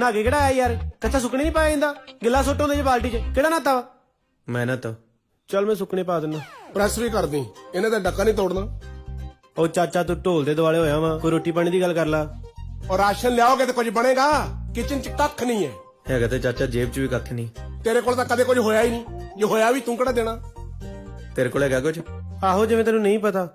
ਨਹਾ ਕੇ ਕਿਹੜਾ ਆਇਆ ਯਾਰ? ਕੱਚਾ ਸੁੱਕਣੇ ਨਹੀਂ ਪਾਇਆ ਜਾਂਦਾ? ਗਿੱਲਾ ਸੁੱਟ ਹੁੰਦੇ ਜੇ ਬਾਲਟੀ 'ਚ, ਕਿਹੜਾ ਨਹਾਤਾ ਵਾ? ਮੈਂ ਨਾ ਤਾਂ ਚੱਲ ਮੈਂ ਸੁੱਕਣੇ ਪਾ ਦਿੰਦਾ। ਪ੍ਰੈਸ ਵੀ ਕਰਦੀ, ਇਹਨੇ ਤਾਂ ਡੱਕਾ ਨਹੀਂ ਤੋੜਨਾ। ਉਹ ਚਾਚਾ ਤੂੰ ਢੋਲ ਦੇ ਦੁਆਲੇ ਹੋਇਆ ਵਾ, ਕੋਈ ਰੋਟੀ ਪਾਣੀ ਦੀ ਗੱਲ ਕਰ ਲਾ। ਔਰ ਰਾਸ਼ਨ ਲਿਆਓਗੇ ਤੇ ਕੁਝ ਬਣੇਗਾ? ਕਿਚਨ 'ਚ ਕੱਖ ਨਹੀਂ ਹੈ। ਹੈਗਾ ਤੇ ਚਾਚਾ ਜੇਬ 'ਚ ਵੀ ਕੱਖ ਨਹੀਂ। ਤੇਰੇ ਕੋਲ ਤਾਂ ਕਦੇ ਕੁਝ ਹੋਇਆ ਹੀ ਨਹੀਂ, ਜੇ ਹੋਇਆ ਵੀ ਤੂੰ ਕਿਹੜਾ ਦੇਣਾ? ਤੇਰੇ ਕੋਲ ਹੈਗਾ ਕੁਝ? ਆਹੋ ਜਿਵੇਂ ਤੈਨੂੰ ਨਹੀਂ ਪਤਾ,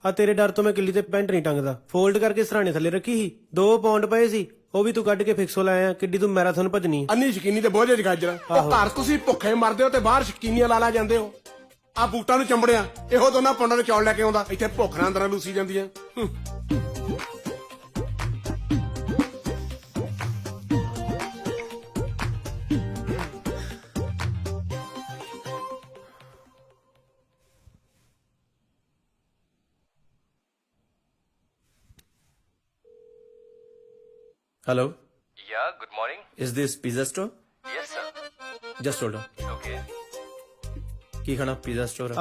ਆ ਤੇਰੇ ਡਰ ਤੋਂ ਮੈਂ ਕਿੱਲੀ ਤੇ ਪੈਂਟ ਨਹੀਂ ਟੰਗਦਾ, ਫੋਲਡ ਕਰਕੇ ਸਰਾਣੇ ਥੱਲੇ ਰੱਖੀ ਸੀ। 2 ਪਾਉਂਡ ਪਏ ਸੀ, ਉਹ ਵੀ ਤੂੰ ਕੱਢ ਕੇ ਫਿਕਸੋ ਲਾਇਆ। ਕਿੱਡੀ ਤੂੰ ਮੈਰਾਥਨ ਭੱਜਣੀ ਆ? ਅੰਨੀ ਸ਼ਕੀਨੀ ਤੇ ਬੋਝੇ ਚ ਗਾਜਰਾਂ। ਉਹ ਘਰ ਤੁਸੀਂ ਭੁੱਖੇ ਮਰਦੇ ਹੋ ਤੇ ਬਾਹਰ ਸ਼ਕੀਨੀਆਂ ਲਾ ਜਾਂਦੇ ਹੋ। ਆ ਬੂਟਾਂ ਨੂੰ ਚੰਬੜਿਆ ਇਹੋ ਦੋਨਾਂ ਪੌਂਡਾਂ ਦੇ ਚੌਲ ਲੈ ਕੇ ਆਉਂਦਾ, ਇੱਥੇ ਭੁੱਖ ਨਾਲ ਅੰਦਰਾਂ ਲੂਸੀ ਜਾਂਦੀਆਂ। Hello, Yeah, good morning. is this pizza store? Yes, sir. Just hold on. Okay. ਕੀ ਖਾਣਾ? Pizza store?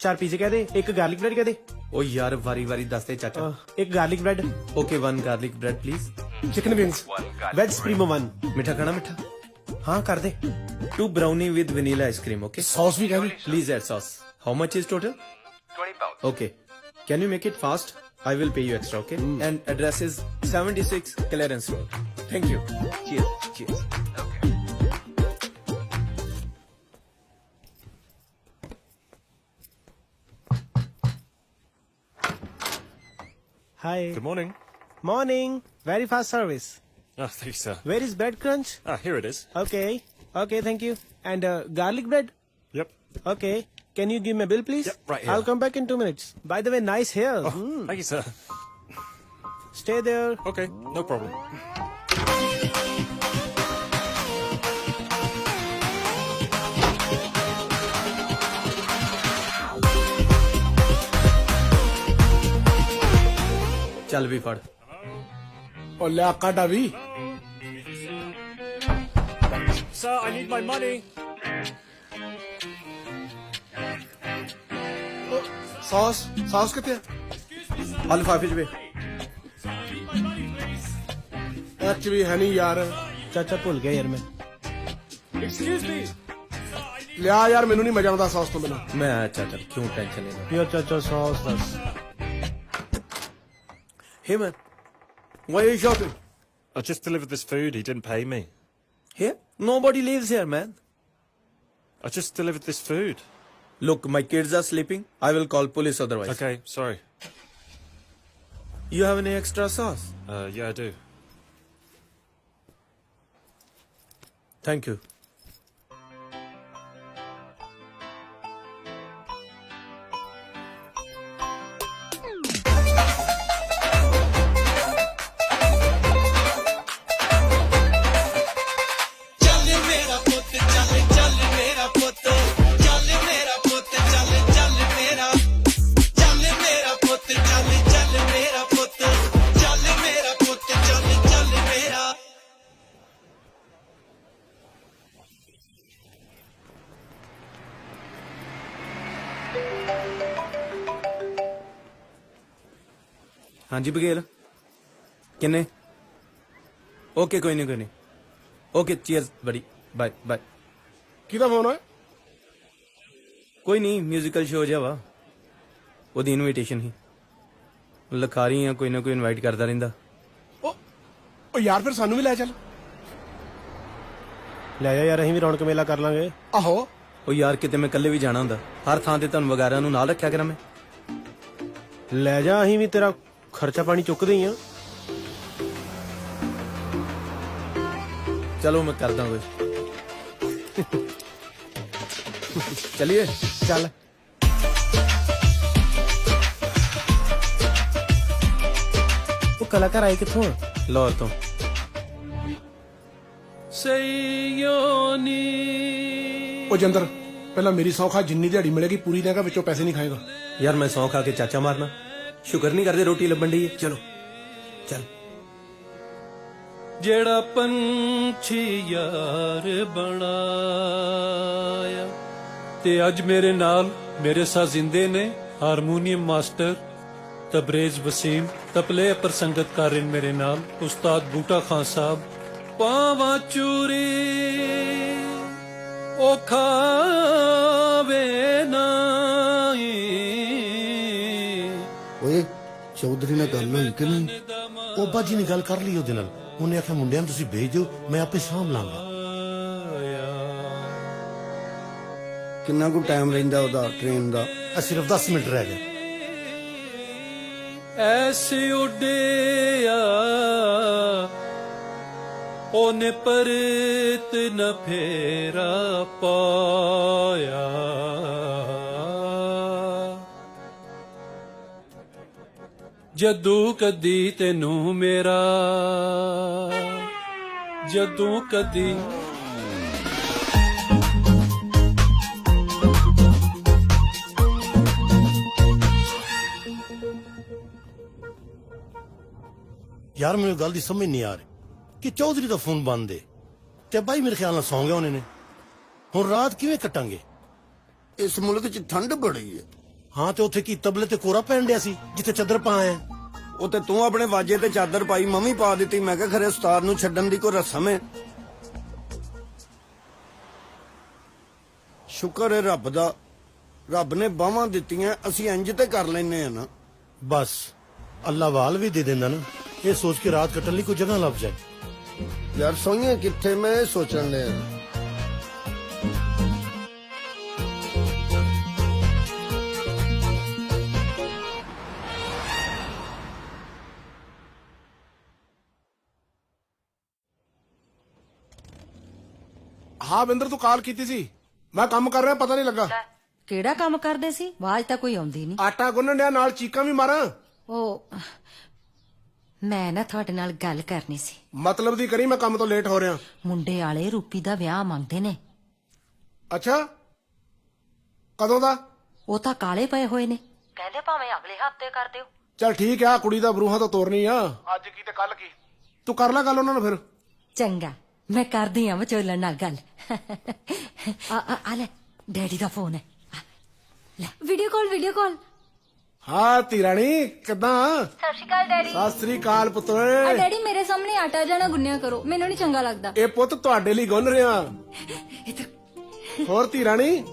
4 ਪੀਜ਼ੇ ਕਹਿ ਦੇ, ਇੱਕ ਗਾਰਲਿਕ ਬ੍ਰੈਡ ਕਹਿ ਦੇ। ਓ ਯਾਰ ਵਾਰੀ ਵਾਰੀ ਦੱਸ ਦੇ ਚਾਚਾ। ਇੱਕ garlic bread, okay 1 garlic bread please. Chicken wings, One garlic. Veg supremo 1। ਮਿੱਠਾ ਖਾਣਾ? ਮਿੱਠਾ ਹਾਂ ਕਰ ਦੇ। 2 brownie with vanilla ice cream, okay? Sauce ਵੀ ਕਹਿੰਦੇ। Please add sauce. How much is total? 20 pounds. Okay. Can you make it fast? I will pay you extra, okay? And address is 76 Clarence Road. Thank you. Cheers. Cheers. Okay. Hi. Good morning. Morning. Very fast service. Oh, thank you, sir. Where is bread crunch? Ah, here it is. Okay. Okay, thank you. And garlic bread? Yep. Okay. Can you give me a bill, please? Yep, right here. I'll come back in 2 minutes. By the way, nice hair. Oh, thank you, sir. Stay there. Okay, no problem. ਚੱਲ ਵੀ ਫੜ। ਉਹ ਲਿਆ ਕਾਡਾ ਵੀ। Sir, I need my money. Sauce ਕਿੱਥੇ ਆ? ਆ ਲਿਫਾਫੇ 'ਚ ਵੇ। H ਵੀ ਹੈ ਨਹੀਂ ਯਾਰ। ਚਾਚਾ ਭੁੱਲ ਗਿਆ ਯਾਰ ਮੈਂ। Excuse me. ਲਿਆ ਯਾਰ, ਮੈਨੂੰ ਨਹੀਂ ਮਜ਼ਾ ਆਉਂਦਾ ਸੌਸ ਤੋਂ ਬਿਨਾਂ। ਮੈਂ ਆਇਆ ਚਾਚਾ, ਕਿਉਂ ਟੈਨਸ਼ਨ ਲੈਣਾ? ਯਾਰ ਚਾਚਾ ਸੌਸ ਦੱਸ। Hey man, why are you shouting? I just delivered this food. He didn't pay me. Here? Nobody lives here, man. I just delivered this food. Look, my kids are sleeping. I will call police otherwise. Okay, sorry. You have any extra sauce? Yeah, I do. Thank you. ਹਾਂਜੀ ਬਗੇਲ ਕਿੰਨੇ? Okay ਕੋਈ ਨਹੀਂ okay cheers ਬੜੀ bye bye. ਕਿਹਦਾ phone ਹੈ? ਕੋਈ ਨਹੀਂ musical show ਜਿਹਾ ਵਾ, ਉਹਦੀ ਇਨਵੀਟੇਸ਼ਨ ਹੀ ਲਿਖਾ ਰਹੀ ਆ, ਕੋਈ ਨਾ ਕੋਈ ਇਨਵਾਈਟ ਕਰਦਾ ਰਹਿੰਦਾ। ਉਹ ਯਾਰ ਫਿਰ ਸਾਨੂੰ ਵੀ ਲੈ ਚੱਲ। ਲੈ ਜਾ ਯਾਰ, ਅਸੀਂ ਵੀ ਰੌਣਕ ਮੇਲਾ ਕਰ ਲਾਂਗੇ। ਆਹੋ ਉਹ ਯਾਰ ਕਿਤੇ ਮੈਂ ਇਕੱਲੇ ਵੀ ਜਾਣਾ ਹੁੰਦਾ, ਹਰ ਥਾਂ ਤੇ ਤੁਹਾਨੂੰ ਵਗੈਰਾ ਨੂੰ ਨਾਲ ਰੱਖਿਆ ਕਰਾਂ ਮੈਂ। ਲੈ ਜਾ, ਅਸੀਂ ਵੀ ਤੇਰਾ ਖਰਚਾ ਪਾਣੀ ਚੁੱਕਦੇ ਹੀ ਆ। ਚਲੋ ਮੈਂ ਕਰਦਾ ਕੁਝ। ਚਲਿਏ ਚੱਲ। ਉਹ ਕਲਾਕਾਰ ਆਏ ਕਿੱਥੋਂ ਆ? ਲਾਹੌਰ ਤੋਂ। ਉਹ ਜੰਦਰ, ਪਹਿਲਾਂ ਮੇਰੀ ਸੌਖਾ ਜਿੰਨੀ ਦਿਹਾੜੀ ਮਿਲੇਗੀ ਪੂਰੀ ਦੇਗਾ, ਵਿੱਚੋਂ ਪੈਸੇ ਨਹੀਂ ਖਾਏਗਾ। ਯਾਰ ਮੈਂ ਸੌਂ ਖਾ ਕੇ ਚਾਚਾ ਮਾਰਨਾ? ਸ਼ੁਕਰ ਨਹੀਂ ਕਰਦੇ ਰੋਟੀ ਲੱਭਣ ਦੀ ਹੈ। ਚਲੋ ਚੱਲ। ਜਿਹੜਾ ਪੰਛੀ ਯਾਰ ਬਣਾਇਆ ਤੇ ਅੱਜ ਮੇਰੇ ਨਾਲ ਮੇਰੇ ਸਾਜ਼ਿੰਦੇ ਨੇ ਹਾਰਮੋਨੀਅਮ ਮਾਸਟਰ ਤਬਰੇਜ਼ ਵਸੀਮ, ਤਬਲੇ ਪਰ ਸੰਗਤ ਕਰ ਰਹੇ ਮੇਰੇ ਨਾਲ ਉਸਤਾਦ ਬੂਟਾ ਖਾਨ ਸਾਹਿਬ, ਪਾਵਾਂ ਚੂਰੀ ਉਹ ਖਾਵੇ ਨਾਈ ਓਏ ਚੌਧਰੀ ਨਾਲ ਗੱਲ ਹੋਈ ਕਿ ਨਹੀਂ? ਉਹ ਬਾਜੀ ਨੇ ਗੱਲ ਕਰ ਲਈ ਉਹਦੇ ਨਾਲ। ਉਹਨੇ ਆਖਿਆ ਮੁੰਡਿਆਂ ਨੂੰ ਤੁਸੀਂ ਭੇਜ ਦਿਓ, ਮੈਂ ਆਪੇ ਸਾਂਭ ਲਾਂਗਾ। ਕਿੰਨਾ ਕੁ ਟਾਈਮ ਰਹਿੰਦਾ ਉਹਦਾ ਟ੍ਰੇਨ ਦਾ? ਸਿਰਫ 10 ਮਿੰਟ ਰਹਿ ਗਏ। ਐਸੇ ਉੱਡਿਆ ਉਹਨੇ ਪਰਤ ਨ ਫੇਰਾ ਪਾਇਆ। ਜਦੋਂ ਕਦੀ ਤੈਨੂੰ ਮੇਰਾ, ਜਦੋਂ ਕਦੀ ਯਾਰ ਮੈਨੂੰ ਗੱਲ ਦੀ ਸਮਝ ਨਹੀਂ ਆ ਰਹੀ ਕਿ ਚੌਧਰੀ ਦਾ ਫੋਨ ਬੰਦ ਏ ਤੇ ਬਾਈ ਮੇਰੇ ਖਿਆਲ ਨਾਲ ਸੌਂ ਗਿਆ ਉਹਨੇ ਨੇ। ਹੁਣ ਰਾਤ ਕਿਵੇਂ ਕੱਟਾਂਗੇ? ਇਸ ਮੁਲਕ 'ਚ ਠੰਡ ਬੜੀ ਹੈ। ਹਾਂ ਤੇ ਉੱਥੇ ਕੀ ਤਬਲੇ ਤੇ ਕੋਰਾ ਪੈਣ ਡਿਆ ਸੀ ਜਿੱਥੇ ਚੱਦਰ ਪਾਇਆ। ਉਹ ਤੇ ਤੂੰ ਆਪਣੇ ਵਾਜੇ ਤੇ ਚਾਦਰ ਪਾਈ, ਮੈਂ ਵੀ ਪਾ ਦਿੱਤੀ। ਮੈਂ ਕਿਹਾ ਖਰੇ ਉਸਤਾਦ ਨੂੰ ਛੱਡਣ ਦੀ ਕੋਈ ਰਸਮ ਹੈ। ਸ਼ੁਕਰ ਹੈ ਰੱਬ ਦਾ, ਰੱਬ ਨੇ ਬਾਹਾਂ ਦਿੱਤੀਆਂ, ਅਸੀਂ ਇੰਜ ਤੇ ਕਰ ਲੈਨੇ ਆ ਨਾ। ਬਸ ਅੱਲਾ ਵਾਲ ਵੀ ਦੇ ਦਿੰਦਾ ਨਾ, ਇਹ ਸੋਚ ਕੇ ਰਾਤ ਕੱਟਣ ਲਈ ਕੋਈ ਜਗ੍ਹਾ ਲੱਭ ਜਾਏ। ਯਾਰ ਸੋਈਏ ਕਿੱਥੇ, ਮੈਂ ਇਹ ਸੋਚਣ ਲਿਆ। ਹਾਂ ਬਿੰਦਰ, ਤੂੰ ਕਾਲ ਕੀਤੀ ਸੀ? ਮੈਂ ਕੰਮ ਕਰ ਰਿਹਾ, ਪਤਾ ਨਹੀਂ ਲੱਗਾ। ਕਿਹੜਾ ਕੰਮ ਕਰਦੇ ਸੀ? ਆਵਾਜ਼ ਤਾਂ ਕੋਈ ਆਉਂਦੀ ਨਹੀਂ। ਆਟਾ ਗੁੰਨਣ ਡਿਆ, ਨਾਲ ਚੀਕਾਂ ਵੀ ਮਾਰਾਂ। ਉਹ ਮੈਂ ਨਾ ਤੁਹਾਡੇ ਨਾਲ ਗੱਲ ਕਰਨੀ ਸੀ। ਮਤਲਬ ਦੀ ਕਰੀ, ਮੈਂ ਕੰਮ ਤੋਂ ਲੇਟ ਹੋ ਰਿਹਾ। ਮੁੰਡੇ ਵਾਲੇ ਰੂਪੀ ਦਾ ਵਿਆਹ ਮੰਗਦੇ ਨੇ। ਅੱਛਾ, ਕਦੋਂ ਦਾ? ਉਹ ਤਾਂ ਕਾਲੇ ਪਏ ਹੋਏ ਨੇ, ਕਹਿੰਦੇ ਭਾਵੇਂ ਅਗਲੇ ਹਫਤੇ ਕਰ ਦਿਓ। ਚਲ ਠੀਕ ਆ, ਕੁੜੀ ਦਾ ਬਰੂਹਾਂ ਤੋਂ ਤੋਰਨੀ ਆ। ਅੱਜ ਕੀ ਤੇ ਕੱਲ ਕੀ, ਤੂੰ ਕਰ ਲੈ ਗੱਲ ਉਹਨਾਂ ਨਾਲ ਫਿਰ। ਚੰਗਾ, ਮੈਂ ਕਰਦੀ ਆ ਵਿਚੋਲਣ ਨਾਲ ਗੱਲ। ਆ ਲੈ, ਡੈਡੀ ਦਾ ਫੋਨ ਹੈ। ਲੈ ਵੀਡੀਓ ਕਾਲ। ਹਾਂ ਧੀ ਰਾਣੀ, ਕਿੱਦਾਂ? ਸਤਿ ਸ਼੍ਰੀ ਅਕਾਲ ਡੈਡੀ। ਸਤਿ ਸ੍ਰੀ ਅਕਾਲ ਆ ਪੁੱਤਰ। ਡੈਡੀ ਮੇਰੇ ਸਾਹਮਣੇ ਆਟਾ ਜਾਣਾ ਗੁੰਨਿਆ ਕਰੋ, ਮੈਨੂੰ ਨਹੀਂ ਚੰਗਾ ਲੱਗਦਾ। ਇਹ ਪੁੱਤ ਤੁਹਾਡੇ ਲਈ ਗੁੰਨ ਰਿਹਾ। ਹੋਰ ਧੀ ਰਾਣੀ?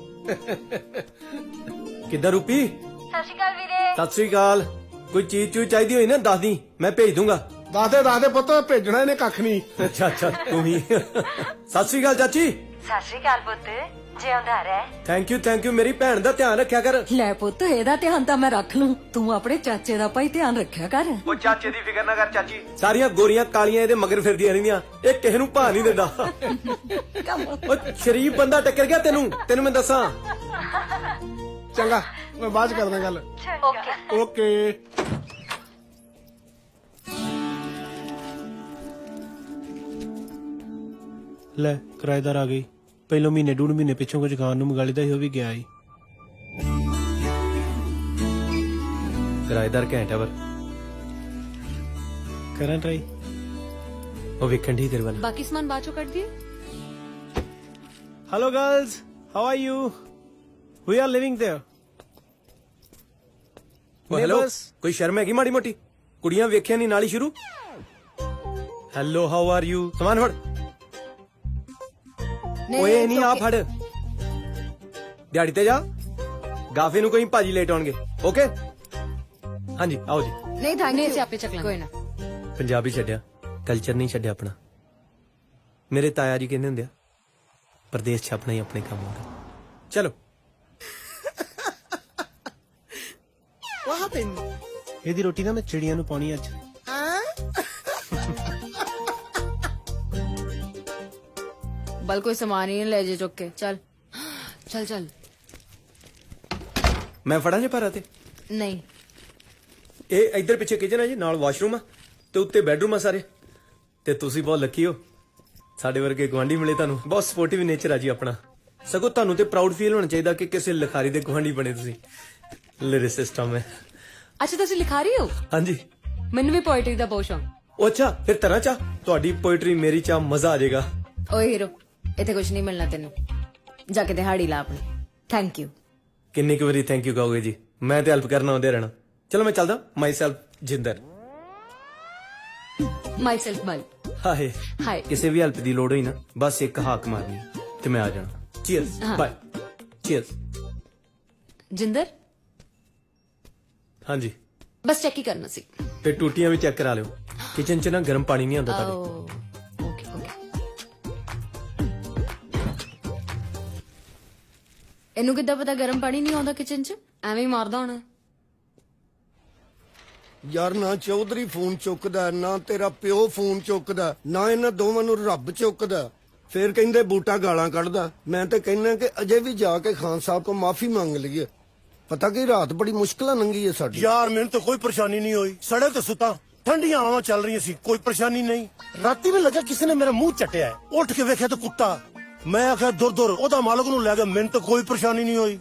ਕਿੱਦਾਂ ਰੂਪੀ? ਸਤਿ ਸ਼੍ਰੀ ਅਕਾਲ ਵੀਰੇ। ਸਤਿ ਸ੍ਰੀ ਅਕਾਲ। ਕੋਈ ਚੀਜ਼ ਚੂਜ਼ ਚਾਹੀਦੀ ਹੋਈ ਨਾ ਦੱਸ ਦੀ, ਮੈਂ ਭੇਜ ਦੂੰਗਾ। ਦੱਸ ਦੇ ਪੁੱਤ, ਭੇਜਣਾ ਇਹਨੇ ਕੱਖ ਨਹੀਂ। ਅੱਛਾ ਤੂੰ ਹੀ। ਸਤਿ ਸ੍ਰੀ ਅਕਾਲ ਚਾਚੀ। ਸਤਿ ਸ਼੍ਰੀ ਅਕਾਲ ਪੁੱਤ, ਜਿਉਂਦਾ ਰਹਿ। Thank you. ਮੇਰੀ ਭੈਣ ਦਾ ਧਿਆਨ ਰੱਖਿਆ ਕਰ। ਲੈ ਪੁੱਤ, ਇਹਦਾ ਧਿਆਨ ਤਾਂ ਮੈਂ ਰੱਖ ਲੂੰ, ਤੂੰ ਆਪਣੇ ਚਾਚੇ ਦਾ ਭਾਈ ਧਿਆਨ ਰੱਖਿਆ ਕਰ। ਉਹ ਚਾਚੇ ਦੀ ਫਿਕਰ ਨਾ ਕਰ ਚਾਚੀ। ਸਾਰੀਆਂ ਗੋਰੀਆਂ ਕਾਲੀਆਂ ਇਹਦੇ ਮਗਰ ਫਿਰਦੀਆਂ ਰਹਿੰਦੀਆਂ, ਇਹ ਕਿਸੇ ਨੂੰ ਭਾਅ ਨਹੀਂ ਦਿੰਦਾ। ਉਹ ਸ਼ਰੀਫ ਬੰਦਾ ਟੱਕਰ ਗਿਆ ਤੈਨੂੰ ਮੈਂ ਦੱਸਾਂ। ਚੰਗਾ, ਮੈਂ ਬਾਅਦ ਚ ਕਰਦਾ ਗੱਲ। ਓਕੇ। ਲੈ ਕਿਰਾਏਦਾਰ ਆ ਗਈ। ਪਹਿਲੋਂ ਮਹੀਨੇ ਡੂਢ ਮਹੀਨੇ ਪਿੱਛੋਂ ਕੁਝ ਖਾਣ ਨੂੰ ਮੰਗਾ ਲਿਆ ਸੀ, ਉਹ ਵੀ ਗਿਆ ਹੀ। ਕਿਰਾਏਦਾਰ ਘੈਂਟ ਆ ਪਰ ਕਰਾਂ ਟਰਾਈ। ਉਹ ਵੇਖਣ ਦੀ ਤੇਰੇ ਵੱਲ। ਬਾਕੀ ਸਮਾਨ ਬਾਅਦ ਚੋਂ ਕੱਢ ਦਿਏ। Hello girls, how are you? We are living there. Hello, Neighbors. ਕੋਈ ਸ਼ਰਮ ਹੈਗੀ ਮਾੜੀ ਮੋਟੀ? ਕੁੜੀਆਂ ਵੇਖਿਆ ਨਹੀਂ ਨਾਲ ਹੀ ਸ਼ੁਰੂ। Hello, how are you? ਸਮਾਨ ਫੜ। ਓਏ ਨਹੀਂ, ਆ ਫੜ। ਦਿਹਾੜੀ ਤੇ ਜਾ, ਗਾਫੇ ਨੂੰ ਕੋਈ ਭਾਜੀ ਲੇਟ ਆਉਣਗੇ। ਓਕੇ ਹਾਂਜੀ, ਆਓ ਜੀ। ਨਹੀਂ ਥੈਂਕ ਯੂ, ਆਪੇ ਚੱਕ ਲਾਂਗੇ। ਕੋਈ ਨਾ। ਪੰਜਾਬੀ ਛੱਡਿਆ, ਕਲਚਰ ਨਹੀਂ ਛੱਡਿਆ ਆਪਣਾ। ਮੇਰੇ ਤਾਇਆ ਜੀ ਕਹਿੰਦੇ ਹੁੰਦੇ ਆ, ਪਰਦੇਸ ਚ ਆਪਣਾ ਹੀ ਆਪਣੇ ਕੰਮ ਹੁੰਦਾ। ਚਲੋ। ਇਹਦੀ ਰੋਟੀ ਨਾ ਮੈਂ ਚਿੜੀਆਂ ਨੂੰ ਪਾਉਣੀ ਅੱਜ। ਬਲ ਕੋਈ ਸਮਾਨ ਹੀ ਨਹੀਂ ਲੈ ਜੇ ਚੁੱਕ ਕੇ। ਚੱਲ। ਮੈਂ ਫੜਾਂ ਜੇ ਭਾਰਾ ਤੇ? ਨਹੀਂ। ਇਹ ਇੱਧਰ ਪਿੱਛੇ ਕਿਚਨ ਹੈ ਜੀ, ਨਾਲ ਵਾਸ਼ਰੂਮ ਆ ਤੇ ਉੱਤੇ ਬੈਡਰੂਮ ਆ ਸਾਰੇ। ਤੇ ਤੁਸੀਂ ਬਹੁਤ ਲੱਕੀ ਹੋ, ਸਾਡੇ ਵਰਗੇ ਗੁਆਂਢੀ ਮਿਲੇ ਤੁਹਾਨੂੰ। ਬਹੁਤ ਸਪੋਰਟਿਵ ਨੇਚਰ ਆ ਜੀ ਆਪਣਾ। ਸਗੋਂ ਤੁਹਾਨੂੰ ਤੇ ਪ੍ਰਾਊਡ ਫੀਲ ਹੋਣਾ ਚਾਹੀਦਾ ਕਿ ਕਿਸੇ ਲਿਖਾਰੀ ਦੇ ਗੁਆਂਢੀ ਬਣੇ ਤੁਸੀਂ। ਲਿਰਿਸਿਸਟ ਆ ਮੈਂ। ਅੱਛਾ ਤੁਸੀਂ ਲਿਖਾਰੀ ਹੋ? ਹਾਂਜੀ। ਮੈਨੂੰ ਵੀ ਪੋਇਟਰੀ ਦਾ ਬਹੁਤ ਸ਼ੌਕ। ਉਹ ਅੱਛਾ, ਫਿਰ ਤਰ੍ਹਾਂ ਚਾ ਤੁਹਾਡੀ ਪੋਇਟਰੀ ਮੇਰੀ ਚਾ, ਮਜ਼ਾ ਆ ਜਾਏਗਾ। ਓਏ ਹੀਰੋ, ਇੱਥੇ ਕੁਝ ਨਹੀਂ ਮਿਲਣਾ ਤੈਨੂੰ, ਜਾ ਕੇ ਦਿਹਾੜੀ ਲਾ ਆਪਣੀ। Thank you. ਕਿੰਨੀ ਕੁ ਵਾਰੀ ਥੈਂਕ ਯੂ ਕਹੋਗੇ ਜੀ? ਮੈਂ ਤੇ ਹੈਲਪ ਕਰਨਾ ਆਉਂਦੇ ਰਹਿਣਾ। ਚਲੋ ਮੈਂ ਚੱਲਦਾ। ਮਾਈ ਸੈਲਫ ਜਿੰਦਰ। ਮਾਈ ਸੈਲਫ ਬਾਈ। ਹਾਏ ਹਾਏ ਕਿਸੇ ਵੀ ਹੈਲਪ ਦੀ ਲੋੜ ਹੋਈ ਨਾ ਬਸ ਇੱਕ ਹਾਕ ਮਾਰਨੀ ਤੇ ਮੈਂ ਆ ਜਾਣਾ। Cheers bye. ਚੀਅਰਸ। ਜਿੰਦਰ ਹਾਂਜੀ ਬਸ ਚੈੱਕ ਹੀ ਕਰਨਾ ਸੀ। ਤੇ ਟੂਟੀਆਂ ਵੀ ਚੈੱਕ ਕਰਾ ਲਿਓ। ਕਿਚਨ 'ਚ ਨਾ ਗਰਮ ਪਾਣੀ ਨਹੀਂ ਆਉਂਦਾ ਤੁਹਾਡੇ। Okay okay. ਇਹਨੂੰ ਕਿੱਦਾਂ ਪਤਾ ਗਰਮ ਪਾਣੀ ਨਹੀਂ ਆਉਂਦਾ ਕਿਚਨ 'ਚ? ਐਵੇਂ ਹੀ ਮਾਰਦਾ ਹੋਣਾ। ਯਾਰ ਨਾ ਚੌਧਰੀ ਫੋਨ ਚੁੱਕਦਾ, ਨਾ ਤੇਰਾ ਪਿਓ ਫੋਨ ਚੁੱਕਦਾ, ਨਾ ਇਹਨਾਂ ਦੋਵਾਂ ਨੂੰ ਰੱਬ ਚੁੱਕਦਾ। ਫੇਰ ਕਹਿੰਦੇ ਬੂਟਾ ਗਾਲਾਂ ਕੱਢਦਾ। ਮੈਂ ਤੇ ਕਹਿੰਦਾ ਕਿ ਅਜੇ ਵੀ ਜਾ ਕੇ ਖਾਨ ਸਾਹਿਬ ਤੋਂ ਮਾਫੀ ਮੰਗ ਲਈਏ। ਪਤਾ ਕੀ ਰਾਤ ਬੜੀ ਮੁਸ਼ਕਲਾਂ ਲੰਘੀ ਹੈ ਸਾਡੀ। ਯਾਰ ਮੈਨੂੰ ਤਾਂ ਕੋਈ ਪਰੇਸ਼ਾਨੀ ਨਹੀਂ ਹੋਈ, ਸੜੇ ਤੇ ਸੁੱਤਾ, ਠੰਡੀਆਂ ਹਵਾਵਾਂ ਚੱਲ ਰਹੀਆਂ ਸੀ, ਕੋਈ ਪਰੇਸ਼ਾਨੀ ਨਹੀਂ। ਰਾਤੀ ਮੈਨੂੰ ਲੱਗਾ ਕਿਸੇ ਨੇ ਮੇਰਾ ਮੂੰਹ ਚੱਟਿਆ ਹੈ। ਉੱਠ ਕੇ ਵੇਖਿਆ ਤਾਂ ਕੁੱਤਾ। ਮੈਂ ਆਖਿਆ ਦੁਰ ਉਹਦਾ ਮਾਲਕ ਨੂੰ ਲੈ ਗਿਆ। ਮੈਨੂੰ ਤਾਂ ਕੋਈ ਪਰੇਸ਼ਾਨੀ ਨਹੀਂ ਹੋਈ।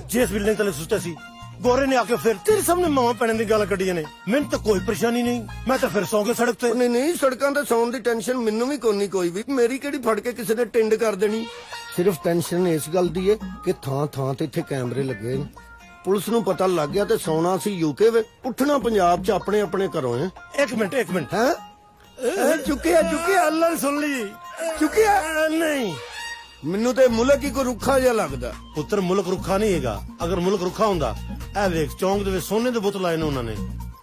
ਜਿਸ ਬਿਲਡਿੰਗ ਥੱਲੇ ਸੁੱਤੇ ਸੀ ਗੋਰੇ ਨੇ ਆ ਕੇ ਫਿਰ ਤੇਰੇ ਸਾਹਮਣੇ ਮਾਵਾਂ ਪੈਣ ਦੀ ਗੱਲ ਕੱਢੀਆਂ ਨੇ। ਮੈਨੂੰ ਤਾਂ ਕੋਈ ਪਰੇਸ਼ਾਨੀ ਨਹੀਂ, ਮੈਂ ਤਾਂ ਫਿਰ ਸੌਂ ਕੇ ਸੜਕ ਤੇ। ਨਹੀਂ ਨਹੀਂ, ਸੜਕਾਂ ਤੇ ਸੌਣ ਦੀ ਟੈਨਸ਼ਨ ਮੈਨੂੰ ਵੀ ਕੋਈ ਵੀ। ਮੇਰੀ ਕਿਹੜੀ ਫੜ ਕੇ ਕਿਸੇ ਨੇ ਟਿੰਡ ਕਰ ਦੇਣੀ। ਸਿਰਫ ਟੈਨਸ਼ਨ ਇਸ ਗੱਲ ਦੀ ਏ ਕਿ ਥਾਂ ਥਾਂ ਤੇ ਇੱਥੇ ਕੈਮਰੇ ਲੱਗੇ ਨੇ। ਪੁਲਿਸ ਨੂੰ ਪਤਾ ਲੱਗ ਗਿਆ ਤੇ ਸੌਣਾ ਸੀ ਯੂਕੇ ਵਿੱਚ, ਉੱਠਣਾ ਪੰਜਾਬ 'ਚ ਆਪਣੇ ਆਪਣੇ ਘਰੋਂ ਹੈ। ਇੱਕ ਮਿੰਟ ਹੈ ਚੁੱਕਿਆ ਅੱਲਾ ਨੇ ਸੁਣ ਲਈ। ਚੁੱਕਿਆ ਨਹੀਂ, ਮੈਨੂੰ ਤੇ ਮੁਲਕ ਹੀ ਕੋਈ ਰੁੱਖਾ ਜਿਹਾ ਲੱਗਦਾ। ਪੁੱਤਰ ਮੁਲਕ ਰੁੱਖਾ ਨਹੀਂ ਹੈਗਾ। ਅਗਰ ਮੁਲਕ ਰੁੱਖਾ ਹੁੰਦਾ ਇਹ ਵੇਖ ਚੌਂਕ ਦੇ ਵਿੱਚ ਸੋਨੇ ਦੇ ਬੁੱਤ ਲਾਏ ਨੇ ਉਹਨਾਂ ਨੇ।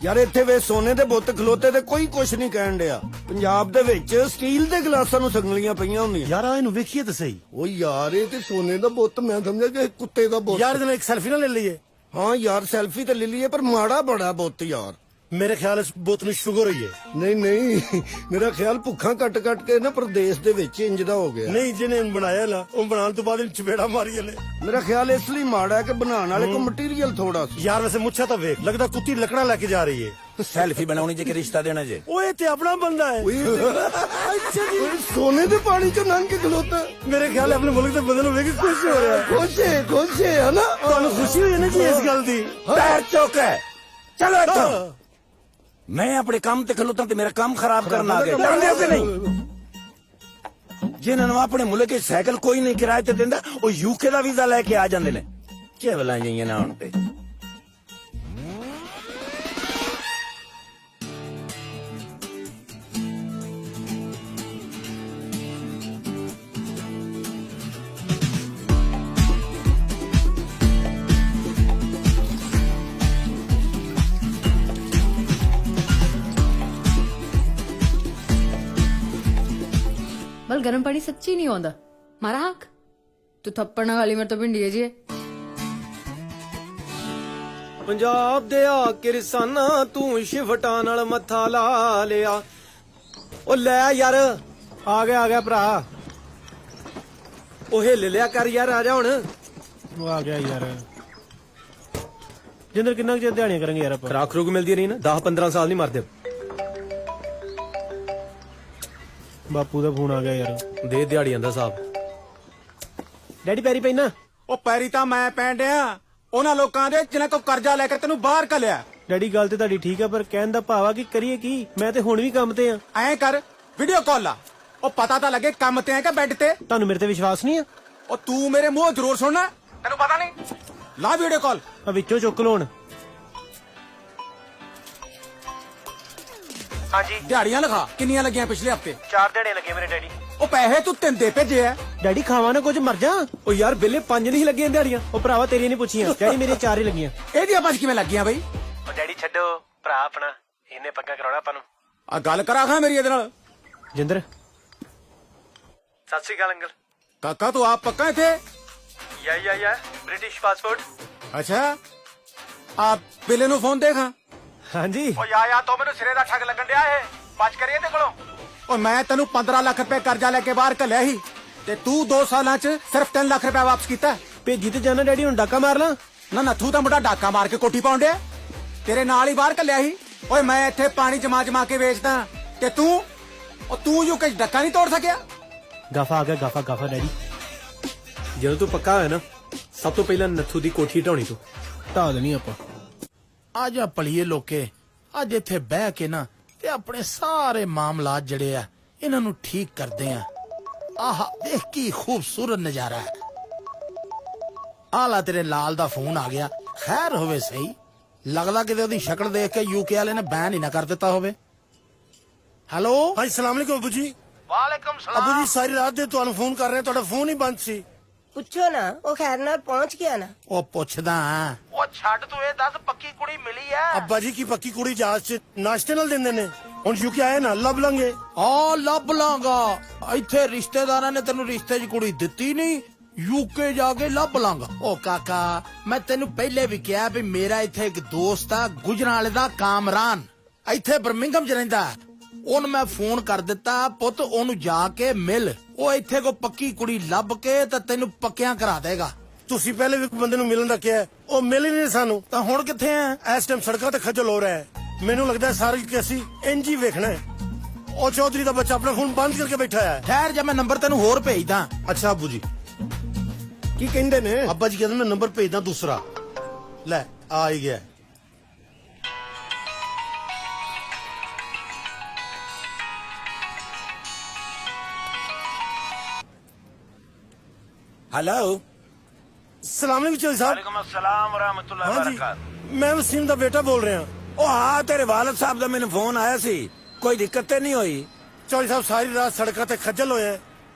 ਯਾਰ ਇੱਥੇ ਵੇ ਸੋਨੇ ਦੇ ਬੁੱਤ ਖਲੋਤੇ ਤੇ ਕੋਈ ਕੁਛ ਨਹੀਂ ਕਹਿਣ ਡਿਆ। ਪੰਜਾਬ ਦੇ ਵਿੱਚ ਸਟੀਲ ਦੇ ਗਲਾਸਾਂ ਨੂੰ ਸੰਗਲੀਆਂ ਪਈਆਂ ਹੁੰਦੀਆਂ। ਯਾਰ ਇਹਨੂੰ ਵੇਖੀਏ ਤਾਂ ਸਹੀ। ਉਹ ਯਾਰ ਇਹ ਤੇ ਸੋਨੇ ਦਾ ਬੁੱਤ, ਮੈਂ ਸਮਝਿਆ ਕਿ ਕੁੱਤੇ ਦਾ ਬੁੱਤ। ਯਾਰ ਇਹਦੇ ਨਾਲ ਇੱਕ ਸੈਲਫੀ ਨਾ ਲੈ ਲਈਏ। ਹਾਂ ਯਾਰ ਸੈਲਫੀ ਤੇ ਲੈ ਲਈਏ, ਪਰ ਮਾੜਾ ਬੜਾ ਬੁੱਤ ਯਾਰ। ਮੇਰੇ ਖਿਆਲ ਇਸ ਬੁੱਤ ਨੂੰ ਸ਼ੂਗਰ ਹੋਈ ਹੈ। ਨਹੀਂ ਮੇਰਾ ਖਿਆਲ ਭੁੱਖਾਂ ਕੱਟ ਕੇ ਨਾ ਪ੍ਰਦੇਸ਼ ਦੇ ਵਿੱਚ ਇੰਜ ਦਾ ਹੋ ਗਿਆ। ਨਹੀਂ, ਜਿਹਨੇ ਬਣਾਇਆ ਲਾ ਉਹ ਬਣਾਉਣ ਤੋਂ ਬਾਅਦ ਇਹਨੂੰ ਚਪੇੜਾ ਮਾਰੀ ਹਲੇ। ਮੇਰਾ ਖਿਆਲ ਇਸ ਲਈ ਮਾੜਾ ਕਿ ਬਣਾਉਣ ਵਾਲੇ ਕੋ ਮਟੀਰੀਅਲ ਥੋੜਾ ਸੀ। ਯਾਰ ਵੈਸੇ ਮੁੱਛਾ ਤਾਂ ਵੇਖ, ਲੱਗਦਾ ਕੁੱਤੀ ਲੱਕੜਾਂ ਲੈ ਕੇ ਜਾ ਰਹੀ ਹੈ। ਸੈਲਫੀ ਬਣਾਉਣੀ ਜੇ ਕਿ ਰਿਸ਼ਤਾ ਦੇਣਾ ਜੇ। ਓਏ ਤੇ ਆਪਣਾ ਬੰਦਾ ਹੈ। ਅੱਛਾ ਜੀ, ਸੋਨੇ ਦੇ ਪਾਣੀ 'ਚ ਲੰਘ ਕੇ ਖਲੋਤਾ। ਮੇਰੇ ਖਿਆਲ ਆਪਣੇ ਮੁਲਕ ਦੇ ਬੰਦੇ ਨੂੰ ਵੇਖ ਕੇ ਖੁਸ਼ ਹੋ ਰਿਹਾ। ਖੁਸ਼ ਹੈ ਨਾ। ਤੁਹਾਨੂੰ ਖੁਸ਼ੀ ਹੋਈ ਹੈ ਨਾ ਜੀ ਇਸ ਗੱਲ ਦੀ? ਪੈਰ ਚੁੱਕ ਚਲੋ ਇੱਥੋਂ। ਮੈਂ ਆਪਣੇ ਕੰਮ ਤੇ ਖਲੋਤਾ ਤੇ ਮੇਰਾ ਕੰਮ ਖਰਾਬ ਕਰਨ ਆ ਗਏ। ਜਾਣਦੇ ਹੋ ਕਿ ਨਹੀਂ? ਜਿਨ੍ਹਾਂ ਨੂੰ ਆਪਣੇ ਮੁਲਕ 'ਚ ਸਾਈਕਲ ਕੋਈ ਨਹੀਂ ਕਿਰਾਏ ਤੇ ਦਿੰਦਾ, ਉਹ ਯੂਕੇ ਦਾ ਵੀਜ਼ਾ ਲੈ ਕੇ ਆ ਜਾਂਦੇ ਨੇ। ਚੇਵਲਾਂ ਜਿਹੀਆਂ ਨਾ ਹੁਣ ਤੇ। ਬਲ ਗਰਮ ਪਾਣੀ ਸੱਚੀ ਨਹੀਂ ਆਉਂਦਾ। ਮਾਰਾ ਹੱਕ ਤੂੰ ਥੱਪੜ ਨਾਲ ਵਾਲੀ ਮੇਰੇ ਤੋਂ ਭਿੰਡੀ ਹੈ ਜੀ। ਪੰਜਾਬ ਦੇ ਆ ਕਿਰਸਾਨਾ ਤੂੰ ਸ਼ਿਫਟਾਂ ਨਾਲ ਮੱਥਾ ਲਾ ਲਿਆ। ਉਹ ਲੈ ਯਾਰ ਆ ਗਿਆ ਭਰਾ। ਉਹ ਹਿੱਲ ਲਿਆ ਕਰ ਯਾਰ, ਆ ਜਾ ਹੁਣ। ਉਹ ਆ ਗਿਆ ਯਾਰ। ਜਿੰਦਰ ਕਿੰਨਾ ਕੁ ਚਿਰ ਦਿਹਾੜੀਆਂ ਕਰਾਂਗੇ ਯਾਰ ਆਪਾਂ? ਖਰਾਕ ਖਰੂਕ ਮਿਲਦੀ ਰਹੀ ਨਾ, 10-15 ਸਾਲ ਨਹੀਂ ਮਰਦੇ। ਬਾਪੂ ਦਾ ਫੋਨ ਆ ਗਿਆ ਯਾਰ। ਦੇ ਦਿਹਾੜੀਆਂ ਦਾ ਹਿਸਾਬ। ਡੈਡੀ ਪੈਰੀ ਪੈਣਾ। ਉਹ ਪੈਰੀ ਤਾਂ ਮੈਂ ਪੈਣ ਡਿਆ ਉਹਨਾਂ ਲੋਕਾਂ ਦੇ ਜਿਨ੍ਹਾਂ ਕੋ ਕਰਜ਼ਾ ਲੈ ਕੇ ਤੈਨੂੰ ਬਾਹਰ ਘੱਲਿਆ। ਡੈਡੀ ਗੱਲ ਤੇ ਤੁਹਾਡੀ ਠੀਕ ਆ, ਪਰ ਕਹਿਣ ਦਾ ਭਾਵ ਆ ਕਿ ਕਰੀਏ ਕੀ? ਮੈਂ ਤੇ ਹੁਣ ਵੀ ਕੰਮ ਤੇ ਆ। ਐਂ ਕਰ ਵੀਡੀਓ ਕਾਲ ਲਾ, ਉਹ ਪਤਾ ਤਾਂ ਲੱਗੇ ਕੰਮ ਤੇ ਆ ਕਿ ਬੈੱਡ ਤੇ। ਤੁਹਾਨੂੰ ਮੇਰੇ ਤੇ ਵਿਸ਼ਵਾਸ ਨਹੀਂ ਆ? ਉਹ ਤੂੰ ਮੇਰੇ ਮੂੰਹ ਜ਼ਰੂਰ ਸੁਣਨਾ, ਤੈਨੂੰ ਪਤਾ ਨਹੀਂ। ਲਾ ਵੀਡੀਓ ਕਾਲ। ਆ ਵਿੱਚੋਂ ਚੁੱਕ ਲੋਣ। ਹਾਂਜੀ ਦਿਹਾੜੀਆਂ ਲਿਖਾ ਕਿੰਨੀਆਂ ਲੱਗੀਆਂ ਪਿਛਲੇ ਹਫਤੇ। 4 ਦਿਹਾੜੇ ਲੱਗੇ ਮੇਰੇ ਡੈਡੀ। ਉਹ ਪੈਸੇ ਤੂੰ ਤਿੰਨ ਦੇ ਭੇਜੇ ਆ। ਡੈਡੀ ਖਾਵਾ ਨਾ ਕੁਝ ਮਰ ਜਾ। ਉਹ ਯਾਰ ਬਿੱਲੇ 5 ਨਹੀਂ ਲੱਗੀਆਂ ਦਿਹਾੜੀਆਂ। ਉਹ ਭਰਾਵਾ ਤੇਰੀਆਂ ਨਹੀਂ ਪੁੱਛੀਆਂ, ਡੈਡੀ ਮੇਰੀਆਂ 4 ਹੀ ਲੱਗੀਆਂ। ਇਹਦੀਆਂ ਪੰਜ ਕਿਵੇਂ ਲੱਗੀਆਂ ਬਈ? ਉਹ ਡੈਡੀ ਛੱਡੋ ਭਰਾ ਆਪਣਾ, ਇਹਨੇ ਪੱਕਾ ਕਰਾਉਣਾ ਆਪਾਂ ਨੂੰ। ਆ ਗੱਲ ਕਰਾ ਖਾਂ ਮੇਰੀ ਇਹਦੇ ਨਾਲ। ਜਿੰਦਰ ਸਤਿ ਸ੍ਰੀ ਅਕਾਲ ਅੰਕਲ। ਕਾਕਾ ਤੂੰ ਆਪ ਪੱਕਾ ਇੱਥੇ? ਯਾ ਬ੍ਰਿਟਿਸ਼ ਪਾਸਪੋਰਟ। ਅੱਛਾ ਆ ਬਿੱਲੇ ਨੂੰ ਫੋਨ ਦੇਖਾਂ। ਹਾਂਜੀ। ਓ ਯਾ ਤੋ ਮੈਨੂੰ ਸਿਰੇ ਦਾ ਠੱਗ ਲੱਗਣ ਡਿਆ ਏ। ਬਚ ਕਰੀਏ ਤੇ ਕੋਲੋਂ। ਓ ਮੈਂ ਤੈਨੂੰ 15 ਲੱਖ ਰੁਪਏ ਕਰਜ਼ਾ ਲੈ ਕੇ ਬਾਹਰ ਘੱਲਿਆ ਸੀ ਤੇ ਤੂੰ 2 ਸਾਲਾਂ 'ਚ ਸਿਰਫ 3 ਲੱਖ ਰੁਪਏ ਵਾਪਸ ਕੀਤਾ। ਭੇਜੀ ਤੇ ਜਾਣਾ ਡੈਡੀ, ਹੁਣ ਡਾਕਾ ਮਾਰ ਲਾਂ। ਨਾ ਨੱਥੂ ਤਾਂ ਮੁੰਡਾ ਡਾਕਾ ਮਾਰ ਕੇ ਕੋਠੀ ਪਾਉਣ ਡਿਆ। ਤੇਰੇ ਨਾਲ ਹੀ ਬਾਹਰ ਘੱਲਿਆ ਸੀ। ਓਏ ਮੈਂ ਇੱਥੇ ਪਾਣੀ ਜਮਾ ਕੇ ਵੇਚਦਾ ਤੇ ਤੂੰ ਯੂ ਕੁਝ ਡੱਕਾ ਨਹੀਂ ਤੋੜ ਸਕਿਆ। ਗਾਫਾ ਆ ਗਿਆ, ਗਾਫਾ ਡੈਡੀ। ਜਦੋਂ ਤੂੰ ਪੱਕਾ ਹੋਇਆ ਨਾ, ਸਭ ਤੋਂ ਪਹਿਲਾਂ ਨੱਥੂ ਦੀ ਕੋਠੀ ਢਾਉਣੀ ਤੂੰ। ਢਾ ਦੇਣੀ ਆਪਾਂ। ਅੱਜ ਆ ਭਲੀਏ ਲੋਕੇ ਅੱਜ ਇੱਥੇ ਬਹਿ ਕੇ ਨਾ ਤੇ ਆਪਣੇ ਸਾਰੇ ਮਾਮਲਾਤ ਜਿਹੜੇ ਆ ਇਹਨਾਂ ਨੂੰ ਠੀਕ ਕਰਦੇ ਆ। ਆਹ ਦੇਖ ਕੀ ਖੂਬਸੂਰਤ ਨਜ਼ਾਰਾ ਹੈ। ਆਲਾ ਤੇਰੇ ਲਾਲ ਦਾ ਫੋਨ ਆ ਗਿਆ। ਖੈਰ ਹੋਵੇ ਸਹੀ, ਲੱਗਦਾ ਕਿਤੇ ਉਹਦੀ ਸ਼ਕਲ ਦੇਖ ਕੇ ਯੂਕੇ ਵਾਲੇ ਨੇ ਬੈਨ ਹੀ ਨਾ ਕਰ ਦਿੱਤਾ ਹੋਵੇ। ਹੈਲੋ ਹਾਂਜੀ ਸਲਾਮ ਅਲੈਕੁਮ ਅਬੂ ਜੀ। ਵਾਲੇਕਮ ਅਬੂ ਜੀ ਸਾਰੀ ਰਾਤ ਦੇ ਤੁਹਾਨੂੰ ਫੋਨ ਕਰ ਰਹੇ, ਤੁਹਾਡਾ ਫੋਨ ਹੀ ਬੰਦ ਸੀ। ਪੁੱਛੋ ਨਾ, ਉਹ ਖੈਰ ਨਾਲ ਪਹੁੰਚ ਗਿਆ ਨਾ। ਉਹ ਪੁੱਛਦਾ ਉਹ ਛੱਡ ਤੂੰ ਇਹ ਦੱਸ ਪੱਕੀ ਕੁੜੀ ਮਿਲੀ ਐ? ਅੱਬਾ ਜੀ ਕੀ ਪੱਕੀ ਕੁੜੀ ਜਹਾਜ਼ 'ਚ ਨਾਸ਼ਤੇ ਨਾਲ ਦਿੰਦੇ ਨੇ। ਹੁਣ ਯੂਕੇ ਆਏ ਨਾ, ਲੱਭ ਲਾਂਗੇ। ਆ ਲੱਭ ਲਾਂਗਾ। ਇੱਥੇ ਰਿਸ਼ਤੇਦਾਰਾਂ ਨੇ ਤੈਨੂੰ ਰਿਸ਼ਤੇ 'ਚ ਕੁੜੀ ਦਿੱਤੀ ਨਹੀਂ, ਯੂਕੇ ਜਾ ਕੇ ਲੱਭ ਲਾਂਗਾ। ਉਹ ਕਾਕਾ ਮੈਂ ਤੈਨੂੰ ਪਹਿਲੇ ਵੀ ਕਿਹਾ ਵੀ ਮੇਰਾ ਇੱਥੇ ਇੱਕ ਦੋਸਤ ਆ ਗੁਜਰਾਂਵਾਲੇ ਦਾ, ਕਾਮਰਾਨ, ਇੱਥੇ ਬਰਮਿੰਗਮ 'ਚ ਰਹਿੰਦਾ। ਉਹਨੂੰ ਮੈਂ ਫੋਨ ਕਰ ਦਿੱਤਾ, ਪੁੱਤ ਉਹਨੂੰ ਜਾ ਕੇ ਮਿਲ। ਉਹ ਇੱਥੇ ਕੋ ਪੱਕੀ ਕੁੜੀ ਲੱਭ ਕੇ ਤਾਂ ਤੈਨੂੰ ਪੱਕਿਆਂ ਕਰਾ ਦੇਗਾ। ਤੁਸੀਂ ਪਹਿਲੇ ਵੀ ਬੰਦੇ ਨੂੰ ਮਿਲਣ ਦਾ ਕਿਹਾ, ਉਹ ਮਿਲ ਹੀ ਨਹੀਂ ਸਾਨੂੰ। ਤਾਂ ਹੁਣ ਕਿੱਥੇ ਆ? ਇਸ ਟਾਈਮ ਸੜਕਾਂ ਤੇ ਖੱਜਲ ਹੋ ਰਿਹਾ ਹੈ। ਮੈਨੂੰ ਲੱਗਦਾ ਸਾਰੀ ਕਿ ਅਸੀਂ ਇੰਜ ਹੀ ਵੇਖਣਾ ਹੈ। ਉਹ ਚੌਧਰੀ ਦਾ ਬੱਚਾ ਆਪਣਾ ਫੋਨ ਬੰਦ ਕਰਕੇ ਬੈਠਾ ਹੈ। ਠਹਿਰ ਜਾ, ਮੈਂ ਨੰਬਰ ਤੈਨੂੰ ਹੋਰ ਭੇਜਦਾ। ਅੱਛਾ ਅਬੂ ਜੀ ਕੀ ਕਹਿੰਦੇ ਨੇ? ਅੱਬਾ ਜੀ ਕਹਿੰਦੇ ਮੈਂ ਨੰਬਰ ਭੇਜਦਾ ਦੂਸਰਾ। ਲੈ ਆ ਹੀ ਗਿਆ। हेलो ਸਲਾਮ ਅਲੈਕੁਮ ਚੌਧਰੀ ਸਾਹਿਬ। वालेकुम अस्सलाम रहमतुल्लाहि हाँ जी, वबरकातुहू। मैं वसीम ਦਾ ਬੇਟਾ ਬੋਲ ਰਿਹਾ। ओ हाँ तेरे वालिद साहब ਦਾ ਮੈਨੂੰ ਫੋਨ ਆਇਆ ਸੀ, ਕੋਈ ਦਿੱਕਤ ਤੇ ਨਹੀਂ ਹੋਈ? ਚੌਧਰੀ ਸਾਹਿਬ ਸਾਰੀ ਰਾਤ ਸੜਕਾਂ ਤੇ ਖੱਜਲ ਹੋਏ,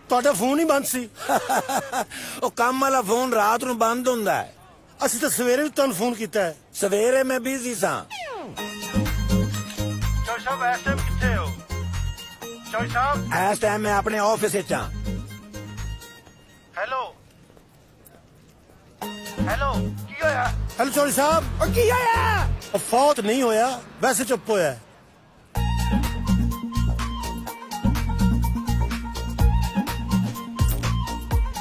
ਤੁਹਾਡਾ ਫੋਨ ਹੀ ਬੰਦ ਸੀ। ਉਹ ਕੰਮ ਵਾਲਾ ਫੋਨ ਰਾਤ ਨੂੰ ਬੰਦ ਹੁੰਦਾ ਹੈ। ਅਸੀਂ ਤਾਂ ਸਵੇਰੇ ਵੀ ਤੁਹਾਨੂੰ ਫੋਨ ਕੀਤਾ ਹੈ। ਸਵੇਰੇ ਮੈਂ ਬਿਜ਼ੀ ਸਾਂ। ਚੌਧਰੀ ਸਾਹਿਬ ਇਸ ਟਾਈਮ ਕਿੱਥੇ ਹੋ? ਚੌਧਰੀ ਸਾਹਿਬ ਇਸ ਟਾਈਮ ਮੈਂ ਆਪਣੇ ਆਫਿਸ ਵਿੱਚ ਹਾਂ। ਹੈਲੋ ਹੈਲੋ ਕੀ ਹੋਇਆ? ਹੈਲੋ ਚੌਧਰੀ ਸਾਹਿਬ ਉਹ ਕੀ ਹੋਇਆ? ਉਹ ਫੌਤ ਨਹੀਂ ਹੋਇਆ, ਵੈਸੇ ਚੁੱਪ ਹੋਇਆ ਹੈ।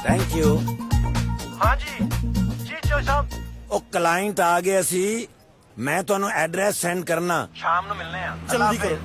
Thank you. हाँ जी जी चौधरी साहब। ਉਹ ਕਲਾਇੰਟ ਆ ਗਿਆ ਸੀ, ਮੈਂ ਤੁਹਾਨੂੰ ਐਡਰੈਸ ਸੈਂਡ ਕਰਨਾ, ਸ਼ਾਮ ਨੂੰ ਮਿਲਨੇ ਆ। जल्दी करो।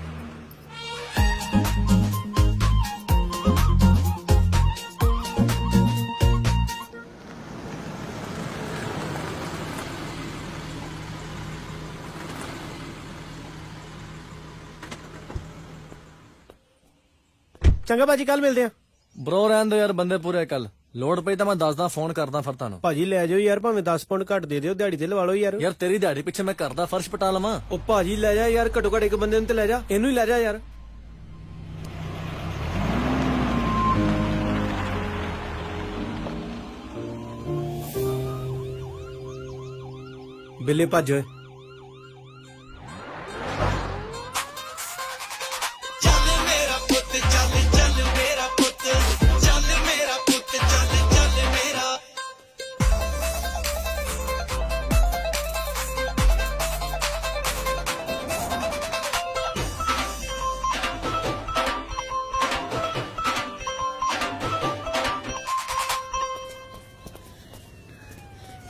ਚੰਗਾ ਭਾਜੀ ਕੱਲ ਮਿਲਦੇ ਆ। ਬ్రో ਰਹਿਣ ਦੋ ਯਾਰ, ਬੰਦੇ ਪੂਰੇ ਕੱਲ। ਲੋੜ ਪਈ ਤਾਂ ਮੈਂ ਦੱਸਦਾ, ਫੋਨ ਕਰਦਾ ਫਿਰ ਤੁਹਾਨੂੰ। ਭਾਜੀ ਲੈ ਜਾਓ ਯਾਰ, ਭਾਵੇਂ 10 ਪੌਂਡ ਘੱਟ ਦੇ ਦਿਓ, ਦਿਹਾੜੀ ਤੇ ਲਵਾ ਲਓ ਯਾਰ। ਯਾਰ ਤੇਰੀ ਦਿਹਾੜੀ ਪਿੱਛੇ ਮੈਂ ਕਰਦਾ ਫਰਸ਼ ਪਟਾ ਲਵਾਂ। ਉਹ ਭਾਜੀ ਲੈ ਜਾ ਯਾਰ, ਘੱਟੋ ਘੱਟ ਇੱਕ ਬੰਦੇ ਨੂੰ ਤੇ ਲੈ ਜਾ, ਇਹਨੂੰ ਹੀ ਲੈ ਜਾ ਯਾਰ। ਬਿੱਲੇ ਭੱਜ ਓਏ।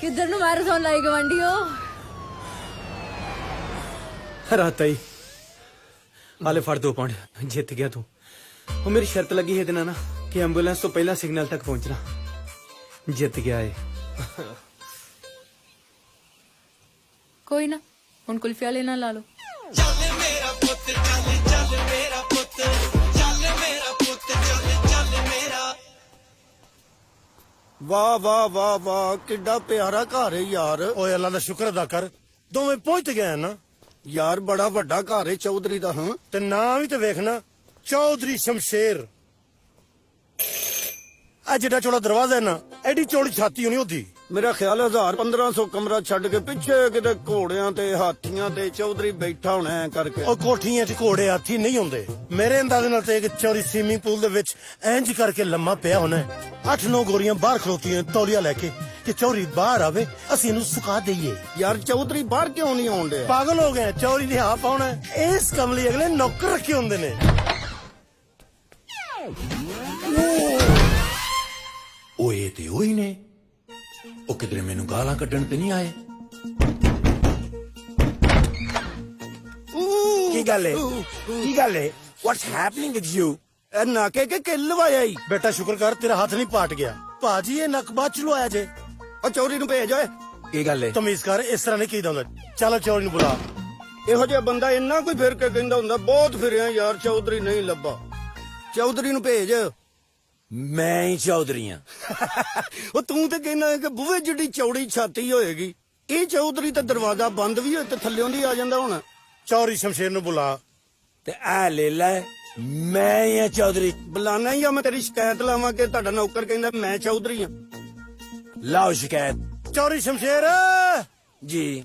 ਕਿੱਧਰ ਨੂੰ ਮੈਰਾਥਨ ਲਾਈ ਗਵੰਡੀਓ? ਰਾਤ ਆਈ ਹਾਲੇ ਫੜ 2 ਪੌਂਡ, ਜਿੱਤ ਗਿਆ ਤੂੰ। ਉਹ ਮੇਰੀ ਸ਼ਰਤ ਲੱਗੀ ਹੈ ਇਹਦੇ ਨਾਲ ਨਾ ਕਿ ਐਂਬੂਲੈਂਸ ਤੋਂ ਪਹਿਲਾਂ ਸਿਗਨਲ ਤੱਕ ਪਹੁੰਚਣਾ। ਜਿੱਤ ਗਿਆ ਏ। ਕੋਈ ਨਾ, ਹੁਣ ਕੁਲਫੀ ਵਾਲੇ ਨਾਲ ਲਾ ਲਓ। ਵਾਹ ਵਾਹ ਵਾਹ ਵਾਹ, ਕਿੱਡਾ ਪਿਆਰਾ ਘਰ ਹੈ ਯਾਰ। ਓਏ ਅੱਲਾ ਦਾ ਸ਼ੁਕਰ ਅਦਾ ਕਰ, ਦੋਵੇਂ ਪਹੁੰਚ ਗਏ ਨਾ ਯਾਰ। ਬੜਾ ਵੱਡਾ ਘਰ ਹੈ ਚੌਧਰੀ ਦਾ। ਹਾਂ ਤੇ ਨਾਂ ਵੀ ਤੇ ਵੇਖਣਾ, ਚੌਧਰੀ ਸ਼ਮਸ਼ੇਰ। ਆ ਜਿਹੜਾ ਚੌੜਾ ਦਰਵਾਜ਼ਾ ਹੈ ਨਾ, ਐਡੀ ਚੌੜੀ ਛਾਤੀ ਹੋਣੀ ਉਹਦੀ। ਮੇਰਾ ਖਿਆਲ 1500 ਕਮਰਾ ਛੱਡ ਕੇ ਪਿੱਛੇ ਕਿਤੇ ਘੋੜਿਆਂ ਤੇ ਹਾਥੀਆਂ ਤੇ ਚੌਧਰੀ ਬੈਠਾ ਹੋਣਾ ਐ ਕਰਕੇ। ਉਹ ਕੋਠੀਆਂ 'ਚ ਘੋੜੇ ਹਾਥੀ ਨਹੀਂ ਹੁੰਦੇ। ਮੇਰੇ ਅੰਦਾਜ਼ੇ ਨਾਲ ਤੇ ਇੱਕ ਚੌੜੀ ਸਵੀਮਿੰਗ ਪੂਲ ਦੇ ਵਿੱਚ ਇੰਜ ਕਰਕੇ ਲੰਮਾ ਪਿਆ ਹੋਣਾ। 8-9 ਗੋਰੀਆਂ ਬਾਹਰ ਖਲੋਤੀਆਂ ਤੌਲੀਆ ਲੈ ਕੇ ਕਿ ਚੌਧਰੀ ਬਾਹਰ ਆਵੇ, ਅਸੀਂ ਇਹਨੂੰ ਸੁਕਾ ਦਈਏ। ਯਾਰ ਚੌਧਰੀ ਬਾਹਰ ਕਿਉਂ ਨਹੀਂ ਆਉਂਦੇ? ਪਾਗਲ ਹੋ ਗਏ, ਚੌਧਰੀ ਨੇ ਆਪ ਆਉਣਾ। ਇਸ ਕੰਮ ਲਈ ਅਗਲੇ ਨੌਕਰ ਰੱਖੇ ਹੁੰਦੇ ਨੇ। ਓਏ ਤੇ ਉਹੀ ਨੇ, ਉਹ ਕਿਧਰੇ ਮੈਨੂੰ ਗਾਲਾਂ ਕੱਢਣ ਤੇ ਨਹੀਂ ਆਏ। ਕੀ ਗੱਲ ਹੈ? ਕੀ ਗੱਲ ਹੈ? What's happening with you? ਇਹ ਨਾਕੇ ਕੇ ਕਿੱਲ ਵਾਇਆ ਈ? ਬੇਟਾ ਸ਼ੁਕਰ ਕਰ ਤੇਰਾ ਹੱਥ ਨਹੀਂ ਪਾਟ ਗਿਆ। ਭਾਜੀ ਇਹ ਨੱਕ ਬਾਅਦ ਚ ਲਵਾਇਆ ਜੇ। ਉਹ ਚੌਧਰੀ ਨੂੰ ਭੇਜ ਓਏ। ਕੀ ਗੱਲ ਹੈ? ਤਮੀਜ਼ ਕਰ, ਇਸ ਤਰ੍ਹਾਂ ਨਹੀਂ ਕਹੀਦਾ ਹੁੰਦਾ। ਚਲੋ ਚੌਧਰੀ ਨੂੰ ਬੁਲਾ। ਇਹੋ ਜਿਹਾ ਬੰਦਾ ਇੰਨਾ ਕੋਈ ਫਿਰ ਕੇ ਕਹਿੰਦਾ ਹੁੰਦਾ, ਬਹੁਤ ਫਿਰਿਆ ਯਾਰ, ਚੌਧਰੀ ਨਹੀਂ ਲੱਭਾ। ਚੌਧਰੀ ਨੂੰ ਭੇਜ। ਮੈਂ ਹੀ ਚੌਧਰੀ ਆ। ਉਹ ਤੂੰ ਤੇ ਕਹਿੰਦਾ ਕਿ ਬੂਹੇ ਜਿੱਡੀ ਚੌੜੀ ਛਾਤੀ ਹੋਏਗੀ। ਇਹ ਚੌਧਰੀ ਤਾਂ ਦਰਵਾਜ਼ਾ ਬੰਦ ਵੀ ਹੋਏ ਤੇ ਥੱਲਿਓਂ ਦੀ ਆ ਜਾਂਦਾ ਹੁਣ। ਚੌਧਰੀ ਸ਼ਮਸ਼ੇਰ ਨੂੰ ਬੁਲਾ। ਤੇ ਆ ਲੈ ਲੈ ਮੈਂ ਹੀ ਆ ਚੌਧਰੀ। ਬੁਲਾਣਾ ਹੀ ਆ ਮੈਂ ਤੇਰੀ ਸ਼ਿਕਾਇਤ ਲਾਵਾਂ ਕਿ ਤੁਹਾਡਾ ਨੌਕਰ ਕਹਿੰਦਾ ਮੈਂ ਚੌਧਰੀ ਆ। ਲਾਓ ਸ਼ਿਕਾਇਤ। ਚੌਧਰੀ ਸ਼ਮਸ਼ੇਰ ਜੀ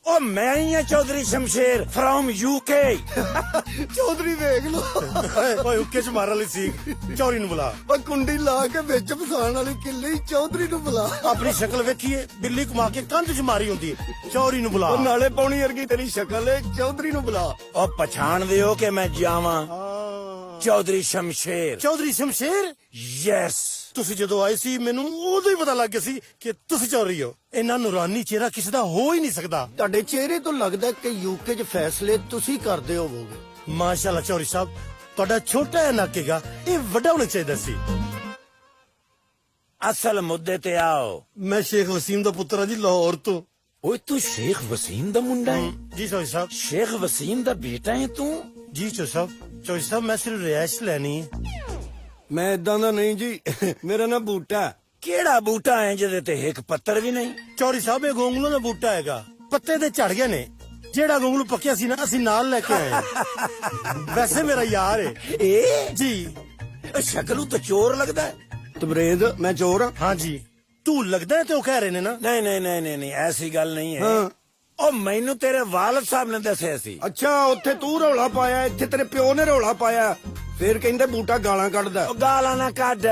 ਉਹ ਮੈਂ ਹੀ ਆ ਚੌਧਰੀ ਸ਼ਮਸ਼ੇਰ ਫਰੋਮ ਯੂਕੇ। ਚੌਧਰੀ ਵੇਖ ਲੋ। ਓਏ ਉੱਕੇ ਚ ਮਾਰਨ ਲਈ ਸੀ। ਚੌਧਰੀ ਨੂੰ ਬੁਲਾ। ਓ ਕੁੰਡੀ ਲਾ ਕੇ ਵਿੱਚ ਫਸਾਣ ਵਾਲੀ ਕਿੱਲੀ ਚੌਧਰੀ ਨੂੰ ਬੁਲਾ। ਆਪਣੀ ਸ਼ਕਲ ਵੇਖੀਏ, ਬਿੱਲੀ ਘੁਮਾ ਕੇ ਕੰਧ ਚ ਮਾਰੀ ਹੁੰਦੀ ਹੈ। ਚੌਧਰੀ ਨੂੰ ਬੁਲਾ। ਉਹ ਨਾਲੇ ਪੌਣੀ ਵਰਗੀ ਤੇਰੀ ਸ਼ਕਲ ਏ, ਚੌਧਰੀ ਨੂੰ ਬੁਲਾ। ਉਹ ਪਛਾਣਦੇ ਹੋ ਕਿ ਮੈਂ ਜਾਵਾਂ ਚੌਧਰੀ ਸ਼ਮਸ਼ੇਰ। ਚੌਧਰੀ ਸ਼ਮਸ਼ੇਰ ਯੈਸ। ਤੁਸੀਂ ਜਦੋਂ ਆਏ ਸੀ ਮੈਨੂੰ ਉਦੋਂ ਹੀ ਪਤਾ ਲੱਗ ਗਿਆ ਸੀ ਕਿ ਤੁਸੀਂ ਚੌਧਰੀ ਹੋ। ਇੰਨਾ ਨੂਰਾਨੀ ਚਿਹਰਾ ਕਿਸੇ ਦਾ ਹੋ ਹੀ ਨਹੀਂ ਸਕਦਾ। ਤੁਹਾਡੇ ਚਿਹਰੇ ਤੋਂ ਲੱਗਦਾ ਕਿ ਯੂਕੇ 'ਚ ਫੈਸਲੇ ਤੁਸੀਂ ਕਰਦੇ ਹੋਵੋਗੇ। ਮਾਸ਼ਾਅੱਲਾ ਚੌਧਰੀ ਸਾਹਿਬ, ਤੁਹਾਡਾ ਛੋਟਾ ਹੈ ਨਾਕੇਗਾ, ਇਹ ਵੱਡਾ ਹੋਣਾ ਚਾਹੀਦਾ ਸੀ। ਅਸਲ ਮੁੱਦੇ ਤੇ ਆਓ। ਮੈਂ ਸ਼ੇਖ ਵਸੀਮ ਦਾ ਪੁੱਤਰ ਹਾਂ ਜੀ, ਲਾਹੌਰ ਤੋਂ। ਓਏ ਤੂੰ ਸ਼ੇਖ ਵਸੀਮ ਦਾ ਮੁੰਡਾ ਹੈ? ਜੀ ਚੌਧਰੀ ਸਾਹਿਬ। ਸ਼ੇਖ ਵਸੀਮ ਦਾ ਬੇਟਾ ਹੈ ਤੂੰ? ਜੀ ਚੌਧਰੀ ਸਾਹਿਬ। ਚੌਧਰੀ ਸਾਹਿਬ ਮੈਂ ਸਿਰਫ ਰਿਹਾਇਸ਼ ਲੈਣੀ ਹੈ। ਮੈਂ ਇਦਾਂ ਦਾ ਨਹੀਂ ਜੀ, ਮੇਰਾ ਨਾਂ ਬੂਟਾ। ਕਿਹੜਾ ਬੂਟਾ ਹੈ ਜਿਹਦੇ ਤੇ ਇੱਕ ਪੱਤਰ ਵੀ ਨਹੀਂ? ਚੌਧਰੀ ਸਾਹਿਬ ਇਹ ਗੋਂਗਲੂ ਦਾ ਬੂਟਾ ਹੈਗਾ, ਪੱਤੇ ਤੇ ਝੜ ਗਏ ਨੇ। ਜਿਹੜਾ ਗੋਂਗਲੂ ਪੱਕਿਆ ਸੀ ਨਾ ਅਸੀਂ ਨਾਲ ਲੈ ਕੇ ਆਏ। ਵੈਸੇ ਮੇਰਾ ਯਾਰ ਹੈ ਇਹ ਜੀ। ਸ਼ਕਲੂ ਤਾਂ ਚੋਰ ਲੱਗਦਾ ਹੈ। ਤਬਰੇਜ਼ ਮੈਂ ਚੋਰ ਹਾਂ। ਹਾਂ ਜੀ, ਤੂੰ ਲੱਗਦਾ ਹੈ ਤੇ ਉਹ ਕਹਿ ਰਹੇ ਨੇ ਨਾ। ਨਹੀਂ ਨਹੀਂ ਨਹੀਂ ਨਹੀਂ ਨਹੀਂ ਐਸੀ ਗੱਲ ਨਹੀਂ ਹੈ। ਉਹ ਮੈਨੂੰ ਤੇਰੇ ਵਾਲਦ ਸਾਹਿਬ ਨੇ ਦੱਸਿਆ ਸੀ। ਅੱਛਾ, ਉੱਥੇ ਤੂੰ ਰੌਲਾ ਪਾਇਆ, ਇੱਥੇ ਤੇਰੇ ਪਿਓ ਨੇ ਰੌਲਾ ਪਾਇਆ। ਫਿਰ ਕਹਿੰਦੇ ਬੂਟਾ ਗਾਲਾਂ ਕੱਢਦਾ। ਉਹ ਗਾਲਾਂ ਨਾ ਕੱਢ।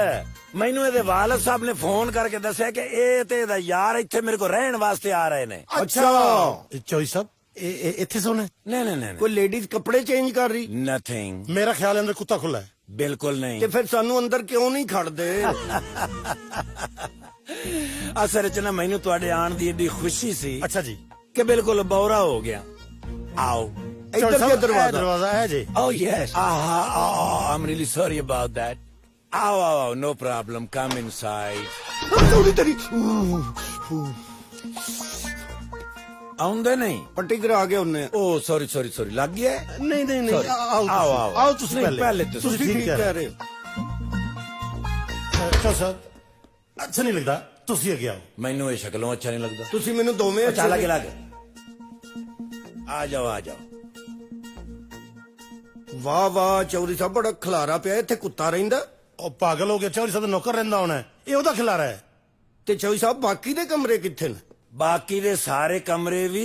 ਮੈਨੂੰ ਇਹਦੇ ਵਾਲਦ ਸਾਹਿਬ ਨੇ ਫੋਨ ਕਰਕੇ ਦੱਸਿਆ ਕਿ ਇਹ ਤੇ ਇਹਦਾ ਯਾਰ ਇੱਥੇ ਮੇਰੇ ਕੋਲ ਰਹਿਣ ਵਾਸਤੇ ਆ ਰਹੇ ਨੇ। ਅੱਛਾ ਚੌਧਰੀ ਸਾਹਿਬ, ਇਹ ਇੱਥੇ ਸੋਣਾ? ਨਹੀਂ ਨਹੀਂ ਨਹੀਂ ਕੋਈ ਲੇਡੀਜ਼ ਕੱਪੜੇ ਚੇਂਜ ਕਰ ਰਹੀ? ਨਥਿੰਗ। ਮੇਰਾ ਖਿਆਲ ਅੰਦਰ ਕੁੱਤਾ ਖੁੱਲਾ ਹੈ। ਬਿਲਕੁਲ ਨਹੀਂ। ਤੇ ਫਿਰ ਸਾਨੂੰ ਅੰਦਰ ਕਿਉਂ ਨਹੀਂ ਖੜਦੇ? ਅਸਲ ਚ ਨਾ ਮੈਨੂੰ ਤੁਹਾਡੇ ਆਣ ਦੀ ਏਡੀ ਖੁਸ਼ੀ ਸੀ ਅੱਛਾ ਜੀ, ਕਿ ਬਿਲਕੁਲ ਬੌਰਾ ਹੋ ਗਿਆ। ਆਓ ਇੱਧਰ ਸਾਹਿਬ, ਕੇ ਇਹ ਦਰਵਾਜ਼ਾ ਹੈ ਜੀ। Oh yes. I'm really sorry about that. Oh, no problem. Come inside. Chaudhary ਤੇਰੀ ਆਉਂਦੇ ਨਹੀਂ? ਪੱਟੀ ਕਰਾ ਕੇ ਉਹਨੇ। Oh, sorry. ਲੱਗ ਗਿਆ? ਨਹੀਂ ਨਹੀਂ ਨਹੀਂ, ਆਓ ਆਓ ਤੁਸੀਂ ਨਹੀਂ, ਪਹਿਲੇ ਤੁਸੀਂ ਠੀਕ ਕਹਿ ਰਹੇ ਹੋ। ਚੌਧਰੀ ਸਾਹਿਬ ਅੱਛਾ ਨਹੀਂ ਲੱਗਦਾ, ਤੁਸੀਂ ਅੱਗੇ ਆਓ। ਮੈਨੂੰ ਇਹ ਸ਼ਕਲੋਂ ਅੱਛਾ ਨਹੀਂ ਲੱਗਦਾ। ਤੁਸੀਂ ਮੈਨੂੰ ਦੋਵੇਂ ਅੱਛਾ ਲੱਗ। ਆ ਜਾਓ। ਵਾਹ ਵਾਹ ਚੌਧਰੀ ਸਾਹਿਬ, ਬੜਾ ਖਲਾਰਾ ਪਿਆ। ਇੱਥੇ ਕੁੱਤਾ ਰਹਿੰਦਾ? ਉਹ ਪਾਗਲ ਹੋ ਗਿਆ, ਚੌਧਰੀ ਸਾਹਿਬ ਦਾ ਨੌਕਰ ਰਹਿੰਦਾ ਹੋਣਾ ਹੈ, ਇਹ ਉਹਦਾ ਖਿਲਾਰਾ ਹੈ। ਤੇ ਚੌਧਰੀ ਸਾਹਿਬ ਬਾਕੀ ਦੇ ਕਮਰੇ ਕਿੱਥੇ ਨੇ? ਬਾਕੀ ਦੇ ਸਾਰੇ ਕਮਰੇ ਵੀ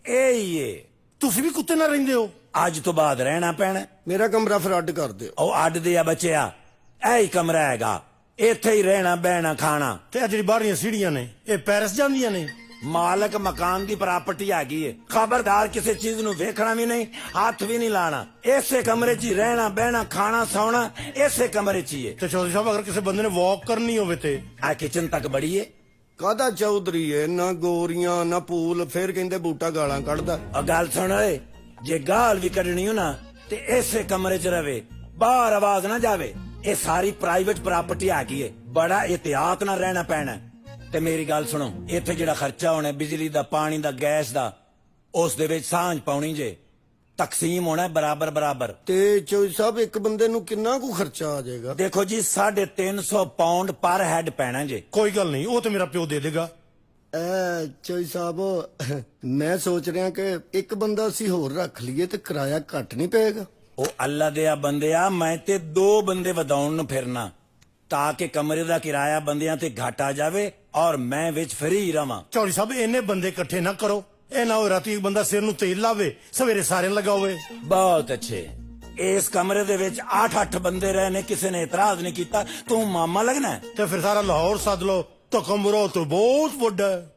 ਇਹ ਹੀ ਏ। ਤੁਸੀਂ ਵੀ ਕੁੱਤੇ ਨਾਲ ਰਹਿੰਦੇ ਹੋ? ਅੱਜ ਤੋਂ ਬਾਅਦ ਰਹਿਣਾ ਪੈਣਾ। ਮੇਰਾ ਕਮਰਾ ਫਿਰ ਅੱਡ ਕਰ ਦਿਓ। ਉਹ ਅੱਡ ਦੇ ਆ ਬੱਚਿਆ, ਇਹ ਹੀ ਕਮਰਾ ਹੈਗਾ, ਇੱਥੇ ਹੀ ਰਹਿਣਾ ਬਹਿਣਾ ਖਾਣਾ। ਤੇ ਆ ਜਿਹੜੀ ਬਾਹਰੀਆਂ ਸੀੜੀਆਂ ਨੇ ਇਹ ਪੈਰਿਸ ਜਾਂਦੀਆਂ ਨੇ? ਮਾਲਕ ਮਕਾਨ ਦੀ ਪ੍ਰਾਪਰਟੀ ਹੈਗੀ ਏ। ਖਬਰਦਾਰ ਕਿਸੇ ਚੀਜ਼ ਨੂੰ ਵੇਖਣਾ ਵੀ ਨਹੀਂ, ਹੱਥ ਵੀ ਨਹੀਂ ਲਾਣਾ। ਇਸੇ ਕਮਰੇ 'ਚ ਹੀ ਰਹਿਣਾ ਬਹਿਣਾ ਖਾਣਾ ਸੌਣਾ, ਇਸੇ ਕਮਰੇ 'ਚ ਹੀ ਏ। ਤੇ ਚੌਧਰੀ ਸਾਹਿਬ ਅਗਰ ਕਿਸੇ ਬੰਦੇ ਨੇ ਵਾਕ ਕਰਨੀ ਹੋਵੇ ਤੇ? ਆ ਕਿਚਨ ਤੱਕ ਬੜੀ ਏ। ਕਾਹਦਾ ਚੌਧਰੀ ਏ? ਨਾ ਗੋਰੀਆਂ ਨਾ ਪੂਲ। ਫਿਰ ਕਹਿੰਦੇ ਬੂਟਾ ਗਾਲਾਂ ਕੱਢਦਾ। ਆ ਗੱਲ ਸੁਣ ਓਏ, ਜੇ ਗਾਲ ਵੀ ਕੱਢਣੀ ਹੋ ਨਾ ਤੇ ਇਸੇ ਕਮਰੇ 'ਚ ਰਵੇ, ਬਾਹਰ ਆਵਾਜ਼ ਨਾ ਜਾਵੇ। ਇਹ ਸਾਰੀ ਪ੍ਰਾਈਵੇਟ ਪ੍ਰਾਪਰਟੀ ਹੈਗੀ ਏ, ਬੜਾ ਇhtiyat ਨਾਲ ਰਹਿਣਾ ਪੈਣਾ। ਤੇ ਮੇਰੀ ਗੱਲ ਸੁਣੋ, ਇੱਥੇ ਜਿਹੜਾ ਖਰਚਾ ਹੋਣਾ ਬਿਜਲੀ ਦਾ, ਪਾਣੀ ਦਾ, ਗੈਸ ਦਾ, ਉਸ ਦੇ ਵਿੱਚ ਸਾਂਝ ਪਾਉਣੀ ਜੇ, ਤਕਸੀਮ ਹੋਣਾ ਬਰਾਬਰ। ਤੇ ਚੌਧਰੀ ਸਾਹਿਬ ਇੱਕ ਬੰਦੇ ਨੂੰ ਕਿੰਨਾ ਕੁ ਖਰਚਾ ਆ ਜਾਏਗਾ? ਦੇਖੋ ਜੀ 350 ਪਾਉਂਡ ਪਰ ਹੈਡ ਪੈਣਾ ਜੇ। ਕੋਈ ਗੱਲ ਨਹੀਂ, ਉਹ ਤੇ ਮੇਰਾ ਪਿਓ ਦੇ ਦੇਗਾ। ਚੌਧਰੀ ਸਾਹਿਬ ਮੈਂ ਸੋਚ ਰਿਹਾ ਕਿ ਇੱਕ ਬੰਦਾ ਅਸੀਂ ਹੋਰ ਰੱਖ ਲਈਏ ਤੇ ਕਿਰਾਇਆ ਘੱਟ ਨਹੀਂ ਪਏਗਾ। ਉਹ ਅੱਲਾ ਦੇ ਆ ਬੰਦਿਆ, ਮੈਂ ਤੇ 2 ਬੰਦੇ ਵਧਾਉਣ ਨੂੰ ਫਿਰਨਾ ਤਾਂ ਕਿ ਕਮਰੇ ਦਾ ਕਿਰਾਇਆ ਬੰਦਿਆਂ ਤੇ ਘਟ ਆ ਜਾਵੇ ਔਰ ਮੈਂ ਵਿੱਚ ਫਰੀ ਰਵਾਂ। ਚੌਧਰੀ ਸਾਹਿਬ ਇੰਨੇ ਬੰਦੇ ਇਕੱਠੇ ਨਾ ਕਰੋ, ਇਹ ਨਾ ਹੋ ਰਾਤੀ ਇੱਕ ਬੰਦਾ ਸਿਰ ਨੂੰ ਤੇਲ ਲਾਵੇ ਸਵੇਰੇ ਸਾਰਿਆਂ ਨੂੰ ਲਗਾਵੇ। ਬਹੁਤ ਅੱਛੇ। ਇਸ ਕਮਰੇ ਦੇ ਵਿੱਚ 8 ਬੰਦੇ ਰਹੇ ਨੇ, ਕਿਸੇ ਨੇ ਇਤਰਾਜ਼ ਨਹੀਂ ਕੀਤਾ। ਤੂੰ ਮਾਮਾ ਲੱਗਣਾ ਤੇ ਫਿਰ ਸਾਰਾ ਲਾਹੌਰ ਸੱਦ ਲਓ ਤਾਂ ਕਮਰਾ ਤਾਂ ਬਹੁਤ ਵੱਡਾ ਹੈ।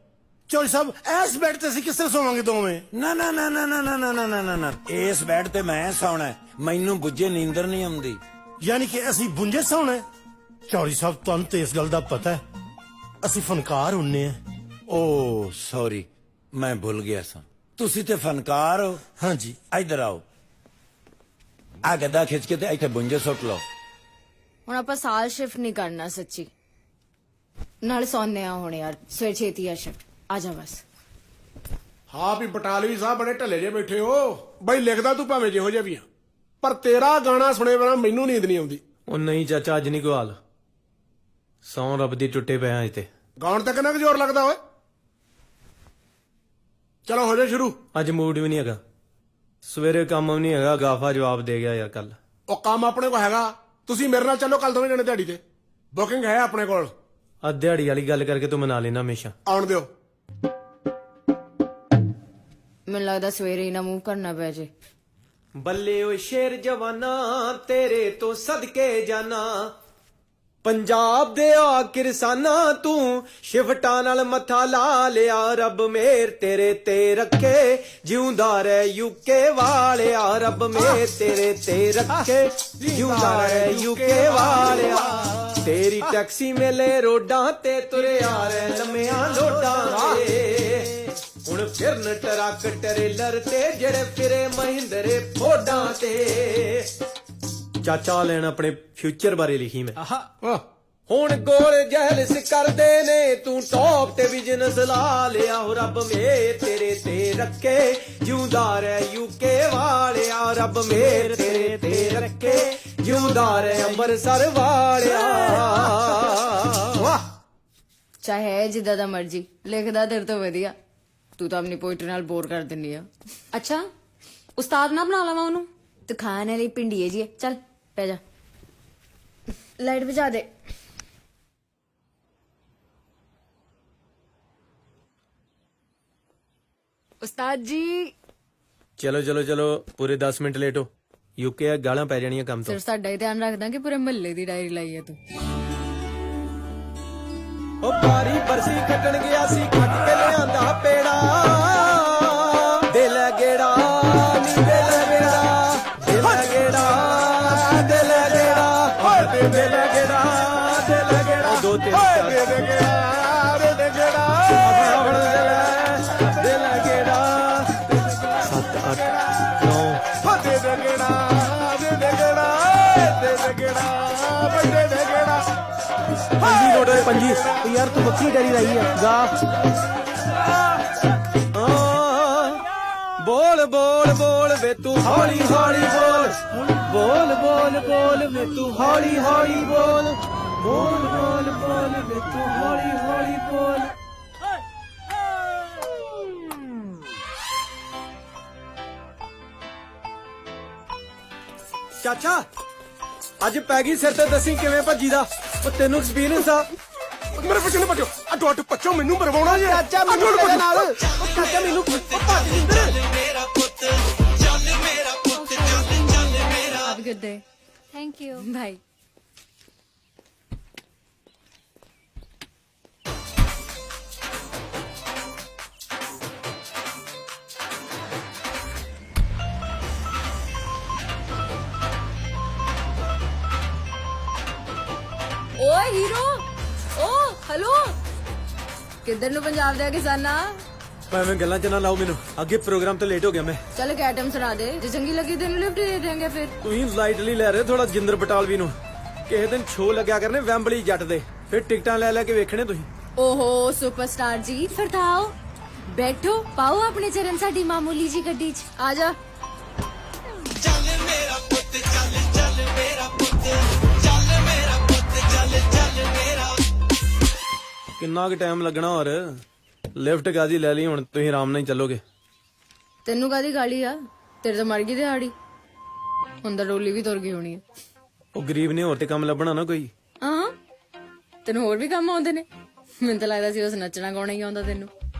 ਚੌਧਰੀ ਸਾਹਿਬ ਇਸ ਬੈੱਡ ਤੇ ਅਸੀਂ ਕਿਸ ਤਰ੍ਹਾਂ ਸੋਵਾਂਗੇ ਦੋਵੇਂ? ਨਾ। ਇਸ ਬੈੱਡ ਤੇ ਮੈਂ ਸੌਣਾ, ਮੈਨੂੰ ਬੁੱਝੇ ਨੀਂਦਰ ਨਹੀਂ ਆਉਂਦੀ। ਯਾਨੀ ਕਿ ਅਸੀਂ ਬੁੰਝੇ ਸੌਣਾ ਹੈ? ਚੌਧਰੀ ਸਾਹਿਬ ਤੁਹਾਨੂੰ ਤੇ ਇਸ ਗੱਲ ਦਾ ਪਤਾ ਹੈ, ਅਸੀਂ ਫਨਕਾਰ ਹੁੰਨੇ ਆ। ਓ ਸੌਰੀ, ਮੈਂ ਭੁੱਲ ਗਿਆ ਸਾਂ। ਤੁਸੀਂ ਤੇ ਫਨਕਾਰ ਹੋ? ਹਾਂਜੀ। ਇੱਧਰ ਆਓ, ਆ ਗੱਦਾ ਖਿੱਚ ਕੇ ਤੇ ਇੱਥੇ ਬੁੰਝੇ ਸੁੱਟ ਲਓ। ਹੁਣ ਆਪਾਂ ਸਾਲ ਸ਼ਿਫਟ ਨਹੀਂ ਕਰਨਾ ਸੱਚੀ, ਨਾਲ ਸੌਂਦੇ ਆ ਹੁਣ ਯਾਰ, ਸਵੇਰ ਛੇਤੀ ਆ ਸ਼ਿਫਟ। ਆ ਜਾ ਬਸ। ਹਾਂ ਵੀ ਬਟਾਲਵੀ ਸਾਹਿਬ ਬੜੇ ਢੱਲੇ ਜੇ ਬੈਠੇ ਹੋ ਬਈ। ਲਿਖਦਾ ਤੂੰ ਭਾਵੇਂ ਜਿਹੋ ਜਿਹਾ ਵੀ ਆ, ਪਰ ਤੇਰਾ ਗਾਣਾ ਸੁਣੇ ਬਿਨਾਂ ਮੈਨੂੰ ਨੀਂਦ ਨਹੀਂ ਆਉਂਦੀ। ਉਹ ਨਹੀਂ ਚਾਚਾ, ਅੱਜ ਨਹੀਂ ਕੋਈ ਹਾਲ। ਸੌਂ ਰੱਬ ਦੀ ਟੁੱਟੇ ਪਿਆ ਅੱਜ ਤੇ। ਗਾਉਣ ਤੇ ਕਿੰਨਾ ਕੁ ਜ਼ੋਰ ਲੱਗਦਾ ਓਏ। ਚਲੋ ਹੋ ਜਾ ਸ਼ੁਰੂ। ਅੱਜ ਮੂਡ ਵੀ ਨਹੀਂ ਹੈਗਾ। ਸਵੇਰੇ ਕੰਮ ਵੀ ਨਹੀਂ ਹੈਗਾ, ਗਾਫਾ ਜਵਾਬ ਦੇ ਗਿਆ ਯਾਰ ਕੱਲ। ਉਹ ਕੰਮ ਆਪਣੇ ਕੋਲ ਹੈਗਾ, ਤੁਸੀਂ ਮੇਰੇ ਨਾਲ ਚੱਲੋ ਕੱਲ ਦੋਵੇਂ ਜਣੇ ਦਿਹਾੜੀ ਤੇ, ਬੁਕਿੰਗ ਹੈ ਆਪਣੇ ਕੋਲ। ਆ ਦਿਹਾੜੀ ਵਾਲੀ ਗੱਲ ਕਰਕੇ ਤੂੰ ਮਨਾ ਲੈਣਾ ਹਮੇਸ਼ਾ। ਆਉਣ ਦਿਓ। ਮੈਨੂੰ ਲੱਗਦਾ ਸਵੇਰੇ ਹੀ ਨਾ ਮੂਵ ਕਰਨਾ ਪੈ ਜੇ। ਬੱਲੇ ਓ ਸ਼ੇਰ ਜਵਾਨਾ ਤੇਰੇ ਤੋਂ ਸਦਕੇ ਜਾਨਾ, ਪੰਜਾਬ ਦੇ ਆ ਕਿਰਸਾਨਾ ਤੂੰ ਸ਼ਿਫਟਾਂ ਨਾਲ ਮੱਥਾ ਲਾ ਲਿਆ। ਰੱਬ ਮੇਰ ਤੇਰੇ ਤੇ ਰੱਖੇ, ਜਿਉਂਦਾ ਰਹਿ ਯੂਕੇ ਵਾਲਿਆ। ਰੱਬ ਮੇਰ ਤੇਰੇ ਤੇ ਰੱਖੇ, ਜਿਉਂਦਾ ਰਹਿ ਯੂਕੇ ਵਾਲਿਆ। ਤੇਰੀ ਟੈਕਸੀ ਮੇਲੇ ਰੋਡਾਂ ਤੇ ਤੁਰਿਆ ਰਹਿ ਲੰਮਿਆਂ ਲੋਡਾਂ ਤੇ। ਹੁਣ ਫਿਰਨ ਟਰੱਕ ਟਰੇਲਰ ਤੇ ਜਿਹੜੇ ਫਿਰੇ ਮਹਿੰਦਰੇ ਫੋਡਾਂ ਤੇ। ਚਾਚਾ ਲੈਣ ਆਪਣੇ ਫਿਊਚਰ ਬਾਰੇ ਲਿਖੀ ਮੈਂ। ਹੁਣ ਗੋਲ ਜਹਿਲਸ ਕਰਦੇ ਨੇ, ਤੂੰ ਟੌਪ ਤੇ ਬਿਜ਼ਨਸ ਲਾ ਲਿਆ। ਹੋ ਰੱਬ ਮੇਰ ਤੇਰੇ ਤੇ ਰੱਖੇ, ਜਿਉਂਦਾ ਰਹਿ ਯੂਕੇ ਵਾਲਿਆ। ਰੱਬ ਮੇਰ ਤੇਰੇ ਤੇ ਰੱਖੇ, ਜਿਉਂਦਾ ਰਹਿ ਅੰਮ੍ਰਿਤਸਰ ਵਾਲਿਆ। ਵਾਹ, ਚਾਹੇ ਜਿੱਦਾਂ ਦਾ ਮਰਜੀ ਲਿਖਦਾ, ਤੇਰੇ ਤੋਂ ਵਧੀਆ। ਤੂੰ ਤਾਂ ਆਪਣੀ ਪੋਇਟਰੀ ਨਾਲ ਬੋਰ ਕਰ ਦਿੰਨੀ ਆ। ਅੱਛਾ, ਉਸਤਾਦ ਨਾ ਬਣਾ ਲਵਾਂ ਉਹਨੂੰ? ਤੇ ਖਾਣ ਵਾਲੀ ਪਿੰਡੀ ਹੈ ਜੀ। ਚੱਲ ਪੈ ਜਾ, ਲਾਈਟ ਬੁਝਾ ਦੇ। ਉਸਤਾਦ ਜੀ ਚਲੋ ਚਲੋ ਚਲੋ, ਪੂਰੇ 10 ਮਿੰਟ ਲੇਟ ਹੋ। ਯੂਕੇ ਆ, ਗਾਲਾਂ ਪੈ ਜਾਣੀਆਂ ਕੰਮ ਤੋਂ। ਸਿਰ ਸਾਡਾ ਹੀ ਧਿਆਨ ਰੱਖਦਾ ਕਿ ਪੂਰੇ ਮਹੱਲੇ ਦੀ ਡਾਇਰੀ ਲਾਈ ਹੈ ਤੂੰ। ਉਹ ਬਾਰੀ ਬਰਸੀ ਕੱਟਣ ਗਿਆ ਸੀ, ਕੱਟ ਕੇ ਲਿਆਂਦਾ ਪੇੜਾ। ਦਿਲ ਗੇੜਾ ਨੀ ਦਿਲ ਗੇੜਾ, ਦਿਲ ਗੇੜਾ, ਦਿਲ ਗੇੜਾ, ਦਿਲ ਗੇੜਾ, ਦਿਲ ਗੇੜਾ। ਦੋ ਤਿੰਨ ਚਾਰ ਦਿਲ ਗੇੜਾ, ਦਿਲ ਗੇੜਾ, ਦਿਲ ਗੇੜਾ। 7 8 9 ਦਿਲ ਗੇੜਾ, ਦਿਲ ਗੇੜਾ, ਦਿਲ ਗੇੜਾ, ਵੱਡੇ ਦਿਲ ਗੇੜਾ। ਪੰਜੀ ਨੋਟ ਹੋਏ ਪੰਜੀ। ਯਾਰ ਤੂੰ ਵੱਖਰੀ ਡੈਰੀ ਲਾਈ ਆ ਗਾ। ਬੋਲ ਬੋਲ ਬੋਲ ਵੇ ਤੂੰ ਹੌਲੀ ਹੌਲੀ ਬੋਲ। ਬੋਲ ਬੋਲ ਬੋਲ ਵੇ ਤੂੰ ਹੌਲੀ ਹੌਲੀ ਬੋਲ। ਬੋਲ ਬੋਲ ਬੋਲ ਵੇ ਤੂੰ ਹੌਲੀ ਹੌਲੀ ਬੋਲ। ਚਾਚਾ ਅੱਜ ਪੈ ਗਈ ਸਿਰ ਤੇ, ਦੱਸੀ ਕਿਵੇਂ ਭੱਜੀ ਦਾ। ਉਹ ਤੈਨੂੰ ਐਕਸਪੀਰੀਅੰਸ ਆ। ਮੇਰੇ ਪਿੱਛੇ ਨਾ ਭੱਜੋ, ਅੱਡੋ ਅੱਡ ਭੱਜੋ, ਮੈਨੂੰ ਮਰਵਾਉਣਾ ਜੇ। ਚਾਚਾ ਮੈਨੂੰ ਤੇਰੇ ਨਾਲ, ਉਹ ਚਾਚਾ ਮੈਨੂੰ ਭੱਜ Jinder. Have a good day. Thank you. Bye. ਓਏ ਹੀਰੋ, ਓ ਹੈਲੋ, ਕਿੱਧਰ ਨੂੰ ਪੰਜਾਬ ਦੇ ਕਿਸਾਨਾ? ਭਾਵੇਂ ਗੱਲਾਂ ਚ ਨਾ ਲਾਓ ਮੈਨੂੰ, ਅੱਗੇ ਪ੍ਰੋਗਰਾਮ ਤੋਂ ਲੇਟ ਹੋ ਗਿਆ ਮੈਂ। ਚੱਲ ਇੱਕ ਆਈਟਮ ਸੁਣਾ ਦੇ, ਜੇ ਚੰਗੀ ਲੱਗੀ ਤੈਨੂੰ ਲਿਫਟ ਦੇ ਦੇਂਗੇ। ਫਿਰ ਤੁਸੀਂ ਲਾਈਟਲੀ ਲੈ ਰਹੇ ਥੋੜਾ ਜਿੰਦਰ ਬਟਾਲਵੀ ਨੂੰ। ਕਿਸੇ ਦਿਨ ਸ਼ੋਅ ਲੱਗਿਆ ਕਰਨੇ ਵੈਂਬਲੀ ਜੱਟ ਦੇ, ਫਿਰ ਟਿਕਟਾਂ ਲੈ ਲੈ ਕੇ ਵੇਖਣੇ ਤੁਸੀਂ। ਓਹੋ ਸੁਪਰਸਟਾਰ ਜੀ, ਫਿਰ ਤਾਂ ਆਓ, ਬੈਠੋ, ਪਾਓ ਆਪਣੇ ਚਰਨ ਸਾਡੀ ਮਾਮੂਲੀ ਜੀ ਗੱਡੀ 'ਚ। ਆ ਜਾ। ਚੱਲ ਮੇਰਾ ਪੁੱਤ ਚੱਲ, ਚੱਲ ਮੇਰਾ ਪੁੱਤ ਚੱਲ, ਮੇਰਾ ਪੁੱਤ ਚੱਲ, ਚੱਲ ਮੇਰਾ। ਕਿੰਨਾ ਕੁ ਟਾਈਮ ਲੱਗਣਾ? ਹੋਰ ਲਿਫਟ ਕਾਦੀ ਲੈ ਲਈ, ਹੁਣ ਤੁਸੀਂ ਆਰਾਮ ਨਾਲ ਹੀ ਚੱਲੋਗੇ। ਤੈਨੂੰ ਕਾਦੀ ਗਾਲੀ ਆ? ਤੇਰੇ ਤਾਂ ਮਰ ਗਈ ਦਿਹਾੜੀ, ਹੁਣ ਤਾਂ ਡੋਲੀ ਵੀ ਤੁਰ ਗਈ ਹੋਣੀ ਆ। ਉਹ ਗਰੀਬ ਨੇ ਹੋਰ ਤੇ ਕੰਮ ਲੱਭਣਾ ਨਾ ਕੋਈ। ਹਾਂ, ਤੈਨੂੰ ਹੋਰ ਵੀ ਕੰਮ ਆਉਂਦੇ ਨੇ। ਮੈਨੂੰ ਤਾਂ ਲੱਗਦਾ ਸੀ ਉਸ ਨੱਚਣਾ ਗਾਉਣਾ ਹੀ ਆਉਂਦਾ ਤੈਨੂੰ।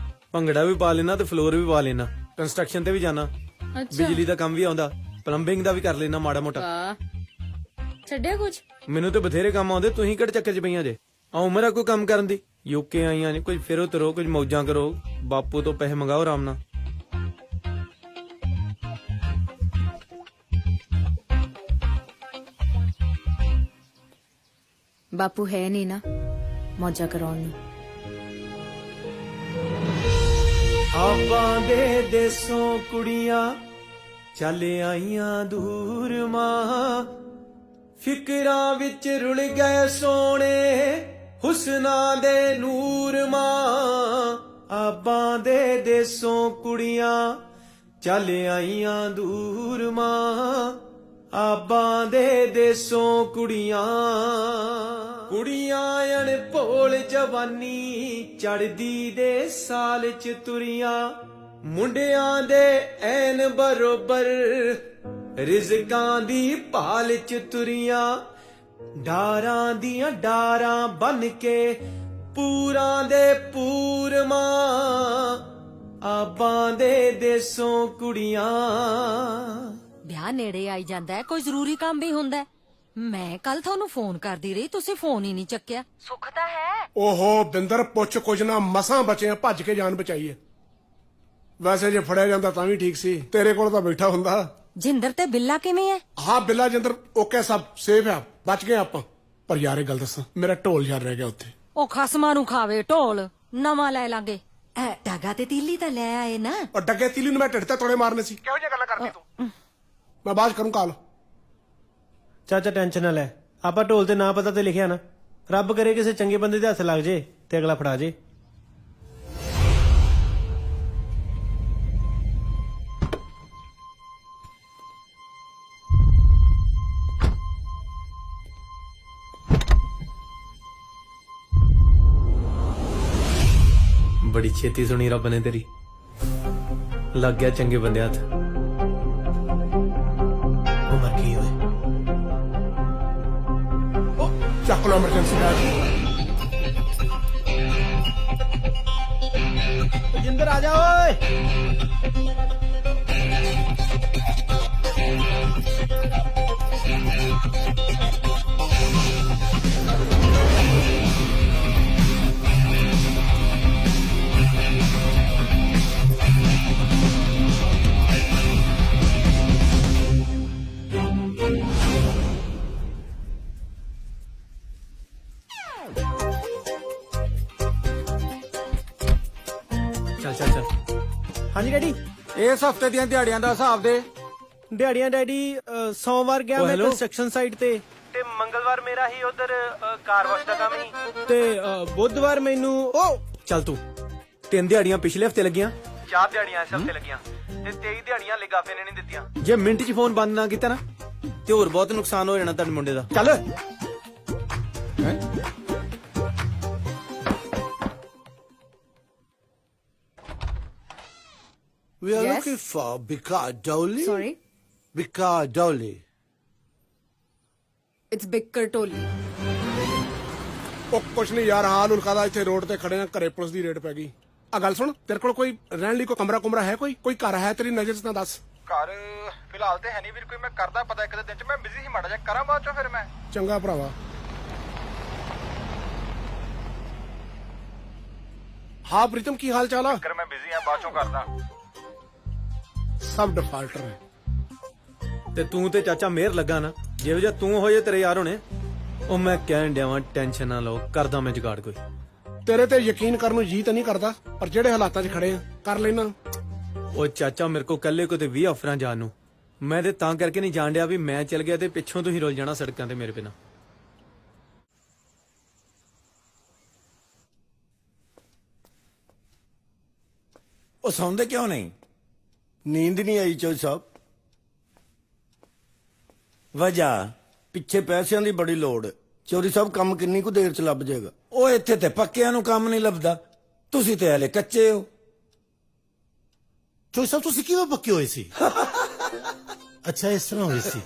ਭੰਗੜਾ ਵੀ ਪਾ ਲੈਣਾ ਤੇ ਫਲੋਰ ਵੀ ਪਾ ਲੈਣਾ, ਕੰਸਟਰਕਸ਼ਨ ਤੇ ਵੀ ਜਾਣਾ, ਅੱਛਾ, ਬਿਜਲੀ ਦਾ ਕੰਮ ਵੀ ਆਉਂਦਾ, ਪਲੰਬਿੰਗ ਦਾ ਵੀ ਕਰ ਲੈਣਾ ਮਾੜਾ ਮੋਟਾ। ਵਾਹ, ਛੱਡਿਆ ਕੁਛ? ਮੈਨੂੰ ਤੇ ਬਥੇਰੇ ਕੰਮ ਆਉਂਦੇ, ਤੁਸੀਂ ਕਿਹੜੇ ਚੱਕਰ 'ਚ ਪਈਆਂ ਜੇ? ਆ ਉਮਰ ਆ ਕੋਈ ਕੰਮ ਕਰਨ ਦੀ? ਯੂਕੇ ਆਈਆਂ ਨੇ, ਕੋਈ ਫਿਰੋ ਤਰੋ, ਕੁਝ ਮੌਜਾਂ ਕਰੋ, ਬਾਪੂ ਤੋਂ ਪੈਸੇ ਮੰਗਾਓ ਆਰਾਮ ਨਾਲ। ਬਾਪੂ ਹੈ ਨਹੀਂ ਨਾ ਮੌਜਾਂ ਕਰਾਉਣ ਨੂੰ। ਆਪਾਂ ਦੇ ਦੇਸੋਂ ਕੁੜੀਆਂ ਚੱਲ ਆਈਆਂ ਦੂਰ ਮਾਂ, ਫਿਕਰਾਂ ਵਿੱਚ ਰੁਲ ਗਏ ਸੋਹਣੇ ਹੁਸਨਾਂ ਦੇ ਨੂਰ ਮਾਂ। ਆਪਾਂ ਦੇ ਦੇਸੋਂ ਕੁੜੀਆਂ ਚੱਲ ਆਈਆਂ ਦੂਰ ਮਾਂ, ਆਬਾਂ ਦੇ ਦੇਸੋਂ ਕੁੜੀਆਂ। ਕੁੜੀਆਂ ਅਣ ਭੋਲ ਜਵਾਨੀ ਚੜਦੀ ਦੇ ਸਾਲ ਚ ਤੁਰੀਆਂ, ਮੁੰਡਿਆਂ ਦੇ ਐਨ ਬਰੋਬਰ ਰਿਜ਼ਕਾਂ ਦੀ ਭਾਲ ਚ ਤੁਰੀਆਂ ਡਾਰਾਂ ਦੀਆਂ ਡਾਰਾਂ ਬਨ ਕੇ ਪੂਰਾਂ ਦੇ ਪੂਰਮਾਂ ਆਬਾਂ ਦੇ ਦੇਸੋਂ ਕੁੜੀਆਂ। ਵਿਆਹ ਨੇੜੇ ਆਈ ਜਾਂਦਾ ਹੈ, ਕੋਈ ਜ਼ਰੂਰੀ ਕੰਮ ਵੀ ਹੁੰਦਾ ਹੈ। ਮੈਂ ਕੱਲ ਤੁਹਾਨੂੰ ਫੋਨ ਕਰਦੀ ਰਹੀ, ਤੁਸੀਂ ਫੋਨ ਹੀ ਨਹੀਂ ਚੱਕਿਆ। ਸੁੱਖ ਤਾਂ ਹੈ। ਓਹੋ ਬਿੰਦਰ ਪੁੱਛ ਕੁਝ ਨਾ, ਮਸਾਂ ਬਚੇ ਆ, ਭੱਜ ਕੇ ਜਾਨ ਬਚਾਈ ਹੈ। ਵੈਸੇ ਜੇ ਫੜਿਆ ਜਾਂਦਾ ਤਾਂ ਵੀ ਠੀਕ ਸੀ, ਤੇਰੇ ਕੋਲ ਤਾਂ ਬੈਠਾ ਹੁੰਦਾ। ਜਿੰਦਰ ਤੇ ਬਿੱਲਾ ਕਿਵੇਂ ਹੈ? ਹਾਂ ਬਿੱਲਾ ਜਿੰਦਰ ਓਕੇ, ਸਭ ਸੇਫ ਆ, ਬਚ ਗਏ ਆਪਾਂ। ਪਰ ਯਾਰ ਇਹ ਗੱਲ ਦੱਸਾਂ, ਮੇਰਾ ਢੋਲ ਯਾਰ ਰਹਿ ਗਿਆ ਉੱਥੇ। ਉਹ ਖਸਮਾਂ ਨੂੰ ਖਾਵੇ ਢੋਲ, ਨਵਾਂ ਲੈ ਲਾਂਗੇ। ਡਾਗਾ ਤੇ ਤੀਲੀ ਤਾਂ ਲੈ ਆਏ ਨਾ। ਔਰ ਡੱਗੇ ਤੀਲੀ ਨੂੰ ਮੈਂ ਢਿੱਡ ਤੇ ਤੋੜੇ ਮਾਰਨੇ ਸੀ। ਕਿਹੋ ਜਿਹੀਆਂ ਗੱਲਾਂ ਕਰਦੀ ਤੂੰ? ਮੈਂ ਬਾਅਦ 'ਚ ਕਰੂੰ ਕਾਲ। ਚਾਚਾ ਟੈਨਸ਼ਨ ਨਾ ਲੈ, ਆਪਾਂ ਢੋਲ ਤੇ ਨਾਂ ਪਤਾ ਤੇ ਲਿਖਿਆ ਨਾ, ਰੱਬ ਕਰੇ ਕਿਸੇ ਚੰਗੇ ਬੰਦੇ ਦੇ ਹੱਥ ਲੱਗ ਜੇ ਤੇ ਅਗਲਾ ਫੜਾ ਜੇ। ਬੜੀ ਛੇਤੀ ਸੁਣੀ ਰੱਬ ਨੇ ਤੇਰੀ, ਲੱਗ ਗਿਆ ਚੰਗੇ ਬੰਦੇ ਹੱਥ। ਉਹ ਮਰ ਗਈ ਓਏ। ਚੱਕ ਲੋ ਐਮਰਜੈਂਸੀ ਬੈਗ। ਜਿੰਦਰ ਆ ਜਾ ਓਏ। ਚੱਲ ਚੱਲ ਚੱਲ। ਹਾਂਜੀ ਡੈਡੀ। ਇਸ ਹਫਤੇ ਦੀਆਂ ਦਿਹਾੜੀਆਂ ਦਾ ਹਿਸਾਬ ਦੇ। ਦਿਹਾੜੀਆਂ ਡੈਡੀ, ਸੋਮਵਾਰ ਗਿਆ ਓ ਮੈਂ ਹੈਲੋ। ਕੰਸਟਰਕਸ਼ਨ ਸਾਈਟ ਤੇ ਮੰਗਲਵਾਰ ਮੇਰਾ ਹੀ ਉਧਰ ਕਾਰ ਵਾਸ਼ ਦਾ ਕੰਮ ਹੀ, ਤੇ ਬੁੱਧਵਾਰ ਮੈਨੂੰ ਚੱਲ ਤੂੰ 3 ਦਿਹਾੜੀਆਂ ਪਿਛਲੇ ਹਫਤੇ ਲੱਗੀਆਂ, 4 ਦਿਹਾੜੀਆਂ ਇਸ ਹਫਤੇ ਲੱਗੀਆਂ ਤੇ 23 ਦਿਹਾੜੀਆਂ ਲਿਗਾਫੇ ਨੇ ਨਹੀਂ ਦਿੱਤੀਆਂ। ਜੇ ਮਿੰਟ 'ਚ ਫੋਨ ਬੰਦ ਨਾ ਕੀਤਾ ਨਾ ਤੇ ਹੋਰ ਬਹੁਤ ਨੁਕਸਾਨ ਹੋ ਜਾਣਾ ਤੁਹਾਡੇ ਮੁੰਡੇ ਦਾ। ਚੱਲ We are Yes? looking for Bika Doli. Sorry? Bika Doli. It's Big Kartoli. ਉਹ ਕੁਛ ਨਹੀਂ ਯਾਰ, ਹਾਲ ਉਲਕਾ ਦਾ ਇੱਥੇ ਰੋਡ ਤੇ ਖੜੇ ਆ, ਘਰੇ ਪੁਲਿਸ ਦੀ ਰੇਡ ਪੈ ਗਈ। ਆ ਗੱਲ ਸੁਣ, ਤੇਰੇ ਕੋਲ ਕੋਈ ਰਹਿਣ ਲਈ ਕੋਈ ਕਮਰਾ ਕੁਮਰਾ ਹੈ? ਕੋਈ ਘਰ ਹੈ ਤੇਰੀ ਨਜ਼ਰ 'ਚ ਤਾਂ ਦੱਸ। ਘਰ ਫਿਲਹਾਲ ਤੇ ਹੈ ਨਹੀਂ ਵੀਰ ਕੋਈ, ਮੈਂ ਕਰਦਾ ਪਤਾ ਇੱਕ ਦਿਨ 'ਚ। ਮੈਂ ਬਿਜ਼ੀ ਸੀ ਮਾੜਾ ਜਿਹਾ, ਕਰਾਂ ਬਾਅਦ 'ਚੋਂ ਫਿਰ ਮੈਂ। ਚੰਗਾ ਭਰਾਵਾ। ਹਾਂ ਪ੍ਰੀਤਮ, ਕੀ ਹਾਲ ਚਾਲ ਆ? ਕਰ ਮੈਂ ਬਿਜ਼ੀ ਆ, ਬਾਅਦ 'ਚੋਂ ਕਰਦਾ। ਸਭ ਡਿਫਾਲਟਰ ਹੈ। ਤੇ ਤੂੰ ਤੇ ਚਾਚਾ ਮਿਹਰ ਲੱਗਾ ਨਾ, ਜਿਹੋ ਜਿਹਾ ਤੂੰ ਹੋ ਜੇ ਤੇਰੇ ਯਾਰ ਹੋਣੇ। ਉਹ ਮੈਂ ਕਹਿਣ ਡਿਆ ਵਾਂ, ਟੈਨਸ਼ਨ ਨਾ ਲਓ, ਕਰਦਾ ਮੈਂ ਜੁਗਾੜ ਕੋਈ। ਤੇਰੇ ਤੇ ਯਕੀਨ ਕਰਨ ਨੂੰ ਜੀ ਤਾਂ ਨਹੀਂ ਕਰਦਾ, ਪਰ ਜਿਹੜੇ ਹਾਲਾਤਾਂ 'ਚ ਖੜੇ ਆ ਕਰ ਲੈਣਾ। ਉਹ ਚਾਚਾ ਮੇਰੇ ਕੋ ਕੱਲੇ ਕੋ ਤੇ 20 ਆਫਰਾਂ ਜਾਣ ਨੂੰ, ਮੈਂ ਤੇ ਤਾਂ ਕਰਕੇ ਨਹੀਂ ਜਾਣ ਡਿਆ ਵੀ ਮੈਂ ਚੱਲ ਗਿਆ ਤੇ ਪਿੱਛੋਂ ਤੁਸੀਂ ਰੁਲ ਜਾਣਾ ਸੜਕਾਂ ਤੇ ਮੇਰੇ ਬਿਨਾਂ। ਉਹ ਸੌਂਦੇ ਕਿਉਂ ਨਹੀਂ? ਨੀਂਦ ਨਹੀਂ ਆਈ ਚੌਧਰੀ ਸਾਹਿਬ। ਵਜ੍ਹਾ ਪਿੱਛੇ ਪੈਸਿਆਂ ਦੀ ਬੜੀ ਲੋੜ ਹੈ। ਚੌਧਰੀ ਸਾਹਿਬ ਕੰਮ ਕਿੰਨੀ ਕੁ ਦੇਰ ਚ ਲੱਭ ਜਾਏਗਾ? ਉਹ ਇੱਥੇ ਤੇ ਪੱਕਿਆਂ ਨੂੰ ਕੰਮ ਨਹੀਂ ਲੱਭਦਾ, ਤੁਸੀਂ ਤੇ ਹਲੇ ਕੱਚੇ ਹੋ। ਚੌਧਰੀ ਸਾਹਿਬ ਤੁਸੀਂ ਕਿਵੇਂ ਪੱਕੇ ਹੋਏ ਸੀ? ਅੱਛਾ ਇਸ ਤਰ੍ਹਾਂ ਹੋਈ ਸੀ।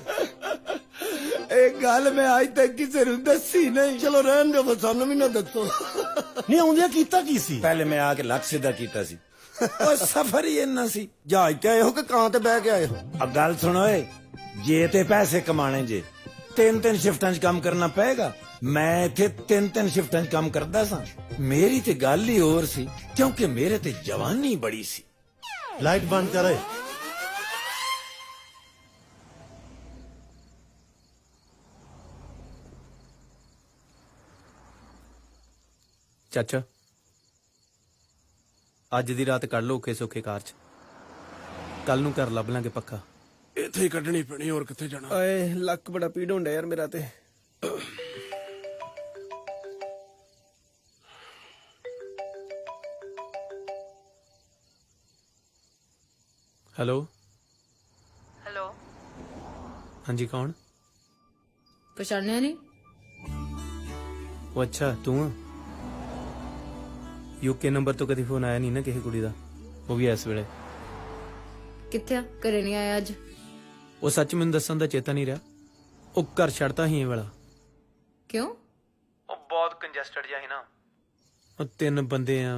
ਇਹ ਗੱਲ ਮੈਂ ਅੱਜ ਤੱਕ ਕਿਸੇ ਨੂੰ ਦੱਸੀ ਨਹੀਂ। ਚਲੋ ਰਹਿਣ ਦਿਓ, ਸਾਨੂੰ ਵੀ ਨਾ ਦੱਸੋ। ਨਹੀਂ ਆਉਂਦਿਆਂ ਕੀਤਾ ਕੀ ਸੀ? ਪਹਿਲੇ ਮੈਂ ਆ ਕੇ ਲੱਕ ਸਿੱਧਾ ਕੀਤਾ ਸੀ। ਉਹ ਸਫਰ ਹੀ ਇੰਨਾ ਸੀ। ਜਹਾਜ਼ ਤੇ ਆਏ ਹੋ ਕਿ ਕਾਂ ਤੇ ਬਹਿ ਕੇ ਆਏ ਹੋ? ਆ ਗੱਲ ਸੁਣ ਓਏ, ਜੇ ਤੇ ਪੈਸੇ ਕਮਾਣੇ ਜੇ 3 ਸ਼ਿਫਟਾਂ 'ਚ ਕੰਮ ਕਰਨਾ ਪਏਗਾ। ਮੈਂ ਇੱਥੇ 3 ਸ਼ਿਫਟਾਂ 'ਚ ਕੰਮ ਕਰਦਾ ਸਾਂ। ਮੇਰੀ ਤੇ ਗੱਲ ਹੀ ਹੋਰ ਸੀ, ਕਿਉਂਕਿ ਮੇਰੇ ਤੇ ਜਵਾਨੀ ਬੜੀ ਸੀ। ਲਾਈਟ ਬੰਦ ਕਰੇ। ਚਾਚਾ ਅੱਜ ਦੀ ਰਾਤ ਕੱਢ ਲਓ ਔਖੇ ਸੌਖੇ ਕਾਰ 'ਚ, ਕੱਲ ਨੂੰ ਘਰ ਲੱਭ ਲਾਂਗੇ ਪੱਕਾ। ਇੱਥੇ ਹੀ ਕੱਢਣੀ ਪੈਣੀ, ਹੋਰ ਕਿੱਥੇ ਜਾਣਾ? ਓਏ ਲੱਕ ਬੜਾ ਪੀੜ ਹੁੰਦਾ ਯਾਰ ਮੇਰਾ ਤੇ। ਹੈਲੋ हेलो, ਹਾਂਜੀ ਕੌਣ? पहचानने नहीं? ਉਹ ਅੱਛਾ ਤੂੰ ਆ? ਯੂਕੇ ਨੰਬਰ ਤੋਂ ਕਦੀ ਫੋਨ ਆਇਆ ਨਹੀਂ ਨਾ ਕਿਸੇ ਕੁੜੀ ਦਾ, ਉਹ ਵੀ ਇਸ ਵੇਲੇ। ਕਿੱਥੇ ਆ? ਘਰੇ ਨਹੀਂ ਆਇਆ ਅੱਜ? ਉਹ ਸੱਚ ਮੈਨੂੰ ਦੱਸਣ ਦਾ ਚੇਤਾ ਨਹੀਂ ਰਿਹਾ, ਉਹ ਘਰ ਛੱਡਤਾ ਹੀ ਇਹ ਵਾਲਾ। ਕਿਉਂ? ਉਹ ਬਹੁਤ ਕੰਜੈਸਟਡ ਜਿਹਾ ਸੀ ਨਾ, ਉਹ 3 ਬੰਦੇ ਆ,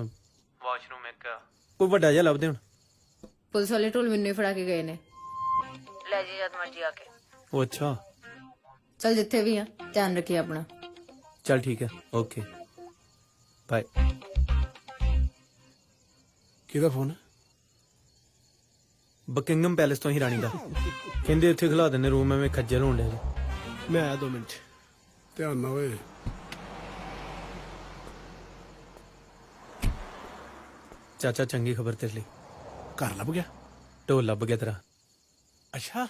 ਵਾਸ਼ਰੂਮ ਇੱਕ ਆ, ਕੋਈ ਵੱਡਾ ਜਿਹਾ ਲੱਭਦੇ ਹੁਣ। ਪੁਲਿਸ ਵਾਲੇ ਢੋਲ ਮੈਨੂੰ ਹੀ ਫੜਾ ਕੇ ਗਏ ਨੇ। ਲੈ ਜੀ ਜਦ ਮਰਜੀ ਆ ਕੇ। ਉਹ ਅੱਛਾ, ਚਲ ਜਿੱਥੇ ਵੀ ਆ ਧਿਆਨ ਰੱਖੀ ਆਪਣਾ। ਚੱਲ ਠੀਕ ਹੈ, ਓਕੇ ਬਾਏ। ਕਿਹਦਾ ਫੋਨ ਹੈ? ਬਕਿੰਗਮ ਪੈਲੇਸ ਤੋਂ ਹੀ ਰਾਣੀ ਦਾ। ਕਹਿੰਦੇ ਉੱਥੇ ਖਿਲਾ ਦਿੰਦੇ ਰੂਮ, ਐਵੇਂ ਖੱਜਲ ਹੋਣ ਡਿਆ ਜੀ। ਮੈਂ ਆਇਆ 2 ਮਿੰਟ 'ਚ। ਧਿਆਨ ਨਾ ਓਏ। ਚਾਚਾ ਚੰਗੀ ਖਬਰ ਤੇਰੇ ਲਈ, ਘਰ ਲੱਭ ਗਿਆ? ਢੋਲ ਲੱਭ ਗਿਆ ਤੇਰਾ। ਅੱਛਾ।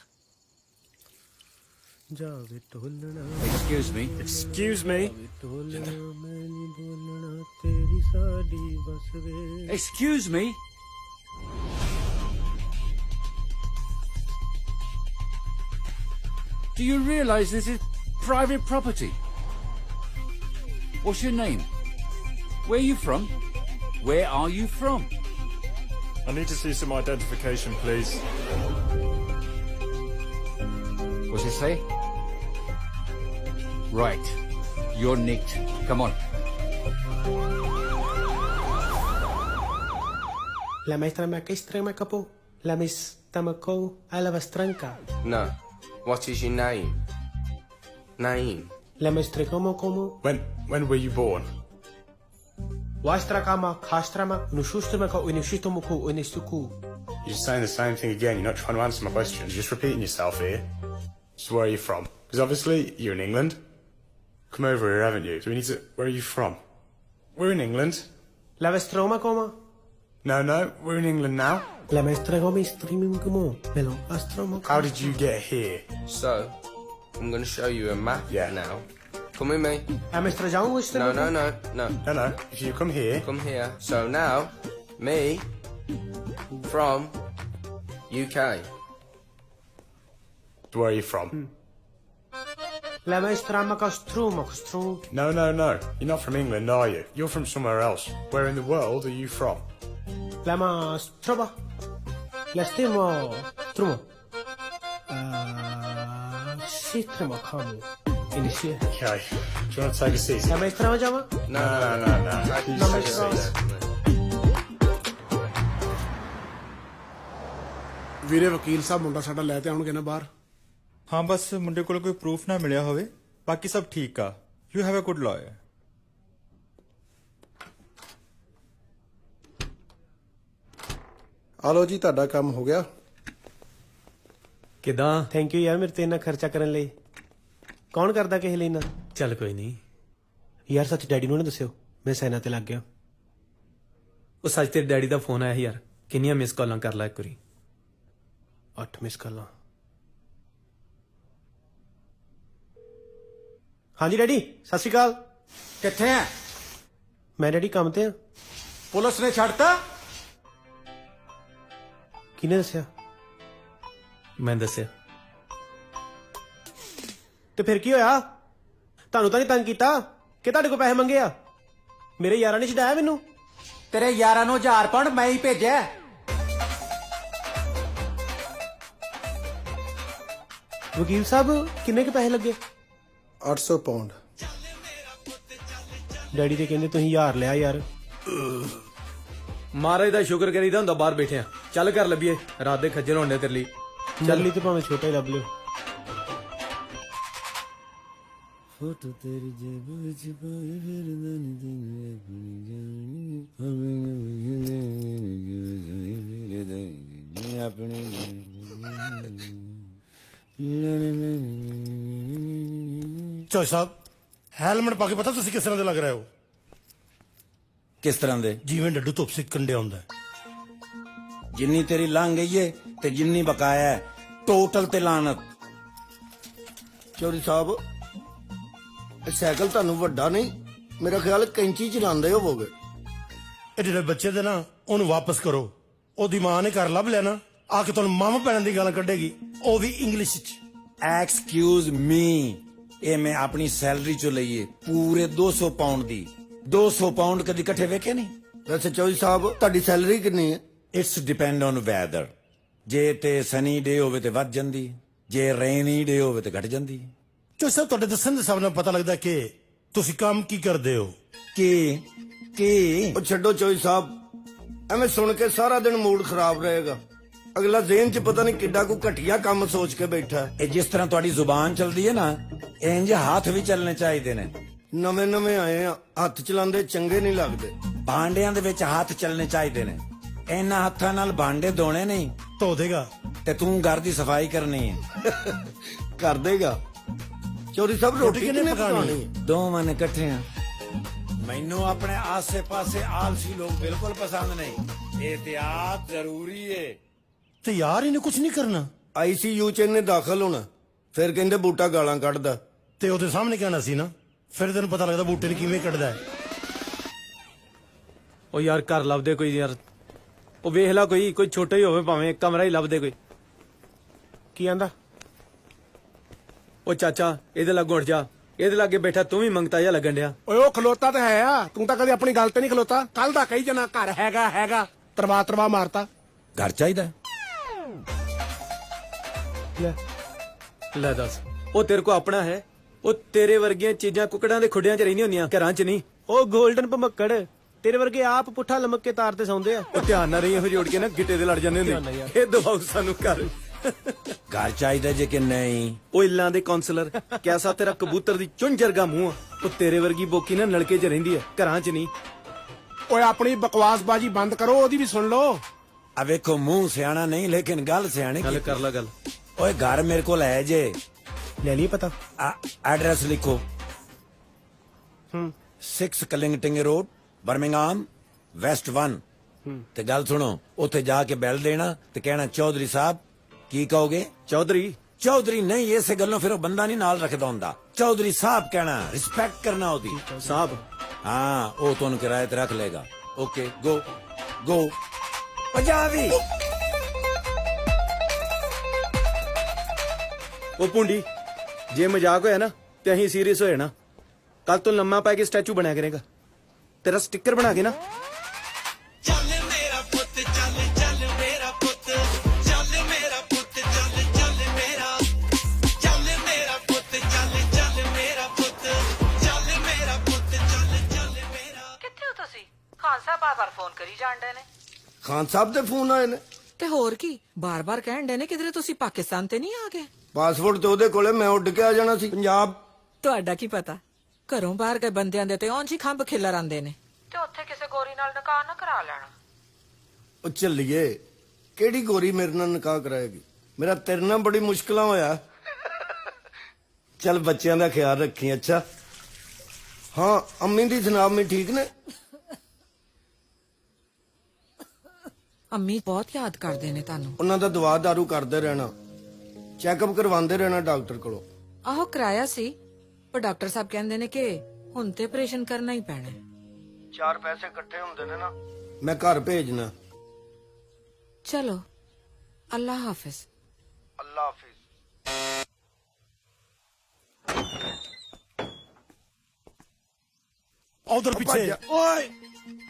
ਜਾਵੇ ਢੋਲਣਾ Excuse me. Excuse me. ਢੋਲਣਾ ਮੈਂ ਨਹੀਂ ਬੋਲਣਾ ਤੇਰੀ ਸਾਡੀ ਬਸ ਵੇ। Excuse me. Do you realize this is private property? What's your name? Where are you from? Where are you from? I need to see some identification, please. What's it say? Right. You're nicked. Come on. La maestra me capo. La mis tamako a la vastranca. No. What is your name? Name. La maestra como. When were you born? Wastra kama kastrama nushustama ko unishitomoko unistuku. You're just saying the same thing again. You're not trying to answer my question. You're just repeating yourself here. So where are you from? Because obviously you're in England. Come over here, haven't you? So we need to... Where are you from? We're in England. La vestroma como. No, we're in England now. La maestra como streaming como. Hello, astromo. How did you get here? So, I'm going to show you a map now. Come with me. La maestra jaungo No. No. If you come here... Come here. So now, me from UK. Where are you from? La maestra macastrum. No. You're not from England, are you? You're from somewhere else. Where in the world are you from? La mastroba. La stimo. Trumo. Sitramo kami. Inicia. Okay. Do you want to take a seat? La maestra me llama? No. Take No, a maestra. seat. ਵੀਰੇ ਵਕੀਲ ਸਾਹਿਬ ਮੁੰਡਾ ਸਾਡਾ ਲੈ ਤੇ ਆਉਣਗੇ ਨਾ ਬਾਹਰ? ਹਾਂ ਬਸ ਮੁੰਡੇ ਕੋਲ ਕੋਈ ਪ੍ਰੂਫ ਨਾ ਮਿਲਿਆ ਹੋਵੇ, ਬਾਕੀ ਸਭ ਠੀਕ ਆ। You have a good liar. ਆ ਲੋ ਜੀ, ਤੁਹਾਡਾ ਕੰਮ ਹੋ ਗਿਆ। ਕਿਦਾਂ? ਥੈਂਕ ਯੂ ਯਾਰ ਮੇਰੇ ਤੇ ਇੰਨਾ ਖਰਚਾ ਕਰਨ ਲਈ। ਕੌਣ ਕਰਦਾ ਕਿਸੇ ਲਈ ਨਾ? ਚੱਲ ਕੋਈ ਨਹੀਂ। ਯਾਰ ਸੱਚ ਡੈਡੀ ਨੂੰ ਨਾ ਦੱਸਿਓ ਮੈਂ ਸੈਨਾ ਤੇ ਲੱਗ ਗਿਆ। ਉਹ ਸੱਚ ਤੇਰੇ ਡੈਡੀ ਦਾ ਫੋਨ ਆਇਆ ਸੀ ਯਾਰ, ਕਿੰਨੀਆਂ ਮਿਸ ਕਾਲਾਂ ਕਰ ਲਾ ਇੱਕ ਵਾਰੀ। 8 ਮਿਸ ਕਾਲਾਂ। ਹਾਂਜੀ ਡੈਡੀ ਸਤਿ ਸ਼੍ਰੀ ਅਕਾਲ। ਕਿੱਥੇ ਆ? ਮੈਂ ਡੈਡੀ ਕੰਮ ਤੇ ਆ। ਪੁਲਿਸ ਨੇ ਛੱਡਤਾ? ਕਿਹਨੇ ਦੱਸਿਆ? ਮੈਂ ਦੱਸਿਆ। ਤੇ ਫਿਰ ਕੀ ਹੋਇਆ? ਤੁਹਾਨੂੰ ਤਾਂ ਨਹੀਂ ਤੰਗ ਕੀਤਾ ਕਿ ਤੁਹਾਡੇ ਕੋਲ ਪੈਸੇ ਮੰਗੇ ਆ? ਮੇਰੇ ਯਾਰਾਂ ਨੇ ਛਡਾਇਆ ਮੈਨੂੰ। ਤੇਰੇ ਯਾਰਾਂ ਨੂੰ 1000 ਪਾਉਂਡ ਮੈਂ ਹੀ ਭੇਜਿਆ। ਵਕੀਲ ਸਾਹਿਬ ਕਿੰਨੇ ਕੁ ਪੈਸੇ ਲੱਗੇ? 800 ਪਾਉਂਡ। ਡੈਡੀ ਤੇ ਕਹਿੰਦੇ ਤੁਸੀਂ 1000 ਲਿਆ ਯਾਰ। ਮਹਾਰਾਜ ਦਾ ਸ਼ੁਕਰ ਕਰੀਦਾ ਹੁੰਦਾ ਬਾਹਰ ਬੈਠੇ ਆ। ਚੱਲ ਕਰ ਲੱਭੀਏ, ਰਾਤ ਦੇ ਖੱਜਲ ਹੋਣੇ ਤੇਰੇ ਲਈ। ਚੱਲ ਲਈ ਤੇ ਭਾਵੇਂ ਛੋਟਾ ਹੀ ਲੱਭ ਲਿਓ। ਫੋਟੋ ਤੇਰੀ ਜੇਬ ਵਿੱਚ ਪਾਈ ਫਿਰਦਾ ਨੀ ਤੈਨੂੰ ਆਪਣੀ ਜਾਣੀ ਚੋਈ ਸਾਹਿਬ ਹੈਲਮਟ ਪਾ ਕੇ ਪਤਾ ਤੁਸੀਂ ਕਿਸ ਤਰ੍ਹਾਂ ਦੇ ਲੱਗ ਰਹੇ ਹੋ? ਕਿਸ ਤਰ੍ਹਾਂ ਦੇ? ਜਿਵੇਂ ਡੱਡੂ ਧੁੱਪ ਸਿੱਕਣ ਡਿਆ ਹੁੰਦਾ। ਜਿੰਨੀ ਤੇਰੀ ਲੰਘ ਗਈ ਏ ਤੇ ਜਿੰਨੀ ਬਕਾਇਆ ਹੈ, ਟੋਟਲ ਤੇ ਲਾਨਤ। ਚੌਧਰੀ ਸਾਹਿਬ ਇਹ ਸਾਈਕਲ ਤੁਹਾਨੂੰ ਵੱਡਾ ਨਹੀਂ, ਮੇਰਾ ਖਿਆਲ ਕੈਂਚੀ ਚਲਾਉਂਦੇ ਹੋਵੋਗੇ। ਇਹ ਜਿਹੜੇ ਬੱਚੇ ਦੇ ਨਾ ਉਹਨੂੰ ਵਾਪਸ ਕਰੋ। ਉਹਦੀ ਮਾਂ ਨੇ ਘਰ ਲੱਭ ਲਿਆ ਨਾ, ਆ ਕੇ ਤੁਹਾਨੂੰ ਮਾਮਾ ਪੈਣ ਦੀ ਗੱਲ ਕੱਢੇਗੀ, ਉਹ ਵੀ ਇੰਗਲਿਸ਼ ਚ। ਐਕਸਕਿਊਜ਼ ਮੀ, ਇਹ ਮੈਂ ਆਪਣੀ ਸੈਲਰੀ ਚੋਂ ਲਈਏ ਪੂਰੇ 200 ਪਾਉਂਡ ਦੀ। 200 ਪਾਉਂਡ ਕਦੀ ਇਕੱਠੇ ਵੇਖੇ ਨਹੀਂ? ਵੈਸੇ ਚੌਧਰੀ ਸਾਹਿਬ ਤੁਹਾਡੀ ਸੈਲਰੀ ਕਿੰਨੀ ਹੈ? It's depend on weather. ਜੇ ਤੇ ਸਨੀ ਡੇ ਹੋਵੇ ਤੇ ਵੱਧ ਜਾਂਦੀ, ਜੇ ਰੇਨੀ ਡੇ ਹੋਵੇ ਤੇ ਘਟ ਜਾਂਦੀ। ਚੋਈ ਸਾਹਿਬ ਤੁਹਾਡੇ ਦੱਸਣ ਦੇ ਹਿਸਾਬ ਨਾਲ ਪਤਾ ਲੱਗਦਾ ਕਿ ਤੁਸੀਂ ਕੰਮ ਕੀ ਕਰਦੇ ਹੋ। ਕੀ ਉਹ ਛੱਡੋ ਚੋਈ ਸਾਹਿਬ, ਐਵੇਂ ਸੁਣ ਕੇ ਸਾਰਾ ਦਿਨ ਮੂਡ ਖਰਾਬ ਰਹੇਗਾ। ਅਗਲਾ ਜ਼ਿਹਨ 'ਚ ਪਤਾ ਨਹੀਂ ਕਿੱਡਾ ਕੋ ਘਟੀਆ ਕੰਮ ਸੋਚ ਕੇ ਬੈਠਾ। ਇਹ ਜਿਸ ਤਰ੍ਹਾਂ ਤੁਹਾਡੀ ਜ਼ੁਬਾਨ ਚੱਲਦੀ ਹੈ ਨਾ, ਇੰਜ ਹੱਥ ਵੀ ਚੱਲਣੇ ਚਾਹੀਦੇ ਨੇ। ਨਵੇਂ ਨਵੇਂ ਆਏ ਆ, ਹੱਥ ਚਲਾਉਂਦੇ ਚੰਗੇ ਨਹੀਂ ਲੱਗਦੇ। ਭਾਂਡਿਆਂ ਦੇ ਵਿੱਚ ਹੱਥ ਚੱਲਣੇ ਚਾਹੀਦੇ ਨੇ। ਇਹਨਾਂ ਹੱਥਾਂ ਨਾਲ ਭਾਂਡੇ ਧੋਣੇ ਨਹੀਂ। ਧੋ ਦੇਗਾ ਤੇ ਤੂੰ ਘਰ ਦੀ ਸਫਾਈ ਕਰਨੀ ਹੈ। ਕਰ ਦੇਗਾ। ਚੋਰੀ ਸਾਹਿਬ ਰੋਟੀ ਕਿਹਨੇ ਪਕਾਣੀ? ਦੋਵਾਂ ਨੇ ਇਕੱਠੇ ਆ। ਮੈਨੂੰ ਆਪਣੇ ਆਸੇ ਪਾਸੇ ਆਲਸੀ ਲੋਕ ਬਿਲਕੁਲ ਪਸੰਦ ਨਹੀਂ। ਇਹਤਿਆਤ ਜ਼ਰੂਰੀ ਏ। ਤੇ ਯਾਰ ਇਹਨੇ ਕੁਝ ਨਹੀਂ ਕਰਨਾ। ਆਈਸੀਯੂ 'ਚ ਇਹਨੇ ਦਾਖਲ ਹੋਣਾ, ਫਿਰ ਕਹਿੰਦੇ ਬੂਟਾ ਗਾਲਾਂ ਕੱਢਦਾ। ਤੇ ਉਹਦੇ ਸਾਹਮਣੇ ਕਹਿਣਾ ਸੀ ਨਾ, ਫਿਰ ਤੈਨੂੰ ਪਤਾ ਲੱਗਦਾ ਬੂਟੇ ਨੂੰ ਕਿਵੇਂ ਕੱਢਦਾ ਹੈ। ਉਹ ਯਾਰ ਘਰ ਲੱਭਦੇ ਕੋਈ ਯਾਰ, ਉਹ ਵੇਖ ਲਾ ਕੋਈ ਛੋਟਾ ਹੀ ਹੋਵੇ ਭਾਵੇਂ ਇੱਕ ਕਮਰਾ ਹੀ ਲੱਭਦੇ ਕੋਈ। ਕੀ ਆਂਦਾ? ਉਹ ਚਾਚਾ ਇਹਦੇ ਲਾਗੋਂ ਹਟ ਜਾ, ਇਹਦੇ ਲਾਗੇ ਬੈਠਾ ਤੂੰ ਵੀ ਮੰਗਤਾ ਜਿਹਾ ਲੱਗਣ ਡਿਆ। ਓਏ ਉਹ ਖਲੋਤਾ ਤਾਂ ਹੈ ਆ, ਤੂੰ ਤਾਂ ਕਦੇ ਆਪਣੀ ਗੱਲ ਤੇ ਨਹੀਂ ਖਲੋਤਾ। ਕੱਲ ਦਾ ਕਹੀ ਜਨਾ ਘਰ ਹੈਗਾ ਤਰਵਾ ਮਾਰਤਾ। ਘਰ ਚਾਹੀਦਾ। ਲੈ ਦੱਸ, ਉਹ ਤੇਰੇ ਕੋ ਆਪਣਾ ਹੈ? ਉਹ ਤੇਰੇ ਵਰਗੀਆਂ ਚੀਜ਼ਾਂ ਕੁਕੜਾਂ ਦੇ ਖੁੱਡਿਆਂ 'ਚ ਰਹਿੰਦੀਆਂ ਹੁੰਦੀਆਂ, ਘਰਾਂ 'ਚ ਨਹੀਂ। ਉਹ 골ਡਨ ਭਮੱਕੜ ਤੇਰੇ ਵਰਗੇ ਆਪ ਪੁੱਠਾ ਲਮਕ ਕੇ ਤਾਰ ਤੇ ਸੌਂਦੇ ਆ। ਉਹ ਧਿਆਨ ਨਾਲ ਰਹੀ ਇਹੋ ਜੋੜ ਕੇ ਨਾ ਗਿੱਟੇ ਦੇ ਲੜ ਜਾਂਦੇ ਹੁੰਦੇ। ਇਹ ਦਵਾਓ ਸਾਨੂੰ ਘਰ। ਘਰ ਚਾਹੀਦਾ ਜੇ ਕਿ ਨਹੀਂ? ਉਹ ਇੱਲਾਂ ਦੇ ਕਾਉਂਸਲਰ, ਕਿਆਸਾ ਤੇਰਾ ਕਬੂਤਰ ਦੀ ਚੁੰਝ ਵਰਗਾ ਮੂੰਹ ਆ। ਉਹ ਤੇਰੇ ਵਰਗੀ ਬੋਕੀ ਨਾ ਨਲਕੇ 'ਚ ਰਹਿੰਦੀ ਆ, ਘਰਾਂ 'ਚ ਨਹੀਂ। ਓਏ ਆਪਣੀ ਬਕਵਾਸਬਾਜੀ ਬੰਦ ਕਰੋ, ਉਹਦੀ ਵੀ ਸੁਣ ਲਓ। ਆ ਵੇਖੋ, ਮੂੰਹ ਸਿਆਣਾ ਨਹੀਂ ਲੇਕਿਨ ਗੱਲ ਸਿਆਣੀ। ਗੱਲ ਕਰ ਲਾ ਗੱਲ। ਓਏ ਘਰ ਮੇਰੇ ਕੋਲ ਹੈ ਜੇ। ਲੈ ਲਈ ਪਤਾ? ਐਡਰੈਸ ਲਿਖੋ। 6 ਕਲਿੰਗਟਨ ਰੋਡ, ਬਰਮਿੰਗਹਾਮ, ਵੈਸਟ 1। ਤੇ ਗੱਲ ਸੁਣੋ, ਉੱਥੇ ਜਾ ਕੇ ਬੈਲ ਦੇਣਾ ਤੇ ਕਹਿਣਾ ਚੌਧਰੀ ਸਾਹਿਬ। ਕੀ ਕਹੋਗੇ? ਚੌਧਰੀ ਨਹੀਂ, ਇਸੇ ਗੱਲੋਂ ਫਿਰ ਉਹ ਬੰਦਾ ਨਹੀਂ ਨਾਲ ਰੱਖਦਾ ਹੁੰਦਾ। ਚੌਧਰੀ ਸਾਹਿਬ ਕਹਿਣਾ, ਰਿਸਪੈਕਟ ਕਰਨਾ ਉਹਦੀ। ਸਾਹਿਬ? ਹਾਂ, ਉਹ ਤੁਹਾਨੂੰ ਕਿਰਾਏ ਤੇ ਰੱਖ ਲੇਗਾ। ਓਕੇ, ਗੋ ਪੰਜਾਬੀ। ਉਹ ਪੁੰਡੀ, ਜੇ ਮਜ਼ਾਕ ਹੋਇਆ ਨਾ ਤੇ ਅਸੀਂ ਸੀਰੀਅਸ ਹੋ ਜਾਣਾ। ਕੱਲ ਤੋਂ ਲੰਮਾ ਪੈ ਕੇ ਸਟੈਚੂ ਬਣਿਆ ਕਰੇਗਾ, ਤੇਰਾ ਸਟicker ਬਣਾ ਕੇ ਨਾ। ਚੱਲ ਮੇਰਾ ਪੁੱਤ ਚੱਲ ਚੱਲ ਮੇਰਾ ਪੁੱਤ ਚੱਲ ਮੇਰਾ ਪੁੱਤ ਚੱਲ ਚੱਲ ਮੇਰਾ ਚੱਲ ਮੇਰਾ ਪੁੱਤ ਚੱਲ ਚੱਲ ਮੇਰਾ ਪੁੱਤ ਚੱਲ ਮੇਰਾ ਪੁੱਤ ਚੱਲ ਚੱਲ ਮੇਰਾ। ਕਿੱਥੇ ਹੋ ਤੁਸੀਂ? ਖਾਨ ਸਾਹਿਬ ਬਾਰ-ਬਾਰ ਫੋਨ ਕਰੀ ਜਾਂਦੇ ਨੇ। ਖਾਨ ਸਾਹਿਬ ਦੇ ਫੋਨ ਆਏ ਨੇ? ਤੇ ਹੋਰ ਕੀ, ਬਾਰ-ਬਾਰ ਕਹਿਣ ਦੇ ਨੇ ਕਿਧਰੇ ਤੁਸੀਂ ਪਾਕਿਸਤਾਨ ਤੇ ਨਹੀਂ ਆ ਗਏ? ਪਾਸਪੋਰਟ ਤੇ ਉਹਦੇ ਕੋਲੇ, ਮੈਂ ਉੱਡ ਕੇ ਆ ਜਾਣਾ ਸੀ ਪੰਜਾਬ। ਤੁਹਾਡਾ ਕੀ ਪਤਾ, ਘਰੋਂ ਬਾਹਰ ਗਏ ਬੰਦਿਆਂ ਦੇ ਤੇ ਉਂਝ ਹੀ ਖੰਭ ਖਿਲਰ ਆਂਦੇ ਨੇ। ਤੇ ਉੱਥੇ ਕਿਸੇ ਗੋਰੀ ਨਾਲ ਨਿਕਾਹ ਨਾ ਕਰਾ ਲੈਣਾ। ਉਹ ਚੱਲੀਏ, ਕਿਹੜੀ ਗੋਰੀ ਮੇਰੇ ਨਾਲ ਨਿਕਾਹ ਕਰਾਏਗੀ? ਮੇਰਾ ਤੇਰੇ ਨਾਲ ਬੜੀ ਮੁਸ਼ਕਲਾਂ ਹੋਇਆ। ਚੱਲ ਬੱਚਿਆਂ ਦਾ ਖਿਆਲ ਰੱਖੀ। ਅੱਛਾ ਹਾਂ, ਅੰਮੀ ਦੀ ਜਨਾਬ ਮੇ ਠੀਕ ਨੇ? ਅੰਮੀ ਬਹੁਤ ਯਾਦ ਕਰਦੇ ਨੇ ਤੁਹਾਨੂੰ। ਉਹਨਾਂ ਦਾ ਦਵਾ ਦਾਰੂ ਕਰਦੇ ਰਹਿਣਾ, ਚੈੱਕਅਪ ਕਰਵਾਉਂਦੇ ਰਹਿਣਾ ਡਾਕਟਰ ਕੋਲੋਂ। ਆਹੋ ਕਰਾਇਆ ਸੀ, ਪਰ ਡਾਕਟਰ ਸਾਹਿਬ ਕਹਿੰਦੇ ਨੇ ਕਿ ਹੁਣ ਤੇ ਆਪਰੇਸ਼ਨ ਕਰਨਾ ਹੀ ਪੈਣਾ। 4 ਪੈਸੇ ਇਕੱਠੇ ਹੁੰਦੇ ਨੇ ਨਾ, ਮੈਂ ਘਰ ਭੇਜਣਾ। ਚਲੋ, ਅੱਲਾ ਹਾਫਿਜ਼। ਅੱਲਾ ਹਾਫਿਜ਼। ਉਧਰ ਪਿੱਛੇ। ਓਏ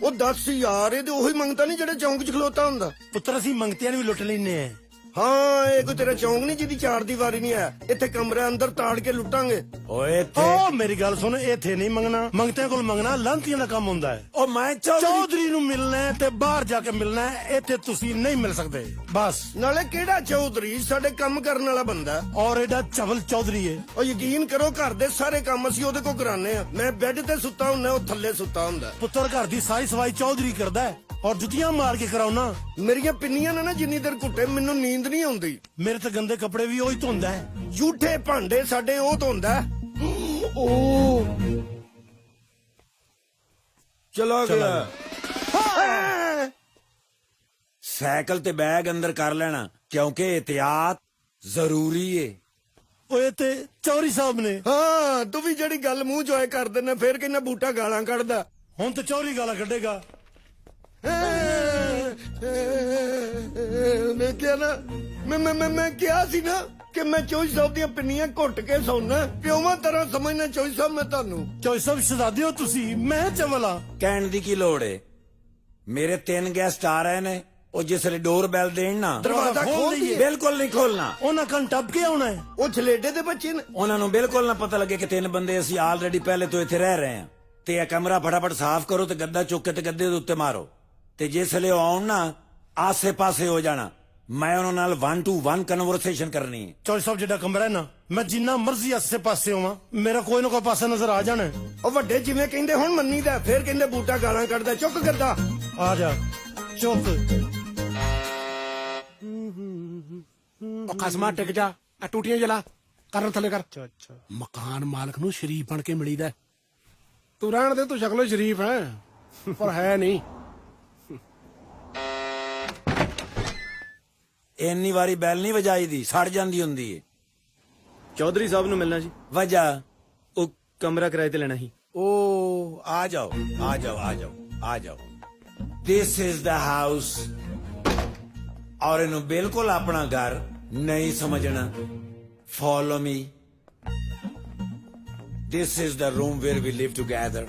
ਉਹ ਦੱਸ ਯਾਰ, ਇਹ ਤੇ ਉਹੀ ਮੰਗਤਾ ਨਹੀਂ ਜਿਹੜੇ ਚੌਂਕ 'ਚ ਖਲੋਤਾ ਹੁੰਦਾ। ਪੁੱਤਰ ਅਸੀਂ ਮੰਗਤਿਆਂ ਨੂੰ ਵੀ ਲੁੱਟ ਲੈਨੇ ਆ। ਹਾਂ, ਇਹ ਕੋਈ ਤੇਰਾ ਚੌਂਕ ਨਹੀਂ ਜਿਹਦੀ 4 ਦੀਵਾਰੀ ਨਹੀਂ ਹੈ। ਇੱਥੇ ਕਮਰੇ ਅੰਦਰ ਤਾੜ ਕੇ ਲੁੱਟਾਂਗੇ। ਓਏ ਓ ਮੇਰੀ ਗੱਲ ਸੁਣ, ਇੱਥੇ ਨਹੀਂ ਮੰਗਣਾ, ਮੰਗਤਿਆਂ ਕੋਲ ਮੰਗਣਾ ਲਾਂਤੀਆਂ ਦਾ ਕੰਮ ਹੁੰਦਾ ਹੈ। ਉਹ ਮੈਂ ਚੌਧਰੀ ਨੂੰ ਮਿਲਣਾ ਹੈ ਤੇ ਬਾਹਰ ਜਾ ਕੇ ਮਿਲਣਾ ਹੈ, ਇੱਥੇ ਤੁਸੀਂ ਨਹੀਂ ਮਿਲ ਸਕਦੇ ਬਸ। ਨਾਲੇ ਕਿਹੜਾ ਚੌਧਰੀ, ਸਾਡੇ ਕੰਮ ਕਰਨ ਵਾਲਾ ਬੰਦਾ ਔਰ ਐਡਾ ਚਵਲ ਚੌਧਰੀ ਹੈ। ਉਹ ਯਕੀਨ ਕਰੋ, ਘਰ ਦੇ ਸਾਰੇ ਕੰਮ ਅਸੀਂ ਉਹਦੇ ਕੋਲ ਕਰਾਨੇ ਆ। ਮੈਂ ਬੈੱਡ ਤੇ ਸੁੱਤਾ ਹੁੰਦਾ, ਉਹ ਥੱਲੇ ਸੁੱਤਾ ਹੁੰਦਾ। ਪੁੱਤਰ ਘਰ ਦੀ ਸਾਰੀ ਸਫਾਈ ਚੌਧਰੀ ਕਰਦਾ ਹੈ ਔਰ ਜੁੱਤੀਆਂ ਮਾਰ ਕੇ ਕਰਾਉਣਾ। ਮੇਰੀਆਂ ਪਿੰਨੀਆਂ ਨੇ ਨਾ ਜਿੰਨੀ ਦੇਰ ਘੁੱਟੇ, ਮੈਨੂੰ ਨੀਂਦ ਨਹੀਂ ਆਉਂਦੀ। ਮੇਰੇ ਤੇ ਗੰਦੇ ਕੱਪੜੇ ਵੀ ਉਹੀ ਧੋਂਦਾ ਹੈ। ਝੂਠੇ ਭਾਂਡੇ ਸਾਡੇ ਉਹ ਧੋਂਦਾ। ਓ ਚਲਾ ਗਿਆ। ਸਾਈਕਲ ਤੇ ਬੈਗ ਅੰਦਰ ਕਰ ਲੈਣਾ, ਕਿਉਂਕਿ ਇਹਤਿਆਤ ਜ਼ਰੂਰੀ ਏ। ਓਏ ਤੇ ਚੌਧਰੀ ਸਾਹਿਬ ਨੇ। ਹਾਂ, ਤੂੰ ਵੀ ਜਿਹੜੀ ਗੱਲ ਮੂੰਹ ਚੋਏ ਕਰ ਦਿੰਦਾ, ਫੇਰ ਕਿੰਨਾ ਬੂਟਾ ਗਾਲਾਂ ਕੱਢਦਾ। ਹੁਣ ਤੇ ਚੌਧਰੀ ਗਾਲਾਂ ਕੱਢੇਗਾ। ਮੈਂ ਕਿਹਾ ਨਾ, ਮੈਂ ਕਿਹਾ ਸੀ ਨਾ ਕਿ ਮੈਂ ਚੌਧਰੀ ਸਾਹਿਬ ਦੀਆਂ ਪਿੰਨੀਆਂ ਘੁੱਟ ਕੇ ਸੌਣਾ। ਪਿਓਵਾਂ ਤਰ੍ਹਾਂ ਸਮਝਣਾ ਚੌਧਰੀ ਸਾਹਿਬ ਮੈਂ ਤੁਹਾਨੂੰ। ਚੌਧਰੀ ਸਾਹਿਬ ਸ਼ਹਜ਼ਾਦੇ ਹੋ ਤੁਸੀਂ, ਮੈਂ ਚਵਲਾ। ਕਹਿਣ ਦੀ ਕੀ ਲੋੜ ਏ? ਮੇਰੇ 3 ਗੈਸਟ ਆ ਰਹੇ ਨੇ, ਉਹ ਜਿਸ ਵੇਲੇ ਡੋਰ ਬੈਲ ਦੇਣ ਨਾ ਦਰਵਾਜ਼ਾ ਖੋਲ ਦਈਏ। ਬਿਲਕੁਲ ਨਹੀਂ ਖੋਲਣਾ। ਉਹਨਾਂ ਕੰਨ ਟੱਪ ਕੇ ਆਉਣਾ ਹੈ। ਉਹ ਛਲੇਡੇ ਦੇ ਬੱਚੇ ਨੇ। ਉਹਨਾਂ ਨੂੰ ਬਿਲਕੁਲ ਨਾ ਪਤਾ ਲੱਗੇ ਕਿ 3 ਬੰਦੇ ਅਸੀਂ ਆਲਰੇਡੀ ਪਹਿਲੇ ਤੋਂ ਇੱਥੇ ਰਹਿ ਰਹੇ ਹਾਂ। ਤੇ ਇਹ ਕਮਰਾ ਫਟਾਫਟ ਸਾਫ਼ ਕਰੋ ਤੇ ਗੱਦਾ ਚੁੱਕ ਕੇ ਤੇ ਗੱਦੇ ਦੇ ਉੱਤੇ ਮਾਰੋ ਤੇ ਜਿਸ ਵੇਲੇ ਉਹ ਆਉਣ ਨਾ ਆਸੇ ਪਾਸੇ ਹੋ ਜਾਣਾ। ਮੈਂ ਉਹਨਾਂ ਨਾਲ 1 to 1 ਕਨਵਰਸੇਸ਼ਨ ਕਰਨੀ ਹੈ। ਚੌਧਰੀ ਸਾਹਿਬ ਜਿਹੜਾ ਕਮਰਾ ਹੈ ਨਾ, ਮੈਂ ਜਿੰਨਾ ਮਰਜ਼ੀ ਆਸੇ ਪਾਸੇ ਹੋਵਾਂ, ਮੇਰਾ ਕੋਈ ਨਾ ਕੋਈ ਪਾਸਾ ਨਜ਼ਰ ਆ ਜਾਣਾ ਹੈ। ਉਹ ਵੱਡੇ ਜਿਵੇਂ ਕਹਿੰਦੇ ਹੁਣ ਮੰਨੀਦਾ, ਫਿਰ ਕਹਿੰਦੇ ਬੂਟਾ ਗਾਲਾਂ ਕੱਢਦਾ। ਚੁੱਕ ਕਰਦਾ ਆ ਜਾ ਚੁੱਕ। ਉਹ ਖਸਮਾ ਟਿਕ ਜਾ, ਆ ਟੂਟੀਆਂ ਜਲਾ, ਕਰਨ ਥੱਲੇ ਕਰ। ਮਕਾਨ ਮਾਲਕ ਨੂੰ ਸ਼ਰੀਫ ਬਣ ਕੇ ਮਿਲੀਦਾ। ਤੂੰ ਰਹਿਣ ਦੇ, ਤੂੰ ਸ਼ਕਲੋਂ ਸ਼ਰੀਫ ਹੈ ਪਰ ਹੈ ਨਹੀਂ। ਇੰਨੀ ਵਾਰੀ ਬੈਲ ਨਹੀਂ ਵਜਾਈ ਦੀ, ਸੜ ਜਾਂਦੀ ਹੁੰਦੀ ਏ। ਚੌਧਰੀ ਸਾਹਿਬ ਨੂੰ ਮਿਲਣਾ ਜੀ। ਵਜਾ ਉਹ ਕਮਰਾ ਕਿਰਾਏ ਤੇ ਲੈਣਾ ਸੀ। ਉਹ ਆ ਜਾਓ ਆ ਜਾਓ ਆ ਜਾਓ ਆ ਜਾਓ। This is the house. ਔਰ ਇਹਨੂੰ ਬਿਲਕੁਲ ਆਪਣਾ ਘਰ ਨਹੀਂ ਸਮਝਣਾ। Follow me. This is the room where we live together.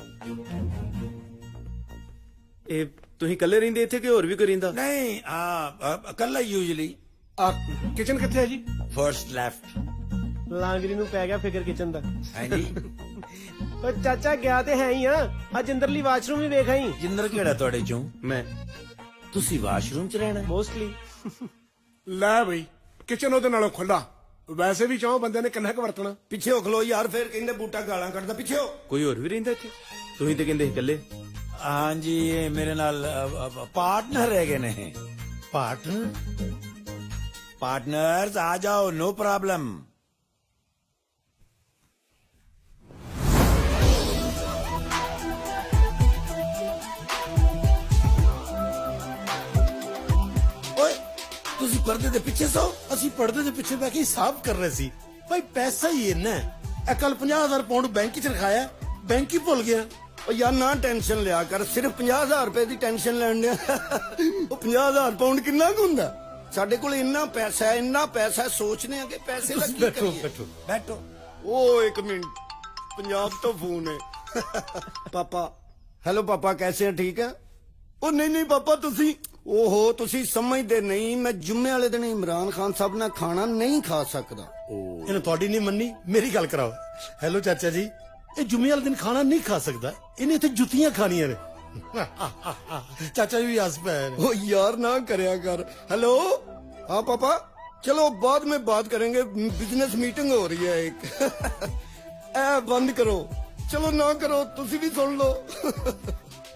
ਇਹ ਤੁਸੀਂ ਇਕੱਲੇ ਰਹਿੰਦੇ ਇੱਥੇ ਕਿ ਹੋਰ ਵੀ ਕੋਈ ਰਹਿੰਦਾ? ਨਹੀਂ ਇਕੱਲਾ ਯੂਜਲੀ। ਕਿਚਨ ਕਿੱਥੇ ਹੈ ਜੀ? First left. ਲਾਂਗਰੀ ਨੂੰ ਪੈ ਗਿਆ ਫਿਕਰ ਕਿਚਨ ਦਾ। ਹਾਂਜੀ। ਓ ਚਾਚਾ ਗਿਆ ਤੇ ਹੈ ਹੀ ਆ। ਅੱਜ ਅੰਦਰਲੀ ਵਾਸ਼ਰੂਮ ਵੀ ਵੇਖ ਆਈ। ਜਿੰਦਰ ਕਿਹੜਾ ਤੁਹਾਡੇ ਚੋਂ? ਮੈਂ। ਤੁਸੀਂ ਵਾਸ਼ਰੂਮ ਚ ਰਹਿਣਾ? ਮੋਸਟਲੀ। ਲੈ ਬਈ, ਕਿਚਨ ਉਹਦੇ ਨਾਲੋਂ ਖੁੱਲਾ। ਵੈਸੇ ਵੀ ਚਾਹੋ ਬੰਦੇ ਨੇ ਕਿੰਨਾ ਕੁ ਵਰਤਣਾ। ਪਿੱਛੇ ਹੋ ਖਲੋ ਯਾਰ, ਫਿਰ ਕਹਿੰਦੇ ਬੂਟਾ ਗਾਲਾਂ ਕੱਢਦਾ। ਪਿੱਛੇ ਹੋ। ਕੋਈ ਹੋਰ ਵੀ ਰਹਿੰਦਾ ਇੱਥੇ? ਤੁਸੀਂ ਤੇ ਕਹਿੰਦੇ ਸੀ ਇਕੱਲੇ। ਹਾਂਜੀ, ਇਹ ਮੇਰੇ ਨਾਲ ਪਾਰਟਨਰ ਹੈਗੇ ਨੇ। ਪਾਰਟਨਰ? ਪਾर्टनर्स आ जाओ, नो प्रॉब्लम। ਓਏ ਤੁਸੀਂ ਪਰਦੇ ਦੇ ਪਿੱਛੇ ਸੋ, ਅਸੀਂ ਪਰਦੇ ਦੇ ਪਿੱਛੇ ਬੈ ਕੇ ਹਿਸਾਬ ਕਰ ਰਹੇ ਸੀ। ਭਾਈ ਪੈਸਾ ਹੀ ਇੰਨਾ ਹੈ। ਇਹ ਕੱਲ 50,000 ਪਾਉਂਡ ਬੈਂਕ 'ਚ ਰਖਾਇਆ, ਬੈਂਕ ਹੀ ਭੁੱਲ ਗਿਆ। ਉਹ ਯਾਰ ਨਾ ਟੈਨਸ਼ਨ ਲਿਆ ਕਰ, ਸਿਰਫ 50,000 ਰੁਪਏ ਦੀ ਟੈਨਸ਼ਨ ਲੈਣ ਡਿਆ। ਉਹ 50,000 ਪਾਉਂਡ ਕਿੰਨਾ ਕੁ ਹੁੰਦਾ? ਸਾਡੇ ਕੋਲ ਇੰਨਾ ਪੈਸਾ ਹੈ, ਇੰਨਾ ਪੈਸਾ, ਸੋਚਨੇ ਆ ਕਿ ਪੈਸੇ ਦਾ ਕੀ ਬੈਠੋ ਕਰੀਏ। ਬੈਠੋ बैठो। ओ एक मिनट, पंजाब तो फोन है। पापा हेलो पापा, कैसे हैं? ठीक है? ओ नहीं नहीं पापा, तुसी ओहो तुसी समझदे नहीं, मैं जुम्मे वाले दिन इमरान खान साहब ना खाना नहीं खा सकदा। ਇਹਨੇ ਤੁਹਾਡੀ ਨਹੀਂ ਮੰਨੀ, ਮੇਰੀ ਗੱਲ ਕਰਾਓ। ਹੈਲੋ ਚਾਚਾ ਜੀ, ਇਹ ਜੁਮੇ ਵਾਲੇ ਦਿਨ ਖਾਣਾ ਨਹੀਂ ਖਾ ਸਕਦਾ, ਇਹਨੇ ਇੱਥੇ ਜੁੱਤੀਆਂ ਖਾਣੀਆਂ ਨੇ। ਚਾਚਾ ਜੀ ਵੀ ਹੱਸ ਪਏ। ओ यार ना करया कर। हेलो हाँ पापा, चलो बाद में बात करेंगे, बिजनेस मीटिंग हो रही है एक। ए बंद करो, चलो ना करो, तुसी भी सुन लो।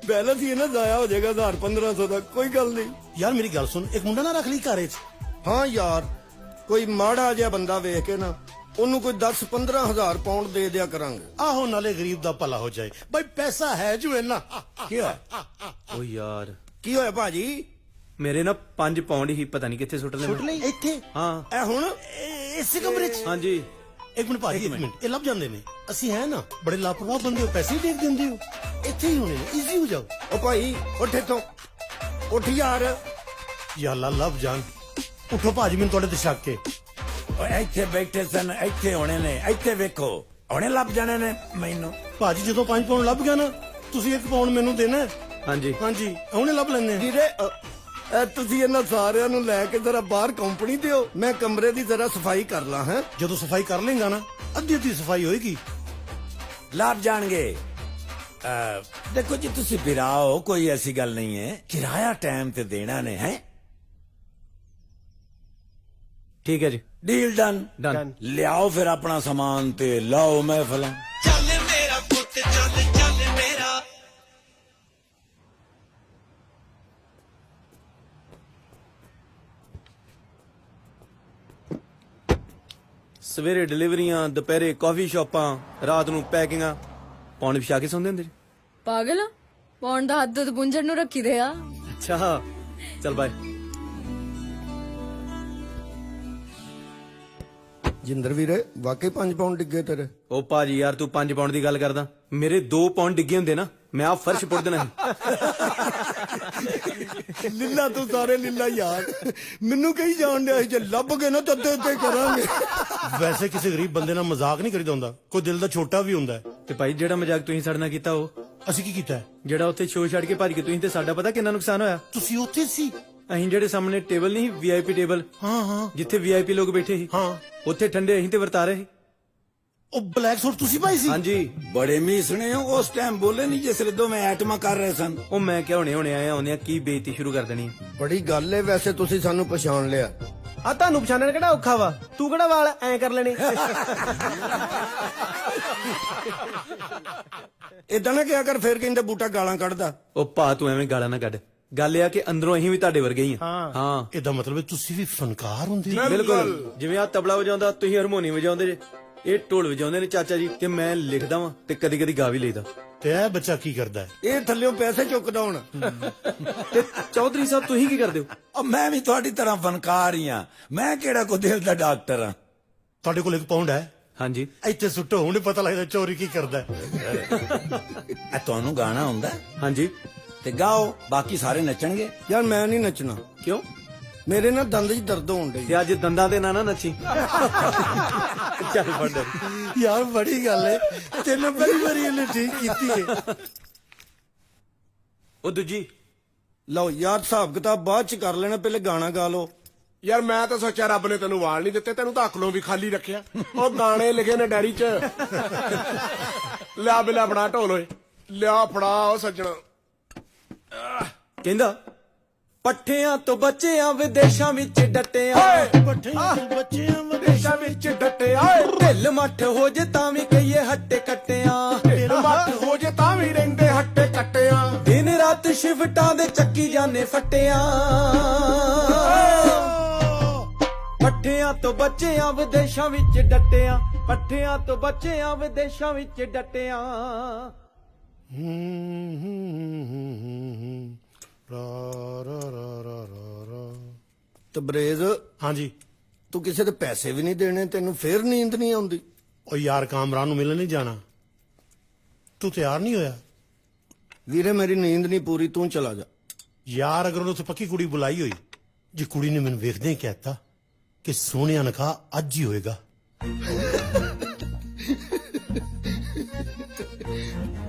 बैलेंस ही ना जाया हो जाएगा 1000-1500 का, कोई गल नहीं। ਯਾਰ ਮੇਰੀ ਗੱਲ ਸੁਣ, ਇੱਕ ਮੁੰਡਾ ਨਾ ਰੱਖ ਲਈ ਘਰ 'ਚ। हाँ यार, कोई माड़ा जिहा बंदा वेख के ना ਉਹਨੂੰ ਕੋਈ 10-15 ਹਜ਼ਾਰ ਪਾਉਂਡ ਦੇ ਦਿਆ ਕਰਾਂਗੇ। ਆਹੋ, ਨਾਲੇ ਗਰੀਬ ਦਾ ਭਲਾ ਹੋ ਜਾਏ। ਬਈ ਪੈਸਾ ਹੈ ਜੋ ਇੰਨਾ। ਕੀ ਹੋਇਆ? ਓ ਯਾਰ, ਕੀ ਹੋਇਆ ਭਾਜੀ? ਮੇਰੇ ਨਾ 5 ਪਾਉਂਡ ਹੀ ਪਤਾ ਨਹੀਂ ਕਿੱਥੇ ਸੁੱਟ ਲਏ। ਸੁੱਟ ਲਈ ਇੱਥੇ? ਹਾਂ। ਇਹ ਹੁਣ ਇਸੇ ਕਮਰੇ 'ਚ? ਹਾਂਜੀ। ਇੱਕ ਮਿੰਟ ਭਾਜੀ, ਇੱਕ ਮਿੰਟ, ਇਹ ਲੱਭ ਜਾਂਦੇ ਨੇ। ਅਸੀਂ ਹੈ ਨਾ ਬੜੇ ਲਾਪਰਵਾਹ ਬੰਦੇ ਹੋ, ਪੈਸੇ ਹੀ ਦੇਖ ਦਿੰਦੇ ਹੋ। ਇੱਥੇ ਹੀ ਹੋਣੇ ਨੇ, ਈਜ਼ੀ ਹੋ ਜਾਓ। ਉਹ ਭਾਈ ਉੱਠ ਇੱਥੋਂ, ਉੱਠ ਯਾਰ। ਯਾ ਅੱਲਾ, ਲੱਭ ਜਾਣ। ਉੱਠੋ ਭਾਜੀ, ਮੈਨੂੰ ਤੁਹਾਡੇ ਤੇ ਸ਼ੱਕ ਹੈ। ਇੱਥੇ ਬੈਠੇ ਸਨ, ਇੱਥੇ ਹੋਣੇ ਨੇ, ਇੱਥੇ ਵੇਖੋ, ਹੁਣੇ ਲੱਭ ਜਾਣੇ ਨੇ ਮੈਨੂੰ। ਭਾਜੀ ਜਦੋਂ 5 ਪਾਉਂਡ ਲੱਭ ਗਿਆ ਨਾ, ਤੁਸੀਂ 1 ਪਾਉਂਡ ਮੈਨੂੰ ਦੇਣਾ। ਹਾਂਜੀ ਹਾਂਜੀ, ਹੁਣੇ ਲੱਭ ਲੈਣੇ। ਵੀਰੇ ਤੁਸੀਂ ਇਹਨਾਂ ਸਾਰਿਆਂ ਨੂੰ ਲੈ ਕੇ ਜ਼ਰਾ ਬਾਹਰ ਕੰਪਨੀ ਦਿਓ, ਮੈਂ ਕਮਰੇ ਦੀ ਜ਼ਰਾ ਸਫਾਈ ਕਰ ਲਾਂ। ਹੈ ਜਦੋਂ ਸਫਾਈ ਕਰ ਲੇਗਾ ਨਾ, ਅੱਧੀ ਅੱਧੀ ਸਫਾਈ ਹੋਏਗੀ। ਲੱਭ ਜਾਣਗੇ। ਦੇਖੋ ਜੀ, ਤੁਸੀਂ ਬਿਰਾਓ, ਕੋਈ ਐਸੀ ਗੱਲ ਨਹੀਂ ਹੈ। ਕਿਰਾਇਆ ਟਾਈਮ ਤੇ ਦੇਣਾ ਨੇ। ਹੈ ਠੀਕ ਹੈ ਜੀ, ਡੀਲ ਡਨ। ਡਨ। ਲਿਆਓ ਫਿਰ ਆਪਣਾ ਸਮਾਨ ਤੇ ਲਾਓ ਮਹਿਫਲਾਂ। ਚੱਲ ਮੇਰਾ ਪੁੱਤ ਚੱਲ ਚੱਲ ਮੇਰਾ। ਸਵੇਰੇ ਡਿਲੀਵਰੀਆਂ, ਦੁਪਹਿਰੇ ਕਾਫੀ ਸ਼ਾਪਾਂ, ਰਾਤ ਨੂੰ ਪੈਕਿੰਗਾਂ। ਪੌਂਡ ਵਿਛਾ ਕੇ ਸੌਂਦੇ ਹੁੰਦੇ ਜੀ? ਪਾਗਲ ਆ? ਪੌਂਡ ਦਾ ਹੱਥ ਦੁੱਧ ਪੁੰਜਣ ਨੂੰ ਰੱਖੀ ਦੇ ਆ। ਅੱਛਾ, ਚਲ ਬਾਏ। ਜਿੰਦਰ ਵੀਰੇ, ਵਾਕਈ 5 ਪਾਉਂਡ ਡਿੱਗੇ ਤੇਰੇ? ਉਹ ਭਾਜੀ ਯਾਰ, ਤੂੰ 5 ਪਾਉਂਡ ਦੀ ਗੱਲ ਕਰਦਾ, ਮੇਰੇ 2 ਪਾਉਂਡ ਡਿੱਗੇ ਹੁੰਦੇ ਨਾ, ਮੈਂ ਆ ਫਰਸ਼ ਪੁੱਟ ਦੇਣਾ ਸੀ। ਲੀਲਾ ਤੂੰ ਸਾਰੇ ਲੀਲਾ ਯਾਰ, ਮੈਨੂੰ ਕਹੀ ਜਾਣ ਡਿਆ ਸੀ ਜੇ ਲੱਭ ਗਏ ਨਾ ਤਾਂ ਅੱਧੇ ਕਰਾਂਗੇ। ਵੈਸੇ ਕਿਸੇ ਗਰੀਬ ਬੰਦੇ ਨਾਲ ਮਜ਼ਾਕ ਨਹੀਂ ਕਰੀਦਾ ਹੁੰਦਾ, ਕੋਈ ਦਿਲ ਦਾ ਛੋਟਾ ਵੀ ਹੁੰਦਾ। ਤੇ ਭਾਈ, ਜਿਹੜਾ ਮਜ਼ਾਕ ਤੁਸੀਂ ਸਾਡੇ ਨਾਲ ਕੀਤਾ, ਉਹ ਅਸੀਂ ਕੀ ਕੀਤਾ? ਜਿਹੜਾ ਉੱਥੇ ਸ਼ੋਅ ਛੱਡ ਕੇ ਭੱਜ ਕੇ ਤੁਸੀਂ, ਤੇ ਸਾਡਾ ਪਤਾ ਕਿੰਨਾ ਨੁਕਸਾਨ ਹੋਇਆ। ਤੁਸੀਂ ਉੱਥੇ ਸੀ? ਅਸੀਂ ਜਿਹੜੇ ਸਾਹਮਣੇ ਟੇਬਲ ਨਹੀਂ ਵੀਆਈਪੀ ਟੇਬਲ ਹਾਂ ਜਿੱਥੇ ਵੀਆਈਪੀ ਲੋਕ ਬੈਠੇ ਸੀ ਹਾਂ ਉੱਥੇ ਠੰਡੇ ਅਸੀਂ ਤੇ ਵਰਤਾ ਰਹੇ ਸੀ। ਉਹ ਬਲੈਕ ਸੂਟ ਤੁਸੀਂ ਪਾਈ ਸੀ? ਹਾਂਜੀ। ਬੜੇ ਮੀਸਣੇ ਹੋ, ਉਸ ਟਾਈਮ ਬੋਲੇ ਨਹੀਂ ਜਿਸ ਵੇਲੇ ਦੋਵੇਂ ਐਟਮਾਂ ਕਰ ਰਹੇ ਸਨ। ਉਹ ਮੈਂ ਕਿਹਾ ਹੁਣੇ ਆਇਆ ਆਉਂਦੇ ਆ ਕੀ ਬੇਇੱਜ਼ਤੀ ਸ਼ੁਰੂ ਕਰ ਦੇਣੀ ਹੈ। ਬੜੀ ਗੱਲ ਏ, ਵੈਸੇ ਤੁਸੀਂ ਸਾਨੂੰ ਪਛਾਣ ਲਿਆ। ਆ ਤੁਹਾਨੂੰ ਪਛਾਣਨ ਕਿਹੜਾ ਔਖਾ ਵਾ, ਤੂੰ ਕਿਹੜਾ ਵਾਲ ਐ ਕਰ ਲੈਣੇ। ਇਦਾਂ ਨਾ ਕਿਹਾ ਕਰ, ਫੇਰ ਕਹਿੰਦੇ ਬੂਟਾ ਗਾਲਾਂ ਕੱਢਦਾ। ਉਹ ਭਾ ਤੂੰ ਐਵੇਂ ਗਾਲਾਂ ਨਾ ਕੱਢ, ਗੱਲ ਇਹ ਆ ਕਿ ਅੰਦਰੋਂ ਅਸੀਂ ਵੀ ਤੁਹਾਡੇ ਵਰਗੇ ਹੀ ਆ। ਹਾਂ ਇਹਦਾ ਮਤਲਬ ਤੁਸੀਂ ਵੀ ਫਨਕਾਰ ਹੁੰਦੇ? ਬਿਲਕੁਲ, ਜਿਵੇਂ ਆ ਤਬਲਾ ਵਜਾਉਂਦਾ ਤੁਸੀਂ ਹਾਰਮੋਨੀਅਮ ਵਜਾਉਂਦੇ ਜੇ, ਇਹ ਢੋਲ ਵਜਾਉਂਦੇ ਨੇ ਚਾਚਾ ਜੀ, ਤੇ ਮੈਂ ਲਿਖਦਾ ਵਾਂ ਤੇ ਕਦੀ ਕਦੀ ਗਾ ਵੀ ਲਈਦਾ। ਤੇ ਇਹ ਬੱਚਾ ਕੀ ਕਰਦਾ ਹੈ? ਇਹ ਥੱਲਿਓਂ ਪੈਸੇ ਚੁੱਕਦਾ ਹੁਣ। ਤੇ ਚੌਧਰੀ ਸਾਹਿਬ ਤੁਸੀਂ ਕੀ ਕਰਦੇ ਹੋ? ਮੈਂ ਵੀ ਤੁਹਾਡੀ ਤਰ੍ਹਾਂ ਫਨਕਾਰ ਹੀ ਆ, ਮੈਂ ਕਿਹੜਾ ਕੋਈ ਦਿਲ ਦਾ ਡਾਕਟਰ ਆ। ਤੁਹਾਡੇ ਕੋਲ 1 ਪਾਉਂਡ ਹੈ? ਹਾਂਜੀ। ਇੱਥੇ ਸੁੱਟੋ, ਹੁਣ ਪਤਾ ਲੱਗਦਾ ਚੋਰੀ ਕੀ ਕਰਦਾ। ਤੁਹਾਨੂੰ ਗਾਣਾ ਹੁੰਦਾ? ਹਾਂਜੀ। ਤੇ ਗਾਓ, ਬਾਕੀ ਸਾਰੇ ਨੱਚਣਗੇ। ਯਾਰ ਮੈਂ ਨਹੀਂ ਨੱਚਣਾ। ਕਿਉਂ? ਮੇਰੇ ਨਾਲ ਦੰਦ 'ਚ ਦਰਦ ਹੋਣ ਡਈ। ਤੇ ਅੱਜ ਦੰਦਾਂ ਦੇ ਨਾ ਨੱਚੀ। ਚੱਲ ਫੜ। ਯਾਰ ਬੜੀ ਗੱਲ ਹੈ, ਤੈਨੂੰ ਬੜੀ ਵਾਰੀ ਇਹਨੇ ਠੀਕ ਕੀਤੀ ਹੈ। ਉਹ ਦੂਜੀ ਲਓ ਯਾਰ, ਹਿਸਾਬ ਕਿਤਾਬ ਬਾਅਦ ਚ ਕਰ ਲੈਣਾ, ਪਹਿਲੇ ਗਾਣਾ ਗਾ ਲਓ। ਯਾਰ ਮੈਂ ਤਾਂ ਸੋਚਿਆ ਰੱਬ ਨੇ ਤੈਨੂੰ ਵਾਲ ਨਹੀਂ ਦਿੱਤੇ, ਤੈਨੂੰ ਤਾਂ ਅਕਲੋਂ ਵੀ ਖਾਲੀ ਰੱਖਿਆ। ਉਹ ਗਾਣੇ ਲਿਖੇ ਨੇ ਡੈਰੀ 'ਚ। ਲਿਆ ਬਿਲਾ ਬਣਾ ਢੋਲ ਓਏ, ਲਿਆ ਫੜਾ ਉਹ ਸੱਜਣਾ। ਕਹਿੰਦਾ ਪੱਠਿਆਂ ਤੋਂ ਬਚਿਆ ਵਿਦੇਸ਼ਾਂ ਵਿੱਚ ਡਟਿਆ, ਪੱਠਿਆਂ ਤੋਂ ਬਚਿਆ ਵਿਦੇਸ਼ਾਂ ਵਿੱਚ ਡਟਿਆ, ਢਿੱਲ ਮੱਠ ਹੋ ਜੇ ਤਾਂ ਵੀ ਕਹੀਏ ਹੱਟੇ ਕੱਟਿਆਂ, ਢਿੱਲ ਮੱਠ ਹੋ ਜੇ ਤਾਂ ਵੀ ਰਹਿੰਦੇ ਹੱਟੇ ਕੱਟਿਆਂ, ਦਿਨ ਰਾਤ ਸ਼ਿਫਟਾਂ ਦੇ ਚੱਕੀ ਜਾਣੇ ਫੱਟਿਆਂ, ਪੱਠਿਆਂ ਤੋਂ ਬਚਿਆ ਵਿਦੇਸ਼ਾਂ ਵਿੱਚ ਡਟਿਆ, ਪੱਠਿਆਂ ਤੋਂ ਬਚਿਆ ਵਿਦੇਸ਼ਾਂ ਵਿੱਚ ਡਟਿਆ। ਤਬਰੇਜ਼, ਹਾਂਜੀ। ਤੂੰ ਕਿਸੇ ਦੇ ਪੈਸੇ ਵੀ ਨਹੀਂ ਦੇਣੇ, ਤੈਨੂੰ ਫੇਰ ਨੀਂਦ ਨਹੀਂ ਆਉਂਦੀ? ਉਹ ਯਾਰ ਕਾਮਰਾਨ ਨੂੰ ਮਿਲਣ ਨਹੀਂ ਜਾਣਾ, ਤੂੰ ਤਿਆਰ ਨਹੀਂ ਹੋਇਆ? ਵੀਰੇ ਮੇਰੀ ਨੀਂਦ ਨਹੀਂ ਪੂਰੀ, ਤੂੰ ਚਲਾ ਜਾ। ਯਾਰ ਅਗਰ ਉਹਨੇ ਉੱਥੇ ਪੱਕੀ ਕੁੜੀ ਬੁਲਾਈ ਹੋਈ, ਜੇ ਕੁੜੀ ਨੇ ਮੈਨੂੰ ਵੇਖਦੇ ਹੀ ਕਹਿਤਾ ਕਿ ਸੋਹਣਿਆ ਨਿਕਾਹ ਅੱਜ ਹੀ ਹੋਏਗਾ।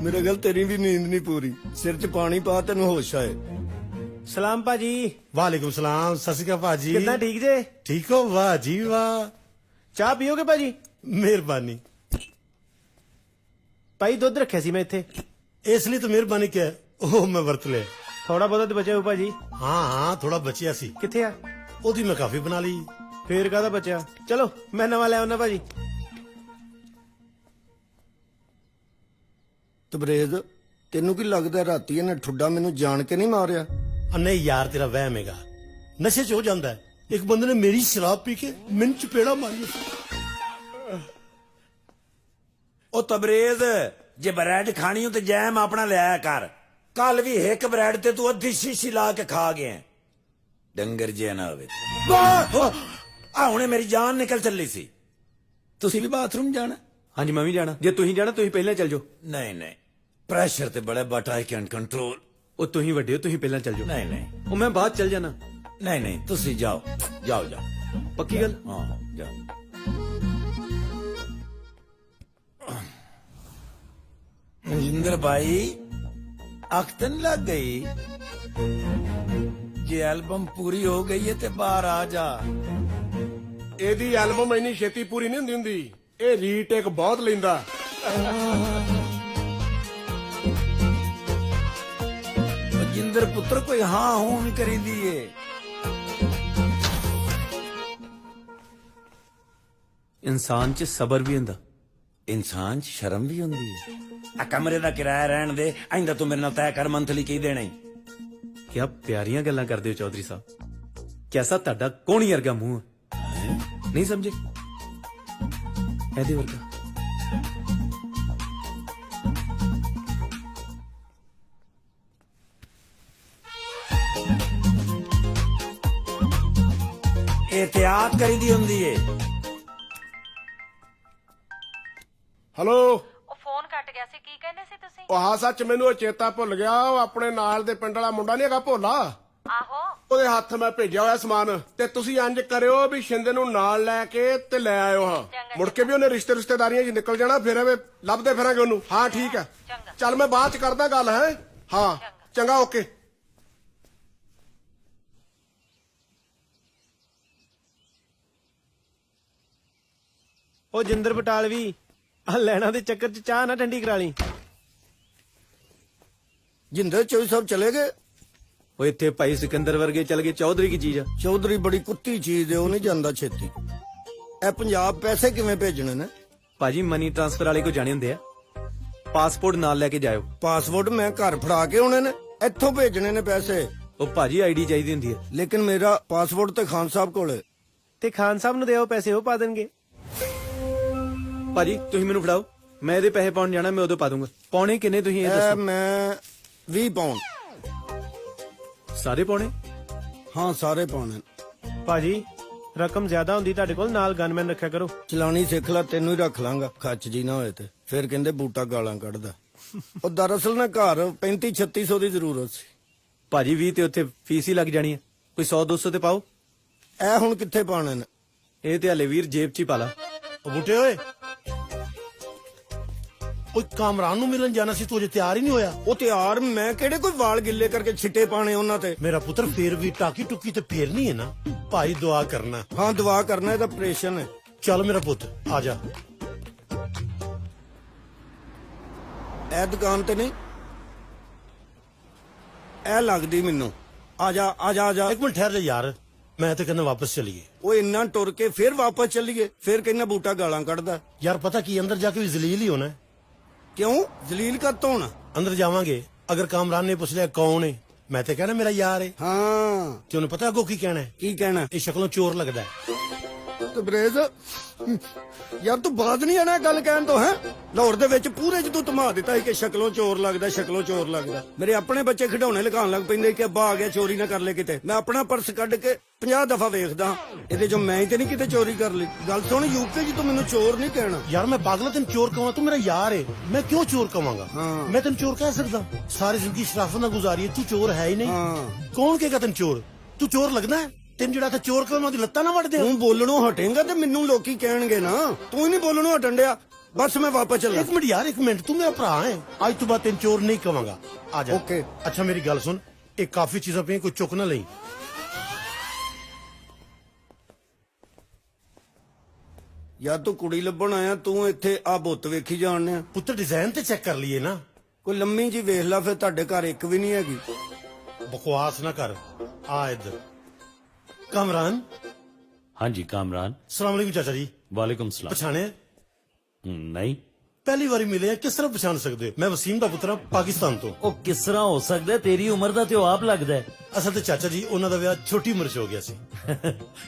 ਮੇਰੇ ਗੱਲ ਤੇਰੀ ਵੀ ਨੀਂਦ ਨਹੀਂ ਪੂਰੀ, ਸਿਰ 'ਚ ਪਾਣੀ ਪਾ, ਤੈਨੂੰ ਹੋਸ਼ ਆਏ। ਸਲਾਮ ਭਾਜੀ। ਵਾਲੇਕੁਮ ਸਲਾਮ। ਸਤਿ ਸ਼੍ਰੀ ਅਕਾਲ ਭਾਜੀ। ਕਿੱਦਾਂ, ਠੀਕ ਜੇ? ਠੀਕ ਹੋ? ਵਾਹ ਜੀ ਵਾਹ। ਚਾਹ ਪੀਓਗੇ ਭਾਜੀ? ਮਿਹਰਬਾਨੀ ਭਾਈ, ਦੁੱਧ ਰੱਖਿਆ ਸੀ ਮੈਂ ਇੱਥੇ। ਇਸ ਲਈ ਤਾਂ ਮਿਹਰਬਾਨੀ ਕਿਹਾ, ਉਹ ਮੈਂ ਵਰਤ ਲਿਆ। ਥੋੜਾ ਬਹੁਤਾ ਤੇ ਬਚਿਆ ਹੋ ਭਾਜੀ? ਹਾਂ ਥੋੜਾ ਬਚਿਆ ਸੀ। ਕਿੱਥੇ ਆ? ਉਹਦੀ ਮੈਂ ਕਾਫੀ ਬਣਾ ਲਈ। ਫੇਰ ਕਾਹਦਾ ਬਚਿਆ? ਚਲੋ ਮੈਂ ਨਵਾਂ ਲੈ ਆਉਣਾ ਭਾਜੀ। ਤਬਰੇਜ਼, ਤੈਨੂੰ ਕੀ ਲੱਗਦਾ ਰਾਤੀ ਇਹਨੇ ਠੁੱਡਾ ਮੈਨੂੰ ਜਾਣ ਕੇ ਨਹੀਂ ਮਾਰਿਆ? ਨਹੀਂ ਯਾਰ, ਤੇਰਾ ਵਹਿਮ ਹੈਗਾ, ਨਸ਼ੇ 'ਚ ਹੋ ਜਾਂਦਾ ਹੈ। ਇੱਕ ਬੰਦੇ ਨੇ ਮੇਰੀ ਸ਼ਰਾਬ ਪੀ ਕੇ ਮੈਨੂੰ ਚਪੇੜਾ ਮਾਰੀ। ਉਹ ਤਬਰੇਜ਼, ਜੇ ਬ੍ਰੈਡ ਖਾਣੀ ਹੋ ਤੇ ਜੈਮ ਆਪਣਾ ਲਿਆਇਆ ਕਰ। ਕੱਲ ਵੀ ਇੱਕ ਬ੍ਰੈਡ ਤੇ ਤੂੰ ਅੱਧੀ ਸ਼ੀਸ਼ੀ ਲਾ ਕੇ ਖਾ ਗਿਆ, ਡੰਗਰ ਜਿਹਾ ਨਾ ਹੋਵੇ। ਆ ਹੁਣੇ ਮੇਰੀ ਜਾਨ ਨਿਕਲ ਚੱਲੀ ਸੀ। ਤੁਸੀਂ ਵੀ ਬਾਥਰੂਮ ਜਾਣਾ? ਹਾਂਜੀ ਮੈਂ ਵੀ ਜਾਣਾ। ਜੇ ਤੁਸੀਂ ਜਾਣਾ ਤੁਸੀਂ ਪਹਿਲਾਂ ਚੱਲ ਜਾਓ। ਨਹੀਂ ਨਹੀਂ, ਪ੍ਰੈਸ਼ਰ ਤੇ ਬੜਾ, ਬਟ ਆਈ ਕੈਨ ਕੰਟਰੋਲ। ਉਹ ਤੁਸੀਂ ਵੱਡੇ ਹੋ, ਤੁਸੀਂ ਪਹਿਲਾਂ ਚੱਲ ਜਾਓ। ਨਹੀਂ ਨਹੀਂ, ਉਹ ਮੈਂ ਬਾਅਦ ਚੱਲ ਜਾਣਾ। ਨਹੀਂ ਨਹੀਂ, ਤੁਸੀਂ ਜਾਓ ਜਾਓ ਜਾਓ। ਪੱਕੀ ਗੱਲ? ਹਾਂ ਜਾਓ। ਮਨਜਿੰਦਰ ਭਾਈ, ਅੱਖ ਤਾਂ ਨਹੀਂ ਲੱਗ ਗਈ? ਜੇ ਐਲਬਮ ਪੂਰੀ ਹੋ ਗਈ ਹੈ ਤੇ ਬਾਹਰ ਆ ਜਾ। ਇਹਦੀ ਐਲਬਮ ਇੰਨੀ ਛੇਤੀ ਪੂਰੀ ਨਹੀਂ ਹੁੰਦੀ, ਇਹ ਰੀਟੇਕ ਬਹੁਤ ਲੈਂਦਾ। ਮਨਜਿੰਦਰ ਪੁੱਤਰ, ਕੋਈ ਹਾਂ ਹੂੰ ਨਹੀਂ ਕਰੀਦੀ ਏ। ਇਨਸਾਨ 'ਚ ਸਬਰ ਵੀ ਹੁੰਦਾ, ਇਨਸਾਨ 'ਚ ਸ਼ਰਮ ਵੀ ਹੁੰਦੀ ਹੈ। ਆ ਕਮਰੇ ਦਾ ਕਿਰਾਇਆ ਰਹਿਣ ਦੇ, ਆਇੰਦਾ ਤੂੰ ਮੇਰੇ ਨਾਲ ਤੈਅ ਕਰ ਮੰਥਲੀ ਕੀ ਦੇਣਾ ਈ। ਕਿਆ ਪਿਆਰੀਆਂ ਗੱਲਾਂ ਕਰਦੇ ਹੋ ਚੌਧਰੀ ਸਾਹਿਬ। ਕੈਸਾ ਤੁਹਾਡਾ ਕੋਣੀ ਵਰਗਾ ਮੂੰਹ ਹੈ, ਨਹੀਂ ਸਮਝੇ? ਇਹਦੇ ਵਰਗਾ। ਇਹਤਿਆਤ ਕਰੀਦੀ ਹੁੰਦੀ ਏ। ਹੈਲੋ। ਉਹ ਫੋਨ ਕੱਟ ਗਿਆ ਸੀ, ਕੀ ਕਹਿੰਦੇ ਸੀ ਤੁਸੀਂ? ਉਹ ਹਾਂ ਸੱਚ, ਮੈਨੂੰ ਉਹ ਚੇਤਾ ਭੁੱਲ ਗਿਆ। ਉਹ ਆਪਣੇ ਨਾਲ ਦੇ ਪਿੰਡ ਵਾਲਾ ਮੁੰਡਾ ਨਹੀਂ ਹੈਗਾ ਭੋਲਾ? ਆਹੋ। ਉਹਦੇ ਹੱਥ ਮੈਂ ਭੇਜਿਆ ਹੋਇਆ ਸਮਾਨ, ਤੇ ਤੁਸੀਂ ਇੰਜ ਕਰਿਓ ਵੀ ਸ਼ਿੰਦੇ ਨੂੰ ਨਾਲ ਲੈ ਕੇ ਤੇ ਲੈ ਆਇਓ। ਹਾਂ, ਮੁੜ ਕੇ ਵੀ ਉਹਨੇ ਰਿਸ਼ਤੇਦਾਰੀਆਂ 'ਚ ਨਿਕਲ ਜਾਣਾ, ਫਿਰ ਐਵੇਂ ਲੱਭਦੇ ਫਿਰਾਂਗੇ ਉਹਨੂੰ। ਹਾਂ ਠੀਕ ਹੈ, ਚੱਲ ਮੈਂ ਬਾਅਦ 'ਚ ਕਰਦਾ ਗੱਲ। ਹੈ ਹਾਂ, ਚੰਗਾ, ਓਕੇ। ਉਹ ਜਿੰਦਰ ਬਟਾਲਵੀ ਆ ਲੈਣਾ ਦੇ ਚੱਕਰ 'ਚ ਚਾਹ ਨਾ ਠੰਡੀ ਕਰਾ ਲਈ। ਜਿੰਦਰ ਚੌਧਰੀ ਸਾਹਿਬ ਚਲੇ ਗਏ। ਉਹ ਇੱਥੇ ਭਾਈ ਸਿਕੰਦਰ ਵਰਗੇ ਚੱਲ ਗਏ, ਚੌਧਰੀ ਕੀ ਚੀਜ਼ ਆ? ਚੌਧਰੀ ਬੜੀ ਕੁੱਤੀ ਚੀਜ਼ ਏ, ਉਹ ਨਹੀਂ ਜਾਂਦਾ ਛੇਤੀ। ਇਹ ਪੰਜਾਬ ਪੈਸੇ ਕਿਵੇਂ ਭੇਜਣੇ ਨੇ? ਭਾਜੀ ਮਨੀ ਟ੍ਰਾਂਸਫਰ ਵਾਲੇ ਕੋ ਜਾਣੇ ਹੁੰਦੇ ਆ। ਪਾਸਪੋਰਟ ਨਾਲ ਲੈ ਕੇ ਜਾਇਓ। ਪਾਸਪੋਰਟ ਮੈਂ ਘਰ ਫੜਾ ਕੇ ਆਉਣੇ ਨੇ, ਇੱਥੋਂ ਭੇਜਣੇ ਨੇ ਪੈਸੇ। ਉਹ ਭਾਜੀ ਆਈਡੀ ਚਾਹੀਦੀ ਹੁੰਦੀ ਹੈ। ਲੇਕਿਨ ਮੇਰਾ ਪਾਸਪੋਰਟ ਤੇ ਖਾਨ ਸਾਹਿਬ ਕੋਲ ਹੈ। ਤੇ ਖਾਨ ਸਾਹਿਬ ਨੂੰ ਦਿਓ ਪੈਸੇ, ਉਹ ਪਾ ਦੇਣਗੇ। ਭਾਜੀ ਤੁਸੀਂ ਮੈਨੂੰ ਫੜਾਓ, ਮੈਂ ਇਹਦੇ ਪੈਸੇ ਪਾਉਣ ਜਾਣਾ, ਮੈਂ ਉਦੋਂ ਪਾ ਦੂੰਗਾ। ਪਾਉਣੇ ਕਿੰਨੇ ਤੁਸੀਂ ਇਹ ਦੱਸੋ? ਮੈਂ 20 ਪਾਉਣ। ਸਾਰੇ ਪਾਉਣੇ? ਹਾਂ ਸਾਰੇ ਪਾਉਣੇ। ਭਾਜੀ ਰਕਮ ਜ਼ਿਆਦਾ ਹੁੰਦੀ ਤੁਹਾਡੇ ਕੋਲ, ਨਾਲ ਗਨਮੈਨ ਰੱਖਿਆ ਕਰੋ। ਚਲਾਣੀ ਸਿੱਖ ਲੈ, ਤੈਨੂੰ ਹੀ ਰੱਖ ਲਾਂਗਾ, ਖੱਚ ਜੀ ਨਾ ਹੋਏ ਤੇ। ਫਿਰ ਕਹਿੰਦੇ ਬੂਟਾ ਗਾਲਾਂ ਕੱਢਦਾ। ਉਹ ਦਰਅਸਲ ਨਾ ਘਰ 35-3600 ਦੀ ਜ਼ਰੂਰਤ ਸੀ। ਭਾਜੀ 20 ਤੇ ਉੱਥੇ ਫੀਸ ਹੀ ਲੱਗ ਜਾਣੀ ਹੈ, ਕੋਈ 100-200 ਤੇ ਪਾਓ। ਇਹ ਹੁਣ ਕਿੱਥੇ ਪਾਣੇ ਨੇ? ਇਹ ਤੇ ਹਲੇ ਵੀਰ ਜੇਬ 'ਚ ਹੀ ਪਾ ਲਾ। ਉਹ ਬੂਟੇ ਓਏ, ਉਹ ਕਾਮਰਾਨ ਨੂੰ ਮਿਲਣ ਜਾਣਾ ਸੀ, ਤੂੰ ਅਜੇ ਤਿਆਰ ਹੀ ਨਹੀਂ ਹੋਇਆ। ਉਹ ਤਿਆਰ ਮੈਂ ਕਿਹੜੇ ਕੋਈ ਵਾਲ ਗਿੱਲੇ ਕਰਕੇ ਛਿੱਟੇ ਪਾਣੇ ਉਹਨਾਂ ਤੇ। ਮੇਰਾ ਪੁੱਤਰ ਫੇਰ ਵੀ ਟਾਕੀ ਟੁੱਕੀ ਤੇ ਫੇਰ ਨਹੀਂ ਹੈ ਨਾ। ਭਾਈ ਦੁਆ ਕਰਨਾ। ਹਾਂ ਦੁਆ ਕਰਨਾ, ਇਹਦਾ ਆਪਰੇਸ਼ਨ ਹੈ। ਚੱਲ ਮੇਰਾ ਪੁੱਤ ਆ ਜਾ। ਇਹ ਦੁਕਾਨ ਤੇ ਨਹੀਂ, ਇਹ ਲੱਗਦੀ ਮੈਨੂੰ। ਆ ਜਾ ਆ ਜਾ ਆ ਜਾ। ਇੱਕ ਮਿੰਟ ਠਹਿਰ ਜਾ ਯਾਰ, ਮੈਂ ਤੇ ਕਹਿੰਦਾ ਵਾਪਸ ਚਲੀਏ। ਉਹ ਇੰਨਾ ਟੁਰ ਕੇ ਫਿਰ ਵਾਪਸ ਚੱਲੀਏ? ਫਿਰ ਕਹਿੰਦਾ ਬੂਟਾ ਗਾਲਾਂ ਕੱਢਦਾ। ਯਾਰ ਪਤਾ ਕੀ, ਅੰਦਰ ਜਾ ਕੇ ਵੀ ਜ਼ਲੀਲ ਹੀ ਹੋਣਾ ਹੈ। ਕਿਉਂ ਜ਼ਲੀਲ ਕਦ ਹੋਣਾ? ਅੰਦਰ ਜਾਵਾਂਗੇ, ਅਗਰ ਕਾਮਰਾਨ ਨੇ ਪੁੱਛ ਲਿਆ ਕੌਣ ਹੈ, ਮੈਂ ਤੇ ਕਹਿਣਾ ਮੇਰਾ ਯਾਰ ਹੈ। ਹਾਂ ਤੇ ਉਹਨੂੰ ਪਤਾ ਅੱਗੋਂ ਕੀ ਕਹਿਣਾ ਹੈ? ਕੀ ਕਹਿਣਾ? ਇਹ ਸ਼ਕਲੋਂ ਚੋਰ ਲੱਗਦਾ ਹੈ। ਤੇ ਬਰੇਜ਼ ਯਾਰ ਤੂੰ ਬਾਤ ਨਹੀਂ ਆਣਾ ਗੱਲ ਕਹਿਣ ਤੋਂ। ਹੈ ਲਾਹੌਰ ਦੇ ਵਿੱਚ ਪੂਰੇ ਚ ਤੂੰ ਧਮਾ ਦਿੱਤਾ ਸੀ ਕਿ ਸ਼ਕਲੋਂ ਚੋਰ ਲੱਗਦਾ, ਸ਼ਕਲੋਂ ਚੋਰ ਲੱਗਦਾ। ਮੇਰੇ ਆਪਣੇ ਬੱਚੇ ਖਿਡੌਣੇ ਲਗਾਉਣ ਲੱਗ ਪੈਂਦੇ ਕਿ ਅੱਬਾ ਆ ਗਿਆ ਚੋਰੀ ਨਾ ਕਰ ਲੈ ਕਿਤੇ। ਮੈਂ ਆਪਣਾ ਪਰਸ ਕੱਢ ਕੇ 50 ਦਫਾ ਵੇਖਦਾ, ਇਹਦੇ ਚੋਂ ਮੈਂ ਹੀ ਤੇ ਨਹੀਂ ਕਿਤੇ ਚੋਰੀ ਕਰ ਲਈ। ਗੱਲ ਸੁਣ, ਯੂਕੇ ਜੀ ਤੂੰ ਮੈਨੂੰ ਚੋਰ ਨਹੀਂ ਕਹਿਣਾ। ਯਾਰ ਮੈਂ ਪਾਗਲ ਤੈਨੂੰ ਚੋਰ ਕਹਾਂ? ਤੂੰ ਮੇਰਾ ਯਾਰ ਹੈ, ਮੈਂ ਕਿਉਂ ਚੋਰ ਕਵਾਂਗਾ? ਮੈਂ ਤੈਨੂੰ ਚੋਰ ਕਹਿ ਸਕਦਾ? ਸਾਰੀ ਜ਼ਿੰਦਗੀ ਸ਼ਰਾਫਤ ਨਾਲ ਗੁਜ਼ਾਰੀ ਹੈ, ਤੂੰ ਚੋਰ ਹੈ ਹੀ ਨਹੀਂ। ਕੌਣ ਕਹੇਗਾ ਤੈਨੂੰ ਚੋਰ? ਤੂੰ ਚੋਰ ਲੱਗਦਾ ਹੈ। ਤੈਨੂੰ ਜਿਹੜਾ ਤਾਂ ਚੋਰ ਕਹੇ ਮੈਂ ਉਹਦੀ ਲੱਤਾਂ ਨਾ ਵੱਢ ਦੇ। ਤੂੰ ਬੋਲਣੋਂ ਹਟੇਂਗਾ ਤੇ ਮੈਨੂੰ ਲੋਕੀ ਕਹਿਣਗੇ ਨਾ। ਤੂੰ ਹੀ ਨਹੀਂ ਬੋਲਣੋਂ ਹਟਣ ਡਿਆ। ਬਸ ਮੈਂ ਵਾਪਸ ਚੱਲਾਂ। ਇੱਕ ਮਿੰਟ ਯਾਰ, ਇੱਕ ਮਿੰਟ, ਤੂੰ ਮੇਰਾ ਭਰਾ ਹੈ। ਅੱਜ ਤੋਂ ਬਾਅਦ ਤੈਨੂੰ ਚੋਰ ਨਹੀਂ ਕਵਾਂਗਾ। ਆ ਜਾ। ਓਕੇ। ਅੱਛਾ ਮੇਰੀ ਗੱਲ ਸੁਣ, ਇਹ ਕਾਫੀ ਚੀਜ਼ਾਂ ਪਈਆਂ, ਕੋਈ ਚੁੱਕ ਨਾ ਲਈ। ਯਾਰ ਤੂੰ ਕੁੜੀ ਲੱਭਣ ਆਇਆ, ਤੂੰ ਇੱਥੇ ਆ ਬੁੱਤ ਵੇਖੀ ਜਾਣਿਆ। ਪੁੱਤਰ ਡਿਜ਼ਾਈਨ ਤੇ ਚੈੱਕ ਕਰ ਲਈਏ ਨਾ। ਕੋਈ ਲੰਮੀ ਜੀ ਵੇਖ ਲੈ, ਫਿਰ ਤੁਹਾਡੇ ਘਰ ਇੱਕ ਵੀ ਨਹੀਂ ਹੈਗੀ। ਬਕਵਾਸ ਨਾ ਕਰ। ਆ ਇੱਧਰ। ਕਾਮਰਾਨ। ਹਾਂਜੀ ਕਾਮਰਾਨ। ਸਲਾਮ ਅਲੈकुम ਚਾਚਾ ਜੀ। ਵਾਲੇकुम सलाम। ਪਛਾਣਿਆ? ਨਹੀਂ। ਪਹਿਲੀ ਵਾਰੀ ਮਿਲੇ, ਕਿਸ ਤਰ੍ਹਾਂ ਪਛਾਣ ਸਕਦੇ ਹੋ? ਮੈਂ ਵਸੀਮ ਦਾ ਪੁੱਤਰ ਹਾਂ, ਪਾਕਿਸਤਾਨ ਤੋਂ। ਉਹ ਕਿਸ ਤਰ੍ਹਾਂ ਹੋ ਸਕਦਾ? ਤੇਰੀ ਉਮਰ ਦਾ ਤੇ ਉਹ ਆਪ ਲੱਗਦਾ ਹੈ। ਅਸਲ ਤੇ ਚਾਚਾ ਜੀ ਉਹਨਾਂ ਦਾ ਵਿਆਹ ਛੋਟੀ ਉਮਰ 'ਚ ਹੋ ਗਿਆ ਸੀ।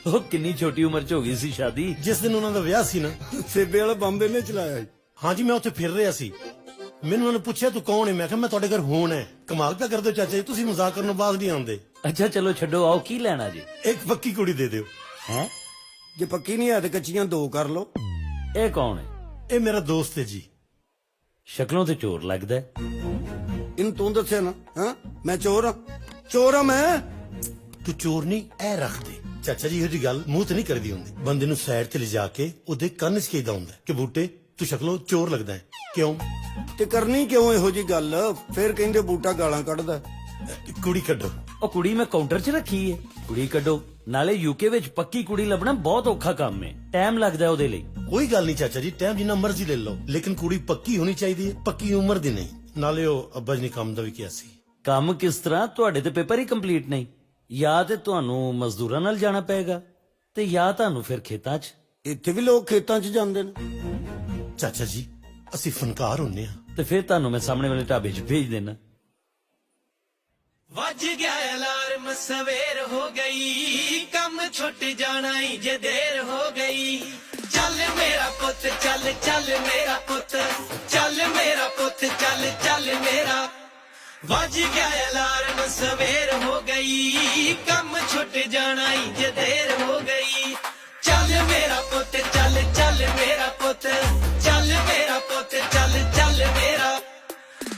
ਉਹ ਕਿੰਨੀ ਛੋਟੀ ਉਮਰ 'ਚ ਹੋ ਗਈ ਸੀ ਸ਼ਾਦੀ? ਜਿਸ ਦਿਨ ਉਹਨਾਂ ਦਾ ਵਿਆਹ ਸੀ ਨਾ, ਸੇਬੇ ਵਾਲਾ ਬੰਬ ਇਹਨੇ ਚਲਾਇਆ ਸੀ। ਹਾਂਜੀ ਮੈਂ ਉੱਥੇ ਫਿਰ ਰਿਹਾ ਸੀ। ਮੈਨੂੰ ਉਹਨਾਂ ਨੇ ਪੁੱਛਿਆ ਤੂੰ ਕੌਣ ਹੈ? ਮੈਂ ਕਿਹਾ ਮੈਂ ਤੁਹਾਡੇ ਘਰ ਹੋਣ ਹੈ। ਕਮਾਲ ਪਿਆ ਕਰਦੇ ਹੋ ਚਾਚਾ ਜੀ, ਤੁਸੀਂ ਮਜ਼ਾਕ ਕਰਨ ਬਾਅਦ ਨਹੀਂ ਆਉਂਦੇ। ਅੱਛਾ ਚਲੋ ਛੱਡੋ, ਆਓ ਕੀ ਲੈਣਾ ਜੀ? ਇੱਕ ਪੱਕੀ ਕੁੜੀ ਦੇ ਦਿਓ। ਹੈ ਜੇ ਪੱਕੀ ਨਹੀਂ ਹੈ ਤੇ ਕੱਚੀਆਂ 2 ਕਰ ਲਓ। ਇਹ ਕੌਣ ਹੈ? ਇਹ ਮੇਰਾ ਦੋਸਤ ਹੈ ਜੀ। ਸ਼ਕਲੋਂ ਤੇ ਚੋਰ ਲੱਗਦਾ ਹੈ। ਇਹਨੂੰ ਤੂੰ ਦੱਸਿਆ ਨਾ? ਹਾਂ ਮੈਂ ਚੋਰ ਹਾਂ? ਚੋਰ ਹਾਂ ਮੈਂ? ਤੂੰ ਚੋਰ ਨਹੀਂ, ਇਹ ਰੱਖ ਦੇ। ਚਾਚਾ ਜੀ ਇਹੋ ਜੀ ਗੱਲ ਮੂੰਹ ਤੇ ਨਹੀਂ ਕਰਦੀ ਹੁੰਦੀ। ਬੰਦੇ ਨੂੰ ਸਾਈਡ ਤੇ ਲਿਜਾ ਕੇ ਉਹਦੇ ਕੰਨ 'ਚ ਕਹੀਦਾ ਹੁੰਦਾ ਕਿ ਬੂਟੇ ਤੂੰ ਸ਼ਕਲੋਂ ਚੋਰ ਲੱਗਦਾ ਹੈ। ਕਿਉਂ? ਤੇ ਕਰਨੀ ਕਿਉਂ ਇਹੋ ਜੀ ਗੱਲ? ਫਿਰ ਕਹਿੰਦੇ ਬੂਟਾ ਗਾਲਾਂ ਕੱਢਦਾ। ਕੁੜੀ ਕੱਢੋ। ਉਹ ਕੁੜੀ ਮੈਂ ਕਾਊਂਟਰ 'ਚ ਰੱਖੀ ਹੈ। ਕੁੜੀ ਕੱਢੋ। ਨਾਲੇ ਯੂਕੇ ਵਿੱਚ ਪੱਕੀ ਕੁੜੀ ਲੱਭਣਾ ਬਹੁਤ ਔਖਾ ਕੰਮ ਹੈ, ਟਾਈਮ ਲੱਗਦਾ ਉਹਦੇ ਲਈ। ਕੋਈ ਗੱਲ ਨਹੀਂ ਚਾਚਾ ਜੀ, ਟਾਈਮ ਜਿੰਨਾ ਮਰਜ਼ੀ ਲੈ ਲਓ, ਲੇਕਿਨ ਕੁੜੀ ਪੱਕੀ ਹੋਣੀ ਚਾਹੀਦੀ ਹੈ, ਪੱਕੀ ਉਮਰ ਦੀ ਨਹੀਂ। ਨਾਲੇ ਉਹ ਅੱਬਾ ਜੀ ਨੇ ਕੰਮ ਦਾ ਵੀ ਕਿਹਾ ਸੀ। ਕੰਮ ਕਿਸ ਤਰ੍ਹਾਂ? ਤੁਹਾਡੇ ਤੇ ਪੇਪਰ ਹੀ ਕੰਪਲੀਟ ਨਹੀਂ। ਜਾਂ ਤੇ ਤੁਹਾਨੂੰ ਮਜ਼ਦੂਰਾਂ ਨਾਲ ਜਾਣਾ ਪਏਗਾ ਤੇ ਜਾਂ ਤੁਹਾਨੂੰ ਫਿਰ ਖੇਤਾਂ 'ਚ। ਇੱਥੇ ਵੀ ਲੋਕ ਖੇਤਾਂ 'ਚ ਜਾਂਦੇ ਨੇ। ਚਾਚਾ ਜੀ ਅਸੀਂ ਫਨਕਾਰ ਹੁੰਨੇ ਆ। ਤੇ ਫਿਰ ਤੁਹਾਨੂੰ ਮੈਂ ਸਾਹਮਣੇ ਵਾਲੇ ਢਾਬੇ 'ਚ ਭੇਜ ਦੇਣਾ। ਵੱਜ ਗਿਆ ਅਲਾਰਮ, ਸਵੇਰ ਹੋ ਗਈ, ਕੰਮ ਛੁੱਟ ਜਾਣਾ ਈ ਜੇ ਦੇਰ ਹੋ ਗਈ। ਚੱਲ ਮੇਰਾ ਪੁੱਤ ਚੱਲ, ਚੱਲ ਮੇਰਾ ਪੁੱਤ ਚੱਲ, ਮੇਰਾ ਪੁੱਤ ਚੱਲ, ਚੱਲ ਮੇਰਾ। ਵੱਜ ਗਿਆ ਅਲਾਰਮ, ਸਵੇਰ ਹੋ ਗਈ, ਕੰਮ ਛੁੱਟ ਜਾਣਾ ਈ ਜੇ ਦੇਰ ਹੋ ਗਈ। ਚੱਲ ਮੇਰਾ ਪੁੱਤ ਚੱਲ, ਚੱਲ ਮੇਰਾ ਪੁੱਤ ਚੱਲ, ਮੇਰਾ ਪੁੱਤ ਚੱਲ, ਚੱਲ ਮੇਰਾ।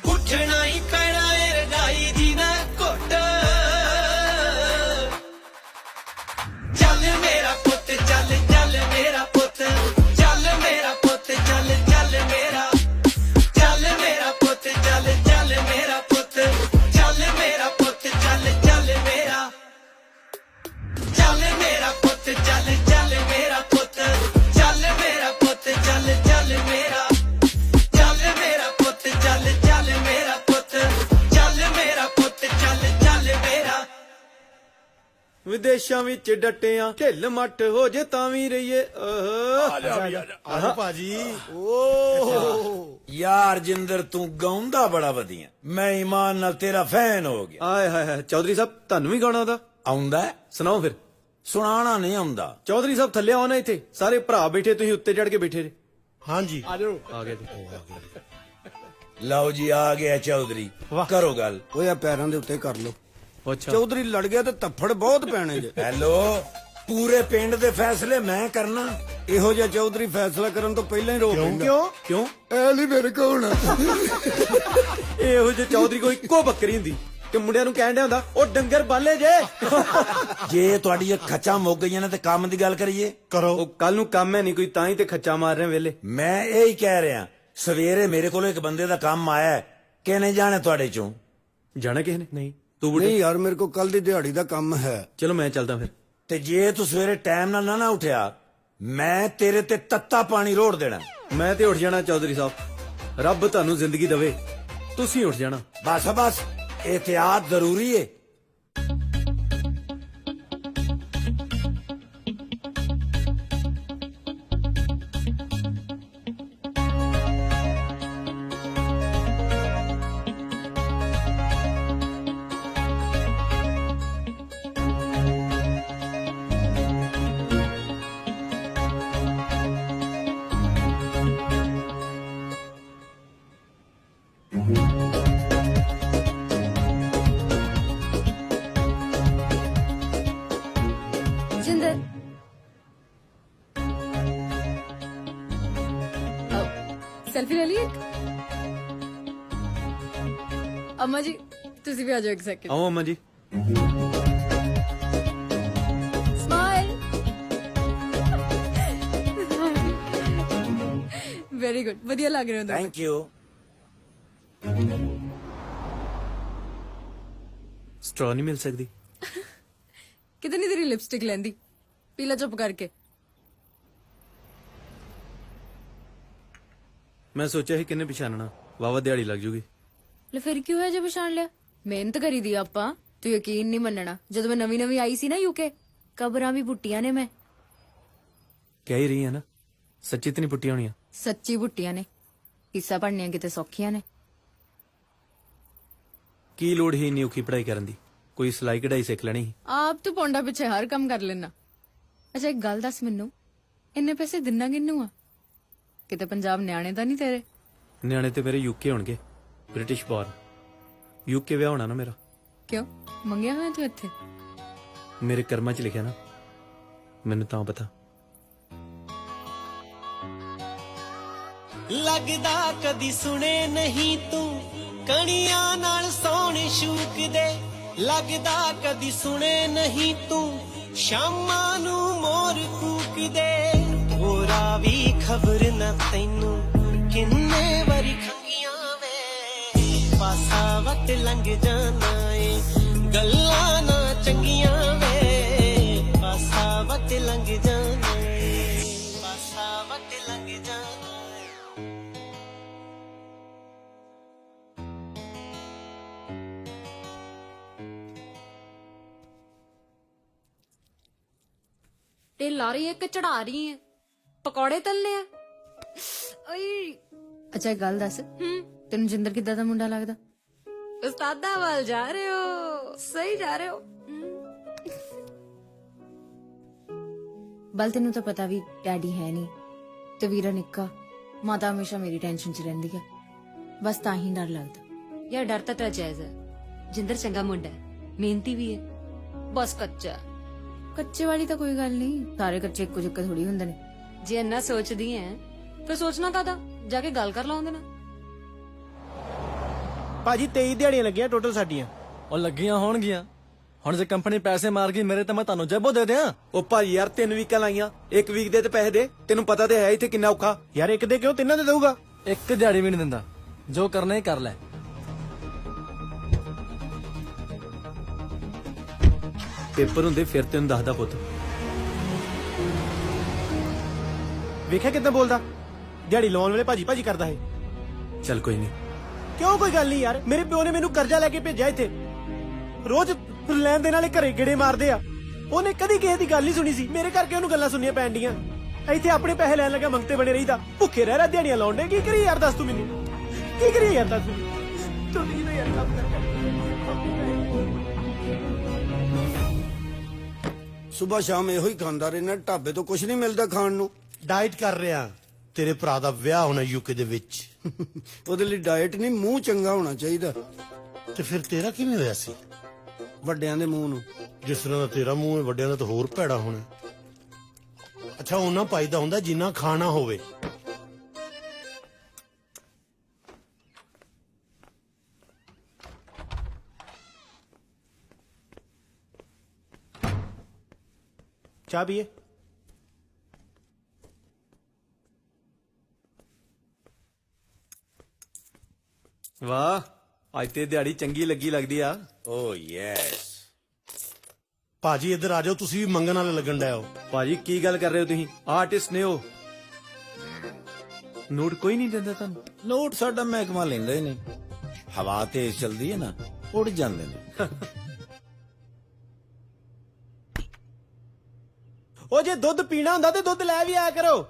ਉੱਠਣਾ ਹੀ ਪੈਣਾ ਏ ਰਜਾਈ ਦੀ ਨਾ ਘੁੱਟ। ਚੱਲ ਮੇਰਾ ਪੁੱਤ ਚੱਲ, ਚੱਲ ਮੇਰਾ ਪੁੱਤ ਚੱਲ, ਮੇਰਾ ਪੁੱਤ ਚੱਲ, ਚੱਲ ਮੇਰਾ। ਚੱਲ ਮੇਰਾ ਪੁੱਤ ਚੱਲ, ਚੱਲ ਮੇਰਾ ਪੁੱਤ ਚੱਲ, ਮੇਰਾ ਪੁੱਤ ਚੱਲ, ਚੱਲ ਮੇਰਾ। ਵਿਦੇਸ਼ਾਂ ਵਿੱਚ ਡਟਿਆਂ ਢਿੱਲ ਮੱਠ ਹੋ ਜੇ ਤਾਂ ਵੀ ਰਹੀਏ ਆਜੋ ਭਾਜੀ ਓ ਯਾਰ ਜਿੰਦਰ ਤੂੰ ਗਾਉਂਦਾ ਬੜਾ ਵਧੀਆ, ਮੈਂ ਈਮਾਨ ਨਾਲ ਤੇਰਾ ਫੈਨ ਹੋ ਗਿਆ। ਆਏ ਹਾਏ ਹਾਏ ਚੌਧਰੀ ਸਾਹਿਬ ਤੁਹਾਨੂੰ ਵੀ ਗਾਉਣਾ ਆਉਂਦਾ? ਆਉਂਦਾ ਹੈ? ਸੁਣਾਓ ਫਿਰ। ਸੁਣਾਣਾ ਨਹੀਂ ਆਉਂਦਾ। ਚੌਧਰੀ ਸਾਹਿਬ ਥੱਲੇ ਆਓ ਨਾ, ਇੱਥੇ ਸਾਰੇ ਭਰਾ ਬੈਠੇ, ਤੁਸੀਂ ਉੱਤੇ ਚੜ ਕੇ ਬੈਠੇ ਜੇ। ਹਾਂਜੀ ਆਜੋ ਆ ਗਏ ਜੀ। ਲਓ ਜੀ ਆ ਗਿਆ ਚੌਧਰੀ, ਕਰੋ ਗੱਲ। ਓਏ ਆ ਪੈਰਾਂ ਦੇ ਉੱਤੇ ਕਰ ਲੋ। ਅੱਛਾ ਚੌਧਰੀ ਲੜ ਗਿਆ ਤੇ ਥੱਫੜ ਬਹੁਤ ਪੈਣੇ ਜੇ। ਹੈਲੋ, ਪੂਰੇ ਪਿੰਡ ਦੇ ਫੈਸਲੇ ਮੈਂ ਕਰਨਾ। ਇਹੋ ਜਿਹਾ ਚੌਧਰੀ ਫੈਸਲਾ ਕਰਨ ਤੋਂ ਪਹਿਲਾਂ ਹੀ ਰੋਕ ਦਿੰਦਾ। ਕਿਉਂ ਐ ਨਹੀਂ ਮੇਰੇ ਕੋਲ ਇਹੋ ਜਿਹੇ ਚੌਧਰੀ ਕੋਈ ਇੱਕੋ ਬੱਕਰੀ ਹੁੰਦੀ ਤੇ ਮੁੰਡਿਆਂ ਨੂੰ ਕਹਿਣ ਡਿਆ ਹੁੰਦਾ ਉਹ ਡੰਗਰ ਬਾਲੇ ਜੇ। ਜੇ ਤੁਹਾਡੀ ਇਹ ਖੱਚਾਂ ਮੁੱਕ ਗਈਆਂ ਨੇ ਤੇ ਕੰਮ ਦੀ ਗੱਲ ਕਰੀਏ। ਕਰੋ। ਉਹ ਕੱਲ ਨੂੰ ਕੰਮ ਹੈ ਨਹੀਂ ਕੋਈ, ਤਾਂ ਹੀ ਤੇ ਖੱਚਾ ਮਾਰ ਰਹੇ ਵੇਲੇ। ਮੈਂ ਇਹ ਹੀ ਕਹਿ ਰਿਹਾ, ਸਵੇਰੇ ਮੇਰੇ ਕੋਲ ਇੱਕ ਬੰਦੇ ਦਾ ਕੰਮ ਆਇਆ, ਕਿਹਨੇ ਜਾਣੇ ਤੁਹਾਡੇ ਚੋਂ? ਜਾਣਾ ਕਿਸੇ ਨੇ? ਨਹੀਂ ਨਹੀਂ ਯਾਰ, ਮੇਰੇ ਕੋਲ ਕੱਲ ਦੀ ਦਿਹਾੜੀ ਦਾ ਕੰਮ ਹੈ। ਚਲੋ ਮੈਂ ਚੱਲਦਾ ਫਿਰ। ਤੇ ਜੇ ਤੂੰ ਸਵੇਰੇ ਟਾਈਮ ਨਾਲ ਨਾ ਉੱਠਿਆ, ਮੈਂ ਤੇਰੇ ਤੇ ਤੱਤਾ ਪਾਣੀ ਰੋੜ ਦੇਣਾ। ਮੈਂ ਤੇ ਉੱਠ ਜਾਣਾ ਚੌਧਰੀ ਸਾਹਿਬ, ਰੱਬ ਤੁਹਾਨੂੰ ਜ਼ਿੰਦਗੀ ਦੇਵੇ, ਤੁਸੀਂ ਉੱਠ ਜਾਣਾ। ਬਸ ਬਸ, एहतियात जरूरी है। ਜਿੰਦਰ ਸੈਲਫੀ ਲੈ ਲਈ ਇੱਕ। ਅਮਾ ਜੀ ਤੁਸੀਂ ਵੀ ਆ ਜਾਓ ਇੱਕ ਸੈਕਿੰਡ। ਆਓ ਅਮਾ ਜੀ। ਸਮਾਈਲ। ਵੈਰੀ ਗੁੱਡ, ਵਧੀਆ ਲੱਗ ਰਹੇ ਹੋ। Thank you. ਸਟ੍ਰॉ ਨਹੀਂ ਮਿਲ ਸਕਦੀ? ਕਿਤੇ ਨਹੀਂ ਤੇਰੀ ਲਿਪਸਟਿਕ ਲੈਂਦੀ, ਪੀਲਾ ਚੁੱਪ ਕਰਕੇ। ਮੈਂ ਸੋਚਿਆ ਸੀ ਕਿੰਨੇ ਪਛਾਣਨਾ, ਵਾਵਾ ਦਿਹਾੜੀ ਲੱਗ ਜੂਗੀ। ਲੈ ਫਿਰ ਕਿਉਂ ਹੈ ਜੇ ਪਛਾਣ ਲਿਆ? ਮਿਹਨਤ ਕਰੀ ਦੀ ਆਪਾਂ, ਤੂੰ ਯਕੀਨ ਨਹੀਂ ਮੰਨਣਾ। ਜਦੋਂ ਮੈਂ ਨਵੀਂ ਆਈ ਸੀ ਨਾ ਯੂਕੇ, ਕਬਰਾਂ ਵੀ ਪੁੱਟੀਆਂ ਨੇ ਮੈਂ। ਕਹਿ ਹੀ ਰਹੀ ਹੈ ਨਾ, ਸੱਚੀ ਤੇ ਨਹੀਂ ਪੁੱਟੀਆਂ ਹੋਣੀਆਂ? ਸੱਚੀ ਪੁੱਟੀਆਂ ਨੇ। ਹਿੱਸਾ ਪੜਨੀਆਂ ਕਿਤੇ ਸੌਖੀਆਂ ਨੇ। ਕੀ ਲੋੜ ਹੀ ਇੰਨੀ ਔਖੀ ਪੜ੍ਹਾਈ ਕਰਨ ਦੀ, ਕੋਈ ਸਿਲਾਈ ਕਢਾਈ ਸਿੱਖ ਲੈਣੀ ਸੀ। ਆਪ ਤੂੰ ਪੌਂਡਾ ਪਿੱਛੇ ਹਰ ਕੰਮ ਕਰ ਲੈਣਾ। ਅੱਛਾ ਇੱਕ ਗੱਲ ਦੱਸ ਮੈਨੂੰ, ਇੰਨੇ ਪੈਸੇ ਦਿਨਾ ਕਿੰਨੂ ਆ? ਕਿਤੇ ਪੰਜਾਬ ਨਿਆਣੇ ਤਾਂ ਨਹੀਂ ਤੇਰੇ? ਨਿਆਣੇ ਤੇ ਮੇਰੇ ਯੂਕੇ ਹੋਣਗੇ, ਬ੍ਰਿਟਿਸ਼ ਬੋਰਨ। ਯੂਕੇ ਵਿਆਹ ਹੋਣਾ ਨਾ ਮੇਰਾ। ਕਿਉਂ ਮੰਗਿਆ ਹੋਇਆ ਤੂੰ ਇੱਥੇ? ਮੇਰੇ ਕਰਮਾਂ 'ਚ ਲਿਖਿਆ ਨਾ, ਮੈਨੂੰ ਤਾਂ ਪਤਾ। ਲੱਗਦਾ ਕਦੀ ਸੁਣੇ ਨਹੀਂ ਤੂੰ ਕਣੀਆਂ ਨਾਲ ਸੌਣ ਸ਼ੂਕਦੇ, ਲੱਗਦਾ ਕਦੀ ਸੁਣੇ ਨਹੀਂ ਤੂੰ ਸ਼ਾਮਾਂ ਨੂੰ ਮੋਰ ਕੂਕਦੇ। ਹੋਰਾ ਵੀ ਖਬਰ ਨਾ ਤੈਨੂੰ ਕਿੰਨੇ ਵਾਰੀ ਖੰਗੀਆਂ ਵੇ, ਪਾਸਾ ਵੱਟ ਲੰਘ ਜਾਣਾ ਏ ਗੱਲਾਂ ਨਾ ਚੰਗੀਆਂ ਵੇ, ਪਾਸਾ ਵੱਟ ਲੰਘ ਜਾਣਾ ਏ, ਪਾਸਾ ਵੱਟ ਲੰਘ ਜਾਣਾ। ਤੇ ਲਾ ਰਹੀ ਹੈ ਕਿ ਚੜਾ ਰਹੀ ਹੈ? ਪਕੌੜੇ ਤਲਨੇ ਆ। ਓਏ ਅੱਛਾ ਇੱਕ ਗੱਲ ਦੱਸ, ਤੈਨੂੰ ਜਿੰਦਰ ਕਿੱਦਾਂ ਦਾ ਮੁੰਡਾ ਲੱਗਦਾ? ਉਸਤਾਦਾ ਵੱਲ ਜਾ ਰਹੇ ਹੋ, ਸਹੀ ਜਾ ਰਹੇ ਹੋ। ਬਲ ਤੈਨੂੰ ਤਾਂ ਪਤਾ ਵੀ ਡੈਡੀ ਹੈ ਨਹੀਂ ਤੇ ਵੀਰਾ ਨਿੱਕਾ, ਮਾਤਾ ਹਮੇਸ਼ਾ ਮੇਰੀ ਟੈਨਸ਼ਨ 'ਚ ਰਹਿੰਦੀ ਹੈ, ਬਸ ਤਾਂ ਹੀ ਡਰ ਲੱਗਦਾ। ਯਾਰ ਡਰ ਤਾਂ ਜਾਇਜ਼ ਹੈ। ਜਿੰਦਰ ਚੰਗਾ ਮੁੰਡਾ ਹੈ, ਮਿਹਨਤੀ ਵੀ ਹੈ, ਬਸ ਕੱਚਾ। ਕੱਚੇ ਵਾਲੀ ਤਾਂ ਕੋਈ ਗੱਲ ਨਹੀਂ, ਸਾਰੇ ਕੱਚੇ ਇੱਕੋ ਜਿਹੇ ਥੋੜੀ ਹੁੰਦੇ ਨੇ। ਜੇ ਇੰਨਾ ਸੋਚਦੀ ਐ ਫਿਰ ਸੋਚਣਾ ਕਾਹਦਾ, ਜਾ ਕੇ ਗੱਲ ਕਰ ਲਾ ਉਹਦੇ ਨਾਲ। ਭਾਜੀ 23 ਦਿਹਾੜੀਆਂ ਲੱਗੀਆਂ ਟੋਟਲ ਸਾਡੀਆਂ। ਉਹ ਲੱਗੀਆਂ ਹੋਣਗੀਆਂ, ਹੁਣ ਜੇ ਕੰਪਨੀ ਪੈਸੇ ਮਾਰ ਗਈ ਮੇਰੇ ਤਾਂ ਮੈਂ ਤੁਹਾਨੂੰ ਜੱਬੋ ਦੇ ਦਿਆਂ। ਉਹ ਭਾਜੀ ਯਾਰ 3 ਵੀਕਾਂ ਲਾਈਆਂ, 1 ਵੀਕ ਦੇ ਤੇ ਪੈਸੇ ਦੇ। ਤੈਨੂੰ ਪਤਾ ਤੇ ਹੈ ਇੱਥੇ ਕਿੰਨਾ ਔਖਾ। ਯਾਰ ਇੱਕ ਦੇ ਕਿਉਂ, ਤਿੰਨਾਂ ਦੇ ਦਊਗਾ। ਇੱਕ ਦਿਹਾੜੀ ਵੀ ਨਹੀਂ ਦਿੰਦਾ, ਜੋ ਕਰਨਾ ਹੀ ਕਰ ਲੈ। ਪੇਪਰ ਹੁੰਦੇ ਫਿਰ ਤੈਨੂੰ ਦੱਸਦਾ ਪੁੱਤ। ਵੇਖਿਆ ਕਿੱਦਾਂ ਬੋਲਦਾ, ਦਿਹਾੜੀ ਲਾਉਣ ਵੇਲੇ ਭਾਜੀ ਭਾਜੀ ਕਰਦਾ ਹੈ। ਚੱਲ ਕੋਈ ਨਹੀਂ। ਕਿਉਂ ਕੋਈ ਗੱਲ ਨਹੀਂ ਯਾਰ, ਮੇਰੇ ਪਿਓ ਨੇ ਮੈਨੂੰ ਕਰਜ਼ਾ ਲੈ ਕੇ ਭੇਜਿਆ ਇੱਥੇ, ਰੋਜ਼ ਲੈਣ ਦੇ ਨਾਲੇ ਘਰੇ ਗੇੜੇ ਮਾਰਦੇ ਆ। ਉਹਨੇ ਕਦੀ ਕਿਸੇ ਦੀ ਗੱਲ ਨਹੀਂ ਸੁਣੀ ਸੀ, ਮੇਰੇ ਕਰਕੇ ਉਹਨੂੰ ਗੱਲਾਂ ਸੁਣਨੀਆਂ ਪੈਣ ਡੀਆਂ। ਇੱਥੇ ਆਪਣੇ ਪੈਸੇ ਲੈਣ ਲੱਗਾ ਮੰਗਤੇ ਬਣੇ ਰਹੀਦਾ, ਭੁੱਖੇ ਰਹਿ ਦਿਹਾੜੀਆਂ ਲਾਉਣ ਡੇ। ਕੀ ਕਰੀ ਯਾਰ, ਦੱਸ ਤੂੰ ਮੈਨੂੰ, ਕੀ ਕਰੀ ਯਾਰ, ਦੱਸ ਤੂੰ ਟੁੱਟ ਗਈ ਨਾ ਯਾਰ ਕੰਮ ਕਰ। ਸੁਬਹ ਸ਼ਾਮ ਇਹੋ ਹੀ ਖਾਂਦਾ ਰਹਿਣਾ, ਢਾਬੇ ਤੋਂ ਕੁਝ ਨਹੀਂ ਮਿਲਦਾ ਖਾਣ ਨੂੰ। ਡਾਈਟ ਕਰ ਰਿਹਾ। ਤੇਰੇ ਭਰਾ ਦਾ ਵਿਆਹ ਹੋਣਾ ਯੂਕੇ ਦੇ ਵਿੱਚ। ਉਹਦੇ ਲਈ ਡਾਈਟ ਨਹੀਂ, ਮੂੰਹ ਚੰਗਾ ਹੋਣਾ ਚਾਹੀਦਾ। ਤੇ ਫਿਰ ਤੇਰਾ ਕਿਵੇਂ ਹੋਇਆ ਸੀ? ਵੱਡਿਆਂ ਦੇ ਮੂੰਹ ਨੂੰ। ਜਿਸ ਤਰ੍ਹਾਂ ਦਾ ਤੇਰਾ ਮੂੰਹ ਹੈ, ਵੱਡਿਆਂ ਦਾ ਤਾਂ ਹੋਰ ਭੈੜਾ ਹੋਣਾ। ਅੱਛਾ, ਉਹਨਾਂ ਪਾਈਦਾ ਹੁੰਦਾ ਜਿੰਨਾ ਖਾਣਾ ਹੋਵੇ। ਚਾਹ ਪੀਏ? ਵਾਹ, ਅੱਜ ਤੇ ਦਿਹਾੜੀ ਚੰਗੀ ਲੱਗੀ ਲੱਗਦੀ ਆ। ਓ ਯੈਸ। ਭਾਜੀ ਇੱਧਰ ਆ ਜਾਓ, ਤੁਸੀਂ ਵੀ ਮੰਗਣ ਵਾਲੇ ਲੱਗਣ ਡਏ ਹੋ। ਭਾਜੀ ਕੀ ਗੱਲ ਕਰ ਰਹੇ ਹੋ ਤੁਸੀਂ? ਆਰਟਿਸਟ ਨੇ ਹੋ। ਨੋਟ ਕੋਈ ਨਹੀਂ ਦਿੰਦਾ ਤੁਹਾਨੂੰ? ਨੋਟ ਸਾਡਾ ਮਹਿਕਮਾ ਲੈਂਦਾ ਹੀ ਨਹੀਂ। ਹਵਾ ਤੇਜ਼ ਚਲਦੀ ਹੈ ਨਾ, ਉੱਡ ਜਾਂਦੇ ਨੇ। ਉਹ ਜੇ ਦੁੱਧ ਪੀਣਾ ਹੁੰਦਾ ਤੇ ਦੁੱਧ ਲੈ ਵੀ ਆਇਆ ਕਰੋ।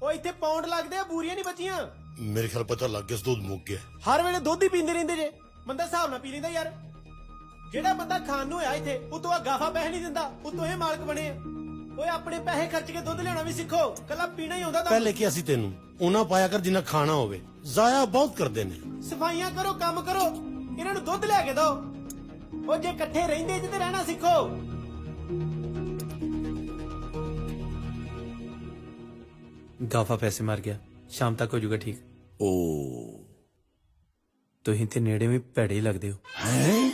ਉਹ ਇੱਥੇ ਪਾਉਂਡ ਲੱਗਦੇ ਆ, ਬੂਰੀਆਂ ਨਹੀਂ ਬਚੀਆਂ। ਮੇਰੇ ਖਿਆਲ ਪਤਾ ਲੱਗ ਗਿਆ ਦੁੱਧ ਮੁੱਕ ਗਿਆ। ਹਰ ਵੇਲੇ ਦੁੱਧ ਹੀ ਪੀਂਦੇ ਰਹਿੰਦੇ ਜੇ, ਬੰਦਾ ਹਿਸਾਬ ਨਾਲ ਪੀ ਲੈਂਦਾ ਯਾਰ। ਜਿਹੜਾ ਬੰਦਾ ਖਾਣ ਨੂੰ ਹੋਇਆ ਇੱਥੇ, ਉਤੋਂ ਆ ਗਾਫਾ ਪੈਸੇ ਨਹੀਂ ਦਿੰਦਾ, ਉਤੋਂ ਇਹ ਮਾਲਕ ਬਣੇ ਆ। ਓਏ ਆਪਣੇ ਪੈਸੇ ਖਰਚ ਕੇ ਦੁੱਧ ਲਿਆਉਣਾ ਵੀ ਸਿੱਖੋ, ਕੱਲਾ ਪੀਣਾ ਹੀ ਆਉਂਦਾ ਤਾਂ। ਪਹਿਲੇ ਕੀ ਅਸੀਂ ਤੈਨੂੰ ਉਹਨਾਂ ਪਾਇਆ ਕਰ ਜਿੰਨਾ ਖਾਣਾ ਹੋਵੇ, ਜ਼ਾਇਆ ਬਹੁਤ ਕਰਦੇ ਨੇ। ਸਫਾਈਆਂ ਕਰੋ, ਕੰਮ ਕਰੋ, ਇਹਨਾਂ ਨੂੰ ਦੁੱਧ ਲਿਆ ਕੇ ਦਿਓ। ਉਹ ਜੇ ਇਕੱਠੇ ਰਹਿੰਦੇ ਜੇ ਤੇ ਰਹਿਣਾ ਸਿੱਖੋ। ਗਾਫਾ ਪੈਸੇ ਮਾਰ ਗਿਆ, ਸ਼ਾਮ ਤੱਕ ਹੋ ਜਾਊਗਾ ਠੀਕ। ਓ ਤੁਸੀਂ ਤੇ ਨੇੜੇ ਵੀ ਭੈੜੇ ਹੀ ਲੱਗਦੇ ਹੋ। ਹੈ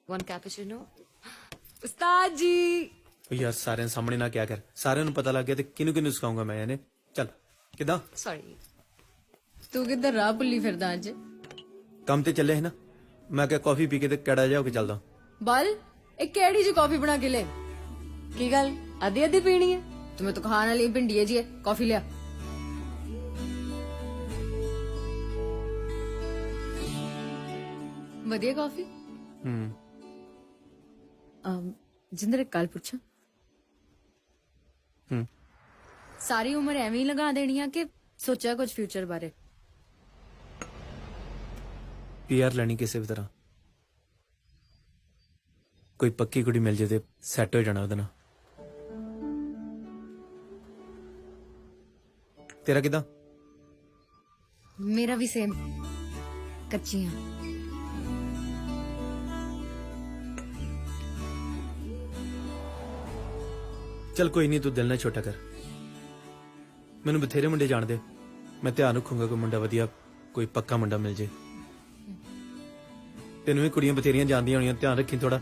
One cappuccino. उस्ताद जी। ਉਹ ਯਾਰ ਸਾਰਿਆਂ ਸਾਹਮਣੇ ਨਾ ਕਿਆ ਕਰ, ਸਾਰਿਆਂ ਨੂੰ ਪਤਾ ਲੱਗ ਗਿਆ ਤੇ ਕਿਹਨੂੰ ਕਿਹਨੂੰ ਸਿਖਾਉਂਗਾ ਮੈਂ ਇਹਨੇ। ਚੱਲ ਕਿਦਾਂ? Sorry. ਤੂੰ ਕਿੱਧਰ ਰਾਹ ਭੁੱਲੀ ਫਿਰਦਾ ਅੱਜ? ਕੰਮ ਤੇ ਚੱਲੇ ਹੈ ਨਾ, ਮੈਂ ਕਿਹਾ ਕਾਫੀ ਪੀ ਕੇ ਤੇ ਕੜਾ ਜਾ ਹੋ ਕੇ ਚੱਲਦਾ। ਬਲ ਇਹ ਕਿਹੜੀ ਜੀ ਕਾਫੀ ਬਣਾ ਕੇ ਲੈ? ਕੀ ਗੱਲ ਅੱਧੀ ਅੱਧੀ ਪੀਣੀ ਹੈ? तुम्हें तो खाने वाली भिंडी है जी, कॉफी लिया। ਵਧੀਆ ਕਾਫੀ। ਜਿੰਦਰ ਇੱਕ ਗੱਲ ਪੁੱਛਾਂ? ਸਾਰੀ ਉਮਰ ਐਵੇਂ ਹੀ ਲਗਾ ਦੇਣੀ ਆ ਕਿ ਸੋਚਿਆ ਕੁਝ ਫਿਊਚਰ ਬਾਰੇ? ਪੀਆਰ ਲੈਣੀ ਕਿਸੇ ਵੀ ਤਰ੍ਹਾਂ, ਕੋਈ ਪੱਕੀ ਕੁੜੀ ਮਿਲ ਜੇ ਤੇ ਸੈੱਟ ਹੋ ਜਾਣਾ ਉਹਦੇ ਨਾਲ। ਤੇਰਾ ਕਿਦਾਂ? ਮੇਰਾ ਵੀ ਸੇਮ, ਕੱਚੀਆਂ। ਚਲ ਕੋਈ ਨਹੀਂ, ਤੂੰ ਦਿਲ ਨਾ ਛੋਟਾ ਕਰ। ਮੈਨੂੰ ਬਥੇਰੇ ਮੁੰਡੇ ਜਾਣਦੇ, ਮੈਂ ਧਿਆਨ ਰੱਖੂੰਗਾ ਕੋਈ ਮੁੰਡਾ ਵਧੀਆ, ਕੋਈ ਪੱਕਾ ਮੁੰਡਾ ਮਿਲ ਜੇ। ਤੈਨੂੰ ਵੀ ਕੁੜੀਆਂ ਬਥੇਰੀਆਂ ਜਾਂਦੀਆਂ ਹੋਣੀਆਂ, ਧਿਆਨ ਰੱਖੀ ਥੋੜਾ।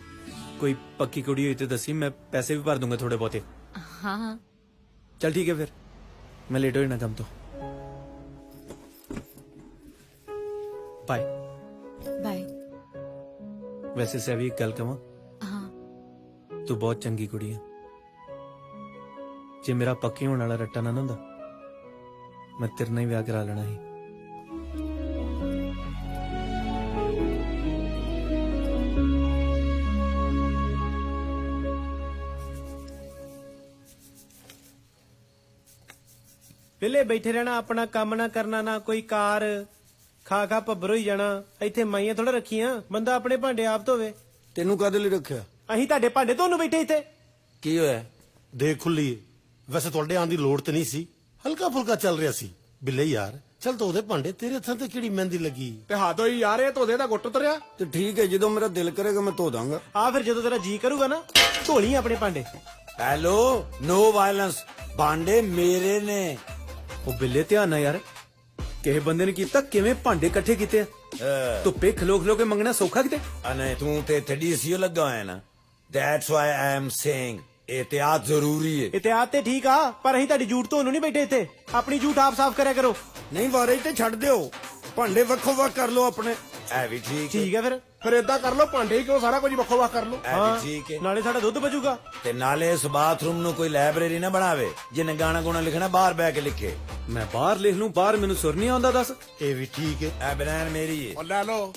ਕੋਈ ਪੱਕੀ ਕੁੜੀ ਹੋਈ ਤੇ ਦੱਸੀ, ਮੈਂ ਪੈਸੇ ਵੀ ਭਰ ਦੂੰਗਾ ਥੋੜੇ ਬਹੁਤੇ। ਹਾਂ ਹਾਂ ਚਲ ਠੀਕ ਹੈ, ਫਿਰ ਮੈਂ ਲੇਟ ਹੋ ਜਾਣਾ ਕੰਮ ਤੋਂ। Bye bye. ਵੈਸੇ ਸੈਵੀ ਇੱਕ ਗੱਲ ਕਵਾਂ, ਹਾਂ ਤੂੰ ਬਹੁਤ ਚੰਗੀ ਕੁੜੀ ਹੈ। ਜੇ ਮੇਰਾ ਪੱਕੀ ਹੋਣ ਵਾਲਾ ਰੱਟਾ ਨਾ ਹੁੰਦਾ, ਮੈਂ ਤੇਰੇ ਨਾਲ ਹੀ ਵਿਆਹ ਕਰਾ ਲੈਣਾ ਸੀ। ਵਿਹਲੇ ਬੈਠੇ ਰਹਿਣਾ, ਆਪਣਾ ਕੰਮ ਨਾ ਕਰਨਾ, ਨਾ ਕੋਈ ਕਾਰ, ਖਾ ਖਾ ਭੱਬਰ ਹੋਈ ਜਾਣਾ। ਇੱਥੇ ਮਾਈਆਂ ਥੋੜਾ ਰੱਖੀਆਂ, ਬੰਦਾ ਆਪਣੇ ਭਾਂਡੇ ਆਪ ਧੋਵੇ। ਤੈਨੂੰ ਕਾਹਦੇ ਲਈ ਰੱਖਿਆ? ਅਸੀਂ ਤੁਹਾਡੇ ਭਾਂਡੇ ਧੋਣ ਨੂੰ ਬੈਠੇ ਇੱਥੇ। ਕੀ ਹੋਇਆ? ਦੇਖ ਖੁੱਲੀ। ਵੈਸੇ ਤੁਹਾਡੇ ਆਉਣ ਦੀ ਲੋੜ ਤੇ ਨਹੀਂ ਸੀ, ਹਲਕਾ ਫੁਲਕਾ ਚੱਲ ਰਿਹਾ ਸੀ। ਬਿੱਲੇ ਯਾਰ ਚੱਲ ਧੋ ਦੇ ਭਾਂਡੇ, ਤੇਰੇ ਹੱਥਾਂ ਤੇ ਕਿਹੜੀ ਮਹਿੰਦੀ ਲੱਗੀ? ਤੇ ਹੱਥ ਹੋਈ ਯਾਰ, ਇਹ ਧੋਦੇ ਦਾ ਗੁੱਟ ਉਤਰਿਆ। ਤੇ ਠੀਕ ਹੈ, ਜਦੋਂ ਮੇਰਾ ਦਿਲ ਕਰੇਗਾ ਮੈਂ ਧੋ ਦਾਂਗਾ। ਆ ਫਿਰ ਜਦੋਂ ਤੇਰਾ ਜੀ ਕਰੂਗਾ ਨਾ, ਧੋਲੀ ਆਪਣੇ ਭਾਂਡੇ। ਹੈਲੋ, ਨੋ ਵਾਇਲੈਂਸ। ਭਾਂਡੇ ਮੇਰੇ ਨੇ। ਉਹ ਬਿੱਲੇ ਧਿਆਨ ਨਾਲ ਯਾਰ, ਕਿਸੇ ਬੰਦੇ ਨੇ ਕੀਤਾ ਕਿਵੇਂ ਭਾਂਡੇ ਇਕੱਠੇ ਕੀਤੇ ਆ? ਧੁੱਪੇ ਖਲੋ ਖਲੋ ਕੇ ਮੰਗਣਾ ਸੌਖਾ ਕਿਤੇ? ਨਹੀਂ, ਤੂੰ ਤੇ ਇੱਥੇ ਡੀਸੀਓ ਲੱਗਾ ਹੋਇਆ ਨਾ। That's why I am saying एहतियात जरूरी है। ਇਤਿਹਾਦ ਤੇ ਠੀਕ ਆ ਪਰ ਅਸੀਂ ਤੁਹਾਡੀ ਜੂਠ ਤੁਹਾਨੂੰ ਨਹੀਂ ਬੈਠੇ ਇੱਥੇ ਆਪਣੀ ਜੂਠ ਆਪ ਸਾਫ਼ ਕਰਿਆ ਕਰੋ ਨਹੀਂ ਵਾਰੇ ਤੇ ਛੱਡ ਦਿਓ ਭਾਂਡੇ ਵੱਖੋ ਵੱਖ ਕਰ ਲਓ ਆਪਣੇ ਐ ਵੀ ਠੀਕ ਠੀਕ ਹੈ ਫਿਰ ਏਦਾਂ ਕਰ ਲਓ ਭਾਂਡੇ ਹੀ ਕਿਉਂ ਸਾਰਾ ਕੁਝ ਵੱਖੋ ਵੱਖ ਕਰ ਲਓ ਐ ਵੀ ਠੀਕ ਹੈ ਨਾਲੇ ਸਾਡਾ ਦੁੱਧ ਬਚੂਗਾ ਤੇ ਨਾਲੇ ਇਸ ਬਾਥਰੂਮ ਨੂੰ ਕੋਈ ਲਾਇਬ੍ਰੇਰੀ ਨਾ ਬਣਾਵੇ ਜਿਹਨੇ ਗਾਣਾ ਗੁਣਾ ਲਿਖਣਾ ਬਾਹਰ ਬੈ ਕੇ ਲਿਖੇ ਮੈਂ ਬਾਹਰ ਲਿਖ ਲੂੰ ਬਾਹਰ ਮੈਨੂੰ ਸੁਰ ਨਹੀਂ ਆਉਂਦਾ ਦੱਸ ਇਹ ਵੀ ਠੀਕ ਹੈ ਐ ਬਨਾਨ ਮੇਰੀ ਹੈ ਉਹ ਲੈ ਲਓ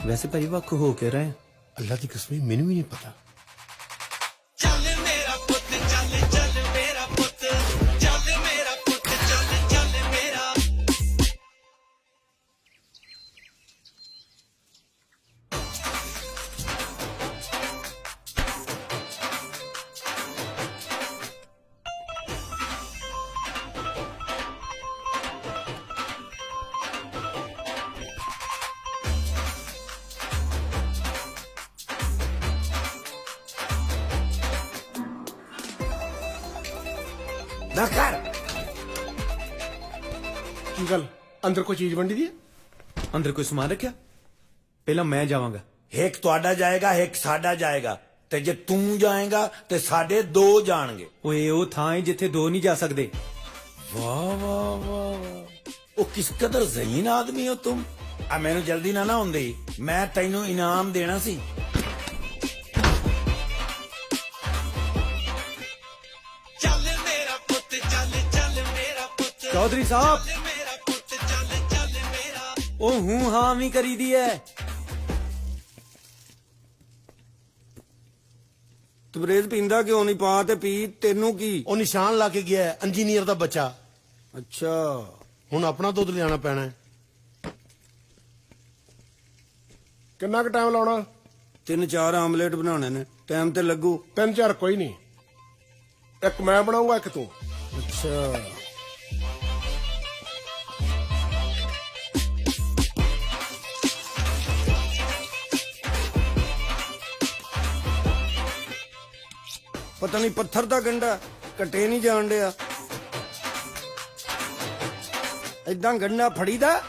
ਵੈਸੇ ਭਾਈ ਵੱਖ ਹੋ ਕੇ ਰਹੇ ਅੱਲਾ ਦੀ ਕਸਮ ਮੈਨੂੰ ਵੀ ਨਹੀਂ ਪਤਾ ਚੱਲ ਮੇਰਾ ਪੁੱਤ ਚੱਲ ਚੱਲ ਮੇਰਾ ਪੁੱਤ ਚੱਲ ਮੇਰਾ ਪੁੱਤ ਚੱਲ ਚੱਲ ਮੇਰਾ ਨਾ ਕਰ ਕੀ ਗੱਲ ਅੰਦਰ ਕੋਈ ਚੀਜ਼ ਵੰਡੀ ਦੀ ਹੈ ਅੰਦਰ ਕੋਈ ਸਮਾਨ ਰੱਖਿਆ ਪਹਿਲਾਂ ਮੈਂ ਜਾਵਾਂਗਾ ਇੱਕ ਤੁਹਾਡਾ ਜਾਏਗਾ ਇੱਕ ਸਾਡਾ ਜਾਏਗਾ ਤੇ ਜੇ ਤੂੰ ਜਾਏਗਾ ਤੇ ਸਾਡੇ ਦੋ ਜਾਣਗੇ ਓਏ ਉਹ ਥਾਂ ਹੈ ਜਿੱਥੇ ਦੋ ਨਹੀਂ ਜਾ ਸਕਦੇ ਵਾਹ ਵਾਹ ਵਾਹ ਉਹ ਕਿਸ ਕਦਰ ਜ਼ਹੀਨ ਆਦਮੀ ਹੋ ਤੁਮ ਆ ਮੈਨੂੰ ਜਲਦੀ ਨਾ ਹੁੰਦੀ ਮੈਂ ਤੈਨੂੰ ਇਨਾਮ ਦੇਣਾ ਸੀ ਚੱਲ ਮੇਰਾ ਪੁੱਤ ਚੱਲ ਚੱਲ ਮੇਰਾ ਪੁੱਤ ਚੌਧਰੀ ਸਾਹਿਬ ਚੱਲ ਮੇਰਾ ਪੁੱਤ ਚੱਲ ਚੱਲ ਮੇਰਾ ਉਹ ਹੂੰ ਹਾਂ ਵੀ ਕਰੀਦੀ ਐ ਤੂੰ ਬਰੇਜ਼ ਪੀਂਦਾ ਕਿਉਂ ਨਹੀਂ ਪਾ ਤੇ ਪੀ ਤੈਨੂੰ ਕੀ ਉਹ ਨਿਸ਼ਾਨ ਲਾ ਕੇ ਗਿਆ ਹੈ, ਇੰਜੀਨੀਅਰ ਦਾ ਬੱਚਾ ਅੱਛਾ ਹੁਣ ਆਪਣਾ ਦੁੱਧ ਲਿਆਣਾ ਪੈਣਾ ਹੈ। ਕਿੰਨਾ ਕੁ ਟਾਈਮ ਲਾਉਣਾ 3-4 ਆਮਲੇਟ ਬਣਾਉਣੇ ਨੇ ਟਾਈਮ ਤੇ ਲੱਗੂ 3-4 ਕੋਈ ਨਹੀਂ ਇੱਕ ਮੈਂ ਬਣਾਉਂਗਾ ਇੱਕ ਤੂੰ ਅੱਛਾ ਪਤਾ ਨਹੀਂ ਪੱਥਰ ਦਾ ਗੰਡਾ ਕੱਟੇ ਨਹੀਂ ਜਾਣ ਡਿਆ ਏਦਾਂ ਗੰਡਾ ਫੜੀਦਾ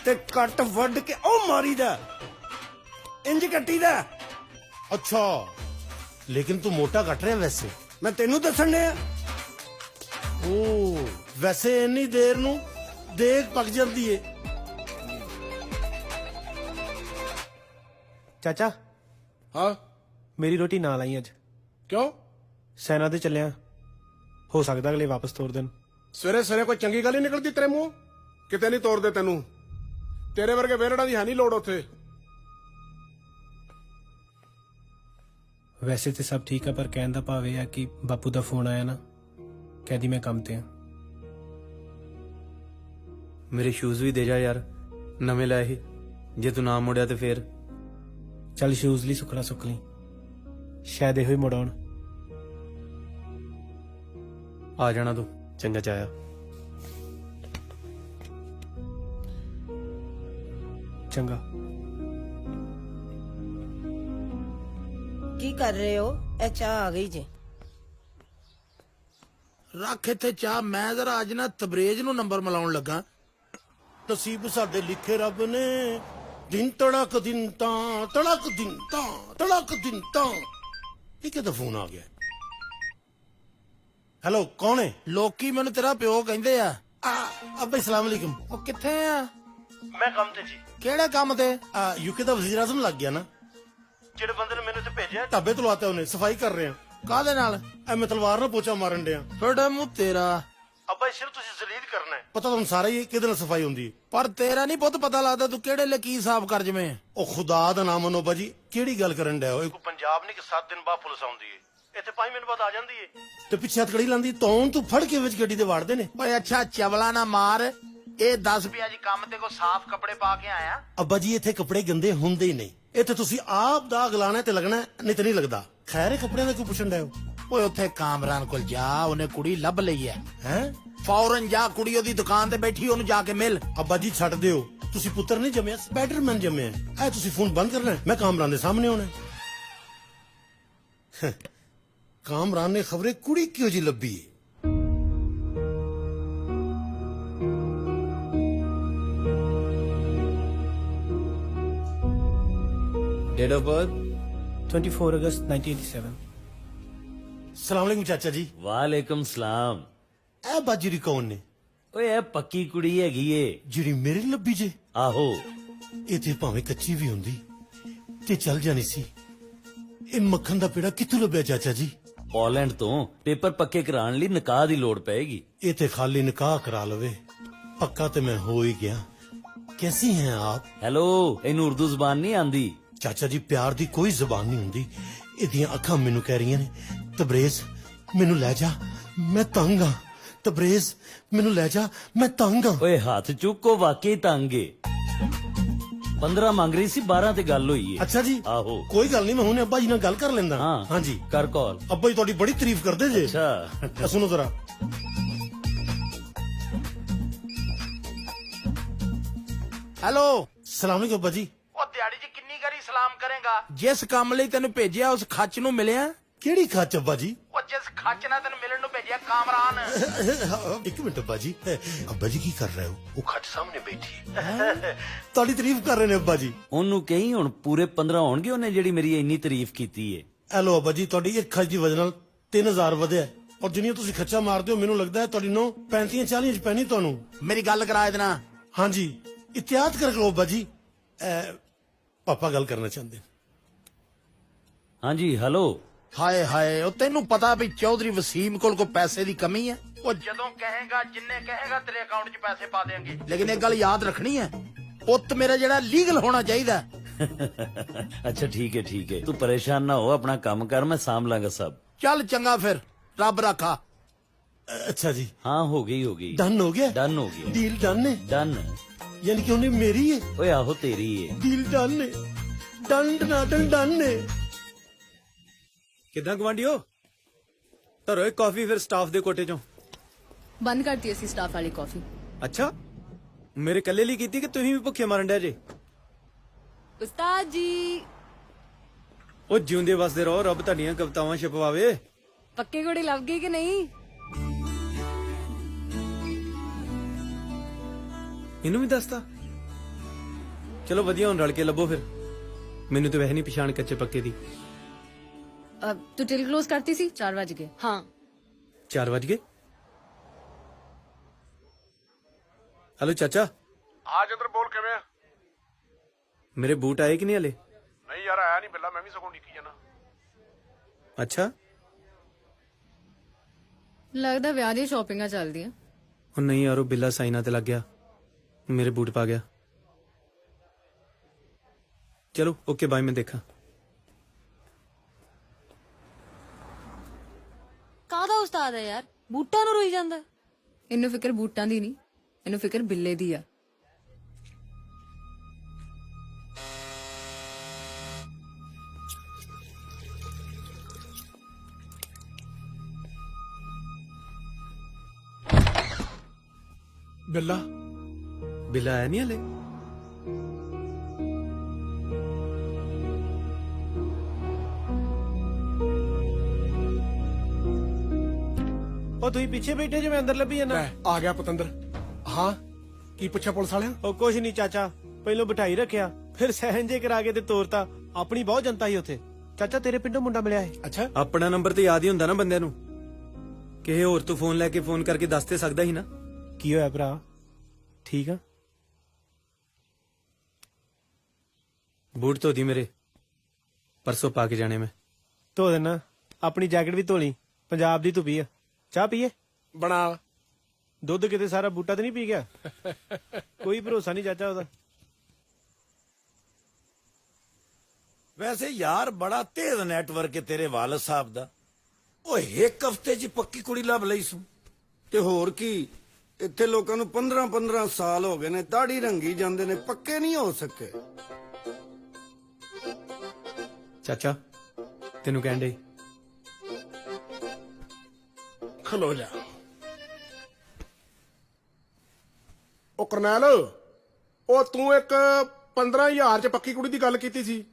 ਤੇ ਕੱਟ ਵੱਢ ਕੇ ਉਹ ਮਾਰੀਦਾ ਇੰਜ ਕੱਟੀਦਾ ਅੱਛਾ ਲੇਕਿਨ ਤੂੰ ਮੋਟਾ ਕੱਟ ਰਿਹਾ ਵੈਸੇ ਮੈਂ ਤੈਨੂੰ ਦੱਸਣ ਡਿਆ ਓ ਵੈਸੇ ਇੰਨੀ ਦੇਰ ਨੂੰ ਦੇਖ ਪੱਕ ਜਾਂਦੀ ਏ ਚਾਚਾ ਹਾਂ ਮੇਰੀ ਰੋਟੀ ਨਾਲ ਆਈ ਅੱਜ ਕਿਉਂ ਸੈਨਾ ਤੇ ਚੱਲਿਆ ਹੋ ਸਕਦਾ ਅਗਲੇ ਵਾਪਸ ਤੋਰ ਦੇਣ ਸਵੇਰੇ ਸਵੇਰੇ ਕੋਈ ਚੰਗੀ ਗੱਲ ਹੀ ਨਿਕਲਦੀ ਤੇਰੇ ਮੂੰਹ ਕਿਤੇ ਨਹੀਂ ਤੋੜਦੇ ਤੈਨੂੰ ਤੇਰੇ ਵਰਗੇ ਵੇਰੜਾਂ ਦੀ ਹੈ ਨਹੀਂ ਲੋੜ ਉੱਥੇ ਵੈਸੇ ਤੇ ਸਭ ਠੀਕ ਆ ਪਰ ਕਹਿਣ ਦਾ ਭਾਵ ਇਹ ਆ ਕਿ ਬਾਪੂ ਦਾ ਫੋਨ ਆਇਆ ਨਾ ਕਹਿੰਦੀ ਮੈਂ ਕੰਮ ਤੇ ਆ ਮੇਰੇ ਸ਼ੂਜ਼ ਵੀ ਦੇ ਜਾ ਯਾਰ ਨਵੇਂ ਲਏ ਸੀ ਜੇ ਤੂੰ ਨਾ ਮੁੜਿਆ ਤੇ ਫੇਰ ਚੱਲ ਸ਼ੂਜ਼ ਲਈ ਸੁੱਕਣਾ ਸੁੱਕ ਲਈ ਸ਼ਾਇਦ ਇਹੋ ਹੀ ਮੁੜ ਆਉਣ ਆ ਜਾਣਾ ਤੂੰ ਚੰਗਾ ਚਾਇਆ ਚੰਗਾ ਕੀ ਕਰ ਰਹੇ ਹੋ ਇਹ ਚਾਹ ਆ ਗਈ ਜੇ ਰੱਖ ਇੱਥੇ ਚਾਹ ਮੈਂ ਜ਼ਰਾ ਅੱਜ ਨਾ ਤਬਰੇਜ ਨੂੰ ਨੰਬਰ ਮਿਲਾਉਣ ਲੱਗਾ ਨਸੀਬ ਸਾਡੇ ਲਿਖੇ ਰੱਬ ਨੇ ਦਿਨ ਤੜਕ ਦਿਨ ਤਾਂ ਤੜਕ ਦਿਨ ਤਾਂ ਤੜਕ ਦਿਨ ਤਾਂ ਇਹ ਕਿਹਦਾ ਫੋਨ ਆ ਗਿਆ ਹੈਲੋ ਕੌਣ ਹੈ ਲੋਕੀ ਮੈਨੂੰ ਤੇਰਾ ਪਿਓ ਕਹਿੰਦੇ ਆ ਅੱਬਾ ਅਸਲਾਮ ਅਲੈਕੁਮ ਉਹ ਕਿੱਥੇ ਆ ਮੈਂ ਕੰਮ ਤੇ ਜੀ ਕਿਹੜੇ ਕੰਮ ਤੇ ਯੂਕੇ ਦਾ ਵਜ਼ੀਰ ਆਜ਼ਮ ਲੱਗ ਗਿਆ ਨਾ ਜਿਹੜੇ ਬੰਦੇ ਨੇ ਮੈਨੂੰ ਇੱਥੇ ਭੇਜਿਆ ਢਾਬੇ ਤੋਂ ਲਾਤੇ ਉਹਨੇ ਸਫਾਈ ਕਰ ਰਹੇ ਆ ਕਾਹਦੇ ਨਾਲ ਐ ਮੈਂ ਤਲਵਾਰ ਨਾਲ ਪੋਚਾ ਮਾਰਨ ਡਿਆ ਤੁਹਾਡਾ ਮੂੰਹ ਤੇਰਾ ਅੱਬਾ ਸਿਰ ਤੁਸੀਂ ਜ਼ਲੀਲ ਕਰਨਾ ਹੈ ਪਤਾ ਤੁਹਾਨੂੰ ਸਾਰਾ ਹੀ ਕਿਹਦੇ ਨਾਲ ਸਫਾਈ ਹੁੰਦੀ ਹੈ ਪਰ ਤੇਰਾ ਨਹੀਂ ਪੁੱਤ ਪਤਾ ਲੱਗਦਾ ਤੂੰ ਕਿਹੜੇ ਲਈ ਕੀ ਸਾਫ਼ ਕਰ ਜਵੇਂ ਉਹ ਖੁਦਾ ਦਾ ਨਾਮ ਮੰਨੋ ਬਾਜੀ ਕਿਹੜੀ ਗੱਲ ਕਰਨ ਡਿਆ ਓਏ ਪੰਜਾਬ ਨਹੀਂ ਕਿ 7 ਦਿਨ ਬਾਅਦ ਪੁਲਿਸ ਆਉਂਦੀ ਏ ਇੱਥੇ 5 ਮਿੰਟ ਬਾਅਦ ਆ ਜਾਂਦੀ ਏ ਤੇ ਪਿੱਛੇ ਹੱਥਕੜੀ ਲਾਂਦੀ ਤੂੰ ਫੜ ਕੇ ਵਿੱਚ ਗੱਡੀ ਦੇ ਵਾੜਦੇ ਨੇ ਓਏ ਅੱਛਾ ਚਵਲਾ ਨਾ ਮਾਰ ਇਹ ਦੱਸ ਵੀ ਅੱਜ ਕੰਮ ਤੇ ਕੋ ਸਾਫ਼ ਕੱਪੜੇ ਪਾ ਕੇ ਆਇਆ ਅੱਬਾ ਜੀ ਇੱਥੇ ਕੱਪੜੇ ਗੰਦੇ ਹੁੰਦੇ ਹੀ ਨਹੀਂ ਇੱਥੇ ਤੁਸੀਂ ਆਪ ਦਾਗ ਲਾਣਾ ਤੇ ਲੱਗਣਾ ਨਹੀਂ ਤੇ ਨਹੀਂ ਲੱਗਦਾ ਖੈਰ ਇਹ ਕੱਪੜਿਆਂ ਦਾ ਕਿਉਂ ਪੁੱਛਣ ਡਿਆ ਹੋ ਓਏ ਉੱਥੇ ਕਾਮਰਾਨ ਕੋਲ ਜਾ ਉਹਨੇ ਕੁੜੀ ਲੱਭ ਲਈ ਹੈ ਫੌਰਨ ਜਾ ਕੁੜੀ ਉਹਦੀ ਦੁਕਾਨ ਤੇ ਬੈਠੀ ਉਹਨੂੰ ਜਾ ਕੇ ਮਿਲ ਅੱਬਾ ਜੀ ਛੱਡ ਦਿਓ ਤੁਸੀਂ ਪੁੱਤਰ ਨਹੀਂ ਜੰਮਿਆ ਸਪਾਈਡਰਮੈਨ ਜੰਮਿਆ ਐ ਤੁਸੀਂ ਫੋਨ ਬੰਦ ਕਰਨਾ ਮੈਂ ਕਾਮਰਾਨ ਦੇ ਸਾਹਮਣੇ ਆਉਣਾ ਕਾਮਰਾਨ ਨੇ ਖਬਰੇ ਕੁੜੀ ਕਿਉਂ ਜੀ ਲੱਭੀ ਹੈ ਡੇਟ ਆਫ ਬਰਥ 24 अगस्त 1987। सलाम चाचा जी। ਵਾਲੇਕਮ ਸਲਾਮ। ਇਹ ਬਾਜਰੀ ਕੌਣ ਨੇ? ਓਏ ਇਹ ਪੱਕੀ ਕੁੜੀ ਹੈਗੀ ਏ ਜਿਹੜੀ ਮੇਰੇ ਲੱਭੀ ਜੇ? ਆਹੋ। ਇਹ ਤੇ ਭਾਵੇਂ ਕੱਚੀ ਵੀ ਹੁੰਦੀ ਤੇ ਚੱਲ ਜਾਣੀ ਸੀ। ਇਹ ਮੱਖਣ ਦਾ ਪੇੜਾ ਕਿੱਥੋਂ ਲੱਭਿਆ ਚਾਚਾ ਜੀ? ਪੋਲੈਂਡ ਤੋਂ ਪੇਪਰ ਪੱਕੇ ਕਰਾਉਣ ਲਈ ਨਿਕਾਹ ਦੀ ਲੋੜ ਪਏਗੀ। ਇਹ ਤੇ ਖਾਲੀ ਨਿਕਾਹ ਕਰਾ ਲਵੇ, ਪੱਕਾ ਤੇ ਮੈਂ ਹੋ ਹੀ ਗਿਆ। कैसी हैं आप? ਹੈਲੋ, ਇਹਨੂੰ ਉਰਦੂ ਜ਼ਬਾਨ ਨਹੀਂ ਆਂਦੀ। ਚਾਚਾ ਜੀ ਪਿਆਰ ਦੀ ਕੋਈ ਜ਼ਬਾਨ ਨਹੀਂ ਹੁੰਦੀ। ਇਹਦੀਆਂ ਅੱਖਾਂ ਮੈਨੂੰ ਕਹਿ ਰਹੀਆਂ ਨੇ ਤਬਰੇਜ਼ ਮੈਨੂੰ ਲੈ ਜਾ, ਮੈਂ ਤੰਗ ਆ। ਤਬਰੇਜ਼ ਮੈਨੂੰ ਲੈ ਜਾ, ਮੈਂ ਤੰਗ ਆ। ਓਏ ਹੱਥ ਚੁੱਕੋ, ਵਾਕਈ ਤੰਗ ਏ। 15 ਮੰਗ ਰਹੀ ਸੀ, 12 ਤੇ ਗੱਲ ਹੋਈ ਏ। ਅੱਛਾ ਜੀ, ਆਹੋ। ਕੋਈ ਗੱਲ ਨਹੀਂ, ਮੈਂ ਹੁਣੇ ਅੱਬਾ ਜੀ ਨਾਲ ਗੱਲ ਕਰ ਲੈਂਦਾ। ਹਾਂ ਹਾਂਜੀ ਕਰ ਕਾਲ। ਅੱਬਾ ਜੀ ਤੁਹਾਡੀ ਬੜੀ ਤਾਰੀਫ ਕਰਦੇ ਜੇ। ਅੱਛਾ ਸੁਣੋ ਜ਼ਰਾ। ਹੈਲੋ, ਸਲਾਮ ਅਲੈਕੁਮ ਅੱਬਾ ਜੀ। ਉਹ ਦਿਹਾੜੀ 'ਚ ਕਿੰਨੀ ਵਾਰੀ ਸਲਾਮ ਕਰੇਗਾ? ਜਿਸ ਕੰਮ ਲਈ ਤੈਨੂੰ ਭੇਜਿਆ ਉਸ ਖੱਚ ਨੂੰ ਮਿਲਿਆ? ਕਿਹੜੀ ਖੱਚ ਅੱਬਾ ਜੀ? ਉਹ ਜਿਸ ਖੱਚ ਨਾਲ ਤੈਨੂੰ ਮਿਲਣ ਨੂੰ ਭੇਜਿਆ ਕਾਮਰਾਨ। ਇੱਕ ਮਿੰਟ ਅੱਬਾ ਜੀ। ਅੱਬਾ ਜੀ ਕੀ ਕਰ ਰਹੇ ਹੋ? ਉਹ ਖੱਚ ਸਾਹਮਣੇ ਬੈਠੀ ਹੈ, ਤੁਹਾਡੀ ਤਾਰੀਫ ਕਰ ਰਹੇ ਨੇ ਅੱਬਾ ਜੀ। ਉਹਨੂੰ ਕਹੀਂ ਹੁਣ ਪੂਰੇ 15 ਹੋਣਗੇ ਉਹਨੇ ਜਿਹੜੀ ਮੇਰੀ ਇੰਨੀ ਤਾਰੀਫ ਕੀਤੀ ਏ। ਹੈਲੋ ਅੱਬਾ ਜੀ, ਤੁਹਾਡੀ ਇੱਕ ਖੱਚ ਦੀ ਵਜ੍ਹਾ ਨਾਲ 3000 ਵਧਿਆ, ਔਰ ਜਿੰਨੀਆਂ ਤੁਸੀਂ ਖੱਚਾ ਮਾਰਦੇ ਹੋ ਮੈਨੂੰ ਲੱਗਦਾ ਹੈ ਤੁਹਾਡੀ ਨੋ 35-40 ਚ ਪੈਣੀ ਤੁਹਾਨੂੰ। ਮੇਰੀ ਗੱਲ ਕਰਾ ਦੇਣਾ। ਹਾਂਜੀ ਇਤਿਆਤ ਕਰ ਲਓ ਅੱਬਾ ਜੀ। ਪਾਪਾ ਗੱਲ ਕਰਨਾ ਚਾਹੁੰਦੇ। ਹਾਂਜੀ ਹੈਲੋ। ਹਾਏ ਹਾਏ, ਉਹ ਤੈਨੂੰ ਪਤਾ ਵੀ ਚੌਧਰੀ ਵਸੀਮ ਕੋਲ ਪੈਸੇ ਦੀ ਕਮੀ ਹੈ। ਉਹ ਜਦੋਂ ਕਹੇਗਾ ਜਿੰਨੇ ਕਹੇਗਾ ਤੇਰੇ ਅਕਾਊਂਟ 'ਚ ਪੈਸੇ ਪਾ ਦੇਣਗੇ। ਲੇਕਿਨ ਇੱਕ ਗੱਲ ਯਾਦ ਰੱਖਣੀ ਹੈ, ਪੁੱਤ ਮੇਰਾ ਜਿਹੜਾ ਲੀਗਲ ਹੋਣਾ ਚਾਹੀਦਾ। ਅੱਛਾ ਠੀਕ ਹੈ ਠੀਕ ਹੈ, ਤੂੰ ਪਰੇਸ਼ਾਨ ਨਾ ਹੋ, ਆਪਣਾ ਕੰਮ ਕਰ, ਮੈਂ ਸਾਂਭ ਲਾਂਗਾ ਸਭ। ਚੱਲ ਚੰਗਾ ਫਿਰ, ਰੱਬ ਰੱਖਾ। ਅੱਛਾ ਜੀ। ਹਾਂ ਹੋ ਗਈ। ਡਨ ਹੋ ਗਿਆ? ਡਨ ਹੋ ਗਿਆ। ਡੀਲ ਡਨ ਹੈ? ਡਨ। ਯਾਨੀ ਕਿ ਉਹਨੇ ਮੇਰੀ ਹੈ? ਓਏ ਆਹੋ ਤੇਰੀ ਹੈ। ਡੀਲ ਡਨ ਹੈ। ਡਨ ਹੈ। ਕਿਦਾਂ ਗਵਾਂਡੀਓ? ਧਰੋ ਇੱਕ ਕਾਫੀ ਫਿਰ ਸਟਾਫ ਦੇ ਕੋਟੇ ਚੋਂ। ਬੰਦ ਕਰਤੀ ਅਸੀਂ ਸਟਾਫ ਵਾਲੀ ਕਾਫੀ। ਅੱਛਾ, ਮੇਰੇ ਕੱਲੇ ਲਈ ਕੀਤੀ ਕਿ ਤੁਸੀਂ ਵੀ ਭੁੱਖੇ ਮਾਰਨ ਡਿਆ ਜੇ? ਉਸਤਾਦ ਜੀ। ਉਹ ਜਿਉਂਦੇ ਵਸਦੇ ਰਹੋ, ਰੱਬ ਤੁਹਾਡੀਆਂ ਕਵਿਤਾਵਾਂ ਛਪਵਾਵੇ। ਪੱਕੀ ਕੁੜੀ ਲੱਭ ਗਈ ਕਿ ਨਹੀਂ? ਇਹਨੂੰ ਵੀ ਦੱਸਤਾ? ਚਲੋ ਵਧੀਆ, ਹੁਣ ਰਲ ਕੇ ਲੱਭੋ ਫਿਰ। ਮੈਨੂੰ ਤਾਂ ਵੈਸੇ ਨਹੀਂ ਪਛਾਣ ਕੱਚੇ ਪੱਕੇ ਦੀ। ਤੂੰ ਟਿਲ ਕਲੋਜ਼ ਕਰਤੀ ਸੀ? 4 ਵਜ ਗਏ। ਹਾਂ 4 ਵਜ ਗਏ। ਹੈਲੋ ਚਾਚਾ। ਹਾਂ ਜਿੰਦਰ ਬੋਲ, ਕਿਵੇਂ ਆ? ਮੇਰੇ ਬੂਟ ਆਏ ਕਿ ਨਹੀਂ ਹਲੇ? ਨਹੀਂ ਯਾਰ, ਆਇਆ ਨਹੀਂ ਬਿੱਲਾ, ਮੈਂ ਵੀ ਸਗੋਂ ਨਿੱਕੀ ਜਾਣਾ। ਅੱਛਾ, ਲੱਗਦਾ ਵਿਆਹ ਦੀਆਂ ਸ਼ਾਪਿੰਗਾਂ ਚੱਲਦੀਆਂ। ਉਹ ਨਹੀਂ ਯਾਰ, ਉਹ ਬਿੱਲਾ ਸਾਈਨਾ ਤੇ ਲੱਗ ਗਿਆ, ਮੇਰੇ ਬੂਟ ਪਾ ਗਿਆ। ਚਲੋ ਓਕੇ ਬਾਏ, ਮੈਂ ਦੇਖਾਂ। ਕਾਹਦਾ ਉਸਤਾਦ ਹੈ ਯਾਰ, ਬੂਟਾਂ ਨੂੰ ਰੋਈ ਜਾਂਦਾ। ਇਹਨੂੰ ਫਿਕਰ ਬੂਟਾਂ ਦੀ ਨਹੀਂ, ਇਹਨੂੰ ਫਿਕਰ ਬਿੱਲੇ ਦੀ ਆ। ਬਿੱਲਾ ਆਇਆ ਨਹੀਂ ਹਲੇ? ਉਹ ਤੁਸੀਂ ਪਿੱਛੇ ਬੈਠੇ ਜੇ, ਮੈਂ ਅੰਦਰ ਲੱਭੀ ਜਾਂਦਾ। ਆ ਗਿਆ ਪਤੰਦਰ। ਹਾਂ ਕੀ ਪੁੱਛਿਆ ਪੁਲਿਸ ਵਾਲਿਆਂ? ਉਹ ਕੁਛ ਨਹੀਂ ਚਾਚਾ, ਪਹਿਲੋਂ ਬਿਠਾਈ ਰੱਖਿਆ, ਫਿਰ ਸਹਿਨ ਜੇ ਕਰਾ ਕੇ ਤੇ ਤੋਰਤਾ। ਆਪਣੀ ਬਹੁਤ ਜਨਤਾ ਸੀ ਉੱਥੇ। ਚਾਚਾ ਤੇਰੇ ਪਿੰਡੋਂ ਮੁੰਡਾ ਮਿਲਿਆ ਹੈ। ਅੱਛਾ, ਆਪਣਾ ਨੰਬਰ ਤੇ ਯਾਦ ਹੀ ਹੁੰਦਾ ਨਾ ਬੰਦਿਆਂ ਨੂੰ। ਕਿਸੇ ਹੋਰ ਤੋਂ ਫੋਨ ਲੈ ਕੇ ਫੋਨ ਕਰਕੇ ਦੱਸ ਤੇ ਸਕਦਾ ਹੀ ਨਾ। ਕੀ ਹੋਇਆ ਭਰਾ, ਠੀਕ ਆ? ਬੂਟ ਧੋਦੀ ਮੇਰੇ, ਪਰਸੋਂ ਪਾ ਕੇ ਜਾਣੇ ਮੈਂ। ਧੋ ਦੇਣਾ, ਆਪਣੀ ਜੈਕਟ ਵੀ ਧੋ ਲਈ, ਪੰਜਾਬ ਦੀ ਧੁੱਪੀ ਆ। ਚਾਹ ਪੀਏ? ਬਣਾ। ਦੁੱਧ ਕਿਤੇ ਸਾਰਾ ਬੂਟਾ ਤੇ ਨਹੀਂ ਪੀ ਗਿਆ? ਕੋਈ ਭਰੋਸਾ ਨਹੀਂ ਚਾਚਾ ਉਹਦਾ। ਵੈਸੇ ਯਾਰ ਬੜਾ ਤੇਜ਼ ਨੈਟਵਰਕ ਹੈ ਤੇਰੇ ਵਾਲਦ ਸਾਹਿਬ ਦਾ। ਓਏ ਇੱਕ ਹਫ਼ਤੇ 'ਚ ਪੱਕੀ ਕੁੜੀ ਲੱਭ ਲਈ ਸੂ। ਤੇ ਹੋਰ ਕੀ, ਇੱਥੇ ਲੋਕਾਂ ਨੂੰ 15-15 ਸਾਲ ਹੋ ਗਏ ਨੇ, ਦਾੜੀ ਰੰਗੀ ਜਾਂਦੇ ਨੇ, ਪੱਕੇ ਨਹੀਂ ਹੋ ਸਕੇ। ਚਾਚਾ ਤੈਨੂੰ ਕਹਿਣ ਦੇ। ਖਲੋ ਜਾ। ਉਹ ਕਰਨੈਲ, ਉਹ ਤੂੰ ਇੱਕ 15,000 ਚ ਪੱਕੀ ਕੁੜੀ ਦੀ ਗੱਲ ਕੀਤੀ ਸੀ।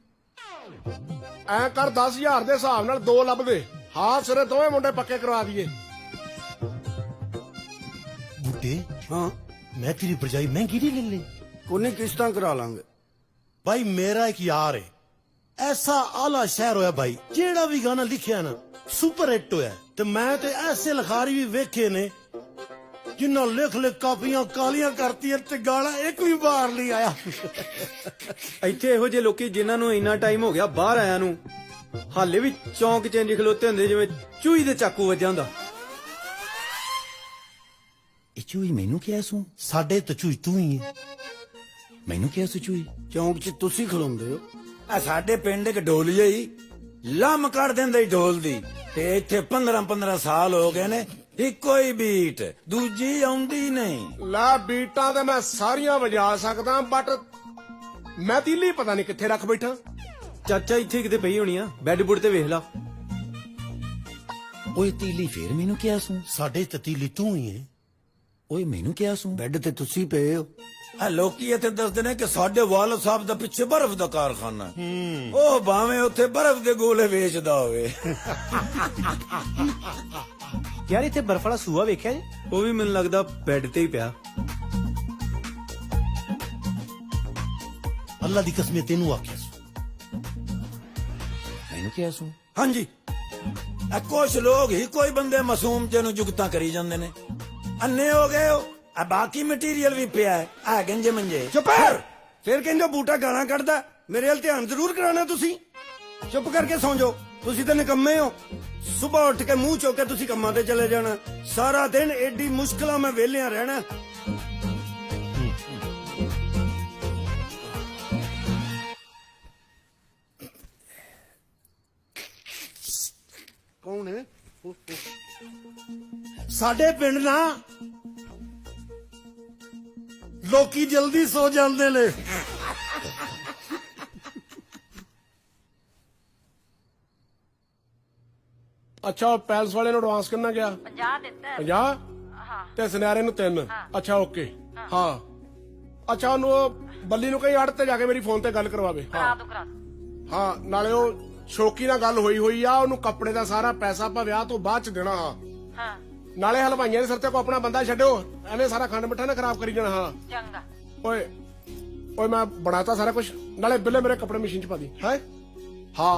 ਐ ਕਰ 10,000 ਦੇ ਹਿਸਾਬ ਨਾਲ 2 ਲੱਭ ਦੇ। ਹਾਂ ਸਿਰੇ ਦੋਵੇਂ ਮੁੰਡੇ ਪੱਕੇ ਕਰਵਾ ਦਈਏ। ਬੁੱਢੇ, ਹਾਂ ਮੈਂ ਤੇਰੀ ਭਰਜਾਈ ਮਹਿੰਗੀ ਨਹੀਂ ਲੈ ਲਈ। ਕੋਨੇ ਕਿਸ਼ਤਾਂ ਕਰਾ ਲਾਂਗੇ। ਭਾਈ ਮੇਰਾ ਇੱਕ ਯਾਰ ਹੈ, ਐਸਾ ਆਲਾ ਸ਼ਹਿਰ ਹੋਇਆ ਭਾਈ, ਜਿਹੜਾ ਵੀ ਗਾਣਾ ਲਿਖਿਆ ਨਾ ਸੁਪਰ ਹਿੱਟ ਹੋਇਆ। ਤੇ ਮੈਂ ਤੇ ਐਸੇ ਲਿਖਾਰੀ ਵੀ ਵੇਖੇ ਨੇ ਜਿਨ੍ਹਾਂ ਲਿਖ ਲਿਖ ਕਾਪੀਆਂ ਕਾਲੀਆਂ ਕਰਤੀਆਂ ਤੇ ਗਾਣਾ ਇੱਕ ਵੀ ਬਾਹਰ ਨਹੀਂ ਆਇਆ। ਇੱਥੇ ਇਹੋ ਜਿਹੇ ਲੋਕੀ ਜਿਨ੍ਹਾਂ ਨੂੰ ਇੰਨਾ ਟਾਈਮ ਹੋ ਗਿਆ ਬਾਹਰ ਆਇਆ ਨੂੰ, ਹਾਲੇ ਵੀ ਚੌਂਕ 'ਚ ਇੰਜ ਖਲੋਤੇ ਹੁੰਦੇ ਜਿਵੇਂ ਚੂਹੀ ਦੇ ਚਾਕੂ ਵੱਜਾ ਹੁੰਦਾ। ਇਹ ਚੂਹੀ ਮੈਨੂੰ ਕਿਹਾ ਸੂ? ਸਾਡੇ ਤੇ ਚੂਹੀ ਤੂੰ ਹੀ ਹੈ। ਮੈਨੂੰ ਕਿਹਾ ਸੂ ਚੂਹੀ? ਚੌਂਕ 'ਚ ਤੁਸੀਂ ਖਲੋਂਦੇ ਹੋ। ਆ ਸਾਡੇ ਪਿੰਡ ਇੱਕ ਢੋਲੀਆ ਹੀ ਲੰਮ ਕੱਢ ਦਿੰਦਾ ਹੀ ਢੋਲ ਦੀ, ਤੇ ਇੱਥੇ 15 ਸਾਲ ਹੋ ਗਏ ਨੇ ਇੱਕੋ ਹੀ ਬੀਟ, ਦੂਜੀ ਆਉਂਦੀ ਨਹੀਂ। ਲੈ ਬੀਟਾਂ ਤੇ ਮੈਂ ਸਾਰੀਆਂ ਵਜਾ ਸਕਦਾ, ਬਟ ਮੈਂ ਤੀਲੀ ਪਤਾ ਨਹੀਂ ਕਿੱਥੇ ਰੱਖ ਬੈਠਾ। ਚਾਚਾ ਇੱਥੇ ਕਿਤੇ ਪਈ ਹੋਣੀ ਆ, ਬੈੱਡ ਬੁੱਡ ਤੇ ਵੇਖ ਲਾ। ਓਏ ਤੀਲੀ ਫੇਰ ਮੈਨੂੰ ਕਿਹਾ ਸੂ? ਸਾਡੇ ਤੇ ਤੀਲੀ ਤੂੰ ਹੀ ਹੈ। ਓਏ ਮੈਨੂੰ ਕਿਹਾ ਸੂ? ਬੈੱਡ ਤੇ ਤੁਸੀਂ ਪਏ ਹੋ। ਆ ਲੋਕੀ ਇੱਥੇ ਦੱਸਦੇ ਨੇ ਕਿ ਸਾਡੇ ਵਾਲ ਸਾਹਿਬ ਦਾ ਪਿੱਛੇ ਬਰਫ਼ ਦਾ ਕਾਰਖਾਨਾ, ਉਹ ਭਾਵੇਂ ਉੱਥੇ ਬਰਫ਼ ਦੇ ਗੋਲੇ ਵੇਚਦਾ ਹੋਵੇ। ਯਾਰ ਇੱਥੇ ਬਰਫ ਵਾਲਾ ਸੂਆ ਵੇਖਿਆ ਜੀ? ਉਹ ਵੀ ਮੈਨੂੰ ਲੱਗਦਾ ਬੈੱਡ ਤੇ ਹੀ ਪਿਆ। ਅੱਲਾ ਦੀ ਕਸਮ ਤੈਨੂੰ ਆਖਿਆ ਸੂ। ਮੈਨੂੰ ਕਿਹਾ ਸੂ? ਹਾਂਜੀ, ਕੁਛ ਲੋਕ ਹੀ ਕੋਈ ਬੰਦੇ ਮਾਸੂਮ ਜਿਹਨੂੰ ਜੁਗਤਾਂ ਕਰੀ ਜਾਂਦੇ ਨੇ। ਅੰਨੇ ਹੋ ਗਏ ਹੋ, ਆ ਬਾਕੀ ਮਟੀਰੀਅਲ ਵੀ ਪਿਆ ਹੈ, ਆ ਗੰਜੇ ਮੰਜੇ। ਚੁੱਪ ਫਿਰ ਕਹਿੰਦੇ ਬੂਟਾ ਗਾਲਾਂ ਕੱਢਦਾ, ਮੇਰੇ ਵੱਲ ਧਿਆਨ ਜ਼ਰੂਰ ਕਰਾਣਾ ਤੁਸੀਂ। ਚੁੱਪ ਕਰਕੇ ਸੌਂ ਜਾਓ, ਤੁਸੀਂ ਤਾਂ ਨਿਕੰਮੇ ਹੋ। ਸਵੇਰ ਉੱਠ ਕੇ ਮੂੰਹ ਚੁੱਕ ਕੇ ਤੁਸੀਂ ਕੰਮਾਂ ਤੇ ਚਲੇ ਜਾਣਾ, ਸਾਰਾ ਦਿਨ ਏਡੀ ਮੁਸ਼ਕਲਾਂ ਮੈਂ ਵਿਹਲਿਆਂ ਰਹਿਣਾ। ਕੌਣ ਹੈ? ਸਾਡੇ ਪਿੰਡ ਨਾ ਲੋਕੀ ਜਲਦੀ ਸੋ ਜਾਂਦੇ ਨੇ। ਅੱਛਾ, ਪੈਲਸ ਵਾਲੇ ਨੂੰ ਐਡਵਾਂਸ ਕਿੰਨਾ ਗਿਆ? 50 ਦਿੱਤਾ। 50? ਤੇ ਸੁਨਿਆਰੇ ਨੂੰ 3। ਅੱਛਾ ਓਕੇ। ਹਾਂ ਅੱਛਾ, ਉਹਨੂੰ ਬੱਲੀ ਨੂੰ ਕਹੀ ਅੜ ਤੇ ਜਾ ਕੇ ਮੇਰੀ ਫੋਨ ਤੇ ਗੱਲ ਕਰਵਾਵੇ। ਹਾਂ ਨਾਲੇ ਉਹ ਸ਼ੌਕੀ ਨਾਲ ਗੱਲ ਹੋਈ ਆ, ਉਹਨੂੰ ਕੱਪੜੇ ਦਾ ਸਾਰਾ ਪੈਸਾ ਆਪਾਂ ਵਿਆਹ ਤੋਂ ਬਾਅਦ ਚ ਦੇਣਾ। ਹਾਂ ਨਾਲੇ ਹਲਵਾਈਆਂ ਦੇ ਸਿਰ ਤੇ ਕੋ ਆਪਣਾ ਬੰਦਾ ਛੱਡਿਓ, ਐਵੇਂ ਸਾਰਾ ਖੰਡ ਮਿੱਠਾ ਨਾ ਖਰਾਬ ਕਰੀ ਜਾਣਾ। ਹਾਂ ਚੰਗਾ। ਓਏ ਓਏ ਮੈਂ ਬਣਾਤਾ ਸਾਰਾ ਕੁਝ, ਨਾਲੇ ਬਿੱਲੇ ਮੇਰੇ ਕੱਪੜੇ ਮਸ਼ੀਨ ਚ ਪਾ ਦੀ ਹੈ। ਹਾਂ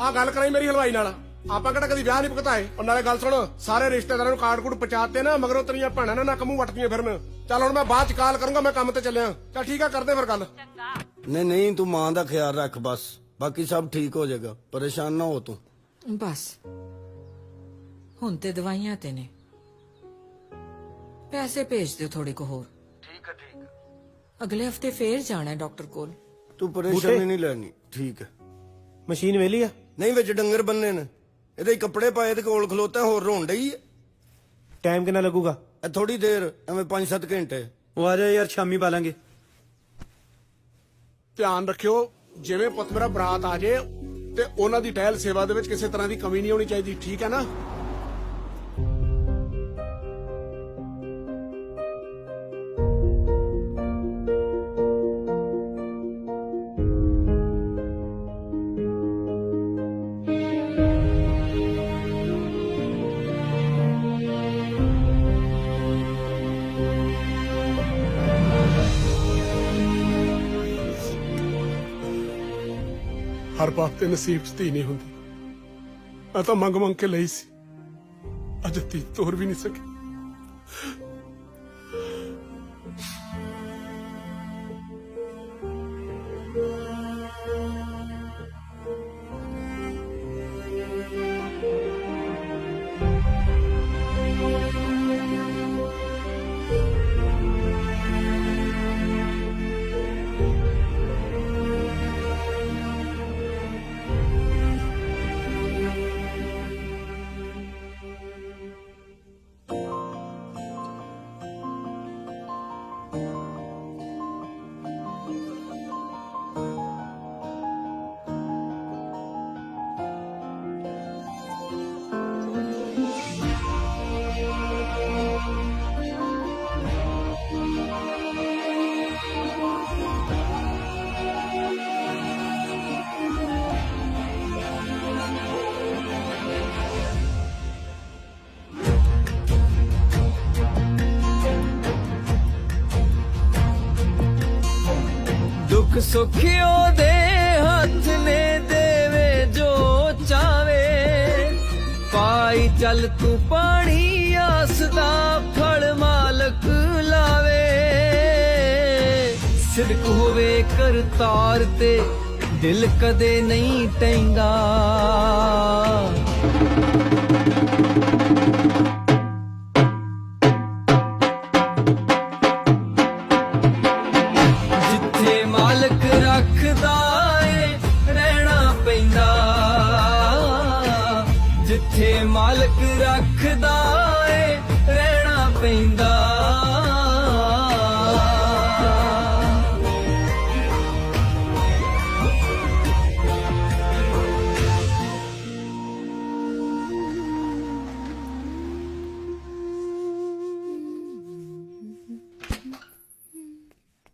ਆਹ ਗੱਲ ਕਰਾਈ ਮੇਰੀ ਹਲਵਾਈ ਨਾਲ, ਆਪਾਂ ਕਿਹੜਾ ਕਦੀ ਵਿਆਹ ਨਹੀਂ ਭੁਗਤਾਏ। ਉਹ ਨਾਲੇ ਗੱਲ ਸੁਣ, ਸਾਰੇ ਰਿਸ਼ਤੇਦਾਰਾਂ ਨੂੰ ਕਾਰਡ ਕੂਡ ਪਹੁੰਚਾਤੇ ਨਾ, ਮਗਰੋਂ ਤੇਰੀਆਂ ਭੈਣਾਂ ਨਾ ਕਮੂ ਵੱਟਦੀਆਂ ਫਿਰਨ। ਚੱਲ ਹੁਣ ਮੈਂ ਬਾਅਦ ਚ ਕਾਲ ਕਰੂੰਗਾ, ਮੈਂ ਕੰਮ ਤੇ ਚੱਲਿਆ। ਚੱਲ ਠੀਕ ਆ, ਕਰਦੇ ਫਿਰ ਗੱਲ। ਨਹੀਂ ਤੂੰ ਮਾਂ ਦਾ ਖਿਆਲ ਰੱਖ ਬਸ, ਬਾਕੀ ਸਭ ਠੀਕ ਹੋ ਜਾਏਗਾ, ਪਰੇਸ਼ਾਨ ਨਾ ਹੋ ਤੂੰ। ਬਸ ਹੁਣ ਤੇ ਦਵਾਈਆਂ ਤੇ ਨੇ, ਪੈਸੇ ਭੇਜ ਦਿਓ ਥੋੜੇ ਕੋ ਹੋਰ। ਠੀਕ ਹੈ। ਅਗਲੇ ਹਫਤੇ ਫੇਰ ਜਾਣਾ ਡਾਕਟਰ ਕੋਲ। ਤੂੰ ਪਰੇਸ਼ਾਨੀ ਨਹੀਂ ਲੈਣੀ, ਠੀਕ ਹੈ। ਮਸ਼ੀਨ ਵੇਲੀ ਆ? ਨਹੀਂ, ਵਿੱਚ ਡੰਗਰ ਬੰਨੇ ਨੇ, ਇਹਦੇ ਹੀ ਕੱਪੜੇ ਪਾਏ ਤੇ ਕੋਲ ਖਲੋਤਾ, ਹੋਰ ਰੋਣ ਡਈ ਹੈ। ਟਾਈਮ ਕਿੰਨਾ ਲੱਗੂਗਾ? ਥੋੜੀ ਦੇਰ, ਐਵੇਂ 5-7 ਘੰਟੇ। ਉਹ ਆ ਜਾ ਯਾਰ, ਸ਼ਾਮੀ ਪਾ ਲਾਂਗੇ। ਧਿਆਨ ਰੱਖਿਓ, ਜਿਵੇਂ ਪੁੱਤ ਮੇਰਾ ਬਰਾਤ ਆ ਜੇ ਤੇ ਉਹਨਾਂ ਦੀ ਟਹਿਲ ਸੇਵਾ ਦੇ ਵਿੱਚ ਕਿਸੇ ਤਰ੍ਹਾਂ ਦੀ ਕਮੀ ਨਹੀਂ ਹੋਣੀ ਚਾਹੀਦੀ, ਠੀਕ ਹੈ ਨਾ? ਹਰ ਬਾਤ ਤੇ ਨਸੀਬ ਚ ਧੀ ਨਹੀਂ ਹੁੰਦੀ। ਮੈਂ ਤਾਂ ਮੰਗ ਕੇ ਲਈ ਸੀ, ਅੱਜ ਧੀ ਤੋਰ ਵੀ ਨਹੀਂ ਸਕੀ। ਸੁਖਿਓ ਦੇ ਹੱਥ ਨੇ ਪਾਈ ਚੱਲ ਤੂੰ ਪਾਣੀ ਆਸ ਦਾ ਫਲ ਮਾਲਕ ਲਾਵੇ ਸਿਦਕ ਹੋਵੇ ਕਰਤਾਰ ਤੇ ਦਿਲ ਕਦੇ ਨਹੀਂ ਟੈਂਦਾ ਜਿੱਥੇ ਮਾਲਕ ਰੱਖਦਾ ਏ ਰਹਿਣਾ ਪੈਂਦਾ ਜਿੱਥੇ ਮਾਲਕ ਰੱਖਦਾ ਏ ਰਹਿਣਾ ਪੈਂਦਾ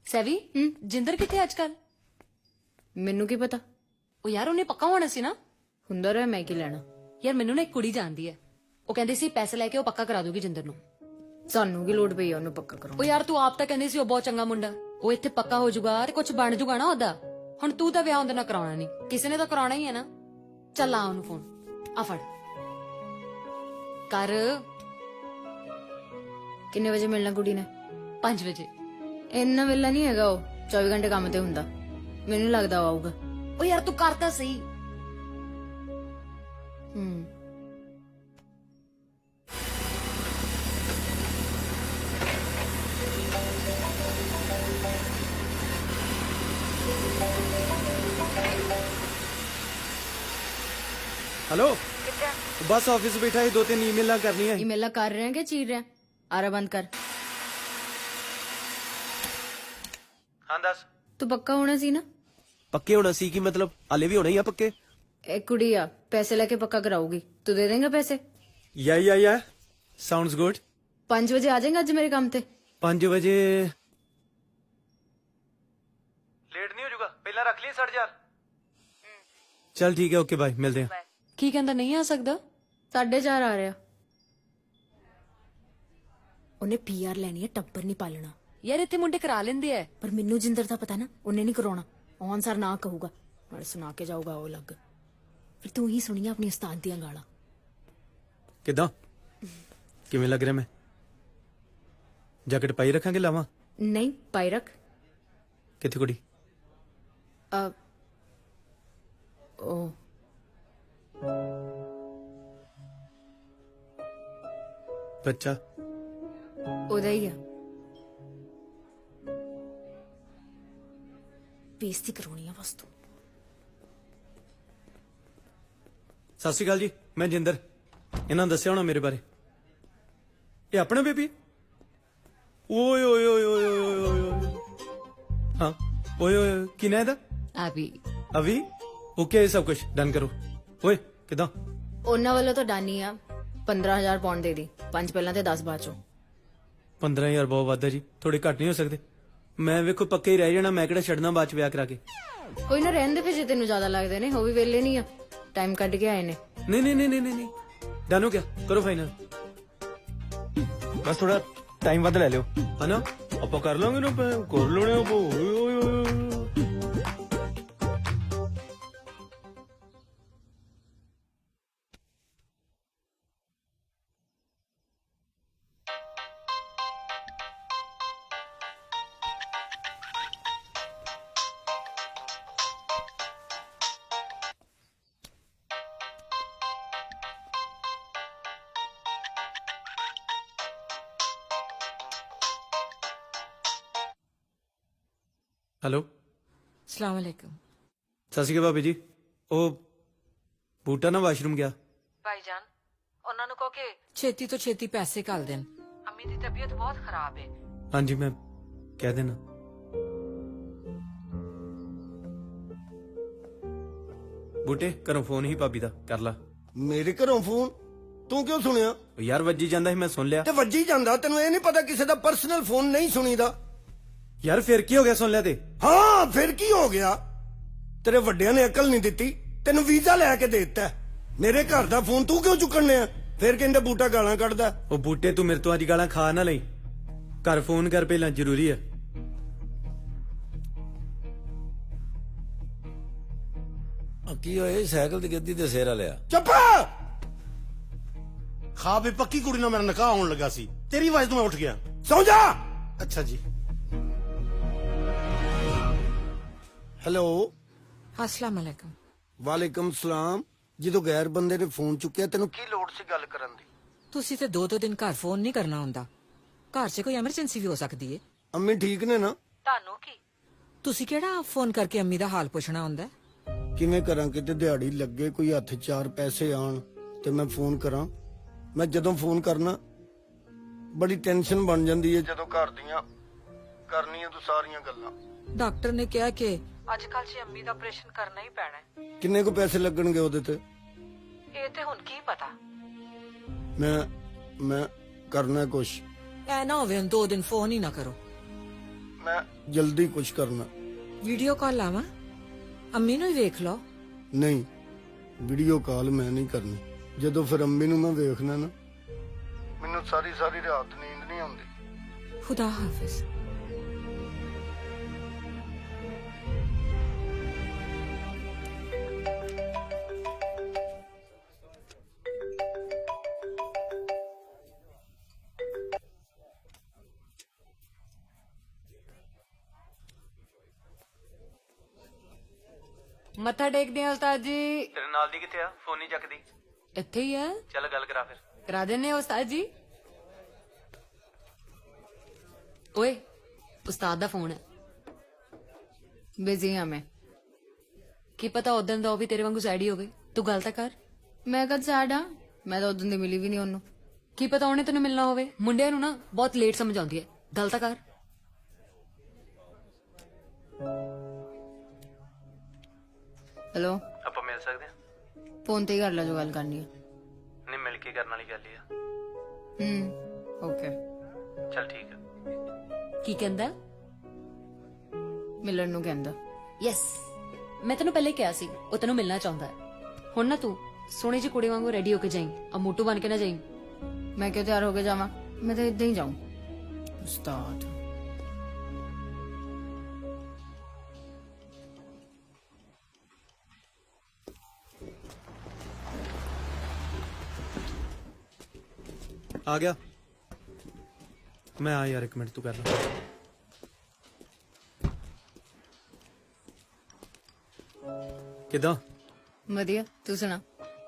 ਸੈਵੀ ਜਿੰਦਰ ਕਿੱਥੇ ਅੱਜ ਕੱਲ? ਮੈਨੂੰ ਕੀ ਪਤਾ। ਉਹ ਯਾਰ ਉਹਨੇ ਪੱਕਾ ਹੋਣਾ ਸੀ ਨਾ। ਹੁੰਦਾ ਰਿਹਾ, ਮੈਂ ਕੀ ਲੈਣਾ। ਯਾਰ ਮੈਨੂੰ ਨਾ ਇੱਕ ਕੁੜੀ ਜਾਣਦੀ ਹੈ, ਉਹ ਕਹਿੰਦੀ ਸੀ ਪੈਸੇ ਲੈ ਕੇ ਉਹ ਪੱਕਾ ਕਰਾ ਦੂਗੀ ਜਿੰਦਰ ਨੂੰ। ਸਾਨੂੰ ਕੀ ਲੋੜ ਪਈ ਆ ਉਹਨੂੰ ਪੱਕਾ ਕਰਾਉਣ। ਉਹ ਯਾਰ ਤੂੰ ਆਪ ਤਾਂ ਕਹਿੰਦੀ ਸੀ ਉਹ ਬਹੁਤ ਚੰਗਾ ਮੁੰਡਾ, ਉਹ ਇੱਥੇ ਪੱਕਾ ਹੋ ਜਾਊਗਾ ਤੇ ਕੁਝ ਬਣ ਜਾਊਗਾ ਨਾ ਉਹਦਾ। ਹੁਣ ਤੂੰ ਤਾਂ ਵਿਆਹ ਉਹਦੇ ਨਾਲ ਕਰਾਉਣਾ ਨਹੀਂ, ਕਿਸੇ ਨੇ ਤਾਂ ਕਰਾਉਣਾ ਹੀ ਹੈ ਨਾ। ਚੱਲ ਆ ਉਹਨੂੰ ਫੋਨ ਆ ਫੜ ਕਰ। ਕਿੰਨੇ ਵਜੇ ਮਿਲਣਾ ਕੁੜੀ ਨੇ? 5 ਵਜੇ। ਇੰਨਾ ਵੇਲਾ ਨਹੀਂ ਹੈਗਾ, ਉਹ 24 ਘੰਟੇ ਕੰਮ ਤੇ ਹੁੰਦਾ। ਮੈਨੂੰ ਲੱਗਦਾ ਉਹ ਆਊਗਾ। ਉਹ ਯਾਰ ਤੂੰ ਕਰ ਤਾਂ ਸਹੀ। हेलो बस ऑफिस बैठा है, 2-3 ईमेल करनी है। ईमेल कर रहे हैं क्या चीर रहे हैं? आरा बंद कर। हाँ दस। तू पक्का होना सी ना? पक्के होना सी की मतलब हाले भी होना ही है पक्के। एक कुड़ी आ पैसे लेके पक्का कराऊगी, तू दे देंगे पैसे? या साउंड्स गुड। 5 बजे आ जाएगा आज मेरे काम ते? 5 बजे लेट नहीं हो जाऊगा, पहला रख लिए 4:30। चल ठीक है, ओके बाय, मिलते हैं। ਕੀ ਕਹਿੰਦਾ ਨਹੀਂ ਆ ਸਕਦਾ? 4:30 ਆ ਰਿਹਾ। ਉਹਨੇ ਪੀਆਰ ਲੈਣੀ ਹੈ, ਟੱਬਰ ਨਹੀਂ ਪਾਲਣਾ। ਯਾਰ ਇੱਥੇ ਮੁੰਡੇ ਕਰਾ ਲੈਂਦੇ ਐ, ਪਰ ਮੈਨੂੰ ਜਿੰਦਰ ਦਾ ਪਤਾ ਨਾ, ਉਹਨੇ ਨਹੀਂ ਕਰਾਉਣਾ। ਔਨ ਸਰ ਨਾ ਕਹੂਗਾ, ਨਾਲੇ ਸੁਣਾ ਕੇ ਜਾਊਗਾ ਉਹ ਲੱਗ। ਫਿਰ ਤੂੰ ਹੀ ਸੁਣੀਆਂ ਆਪਣੀ ਉਸਤਾਦ ਦੀਆਂ ਗਾਲਾਂ। ਕਿਦਾਂ ਕਿਵੇਂ ਲੱਗ ਰਿਹਾ? ਮੈਂ ਜੈਕਟ ਪਾਈ ਰੱਖਾਂਗੇ ਲਾਵਾਂ? ਨਹੀਂ ਪਾਈ ਰੱਖ। ਕਿੱਥੇ ਕੁੜੀ? ਉਹ ਬੱਚਾ ਉਹਦਾ ਹੀ ਆ। ਬੇਇੱਜ਼ਤੀ ਕਰਾਉਣੀ ਆ ਬਸ ਤੂੰ। ਸਤਿ ਸ਼੍ਰੀ ਅਕਾਲ ਜੀ, ਮੈਂ ਜਿੰਦਰ। ਇਹਨਾਂ ਨੇ ਦੱਸਿਆ ਹੋਣਾ ਮੇਰੇ ਬਾਰੇ। ਇਹ ਆਪਣਾ ਬੇਬੀ? ਓਏ ਓਏ ਓਏ ਓਏ ਓਏ ਓਏ। ਹਾਂ ਓਏ ਓਏ, ਕੀ ਨਾਂ ਇਹਦਾ? ਅਭੀ। ਅਭੀ? ਓਕੇ, ਸਭ ਕੁਝ ਡਨ ਕਰੋ। ਓਏ ਕਿਦਾਂ? ਉਹਨਾਂ ਵੱਲੋਂ ਤਾਂ ਡਾਨੀ ਆ। 15,000 ਪਾਉਂਡ ਦੇ ਦੀ, 5 ਪਹਿਲਾਂ ਤੇ 10 ਬਾਅਦ ਚੋਂ। 15,000 ਬਹੁਤ ਵੱਧ ਹੈ ਜੀ, ਥੋੜੇ ਘੱਟ ਨਹੀਂ ਹੋ ਸਕਦੇ? ਮੈਂ ਵੇਖੋ ਪੱਕੇ ਹੀ ਰਹਿ ਜਾਣਾ, ਮੈਂ ਕਿਹੜਾ ਛੱਡਣਾ ਬਾਅਦ ਚ ਵਿਆਹ ਕਰਾ ਕੇ। ਕੋਈ ਨਾ ਰਹਿਣ ਦੇ ਫਿਰ, ਜੇ ਤੈਨੂੰ ਜ਼ਿਆਦਾ ਲੱਗਦੇ ਨੇ। ਉਹ ਵੀ ਵੇਲੇ ਨਹੀਂ ਆ, ਟਾਈਮ ਕੱਢ ਕੇ ਆਏ ਨੇ। ਨਹੀਂ ਨਹੀਂ ਨਹੀਂ ਨਹੀਂ ਨਹੀਂ, ਡਨ ਹੋ ਗਿਆ, ਕਰੋ ਫਾਈਨਲ। ਬਸ ਥੋੜਾ ਟਾਈਮ ਵੱਧ ਲੈ ਲਿਓ, ਹਨਾ? ਆਪਾਂ ਕਰ ਲਾਂਗੇ ਨਾ, ਕਰ ਲੈਣੇ ਆਪਾਂ। ਓਏ ਓਏ ਓਏ। हेलो, अस्सलाम वालेकुम। सत श्री अकाल भाभी जी। ਉਹ ਬੂਟਾ ਨਾ ਵਾਸ਼ਰੂਮ ਗਿਆ। ਭਾਈਜਾਨ, ਉਹਨਾਂ ਨੂੰ ਕਹੋ ਕਿ ਛੇਤੀ ਤੋਂ ਛੇਤੀ ਪੈਸੇ ਘੱਲ ਦੇਣ। ਅੰਮੀ ਦੀ ਤਬੀਅਤ ਬਹੁਤ ਖਰਾਬ ਹੈ। ਹਾਂਜੀ ਮੈਂ ਕਹਿ ਦੇਣਾ। ਬੂਟੇ ਘਰੋਂ ਫੋਨ ਹੀ ਭਾਬੀ ਦਾ, ਕਰ ਲਾ। ਮੇਰੇ ਘਰੋਂ ਫੋਨ? ਤੂੰ ਕਿਉਂ ਸੁਣਿਆ? ਯਾਰ ਵੱਜੀ ਜਾਂਦਾ ਸੀ, ਮੈਂ ਸੁਣ ਲਿਆ। ਤੇ ਵੱਜੀ ਜਾਂਦਾ, ਤੈਨੂੰ ਇਹ ਨਹੀਂ ਪਤਾ ਕਿਸੇ ਦਾ ਪਰਸਨਲ ਫੋਨ ਨਹੀਂ ਸੁਣੀਦਾ। ਯਾਰ ਫਿਰ ਕੀ ਹੋ ਗਿਆ, ਸੁਣ ਲਿਆ ਤੇ? ਹਾਂ ਫਿਰ ਕੀ ਹੋ ਗਿਆ? ਤੇਰੇ ਵੱਡਿਆਂ ਨੇ ਅਕਲ ਨਹੀਂ ਦਿੱਤੀ, ਤੈਨੂੰ ਵੀਜ਼ਾ ਲੈ ਕੇ ਦੇ ਦਿੱਤਾ। ਮੇਰੇ ਘਰ ਦਾ ਫੋਨ ਤੂੰ ਕਿਉਂ ਚੁੱਕਣੇ ਆ? ਫਿਰ ਕਹਿੰਦੇ ਬੂਟਾ ਗਾਲਾਂ ਕੱਢਦਾ। ਉਹ ਬੂਟੇ ਤੂੰ ਮੇਰੇ ਤੋਂ ਅੱਜ ਗਾਲਾਂ ਖਾ ਨਾ ਲਈ, ਘਰ ਫੋਨ ਕਰ ਪਹਿਲਾਂ, ਜ਼ਰੂਰੀ ਹੈ। ਕੀ ਹੋਏ? ਸਾਈਕਲ ਦੀ ਗੱਦੀ ਤੇ ਸਿਰ ਲਿਆ। ਚੁੱਪ! ਖਾਬ ਪੱਕੀ ਕੁੜੀ ਨਾਲ ਮੇਰਾ ਨਿਕਾਹ ਹੋਣ ਲੱਗਾ ਸੀ, ਤੇਰੀ ਆਵਾਜ਼ ਤੋਂ ਮੈਂ ਉੱਠ ਗਿਆ। ਸੌਂ ਜਾ। ਅੱਛਾ ਜੀ। ਹੈਲੋ। अस्सलाम वालेकुम। ਵਾਲੇਕਮ ਸਲਾਮ। ਜਦੋਂ ਗੈਰ ਬੰਦੇ ਨੇ ਫੋਨ ਚੁੱਕਿਆ ਤੈਨੂੰ ਕੀ ਲੋੜ ਸੀ ਗੱਲ ਕਰਨ ਦੀ? ਤੁਸੀਂ ਤੇ 2-2 ਦਿਨ ਘਰ ਫੋਨ ਨਹੀਂ ਕਰਨਾ ਹੁੰਦਾ। ਘਰ 'ਚ ਕੋਈ ਐਮਰਜੈਂਸੀ ਵੀ ਹੋ ਸਕਦੀ ਏ। ਅੰਮੀ ਠੀਕ ਨੇ ਨਾ? ਤੁਹਾਨੂੰ ਕੀ, ਤੁਸੀਂ ਕਿਹੜਾ ਫੋਨ ਕਰਕੇ ਅੰਮੀ ਦਾ ਹਾਲ ਪੁੱਛਣਾ ਹੁੰਦਾ? ਕਿਵੇਂ ਕਰਾਂ, ਕਿਤੇ ਦਿਹਾੜੀ ਲੱਗੇ, ਕੋਈ ਹੱਥ 4 ਪੈਸੇ ਆਣ ਤੇ ਮੈਂ ਫੋਨ ਕਰਾਂ। ਮੈਂ ਜਦੋਂ ਫੋਨ ਕਰਨਾ ਬੜੀ ਟੈਨਸ਼ਨ ਬਣ ਜਾਂਦੀ ਹੈ ਜਦੋਂ ਘਰ ਦੀਆਂ ਕਰਨੀਆਂ ਤੂੰ ਸਾਰੀਆਂ ਗੱਲਾਂ। ਡਾਕਟਰ ਨੇ ਕਿਹਾ ਕਿ ਅੱਜ ਕੱਲ੍ਹ 'ਚ ਅੰਮੀ ਦਾ ਆਪਰੇਸ਼ਨ ਕਰਨਾ ਹੀ ਪੈਣਾ ਹੈ। ਕਿੰਨੇ ਕੁ ਪੈਸੇ ਲੱਗਣਗੇ ਉਹਦੇ ਤੇ? ਇਹ ਤੇ ਹੁਣ ਕੀ ਪਤਾ। ਮੈਂ ਕਰਨਾ ਕੁਛ। ਐ ਨਾ ਹੋਵੇ ਹੁਣ 2 ਦਿਨ ਫੋਨ ਹੀ ਨਾ ਕਰੋ। ਮੈਂ ਜਲਦੀ ਕੁਛ ਕਰਨਾ। ਵੀਡੀਓ ਕਾਲ ਲਾਵਾਂ, ਅੰਮੀ ਨੂੰ ਹੀ ਵੇਖ ਲਓ। ਨਹੀਂ, ਵੀਡੀਓ ਕਾਲ ਮੈਂ ਨਹੀਂ ਕਰਨੀ। ਜਦੋਂ ਫਿਰ ਅੰਮੀ ਨੂੰ ਮੈਂ ਵੇਖਣਾ ਨਾ, ਮੈਨੂੰ ਸਾਰੀ ਰਾਤ ਨੀਂਦ ਨਹੀਂ ਆਉਂਦੀ। ਖੁਦਾ ਹਾਫਿਜ਼। ਮੱਥਾ ਟੇਕਦੇ ਆ ਉਸਤਾਦ ਜੀ। ਤੇਰੇ ਨਾਲ ਦੀ ਕਿੱਥੇ ਆ? ਫੋਨ ਨਹੀਂ ਚੱਕਦੀ। ਇੱਥੇ ਹੀ ਆ। ਚੱਲ ਗੱਲ ਕਰਾ ਫਿਰ। ਕਰਾ ਦਿੰਨੇ ਆ ਉਸਤਾਦ ਜੀ। ਓਏ ਉਸਤਾਦ ਦਾ ਫੋਨ ਹੈ। ਬਿਜ਼ੀ ਆ ਮੈਂ। ਕੀ ਪਤਾ ਉਦੋਂ ਦਾ ਉਹ ਵੀ ਤੇਰੇ ਵਾਂਗੂ ਸੈਡ ਹੀ ਹੋਵੇ। ਤੂੰ ਗੱਲ ਤਾਂ ਕਰ। ਮੈਂ ਕਦ ਸੈਡ ਆ? ਮੈਂ ਤਾਂ ਉਦੋਂ ਦੀ ਮਿਲੀ ਵੀ ਨਹੀਂ ਉਹਨੂੰ। ਕੀ ਪਤਾ ਉਹਨੇ ਤੈਨੂੰ ਮਿਲਣਾ ਹੋਵੇ। ਮੁੰਡਿਆਂ ਨੂੰ ਨਾ ਬਹੁਤ ਲੇਟ ਸਮਝ ਆਉਂਦੀ ਹੈ। ਗੱਲ ਤਾਂ ਕਰ। ਹੈਲੋ, ਆਪਾਂ ਮਿਲ ਸਕਦੇ ਆ? ਫੋਨ ਤੇ ਹੀ ਕਰ ਲੈ ਜੋ ਗੱਲ ਕਰਨੀ ਹੈ। ਨਹੀਂ, ਮਿਲ ਕੇ ਕਰਨ ਵਾਲੀ ਗੱਲ ਹੀ ਆ। ਓਕੇ ਚੱਲ ਠੀਕ ਆ। ਕੀ ਕਹਿੰਦਾ? ਮਿਲਣ ਨੂੰ ਕਹਿੰਦਾ। ਯੈਸ, ਮੈਂ ਤੈਨੂੰ ਪਹਿਲੇ ਕਿਹਾ ਸੀ ਉਹ ਤੈਨੂੰ ਮਿਲਣਾ ਚਾਹੁੰਦਾ ਹੈ। ਹੁਣ ਨਾ ਤੂੰ ਸੋਹਣੀ ਜਿਹੀ ਕੁੜੀ ਵਾਂਗੂ ਰੈਡੀ ਹੋ ਕੇ ਜਾਈਂ, ਆ ਮੋਟੂ ਬਣ ਕੇ ਨਾ ਜਾਈਂ। ਮੈਂ ਕਿਉਂ ਤਿਆਰ ਹੋ ਕੇ ਜਾਵਾਂ? ਮੈਂ ਤਾਂ ਇਦਾਂ ਹੀ ਜਾਊਂ। ਉਸਤਾਦ ਆ ਗਿਆ ਮੈਂ। ਆ ਯਾਰ 1 ਮਿੰਟ ਤੂੰ ਕਰ ਲੈ। ਕਿਦਾਂ? ਵਧੀਆ, ਤੂੰ ਸੁਣਾ।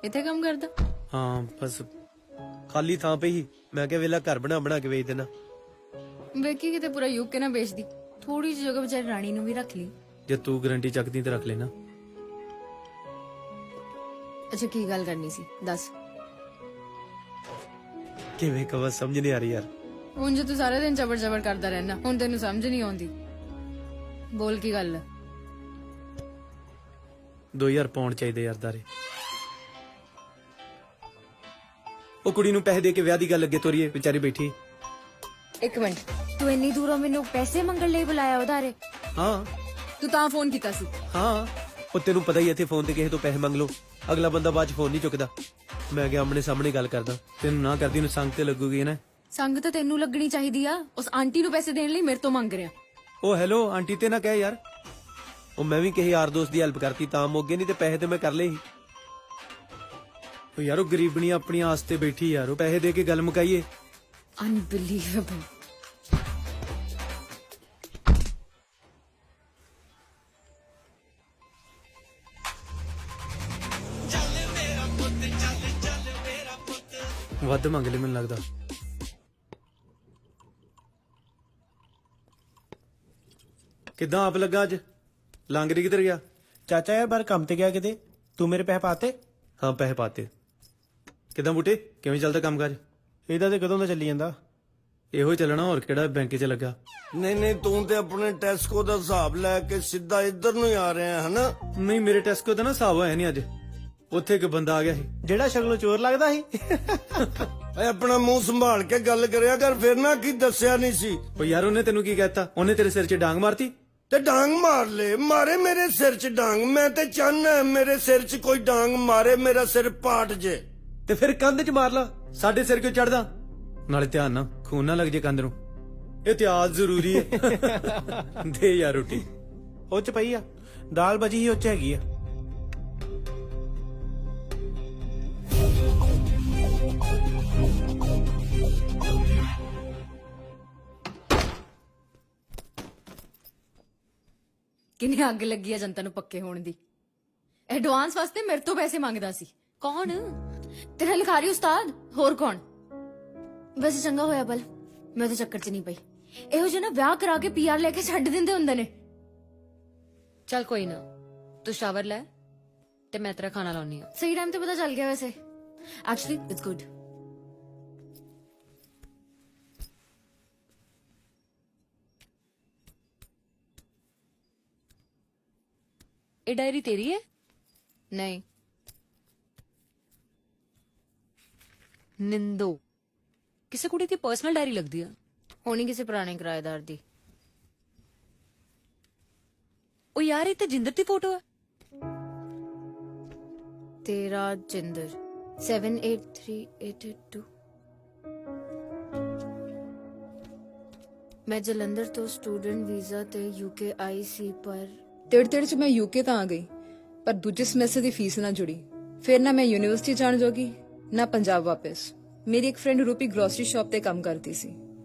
ਇੱਥੇ ਕੰਮ ਕਰਦਾ? ਹਾਂ, ਬਸ ਖਾਲੀ ਥਾਂ ਪਈ ਸੀ, ਮੈਂ ਕਿਹਾ ਵੇਲਾ ਘਰ ਬਣਾ ਕੇ ਵੇਚ ਦੇਣਾ। ਵੇਖੀ ਕਿਤੇ ਪੂਰਾ ਯੂਕੇ ਨਾ ਵੇਚਦੀ। ਥੋੜੀ ਜਿਹੀ ਜਗ੍ਹਾ ਵਿਚਾਰੀ ਰਾਣੀ ਨੂੰ ਵੀ ਰੱਖ ਲਈ। ਜੇ ਤੂੰ ਗਰੰਟੀ ਚੱਕਦੀ ਤੇ ਰੱਖ ਲੈਣਾ। ਅੱਛਾ, ਕੀ ਗੱਲ ਕਰਨੀ ਸੀ ਦੱਸ। ਕਿਵੇਂ ਕਵਾ, ਸਮਝ ਨਹੀਂ ਆ ਰਹੀ ਯਾਰ। ਹੁਣ ਜੇ ਤੂੰ ਸਾਰਾ ਦਿਨ ਚਬੜ ਕਰਦਾ ਰਹਿਣਾ, ਹੁਣ ਤੈਨੂੰ ਸਮਝ ਨਹੀਂ ਆਉਂਦੀ। ਬੋਲ ਕੀ ਗੱਲ। 2000 ਪਾਉਣ ਚਾਹੀਦੇ ਯਾਰ ਦਾਰੇ। ਉਹ ਕੁੜੀ ਨੂੰ ਪੈਸੇ ਦੇ ਕੇ ਵਿਆਹ ਦੀ ਗੱਲ ਅੱਗੇ ਤੋਰੀਏ, ਵਿਚਾਰੀ ਬੈਠੀ। 1 ਮਿੰਟ, ਤੂੰ ਇੰਨੀ ਦੂਰੋਂ ਮੈਨੂੰ ਪੈਸੇ ਮੰਗਣ ਲਈ ਬੁਲਾਇਆ ਉਧਾਰੇ? ਹਾਂ। ਤੂੰ ਤਾਂ ਫੋਨ ਕੀਤਾ ਸੀ? ਹਾਂ, ਉਹ ਤੈਨੂੰ ਪਤਾ ਹੀ ਇੱਥੇ ਫੋਨ ਤੇ ਕਿਸੇ ਤੋਂ ਪੈਸੇ ਮੰਗ ਲਓ, ਅਗਲਾ ਬੰਦਾ ਬਾਅਦ ਚ ਫੋਨ ਨਹੀਂ ਚੁੱਕਦਾ। ਮੈਂ ਕਿਹਾ ਆਮਣੇ ਸਾਹਮਣੇ ਗੱਲ ਕਰਦਾ, ਤੈਨੂੰ ਨਾ ਕਰਦੀ ਨੂੰ ਸੰਗ ਤੇ ਲੱਗੂਗੀ ਨਾ। ਸੰਗ ਤਾਂ ਤੈਨੂੰ ਲੱਗਣੀ ਚਾਹੀਦੀ ਆ। ਉਸ ਆਂਟੀ ਨੂੰ ਪੈਸੇ ਦੇਣ ਲਈ ਮੇਰੇ ਤੋਂ ਮੰਗ ਰਿਹਾ। ਉਹ ਹੈਲੋ, ਆਂਟੀ ਤੇ ਨਾ ਕਹਿ ਯਾਰ। ਉਹ ਮੈਂ ਵੀ ਕਿਸੇ ਯਾਰ ਦੋਸਤ ਦੀ ਹੈਲਪ ਕਰਤੀ ਤਾਂ ਮੋਗੇ, ਨਹੀਂ ਤੇ ਪੈਸੇ ਤੇ ਮੈਂ ਕਰ ਲਏ ਸੀ। ਉਹ ਯਾਰ ਉਹ ਗਰੀਬਣੀ ਆਪਣੀ ਆਸ ਤੇ ਬੈਠੀ ਯਾਰ, ਉਹ ਪੈਸੇ ਦੇ ਕੇ ਗੱਲ ਮੁਕਾਈਏ। ਅਨਬਿਲੀਵੇਬਲ। ਵੱਧ ਮੰਗ ਲੈ ਮੈਨੂੰ ਲੱਗਦਾ। ਕਿੱਦਾਂ ਆਪ ਲੱਗਾ ਅੱਜ? ਲਾਂਗਰੀ ਕਿੱਧਰ ਗਿਆ? ਚਾਚਾ ਯਾਰ ਬਾਹਰ ਕੰਮ ਤੇ ਗਿਆ ਕਿਤੇ। ਤੂੰ ਮੇਰੇ ਪੈਸੇ ਪਾਤੇ? ਹਾਂ, ਪੈਸੇ ਪਾਤੇ। ਕਿੱਦਾਂ ਬੂਟੇ, ਕਿਵੇਂ ਚੱਲਦਾ ਕੰਮ ਕਾਜ? ਇਹਦਾ ਤੇ ਕਦੋਂ ਦਾ ਚੱਲੀ ਜਾਂਦਾ। ਇਹੋ ਚੱਲਣਾ, ਹੋਰ ਕਿਹੜਾ ਬੈਂਕ 'ਚ ਲੱਗਾ। ਨਹੀਂ, ਤੂੰ ਤੇ ਆਪਣੇ ਟੈਸਕੋ ਦਾ ਹਿਸਾਬ ਲੈ ਕੇ ਸਿੱਧਾ ਇੱਧਰ ਨੂੰ ਹੀ ਆ ਰਿਹਾ ਹੈ ਨਾ? ਨਹੀਂ, ਮੇਰੇ ਟੈਸਕੋ ਦਾ ਨਾ ਹਿਸਾਬ ਹੋਇਆ ਨਹੀਂ ਅੱਜ। ਉੱਥੇ ਇੱਕ ਬੰਦਾ ਆ ਗਿਆ ਸੀ ਜਿਹੜਾ ਸ਼ਕਲੋਂ ਚੋਰ ਲੱਗਦਾ ਸੀ। ਓਏ ਆਪਣਾ ਮੂੰਹ ਸੰਭਾਲ ਕੇ ਗੱਲ ਕਰਿਆ ਕਰ। ਫਿਰ ਨਾ ਕੀ ਦੱਸਿਆ ਨਹੀਂ ਸੀ? ਉਹ ਯਾਰ ਉਹਨੇ ਤੈਨੂੰ ਕੀ ਕਹਿਤਾ? ਉਹਨੇ ਤੇਰੇ ਸਿਰ 'ਚ ਡਾਂਗ ਮਾਰਤੀ। ਤੇ ਡਾਂਗ ਮਾਰ ਲੈ, ਮਾਰੇ ਮੇਰੇ ਸਿਰ 'ਚ ਡਾਂਗ। ਮੈਂ ਤੇ ਚਾਹਨਾ ਮੇਰੇ ਸਿਰ 'ਚ ਕੋਈ ਡਾਂਗ ਮਾਰੇ, ਮੇਰਾ ਸਿਰ ਪਾਟ ਜੇ। ਤੇ ਫਿਰ ਕੰਧ 'ਚ ਮਾਰ ਲਾ, ਸਾਡੇ ਸਿਰ ਕਿਉਂ ਚੜਦਾ? ਨਾਲੇ ਧਿਆਨ ਨਾਲ ਖੂਨ ਨਾ ਲੱਗ ਜੇ ਕੰਧ ਨੂੰ। ਇਤਿਹਾਸ ਜ਼ਰੂਰੀ ਹੈ। ਦੇ ਯਾਰ ਰੋਟੀ। ਉਹ ਚ ਪਈ ਆ, ਦਾਲ ਬਜੀ ਹੀ ਉਹ ਚ ਹੈਗੀ ਆ। ਕਿੰਨੀ ਅੱਗ ਲੱਗੀ ਆ ਜਨਤਾ ਨੂੰ ਪੱਕੇ ਹੋਣ ਦੀ। ਐਡਵਾਂਸ ਵਾਸਤੇ ਮੇਰੇ ਤੋਂ ਪੈਸੇ ਮੰਗਦਾ ਸੀ। ਕੌਣ? ਤੇਰਾ ਲਿਖਾਰੀ ਉਸਤਾਦ, ਹੋਰ ਕੌਣ? ਵੈਸੇ ਚੰਗਾ ਹੋਇਆ ਬਲ ਮੈਂ ਉਹਦੇ ਚੱਕਰ 'ਚ ਨਹੀਂ ਪਈ। ਇਹੋ ਜਿਹੇ ਨਾ ਵਿਆਹ ਕਰਾ ਕੇ ਪੀਆਰ ਲੈ ਕੇ ਛੱਡ ਦਿੰਦੇ ਹੁੰਦੇ ਨੇ। ਚੱਲ ਕੋਈ ਨਾ, ਤੂੰ ਸ਼ਾਵਰ ਲੈ ਤੇ ਮੈਂ ਤੇਰਾ ਖਾਣਾ ਲਾਉਣੀ ਆ। ਸਹੀ ਟਾਈਮ ਤੇ ਪਤਾ ਚੱਲ ਗਿਆ ਵੈਸੇ। Actually it's good. ਇਹ ਡਾਇਰੀ ਤੇਰੀ ਹੈ? ਨਹੀਂ, ਨਿੰਦੋ ਕਿਸੇ ਕੁੜੀ ਦੀ ਪਰਸਨਲ ਡਾਇਰੀ ਲੱਗਦੀ ਆ। ਹੋਣੀ ਕਿਸੇ ਪੁਰਾਣੇ ਕਿਰਾਏਦਾਰ ਦੀ। ਉਹ ਯਾਰ ਇਹ ਤੇ ਜਿੰਦਰ ਦੀ ਫੋਟੋ ਹੈ। ਤੇਰਾ ਜਿੰਦਰ 783882। ਮੈਂ ਜਲੰਧਰ ਤੋਂ ਸਟੂਡੈਂਟ ਵੀਜ਼ਾ ਤੇ ਯੂਕੇ ਆਈ ਸੀ, ਪਰ ਤੇੜ ਚ ਮੈਂ ਯੂਕੇ ਤਾਂ ਆ ਗਈ, ਪਰ ਦੂਜੇ ਸਮੈਸਟਰ ਦੀ ਫੀਸ ਨਾ ਜੁੜੀ। ਫਿਰ ਨਾ ਮੈਂ ਯੂਨੀਵਰਸਿਟੀ ਜਾਣ ਜੋਗੀ, ਨਾ ਪੰਜਾਬ ਵਾਪਸ। ਮੇਰੀ ਇੱਕ ਫਰੈਂਡ ਰੂਬੀ ਗਰੋਸਰੀ ਸ਼ਾਪ ਤੇ ਕੰਮ ਕਰਦੀ ਸੀ,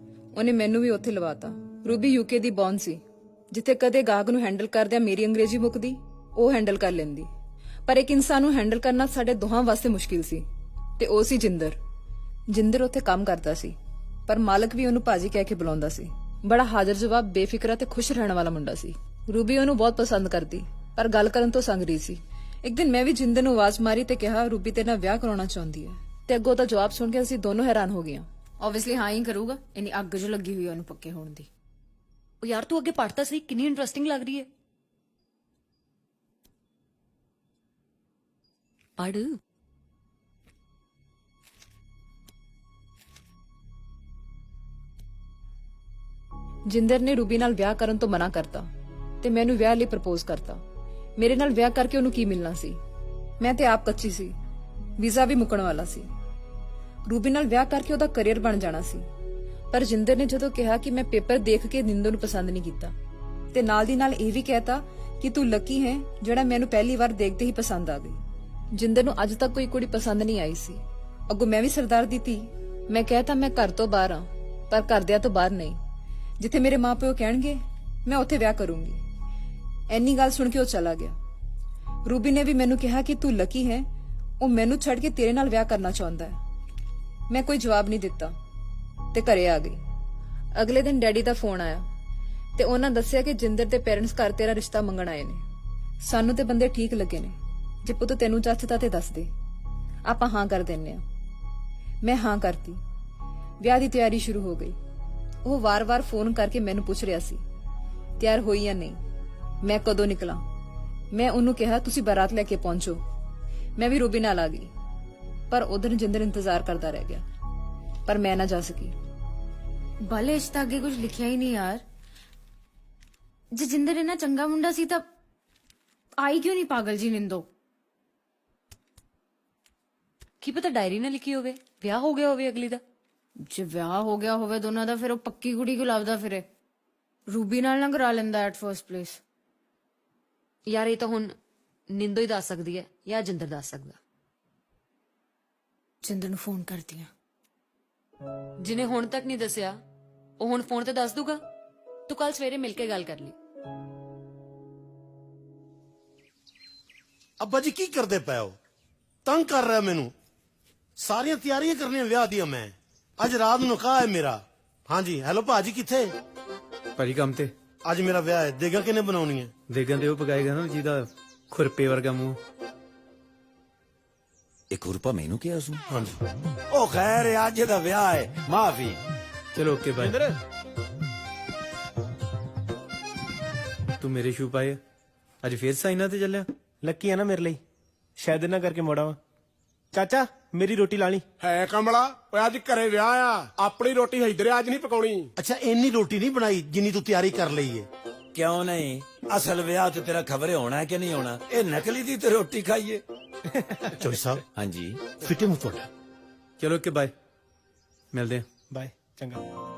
ਉਹਨੇ ਮੈਨੂੰ ਵੀ ਉੱਥੇ ਲਵਾਤਾ। ਰੂਬੀ ਯੂਕੇ ਦੀ ਬੌਨ ਸੀ, ਜਿੱਥੇ ਕਦੇ ਗਾਹਕ ਨੂੰ ਹੈਂਡਲ ਕਰਦਿਆਂ ਮੇਰੀ ਅੰਗਰੇਜ਼ੀ ਮੁੱਕਦੀ, ਉਹ ਹੈਂਡਲ ਕਰ ਲੈਂਦੀ। ਪਰ ਇੱਕ ਇਨਸਾਨ ਨੂੰ ਹੈਂਡਲ ਕਰਨਾ ਸਾਡੇ ਦੋਹਾਂ ਵਾਸਤੇ ਮੁਸ਼ਕਿਲ ਸੀ, ਤੇ ਉਹ ਸੀ ਜਿੰਦਰ। ਜਿੰਦਰ ਉੱਥੇ ਕੰਮ ਕਰਦਾ ਸੀ, ਪਰ ਮਾਲਕ ਵੀ ਉਹਨੂੰ ਭਾਜੀ ਕਹਿ ਕੇ ਬੁਲਾਉਂਦਾ ਸੀ। ਬੜਾ ਹਾਜ਼ਰ ਜਵਾਬ, ਬੇਫਿਕਰਾ ਤੇ ਖੁਸ਼ ਰਹਿਣ ਵਾਲਾ ਮੁੰਡਾ ਸੀ। ਰੂਬੀ ਉਹਨੂੰ ਬਹੁਤ ਪਸੰਦ ਕਰਦੀ, ਪਰ ਗੱਲ ਕਰਨ ਤੋਂ ਸੰਗ ਰਹੀ ਸੀ। ਇੱਕ ਦਿਨ ਮੈਂ ਵੀ ਜਿੰਦਰ ਨੂੰ ਆਵਾਜ਼ ਮਾਰੀ ਤੇ ਕਿਹਾ ਰੂਬੀ ਤੇਰੇ ਨਾਲ ਵਿਆਹ ਕਰਾਉਣਾ ਚਾਹੁੰਦੀ ਹੈ, ਤੇ ਅੱਗੋਂ ਦਾ ਜਵਾਬ ਸੁਣ ਕੇ ਅਸੀਂ ਦੋਨੋਂ ਹੈਰਾਨ ਹੋ ਗਈਆਂ। ਆਬਵੀਅਸਲੀ ਹਾਂ ਹੀ ਕਰੂਗਾ, ਇੰਨੀ ਅੱਗ ਜੋ ਲੱਗੀ ਹੋਈ ਉਹਨੂੰ ਪੱਕੇ ਹੋਣ ਦੀ। ਉਹ ਯਾਰ ਤੂੰ ਅੱਗੇ ਪੜ੍ਹਤਾ ਸੀ, ਕਿੰਨੀ ਇੰਟਰਸਟਿੰਗ ਲੱਗ ਰਹੀ ਹੈ। ਪੜ੍ਹ। ਜਿੰਦਰ ਨੇ ਰੂਬੀ ਨਾਲ ਵਿਆਹ ਕਰਨ ਤੋਂ ਮਨਾ ਕਰਤਾ ਤੇ ਮੈਨੂੰ ਵਿਆਹ ਲਈ ਪ੍ਰਪੋਜ਼ ਕਰਤਾ। ਮੇਰੇ ਨਾਲ ਵਿਆਹ ਕਰਕੇ ਉਹਨੂੰ ਕੀ ਮਿਲਣਾ ਸੀ? ਮੈਂ ਤੇ ਆਪ ਕੱਚੀ ਸੀ, ਵੀਜ਼ਾ ਵੀ ਮੁੱਕਣ ਵਾਲਾ ਸੀ। ਰੂਬੀ ਨਾਲ ਵਿਆਹ ਕਰਕੇ ਉਹਦਾ ਕੈਰੀਅਰ ਬਣ ਜਾਣਾ ਸੀ। ਪਰ ਜਿੰਦਰ ਨੇ ਜਦੋਂ ਕਿਹਾ ਕਿ ਮੈਂ ਪੇਪਰ ਦੇਖ ਕੇ ਨਿੰਦੋ ਨੂੰ ਪਸੰਦ ਨਹੀਂ ਕੀਤਾ, ਤੇ ਨਾਲ ਦੀ ਨਾਲ ਇਹ ਵੀ ਕਹਿਤਾ ਕਿ ਤੂੰ ਲੱਕੀ ਹੈ ਜਿਹੜਾ ਮੈਨੂੰ ਪਹਿਲੀ ਵਾਰ ਦੇਖਦੇ ਹੀ ਪਸੰਦ ਆ ਗਈ। ਜਿੰਦਰ ਨੂੰ ਅੱਜ ਤੱਕ ਕੋਈ ਕੁੜੀ ਪਸੰਦ ਨਹੀਂ ਆਈ ਸੀ। ਅੱਗੋਂ ਮੈਂ ਵੀ ਸਰਦਾਰ ਦੀ ਧੀ। ਮੈਂ ਕਹਿਤਾ ਮੈਂ ਘਰ ਤੋਂ ਬਾਹਰ ਆ, ਪਰ ਘਰਦਿਆਂ ਤੋਂ ਬਾਹਰ ਨਹੀਂ। ਜਿੱਥੇ ਮੇਰੇ ਮਾਪਿਓ ਕਹਿਣਗੇ ਮੈਂ ਉੱਥੇ ਵਿਆਹ ਕਰੂੰਗੀ। ਐਨੀ ਗੱਲ ਸੁਣ ਕੇ ਉਹ ਚਲਾ ਗਿਆ। ਰੂਬੀ ਨੇ ਵੀ ਮੈਨੂੰ ਕਿਹਾ ਕਿ ਤੂੰ ਲੱਕੀ ਹੈ, ਉਹ ਮੈਨੂੰ ਛੱਡ ਕੇ ਤੇਰੇ ਨਾਲ ਵਿਆਹ ਕਰਨਾ ਚਾਹੁੰਦਾ ਹੈ। ਮੈਂ ਕੋਈ ਜਵਾਬ ਨਹੀਂ ਦਿੱਤਾ ਤੇ ਘਰੇ ਆ ਗਈ। ਅਗਲੇ ਦਿਨ ਡੈਡੀ ਦਾ ਫੋਨ ਆਇਆ ਤੇ ਉਹਨਾਂ ਦੱਸਿਆ ਕਿ ਜਿੰਦਰ ਦੇ ਪੇਰੈਂਟਸ ਘਰ ਤੇਰਾ ਰਿਸ਼ਤਾ ਮੰਗਣ ਆਏ ਨੇ। ਸਾਨੂੰ ਤੇ ਬੰਦੇ ਠੀਕ ਲੱਗੇ ਨੇ, ਜੇ ਪੁੱਤ ਤੈਨੂੰ ਚਾਚਤਾ ਤੇ ਦੱਸ ਦੇ, ਆਪਾਂ ਹਾਂ ਕਰ ਦਿੰਨੇ ਆ। ਮੈਂ ਹਾਂ ਕਰਤੀ। ਵਿਆਹ ਦੀ ਤਿਆਰੀ ਸ਼ੁਰੂ ਹੋ ਗਈ। ਉਹ ਵਾਰ-ਵਾਰ ਫੋਨ ਕਰਕੇ ਮੈਨੂੰ ਪੁੱਛ ਰਿਹਾ ਸੀ ਤਿਆਰ ਹੋਈ ਜਾਂ ਨਹੀਂ, ਮੈਂ ਕਦੋਂ ਨਿਕਲਾਂ। ਮੈਂ ਉਹਨੂੰ ਕਿਹਾ ਤੁਸੀਂ ਬਾਰਾਤ ਲੈ ਕੇ ਪਹੁੰਚੋ। ਮੈਂ ਵੀ ਰੂਬੀ ਨਾਲ ਆ ਗਈ, ਪਰ ਉਧਰ ਜਿੰਦਰ ਇੰਤਜ਼ਾਰ ਕਰਦਾ ਰਹਿ ਗਿਆ, ਪਰ ਮੈਂ ਨਾ ਜਾ ਸਕੀ। ਭਲੇ ਇਸ ਤਾਂ ਅੱਗੇ ਕੁਝ ਲਿਖਿਆ ਹੀ ਨਹੀਂ ਯਾਰ। ਜੇ ਜਿੰਦਰ ਇੰਨਾ ਚੰਗਾ ਮੁੰਡਾ ਸੀ ਤਾਂ ਆਈ ਕਿਉਂ ਨਹੀਂ ਪਾਗਲ ਜੀ ਨਿੰਦੋ? ਕੀ ਪਤਾ ਡਾਇਰੀ ਨਾ ਲਿਖੀ ਹੋਵੇ, ਵਿਆਹ ਹੋ ਗਿਆ ਹੋਵੇ ਅਗਲੀ ਦਾ। ਜੇ ਵਿਆਹ ਹੋ ਗਿਆ ਹੋਵੇ ਦੋਨਾਂ ਦਾ, ਫਿਰ ਉਹ ਪੱਕੀ ਕੁੜੀ ਕੋ ਲੱਭਦਾ ਫਿਰੇ। ਰੂਬੀ ਨਾਲ ਨਾ ਕਰਾ ਲੈਂਦਾ ਐਟ ਫਰਸਟ ਪਲੇਸ। ਯਾਰ ਇਹ ਤਾਂ ਹੁਣ ਨਿੰਦੋ ਹੀ ਦੱਸ ਸਕਦੀ ਹੈ ਜਾਂ ਜਿੰਦਰ ਦੱਸ ਸਕਦਾ। ਜਿੰਦਰ ਨੂੰ ਫੋਨ ਕਰਦੀ ਆ। ਜਿਹਨੇ ਹੁਣ ਤੱਕ ਨਹੀਂ ਦੱਸਿਆ ਉਹ ਹੁਣ ਫੋਨ ਤੇ ਦੱਸ ਦੂਗਾ। ਤੂੰ ਕੱਲ ਸਵੇਰੇ ਮਿਲ ਕੇ ਗੱਲ ਕਰ ਲਈ। ਅੱਬਾ ਜੀ ਕੀ ਕਰਦੇ ਪਏ ਹੋ? ਤੰਗ ਕਰ ਰਿਹਾ ਮੈਨੂੰ। ਸਾਰੀਆਂ ਤਿਆਰੀਆਂ ਕਰਨੀਆਂ ਵਿਆਹ ਦੀਆਂ। ਮੈਂ ਅੱਜ ਰਾਤ ਨੂੰ ਨਿਕਾਹ ਹੈ ਮੇਰਾ। ਹਾਂਜੀ ਹੈਲੋ ਭਾਜੀ ਕਿੱਥੇ? ਭਾਜੀ ਕੰਮ ਤੇ। ਅੱਜ ਮੇਰਾ ਵਿਆਹ ਹੈ। ਦੇਗਾ ਕਿਨੇ ਬਣਾਉਣੀ ਹੈ? ਦੇਗਾਂ ਤੇ ਉਹ ਪਕਾਏਗਾ ਨਾ ਜਿਹਦਾ ਖੁਰਪੇ ਵਰਗਾ ਮੂੰਹ। ਇੱਕ ਰੁਪਾ ਮੈਨੂੰ ਕਿਹਾ ਉਸਨੂੰ। ਹਾਂਜੀ ਉਹ ਖੈਰ ਹੈ, ਅੱਜ ਦਾ ਵਿਆਹ ਹੈ, ਮਾਫੀ। ਚਲੋ ਓਕੇ ਬਾਏ। ਤੂੰ ਮੇਰੇ ਸ਼ੂ ਪਾਏ ਅੱਜ ਫੇਰ ਸਾਈਨਾ ਤੇ ਚੱਲਿਆ? ਲੱਕੀ ਆ ਨਾ ਮੇਰੇ ਲਈ, ਸ਼ਾਇਦ ਇਹਨਾਂ ਕਰਕੇ ਮੋੜਾ ਵਾ। ਚਾਚਾ ਮੇਰੀ ਰੋਟੀ ਲਾਣੀ ਹੈ ਕਮਲਾ। ਓਏ ਅੱਜ ਘਰੇ ਵਿਆਹ ਆ, ਆਪਣੀ ਰੋਟੀ ਇਧਰੇ ਅੱਜ ਨਹੀਂ ਪਕਾਉਣੀ। ਅੱਛਾ ਇੰਨੀ ਰੋਟੀ ਨਹੀਂ ਬਣਾਈ ਜਿੰਨੀ ਤੂੰ ਤਿਆਰੀ ਕਰ ਲਈ ਹੈ। ਕਿਉਂ ਨਹੀਂ? ਅਸਲ ਵਿਆਹ ਤੇ ਤੇਰਾ ਖਬਰੇ ਹੋਣਾ ਕਿ ਨਹੀਂ ਹੋਣਾ? ਇਹ ਨਕਲੀ ਦੀ ਤੇ ਰੋਟੀ ਖਾਈਏ। ਚੋਈ ਸਾਹਿਬ ਹਾਂਜੀ ਫਿੱਟੇ ਮੂੰਹ ਤੁਹਾਡਾ। ਚਲੋ ਓਕੇ ਬਾਏ, ਮਿਲਦੇ ਆ। ਬਾਏ। ਚੰਗਾ।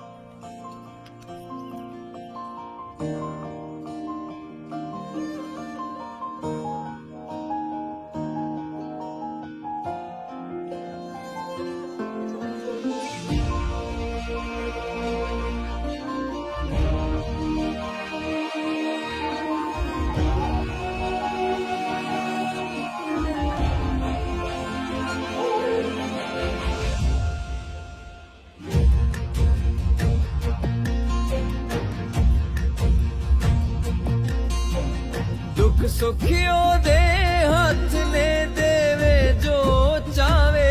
ਸੁਖਿਓ ਦੇ ਹੱਥ ਨੇ ਦੇਵੇ ਜੋ ਚਾਵੇ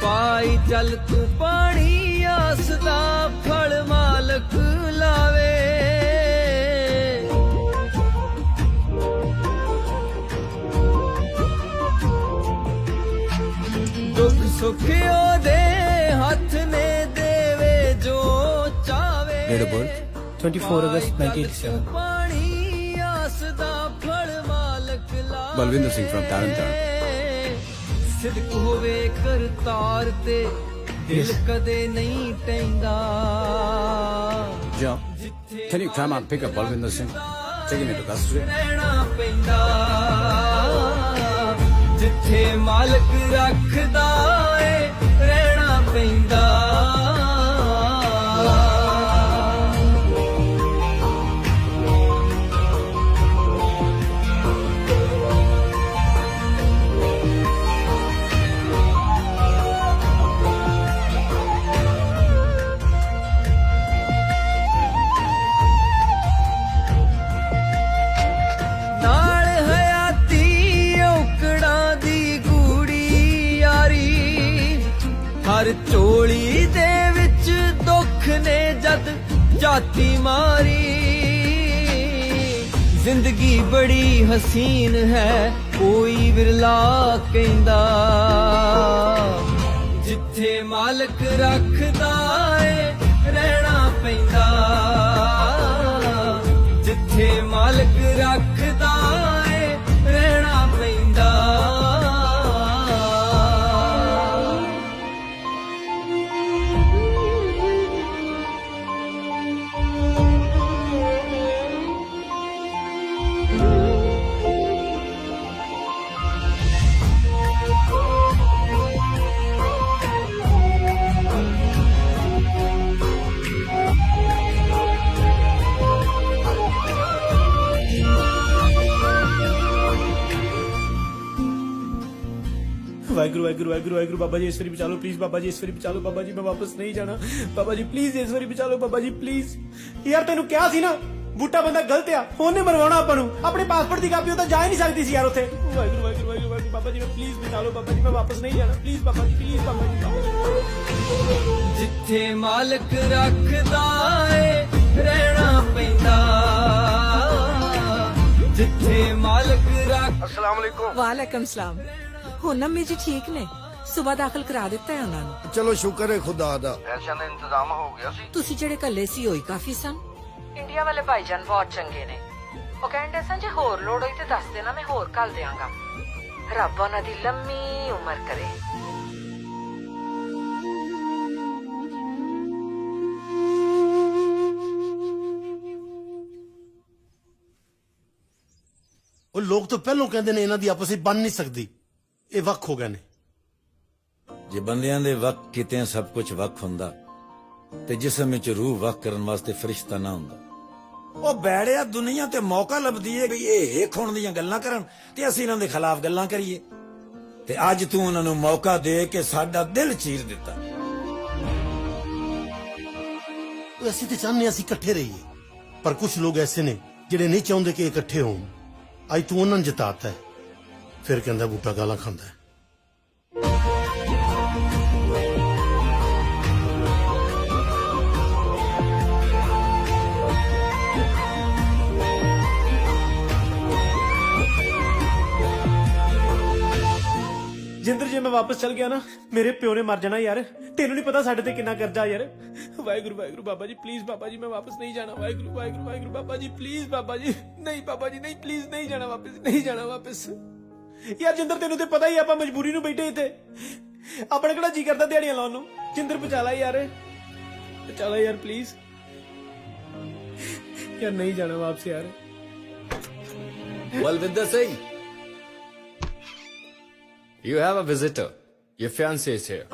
ਪਾਈ ਚੱਲ ਤੂੰ ਪਾਣੀ ਆਸ ਦਾ ਫਲ ਮਾਲਕ ਲਾਵੇ ਦੁੱਖ ਸੁਖਿਓ ਦੇ ਹੱਥ ਨੇ ਦੇਵੇ ਜੋ ਚਾਵੇ Date of birth? 24 August 1987. ਪਾਣੀ ਆਸ ਦਾ ਫਲ ਮਾਲਕ ਲਾਵੇ ਬਲਵਿੰਦਰ ਸਿੰਘ from Tarn ਸਿਦਕ ਹੋਵੇ ਕਰਤਾਰ ਤੇ ਦਿਲ ਕਦੇ ਨਹੀਂ ਟੈਂਦਾ Joe, can you come and pick up Balvinder Singh? Take him into custody. ਰਹਿਣਾ ਪੈਂਦਾ ਜਿੱਥੇ ਮਾਲਕ ਰੱਖਦਾ ਏ ਰਹਿਣਾ ਪੈਂਦਾ ਨਾਲ ਹਯਾਤੀ ਔਕੜਾਂ ਦੀ ਗੂੜੀ ਯਾਰੀ ਹਰ ਝੋਲੀ ਦੇ ਵਿੱਚ ਦੁੱਖ ਨੇ ਜਦ ਜਾਤੀ ਮਾਰੀ ਜ਼ਿੰਦਗੀ ਬੜੀ ਹਸੀਨ ਹੈ ਕੋਈ ਵਿਰਲਾ ਕਹਿੰਦਾ ਜਿੱਥੇ ਮਾਲਕ ਰੱਖਦਾ ਏ ਰਹਿਣਾ ਪੈਂਦਾ ਜਿੱਥੇ ਮਾਲਕ ਰੱਖਦਾ ਏ ਰਹਿਣਾ ਪੈਂਦਾ ਵਾਹਿਗੁਰੂ ਵਾਹਿਗੁਰੂ ਵਾਹਿਗੁਰੂ ਵਾਹਿਗੁਰੂ ਬਾਬਾ ਜੀ ਇਸ ਵਾਰੀ ਬਚਾ ਲਓ ਪਲੀਜ਼ ਬਾਬਾ ਜੀ ਇਸ ਵਾਰੀ ਬਚਾ ਲਓ ਬਾਬਾ ਜੀ ਮੈਂ ਵਾਪਸ ਨਹੀਂ ਜਾਣਾ ਬਾਬਾ ਜੀ ਪਲੀਜ਼ ਇਸ ਵਾਰੀ ਬਚਾ ਲਓ ਬਾਬਾ ਜੀ ਪਲੀਜ਼ ਯਾਰ ਤੈਨੂੰ ਕਿਹਾ ਸੀ ਨਾ ਬੂਟਾ ਬੰਦਾ ਗਲਤ ਆ ਉਹਨੇ ਮਰਵਾਉਣਾ ਆਪਾਂ ਨੂੰ ਆਪਣੇ ਪਾਸਪੋਰਟ ਦੀ ਕਾਪੀ ਉਹ ਤਾਂ ਜਾ ਹੀ ਨਹੀਂ ਸਕਦੀ ਸੀ ਯਾਰ ਉੱਥੇ ਵਾਹਿਗੁਰੂ ਵਾਹਿਗੁਰੂ ਵਾਹਿਗੁਰੂ ਵਾਹਿਗੁਰੂ ਬਾਬਾ ਜੀ ਪਲੀਜ਼ ਬਚਾ ਲਓ ਬਾਬਾ ਜੀ ਮੈਂ ਵਾਪਸ ਨਹੀਂ ਜਾਣਾ ਪਲੀਜ਼ ਬਾਬਾ ਜੀ ਪਲੀਜ਼ ਬਾਬਾ ਜੀ ਜਿੱਥੇ ਮਾਲਕ ਰੱਖਦਾ ਏ ਰਹਿਣਾ ਪੈਂਦਾ ਜਿੱਥੇ ਮਾਲਕ ਰੱਖ अस्सलाम वालेकुम वालेकुम सलाम ਹੁਣ ਅੰਮੀ ਜੀ ਠੀਕ ਨੇ ਸਵੇਰ ਦਾਖਲ ਕਰਾ ਦਿੱਤਾ ਹੈ ਉਹਨਾਂ ਨੂੰ ਚਲੋ ਸ਼ੁਕਰ ਹੈ ਖੁਦਾ ਦਾ ਪੈਸਿਆਂ ਦਾ ਇੰਤਜ਼ਾਮ ਹੋ ਗਿਆ ਸੀ ਤੁਸੀਂ ਜਿਹੜੇ ਕੱਲੇ ਸੀ ਹੋਈ ਕਾਫੀ ਸਨ ਇੰਡੀਆ ਵਾਲੇ ਭਾਈਜਾਨ ਬਹੁਤ ਚੰਗੇ ਨੇ ਉਹ ਕਹਿੰਦੇ ਸਨ ਜੇ ਹੋਰ ਲੋੜ ਹੋਈ ਤੇ ਦੱਸ ਦੇਣਾ ਮੈਂ ਹੋਰ ਕੱਲ ਦਿਆਂਗਾ ਰੱਬ ਉਹਨਾਂ ਦੀ ਲੰਮੀ ਉਮਰ ਕਰੇ ਉਹ ਲੋਕ ਤਾਂ ਪਹਿਲਾਂ ਕਹਿੰਦੇ ਨੇ ਇਹਨਾਂ ਦੀ ਆਪਸ ਵਿੱਚ ਬਣ ਨਹੀਂ ਸਕਦੀ ਇਹ ਵੱਖ ਹੋ ਗਏ ਨੇ ਜੇ ਬੰਦਿਆਂ ਦੇ ਵਕਤ ਕਿਤੇ ਸਭ ਕੁਝ ਵਕਤ ਹੁੰਦਾ ਤੇ ਜਿਸਮ ਵਿੱਚ ਰੂਹ ਵਕਤ ਕਰਨ ਵਾਸਤੇ ਫਰਿਸ਼ਤਾ ਨਾ ਹੁੰਦਾ ਉਹ ਬੈੜਿਆ ਦੁਨੀਆ ਤੇ ਮੌਕਾ ਲੱਭਦੀ ਏ ਵੀ ਇਹ ਹੇਕ ਹੋਣ ਦੀਆਂ ਗੱਲਾਂ ਕਰਨ ਤੇ ਅਸੀਂ ਇਹਨਾਂ ਦੇ ਖਿਲਾਫ ਗੱਲਾਂ ਕਰੀਏ ਤੇ ਅੱਜ ਤੂੰ ਉਹਨਾਂ ਨੂੰ ਮੌਕਾ ਦੇ ਕੇ ਸਾਡਾ ਦਿਲ ਚੀਰ ਦਿੱਤਾ ਅਸੀਂ ਤੇ ਚਾਹੁੰਦੇ ਅਸੀਂ ਇਕੱਠੇ ਰਹੀਏ ਪਰ ਕੁਝ ਲੋਕ ਐਸੇ ਨੇ ਜਿਹੜੇ ਨਹੀਂ ਚਾਹੁੰਦੇ ਕਿ ਇਕੱਠੇ ਹੋਣ ਅੱਜ ਤੂੰ ਉਹਨਾਂ ਨੂੰ ਜਿਤਾਤਾ ਹੈ ਫਿਰ ਕਹਿੰਦਾ ਬੂਟਾ ਗਾਲਾਂ ਖਾਂਦਾ ਹੈ ਜਿੰਦਰ ਜੇ ਮੈਂ ਵਾਪਸ ਚਲ ਗਿਆ ਨਾ ਮੇਰੇ ਪਿਓ ਨੇ ਮਰ ਜਾਣਾ ਯਾਰ ਤੈਨੂੰ ਨਹੀਂ ਪਤਾ ਸਾਡੇ ਤੇ ਕਿੰਨਾ ਕਰਜ਼ਾ ਯਾਰ ਵਾਹਿਗੁਰੂ ਵਾਹਿਗੁਰੂ ਬਾਬਾ ਜੀ ਪਲੀਜ਼ ਬਾਬਾ ਜੀ ਮੈਂ ਵਾਪਸ ਨਹੀਂ ਜਾਣਾ ਵਾਹਿਗੁਰੂ ਵਾਹਿਗੁਰੂ ਵਾਹਿਗੁਰੂ ਬਾਬਾ ਜੀ ਪਲੀਜ਼ ਬਾਬਾ ਜੀ ਨਹੀਂ ਬਾਬਾ ਜੀ ਨਹੀਂ ਪਲੀਜ਼ ਨਹੀਂ ਜਾਣਾ ਵਾਪਸ ਯਾਰ ਜਿੰਦਰ ਤੈਨੂੰ ਤੇ ਪਤਾ ਹੀ ਆਪਾਂ ਮਜਬੂਰੀ ਨੂੰ ਬੈਠੇ ਇੱਥੇ ਆਪਣਾ ਕਿਹੜਾ ਜੀ ਕਰਦਾ ਦਿਹਾੜੀਆਂ ਲਾਉਣ ਨੂੰ ਜਿੰਦਰ ਬਚਾ ਲੈ ਯਾਰ ਪਲੀਜ਼ ਯਾਰ ਨਹੀਂ ਜਾਣਾ ਵਾਪਸ ਯਾਰ Balvinder Singh, you have a visitor. Your fiancé is here.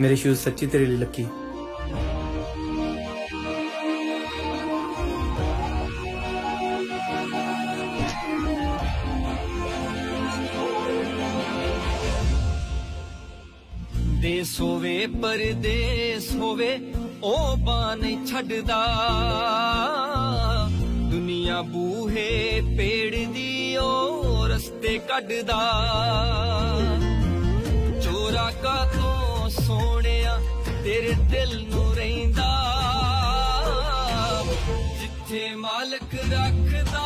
मेरे शूज सच्ची तेरे लिए लकी ਪਰਦੇਸ ਹੋਵੇ ਉਹ ਬਾਂਹ ਨਹੀਂ ਛੱਡਦਾ ਦੁਨੀਆ ਬੂਹੇ ਪੇੜ ਦੀ ਉਹ ਰਸਤੇ ਕੱਢਦਾ ਚੋਰਾ ਕਾ ਤੋਂ ਸੋਹਣਿਆ ਤੇਰੇ ਦਿਲ ਨੂੰ ਰਹਿੰਦਾ ਜਿੱਥੇ ਮਾਲਕ ਰੱਖਦਾ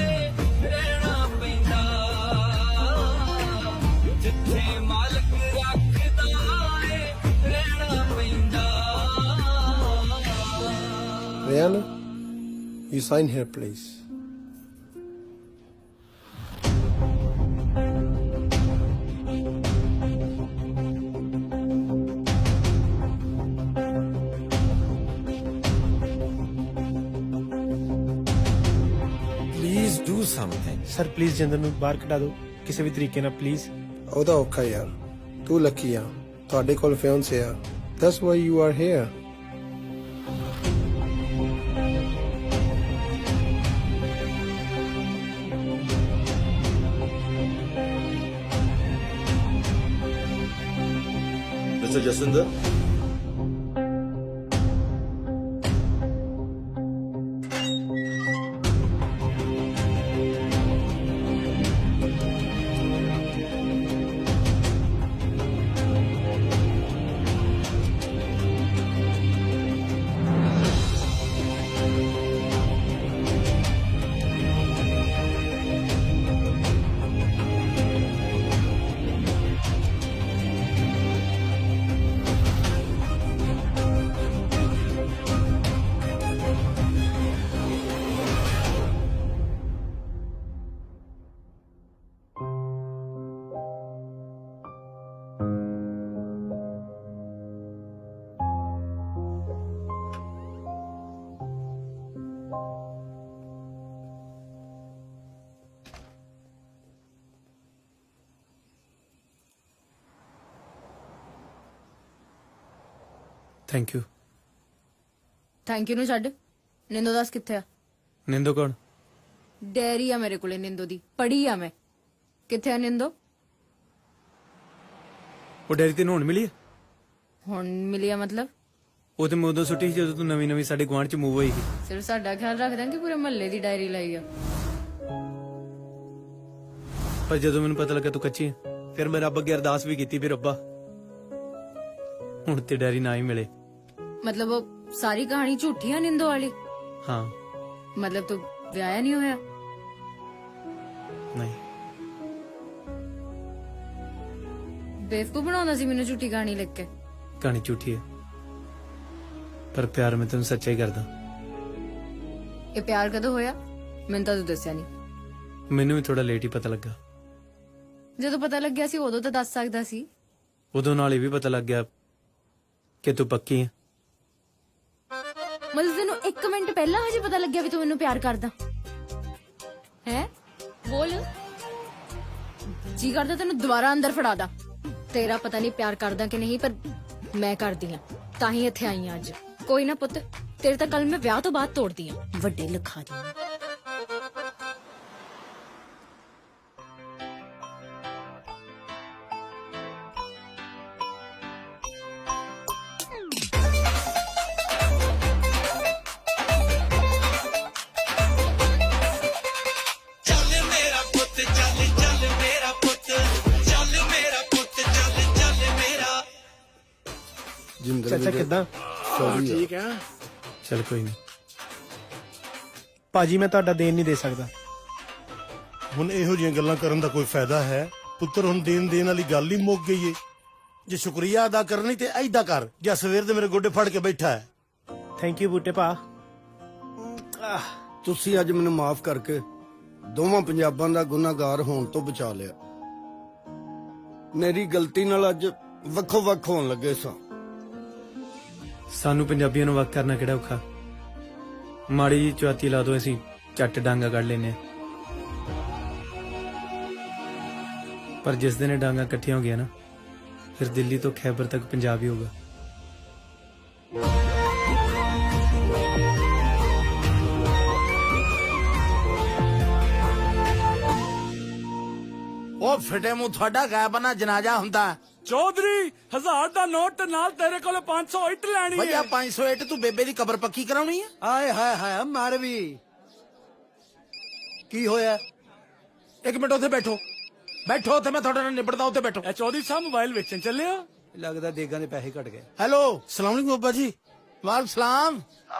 ਏ ਰਹਿਣਾ ਪੈਂਦਾ ਜਿੱਥੇ ਮਾਲਕ ਰੱਖਦਾ ਏ ਰਹਿਣਾ ਪੈਂਦਾ Rihanna, you sign here, please. Please do something. Sir please Jinder ਨੂੰ ਬਾਹਰ ਕਢਾ ਦਿਓ ਕਿਸੇ ਵੀ ਤਰੀਕੇ ਨਾਲ ਪਲੀਜ਼। ਉਹਦਾ ਔਖਾ ਯਾਰ, ਤੂੰ ਲੱਕੀ ਆ, ਤੁਹਾਡੇ ਕੋਲ ਫਿਆਂਸੇ ਆ, that's why you are here. Mr. Jacinder? Thank you. Thank you ਨੂੰ ਛੱਡ, ਨਿੰਦੋ ਦੱਸ ਕਿੱਥੇ ਆ? ਨਿੰਦੋ ਕੌਣ? ਡੈਰੀ ਆ ਮੇਰੇ ਕੋਲੇ ਨਿੰਦੋ ਦੀ, ਪੜੀ ਆ ਮੈਂ। ਕਿੱਥੇ ਆ ਨਿੰਦੋ? ਉਹ ਡੈਰੀ ਤੈਨੂੰ ਹੁਣ ਮਿਲੀ ਹੈ? ਹੁਣ ਮਿਲੀ ਆ ਮਤਲਬ? ਉਹ ਤੇ ਮੈਂ ਉਦੋਂ ਸੁੱਟੀ ਸੀ ਜਦੋਂ ਤੂੰ ਨਵੀਂ ਨਵੀਂ ਸਾਡੇ ਗੁਆਂਢ ਚ ਮੂਵ ਹੋਈ ਸੀ। ਸਿਰਫ ਸਾਡਾ ਖਿਆਲ ਰੱਖਦਾ ਕਿ ਪੂਰੇ ਮਹੱਲੇ ਦੀ ਡਾਇਰੀ ਲਾਈ ਆ। ਪਰ ਜਦੋਂ ਮੈਨੂੰ ਪਤਾ ਲੱਗਾ ਤੂੰ ਕੱਚੀ ਹੈ, ਫਿਰ ਮੈਂ ਰੱਬ ਅੱਗੇ ਅਰਦਾਸ ਵੀ ਕੀਤੀ, ਵੀ ਰੱਬਾ ਹੁਣ ਤੇ ਡੈਰੀ ਨਾ ਹੀ ਮਿਲੇ। ਮਤਲਬ ਉਹ ਸਾਰੀ ਕਹਾਣੀ ਝੂਠੀ ਆ ਨਿੰਦੋ ਵਾਲੀ? ਹਾਂ। ਮਤਲਬ ਤੂੰ ਵਿਆਹਿਆ ਨਹੀਂ ਹੋਇਆ? ਨਹੀਂ। ਬੇਵਕੂਫ ਬਣਾਉਂਦਾ ਸੀ ਮੈਨੂੰ ਝੂਠੀ ਕਹਾਣੀ ਲਿਖ ਕੇ। ਕਹਾਣੀ ਝੂਠੀ ਹੈ, ਪਰ ਪਿਆਰ ਮੈਂ ਤੈਨੂੰ ਸੱਚਾ ਹੀ ਕਰਦਾ। ਇਹ ਪਿਆਰ ਕਦੋਂ ਹੋਇਆ? ਮੈਨੂੰ ਤਾਂ ਤੂੰ ਦੱਸਿਆ ਨਹੀਂ। ਮੈਨੂੰ ਵੀ ਥੋੜਾ ਲੇਟ ਹੀ ਪਤਾ ਲੱਗਾ। ਜਦੋਂ ਪਤਾ ਲੱਗਿਆ ਸੀ ਉਦੋਂ ਤਾਂ ਦੱਸ ਸਕਦਾ ਸੀ। ਉਦੋਂ ਨਾਲ ਇਹ ਵੀ ਪਤਾ ਲੱਗ ਗਿਆ ਕਿ ਤੂੰ ਪੱਕੀ ਹੈ। ਮਤਲਬ ਤੈਨੂੰ 1 ਮਿੰਟ ਪਹਿਲਾਂ ਹਜੇ ਪਤਾ ਲੱਗਿਆ ਵੀ ਤੂੰ ਮੈਨੂੰ ਪਿਆਰ ਕਰਦਾ ਹੈ? ਬੋਲ, ਜੀ ਕਰਦਾ ਤੈਨੂੰ ਦੁਬਾਰਾ ਅੰਦਰ ਫੜਾ ਦਾਂ। ਤੇਰਾ ਪਤਾ ਨਹੀਂ ਪਿਆਰ ਕਰਦਾ ਕਿ ਨਹੀਂ, ਪਰ ਮੈਂ ਕਰਦੀ ਆ, ਤਾਂ ਹੀ ਇੱਥੇ ਆਈ ਆ ਅੱਜ। ਕੋਈ ਨਾ ਪੁੱਤ, ਤੇਰੇ ਤਾਂ ਕੱਲ ਮੈਂ ਵਿਆਹ ਤੋਂ ਬਾਅਦ ਤੋੜਦੀ ਆ, ਵੱਡੇ ਲਿਖਾ ਦੀ। ਚਾਚਾ ਕਿੱਦਾਂ? ਠੀਕ ਆ। ਚਲ ਕੋਈ ਨਹੀਂ ਭਾਜੀ, ਮੈਂ ਤੁਹਾਡਾ ਦੇਣ ਨਹੀਂ ਦੇ ਸਕਦਾ। ਹੁਣ ਇਹੋ ਜਿਹੀਆਂ ਗੱਲਾਂ ਕਰਨ ਦਾ ਕੋਈ ਫਾਇਦਾ ਹੈ? ਪੁੱਤਰ ਹੁਣ ਦੇਣ ਵਾਲੀ ਗੱਲ ਹੀ ਮੁੱਕ ਗਈ ਏ। ਜੇ ਸ਼ੁਕਰੀਆ ਅਦਾ ਕਰਨੀ ਤੇ ਐਦਾਂ ਕਰ ਜਾਂ ਸਵੇਰ ਦੇ ਮੇਰੇ ਗੋਡੇ ਫੜ ਕੇ ਬੈਠਾ ਹੈ। ਥੈਂਕ ਯੂ ਬੂਟੇ ਭਾ। ਤੁਸੀਂ ਅੱਜ ਮੈਨੂੰ ਮਾਫ ਕਰਕੇ ਦੋਵਾਂ ਪੰਜਾਬਾਂ ਦਾ ਗੁਨਾਹਗਾਰ ਹੋਣ ਤੋਂ ਬਚਾ ਲਿਆ। ਮੇਰੀ ਗਲਤੀ ਨਾਲ ਅੱਜ ਵੱਖੋ ਵੱਖ ਹੋਣ ਲੱਗੇ ਸਾਂ। ਸਾਨੂੰ ਪੰਜਾਬੀਆਂ ਨੂੰ ਵੱਖ ਕਰਨਾ ਕਿਹੜਾ ਔਖਾ? ਮਾੜੀ ਜੀ ਚੁਆਤੀ ਲਾ ਦੋ, ਅਸੀਂ ਝੱਟ ਡਾਂਗਾ ਕੱਢ ਲੈਨੇ ਆ। ਪਰ ਜਿਸ ਦਿਨ ਇਹ ਡਾਂਗਾ ਇਕੱਠੀਆਂ ਹੋ ਗਿਆ ਨਾ, ਫਿਰ ਦਿੱਲੀ ਤੋਂ ਖੈਬਰ ਤੱਕ ਪੰਜਾਬ ਹੀ ਹੋਗਾ। ਉਹ ਫਿੱਟੇ ਮੂੰਹ ਤੁਹਾਡਾ ਗਾਇਬ ਨਾ ਜਨਾਜ਼ਾ ਹੁੰਦਾ, ਚੌਧਰੀ 1000 ਦਾ ਨੋਟ ਤੇ ਨਾਲ ਤੇਰੇ ਕੋਲ 500 ਇੱਟ ਲੈਣੀ ਭਈਆ 500 ਇੱਟ ਤੂੰ ਬੇਬੇ ਦੀ ਕਬਰ ਪੱਕੀ ਕਰਾਉਣੀ ਹੈ ਆਏ ਹਾਏ ਹਾਏ ਮਰ ਵੀ ਕੀ ਹੋਇਆ? ਇੱਕ ਮਿੰਟ ਉੱਥੇ ਬੈਠੋ ਬੈਠੋ ਉੱਥੇ ਮੈਂ ਤੁਹਾਡੇ ਨਾਲ ਨਿਬੜਦਾ ਉੱਥੇ ਬੈਠੋ ਇਹ ਚੌਧਰੀ ਸਾਹਿਬ ਮੋਬਾਈਲ ਵੇਚਣ ਚੱਲੇ ਹੋ ਲੱਗਦਾ ਦੇਗਾਂ ਦੇ ਪੈਸੇ ਘਟ ਗਏ। ਹੈਲੋ ਸਲਾਮ ਅਲੈਕੁਮ ਬਾਬਾ ਜੀ। ਵਾਲੇਕੁਮ ਸਲਾਮ।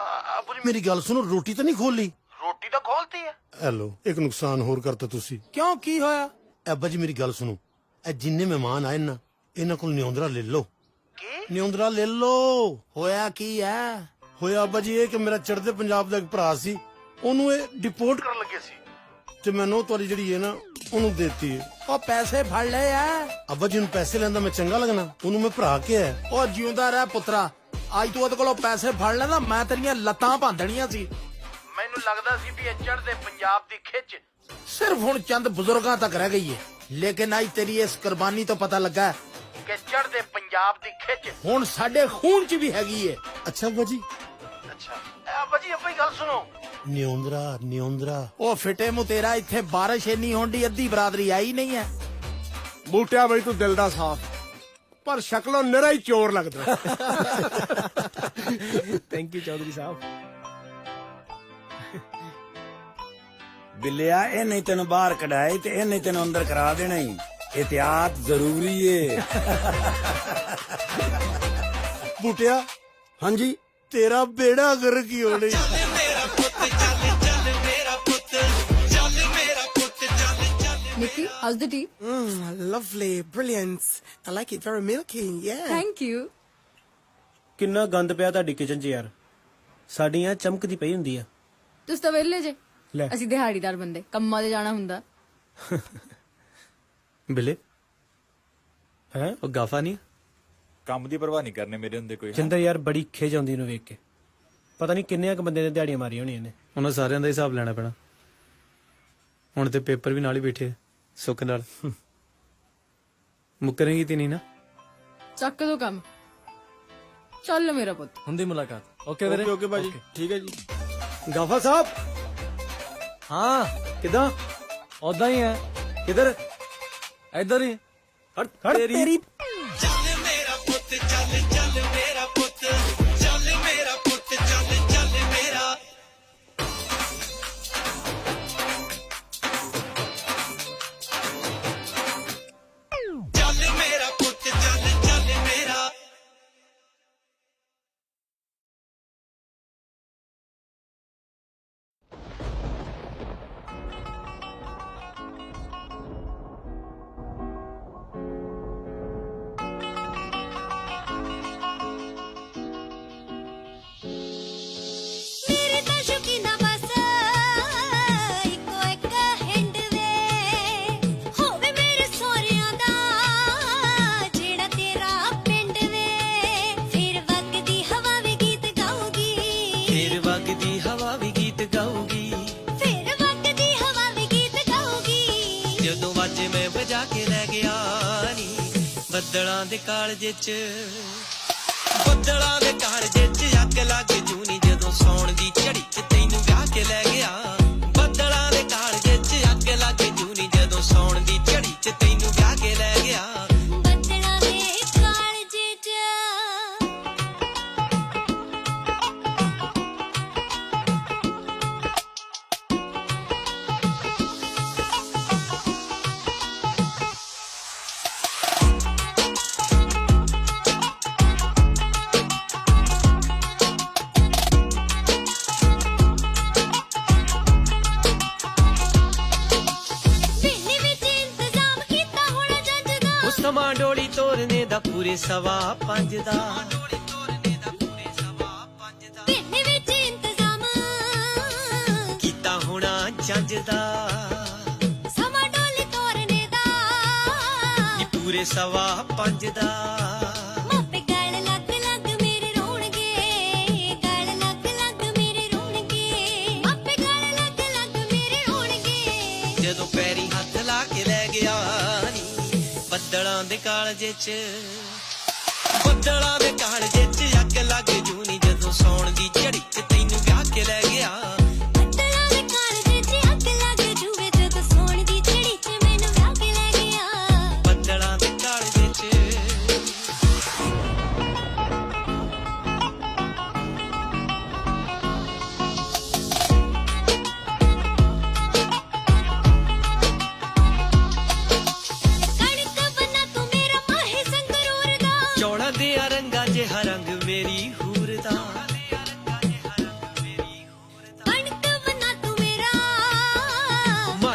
ਅਬੂ ਜੀ ਮੇਰੀ ਗੱਲ ਸੁਣੋ, ਰੋਟੀ ਤਾਂ ਨਹੀਂ ਖੋਲੀ? ਰੋਟੀ ਤਾਂ ਖੋਲਤੀ ਹੈ। ਹੈਲੋ, ਇੱਕ ਨੁਕਸਾਨ ਹੋਰ ਕਰਤਾ ਤੁਸੀਂ। ਕਿਉਂ ਕੀ ਹੋਇਆ? ਅੱਬਾ ਜੀ ਮੇਰੀ ਗੱਲ ਸੁਣੋ, ਇਹ ਜਿੰਨੇ ਮਹਿਮਾਨ ਆਏ ਨਾ ਇਹਨਾਂ ਕੋਲ ਨਿਉਂਦਰਾ ਲੈ ਲਓ। ਕੀ ਨਿਉਂਦਰਾ ਲੈ ਲਓ? ਹੋਇਆ ਕੀ ਹੈ? ਹੋਇਆ ਅੱਬਾ ਜੀ ਇਹ ਕਿ ਮੇਰਾ ਚੜ੍ਹਦੇ ਪੰਜਾਬ ਦਾ ਇੱਕ ਭਰਾ ਸੀ, ਉਹਨੂੰ ਇਹ ਡਿਪੋਰਟ ਕਰਨ ਲੱਗੇ ਸੀ ਤੇ ਮੈਨੂੰ ਤੁਹਾਡੀ ਜਿਹੜੀ ਹੈ ਨਾ ਉਹਨੂੰ ਦੇਤੀ ਹੈ। ਉਹ ਪੈਸੇ ਫੜ ਲਏ ਆ। ਅੱਬਾ ਜੀ ਨੂੰ ਪੈਸੇ ਲੈਂਦਾ ਮੈਂ ਚੰਗਾ ਲੱਗਣਾ? ਉਹਨੂੰ ਮੈਂ ਭਰਾ ਕੇ ਹੈ। ਉਹ ਜਿਉਂਦਾ ਰਹਿ ਪੁੱਤਰਾ, ਅੱਜ ਤੂੰ ਉਹਦੇ ਕੋਲੋਂ ਪੈਸੇ ਫੜ ਲੈਂਦਾ ਮੈਂ ਤੇਰੀਆਂ ਲੱਤਾਂ ਭੰਦਣੀਆਂ ਸੀ। ਮੈਨੂੰ ਲੱਗਦਾ ਸੀ ਵੀ ਇਹ ਚੜ੍ਹਦੇ ਪੰਜਾਬ ਦੀ ਖਿੱਚ ਸਿਰਫ ਹੁਣ ਚੰਦ ਬਜ਼ੁਰਗਾਂ ਤੱਕ ਰਹਿ ਗਈ ਹੈ, ਲੇਕਿਨ ਅੱਜ ਤੇਰੀ ਇਸ ਕੁਰਬਾਨੀ ਤੋਂ ਪਤਾ ਲੱਗਾ ਕਿ ਚੜ੍ਹਦੇ ਪੰਜਾਬ ਦੀ ਖਿੱਚ ਹੁਣ ਸਾਡੇ ਖੂਨ 'ਚ ਵੀ ਹੈਗੀ ਹੈ। ਅੱਛਾ ਅੱਬਾ ਜੀ। ਅੱਛਾ ਅੱਬਾ ਜੀ ਆਪਣੀ ਗੱਲ ਸੁਣੋ। ਨਿਉਂਦਰਾ ਨਿਉਂਦਰਾ ਉਹ ਫਿੱਟੇ ਮੂੰਹ ਤੇਰਾ, ਇੱਥੇ ਬਾਰਿਸ਼ ਇੰਨੀ ਹੁੰਦੀ ਅੱਧੀ ਬਰਾਦਰੀ ਆਈ ਨਹੀਂ ਹੈ। ਬੂਟਿਆ ਬਈ ਤੂੰ ਦਿਲ ਦਾ ਸਾਫ, ਪਰ ਸ਼ਕਲੋਂ ਨਿਰਾ ਹੀ ਚੋਰ ਲੱਗਦਾ। ਥੈਂਕ ਯੂ ਚੌਧਰੀ ਸਾਹਿਬ। ਬਿੱਲਿਆ ਇਹ ਨਹੀਂ ਤੈਨੂੰ ਬਾਹਰ ਕਢਾਏ ਤੇ ਇਹ ਨਹੀਂ ਤੈਨੂੰ ਅੰਦਰ ਕਰਾ ਦੇਣਾ ਹੀ। ਇਹਤਿਆਤ ਜ਼ਰੂਰੀ ਏ। ਬੂਟਿਆ ਹਾਂਜੀ ਤੇਰਾ ਬੇੜਾ ਗਰ ਕੀ ਹੋਣੀ। Nikki, how's the tea? Lovely, brilliant. I like it very milky, yeah. Thank you. ਕਿੰਨਾ ਗੰਦ ਪਿਆ ਤੁਹਾਡੀ ਕਿਚਨ 'ਚ ਯਾਰ, ਸਾਡੀਆਂ ਚਮਕਦੀ ਪਈ ਹੁੰਦੀ ਆ। ਤੁਸੀਂ ਤਾਂ ਵਿਹਲੇ ਜੇ, ਲੈ। ਅਸੀਂ ਦਿਹਾੜੀਦਾਰ ਬੰਦੇ, ਕੰਮਾਂ ਤੇ ਜਾਣਾ ਹੁੰਦਾ। ਬਿਲੇ ਹੈ ਉਹ ਗਾਫਾ ਨਹੀਂ ਕੰਮ ਦੀ ਪਰਵਾਹ ਨਹੀਂ ਕਰਨੇ ਮੇਰੇ ਹੁੰਦੇ ਕੋਈ। ਜਿੰਦਰ ਯਾਰ ਬੜੀ ਖਿਜ ਆਉਂਦੀ ਨੂੰ ਵੇਖ ਕੇ, ਪਤਾ ਨਹੀਂ ਕਿੰਨੇ ਕੁ ਬੰਦੇ ਨੇ ਦਿਹਾੜੀਆਂ ਮਾਰੀਆਂ ਹੋਣੀਆਂ ਨੇ। ਉਹਨਾਂ ਸਾਰਿਆਂ ਦਾ ਹਿਸਾਬ ਲੈਣਾ ਪੈਣਾ। ਹੁਣ ਤੇ ਪੇਪਰ ਵੀ ਨਾਲ ਹੀ ਬੈਠੇ ਸੁੱਖ ਨਾਲ। ਮੁੱਕਰੇਗੀ ਤੇ ਨਹੀਂ ਨਾ? ਚੱਕ ਦੋ ਕੰਮ, ਚੱਲ ਮੇਰਾ ਪੁੱਤ। ਹੁੰਦੀ ਮੁਲਾਕਾਤ। ਓਕੇ ਵੀਰੇ। ਓਕੇ ਭਾਜੀ, ਠੀਕ ਹੈ ਜੀ। ਗਾਫਾ ਸਾਹਿਬ। ਹਾਂ ਕਿਦਾਂ? ਉਦਾਂ ਹੀ ਹੈ। ਕਿਧਰ? ਇੱਧਰ ਹੀ। ਖੜ ਤੇਰੀ। ਚੱਲ ਮੇਰਾ ਪੁੱਤ ਚੱਲ ਚੱਲ ਮੇਰਾ ਪੁੱਤ ਚੱਲ ਮੇਰਾ ਪੁੱਤ ਚੱਲ ਚੱਲ ਮੇਰਾ। ਚੱਲ ਮੇਰਾ ਪੁੱਤ ਚੱਲ ਚੱਲ ਮੇਰਾ। ਮੇਰੇ ਤਾਂ ਸ਼ੌਕੀਨਾ ਬਸ ਇੱਕੋ ਇੱਕ ਹਿੰਡ ਵੇ, ਹੋਵੇ ਮੇਰੇ ਸਹੁਰਿਆਂ ਦਾ ਜਿਹੜਾ ਤੇਰਾ ਪਿੰਡ ਵੇ। ਫਿਰ ਵਗਦੀ ਹਵਾ ਵੀ ਗੀਤ ਗਾਊਗੀ, ਫਿਰ ਵਗਦੀ ਹਵਾ ਵੀ ਗੀਤ ਗਾਊਗੀ, ਫਿਰ ਵਗਦੀ ਹਵਾ ਵੀ ਗੀਤ ਗਾਊਗੀ। ਜਦੋਂ ਵਾਜੇ ਮੈਂ ਵਜਾ ਕੇ ਲੈ ਗਿਆ ਨੀ ਬੱਦਲਾਂ ਦੇ ਕਾਲਜੇ 'ਚ, ਬੱਦਲਾਂ ਦੇ ਕਾਲਜੇ 'ਚ ਅੱਗ ਲੱਗ ਜੂਨੀ ਜਦੋਂ ਸੌਣ ਦੀ ਝੜੀ 'ਚ ਤੈਨੂੰ ਵਿਆਹ ਕੇ ਲੈ ਗਿਆ। ਬੱਦਲਾਂ ਦੇ ਕਾਲਜੇ 'ਚ ਅੱਗ ਲੱਗ ਜੂਨੀ ਜਦੋਂ ਸੌਣ ਦੀ ਝੜੀ 'ਚ ਤੈਨੂੰ ਵਿਆਹ ਕੇ ਲੈ ਗਿਆ। ਬੱਦਲਾਂ ਦੇ ਕਾਲਜੇ 'ਚ ਪਿੰਡ ਵਿੱਚ ਇੰਤਜ਼ਾਮ ਕੀਤਾ ਹੋਣਾ ਜੱਜ ਦਾ। ਉਹ ਸਮਾਂ ਡੋਲੀ ਤੋਰਨੇ ਦਾ ਪੂਰੇ 5:15 ਦਾ। ਪਿੰਡ ਵਿੱਚ ਇੰਤਜ਼ਾਮ ਕੀਤਾ ਹੋਣਾ ਜੱਜ ਦਾ ਸਮਾਂ ਡੋਲੀ ਤੋਰਨੇ ਦਾ। ਨੀ ਪੂਰੇ 5:15 ਦਾ। ਮਾਪੇ ਗਲ ਲੱਗ ਲੱਗ ਮੇਰੇ ਰੋਣਗੇ, ਗਲ ਲੱਗ ਲੱਗ ਮੇਰੇ ਰੋਣਗੇ। ਮਾਪੇ ਗਲ ਲੱਗ ਲੱਗ ਮੇਰੇ ਰੋਣਗੇ। ਜਦੋਂ ਪੈਰੀ ਹੱਥ ਲਾ ਕੇ ਲੈ ਗਿਆ ਨੀ ਬੱਦਲਾਂ ਦੇ ਕਾਲਜੇ 'ਚ, ਬੱਦਲਾਂ ਦੇ ਕਾਲਜੇ 'ਚ ਅੱਗ ਲੱਗ ਜੂਨੀ ਜਦੋਂ ਸੌਣ ਦੀ ਝੜੀ 'ਚ ਤੈਨੂੰ ਵਿਆਹ ਕੇ ਲੈ ਗਿਆ। ਬੱਦਲਾਂ ਦੇ ਕਾਲਜੇ 'ਚ ਅੱਗ ਲੱਗ ਜੂਵੇ ਜਦੋਂ ਸੌਣ ਦੀ ਝੜੀ 'ਚ ਮੈਨੂੰ ਵਿਆਹ ਕੇ ਲੈ ਗਿਆ। ਬੱਦਲਾਂ ਦੇ ਕਾਲਜੇ 'ਚ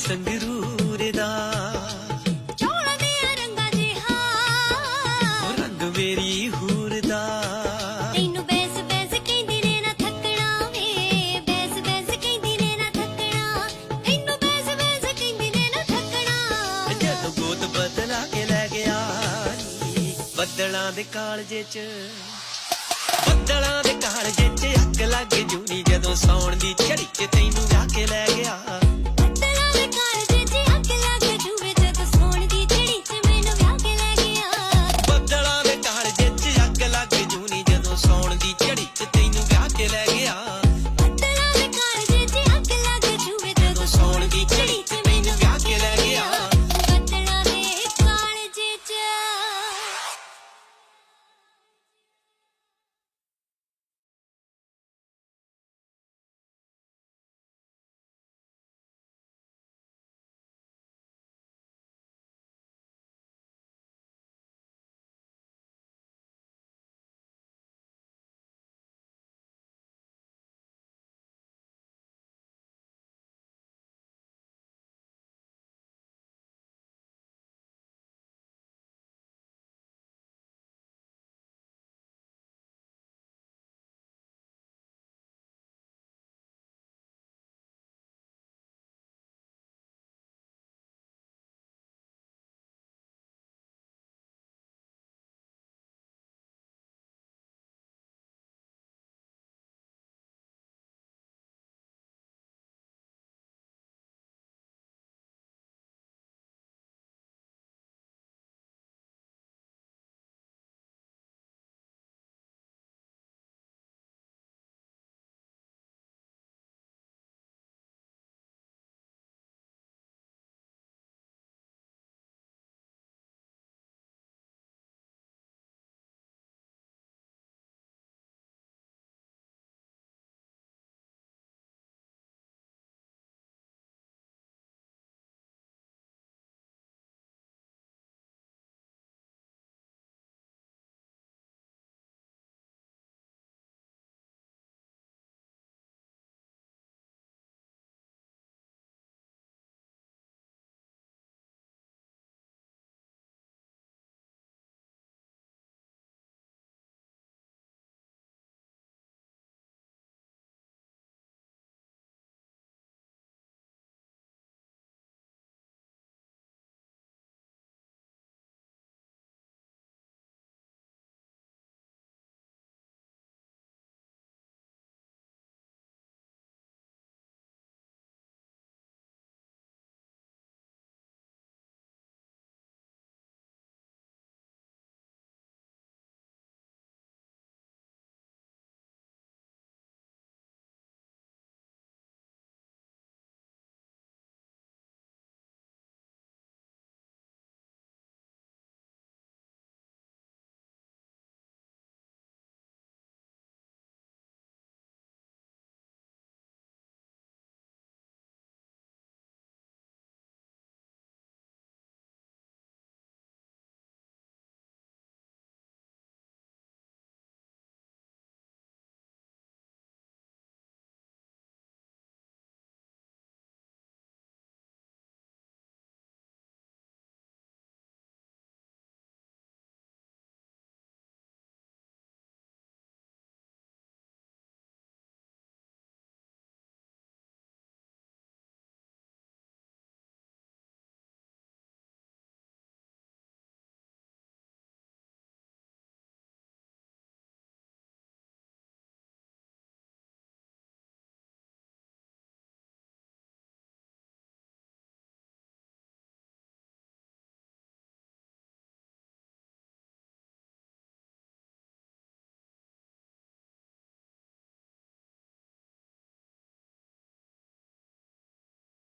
ਸੰਗਰੂਰ ਦਾ ਚੌਲਾਂ ਦੇ ਰੰਗਾਂ ਜਿਹਾ ਰੰਗ ਮੇਰੀ ਹੂਰ ਦਾ ਤੈਨੂੰ ਬੈਸ ਬੈਸ ਕਹਿੰਦੀ ਨੇ ਨਾ ਥੱਕਣਾ ਵੇ ਬੈਸ ਬੈਸ ਕਹਿੰਦੀ ਨੇ ਨਾ ਥੱਕਣਾ ਤੈਨੂੰ ਬੈਸ ਬੈਸ ਕਹਿੰਦੀ ਨੇ ਨਾ ਥੱਕਣਾ ਜਦੋਂ ਗੋਤ ਬਦਲਾ ਕੇ ਲੈ ਗਿਆ ਨੀ, ਬੱਦਲਾਂ ਦੇ ਕਾਲਜੇ ਚ ਬੱਦਲਾਂ ਦੇ ਕਾਲਜੇ ਚ ਅੱਗ ਲੱਗ ਜੂਨੀ ਜਦੋਂ ਸੌਣ ਦੀ ਝੜੀ ਚ ਤੈਨੂੰ ਵਿਆਹ ਕੇ ਲੈ ਗਿਆ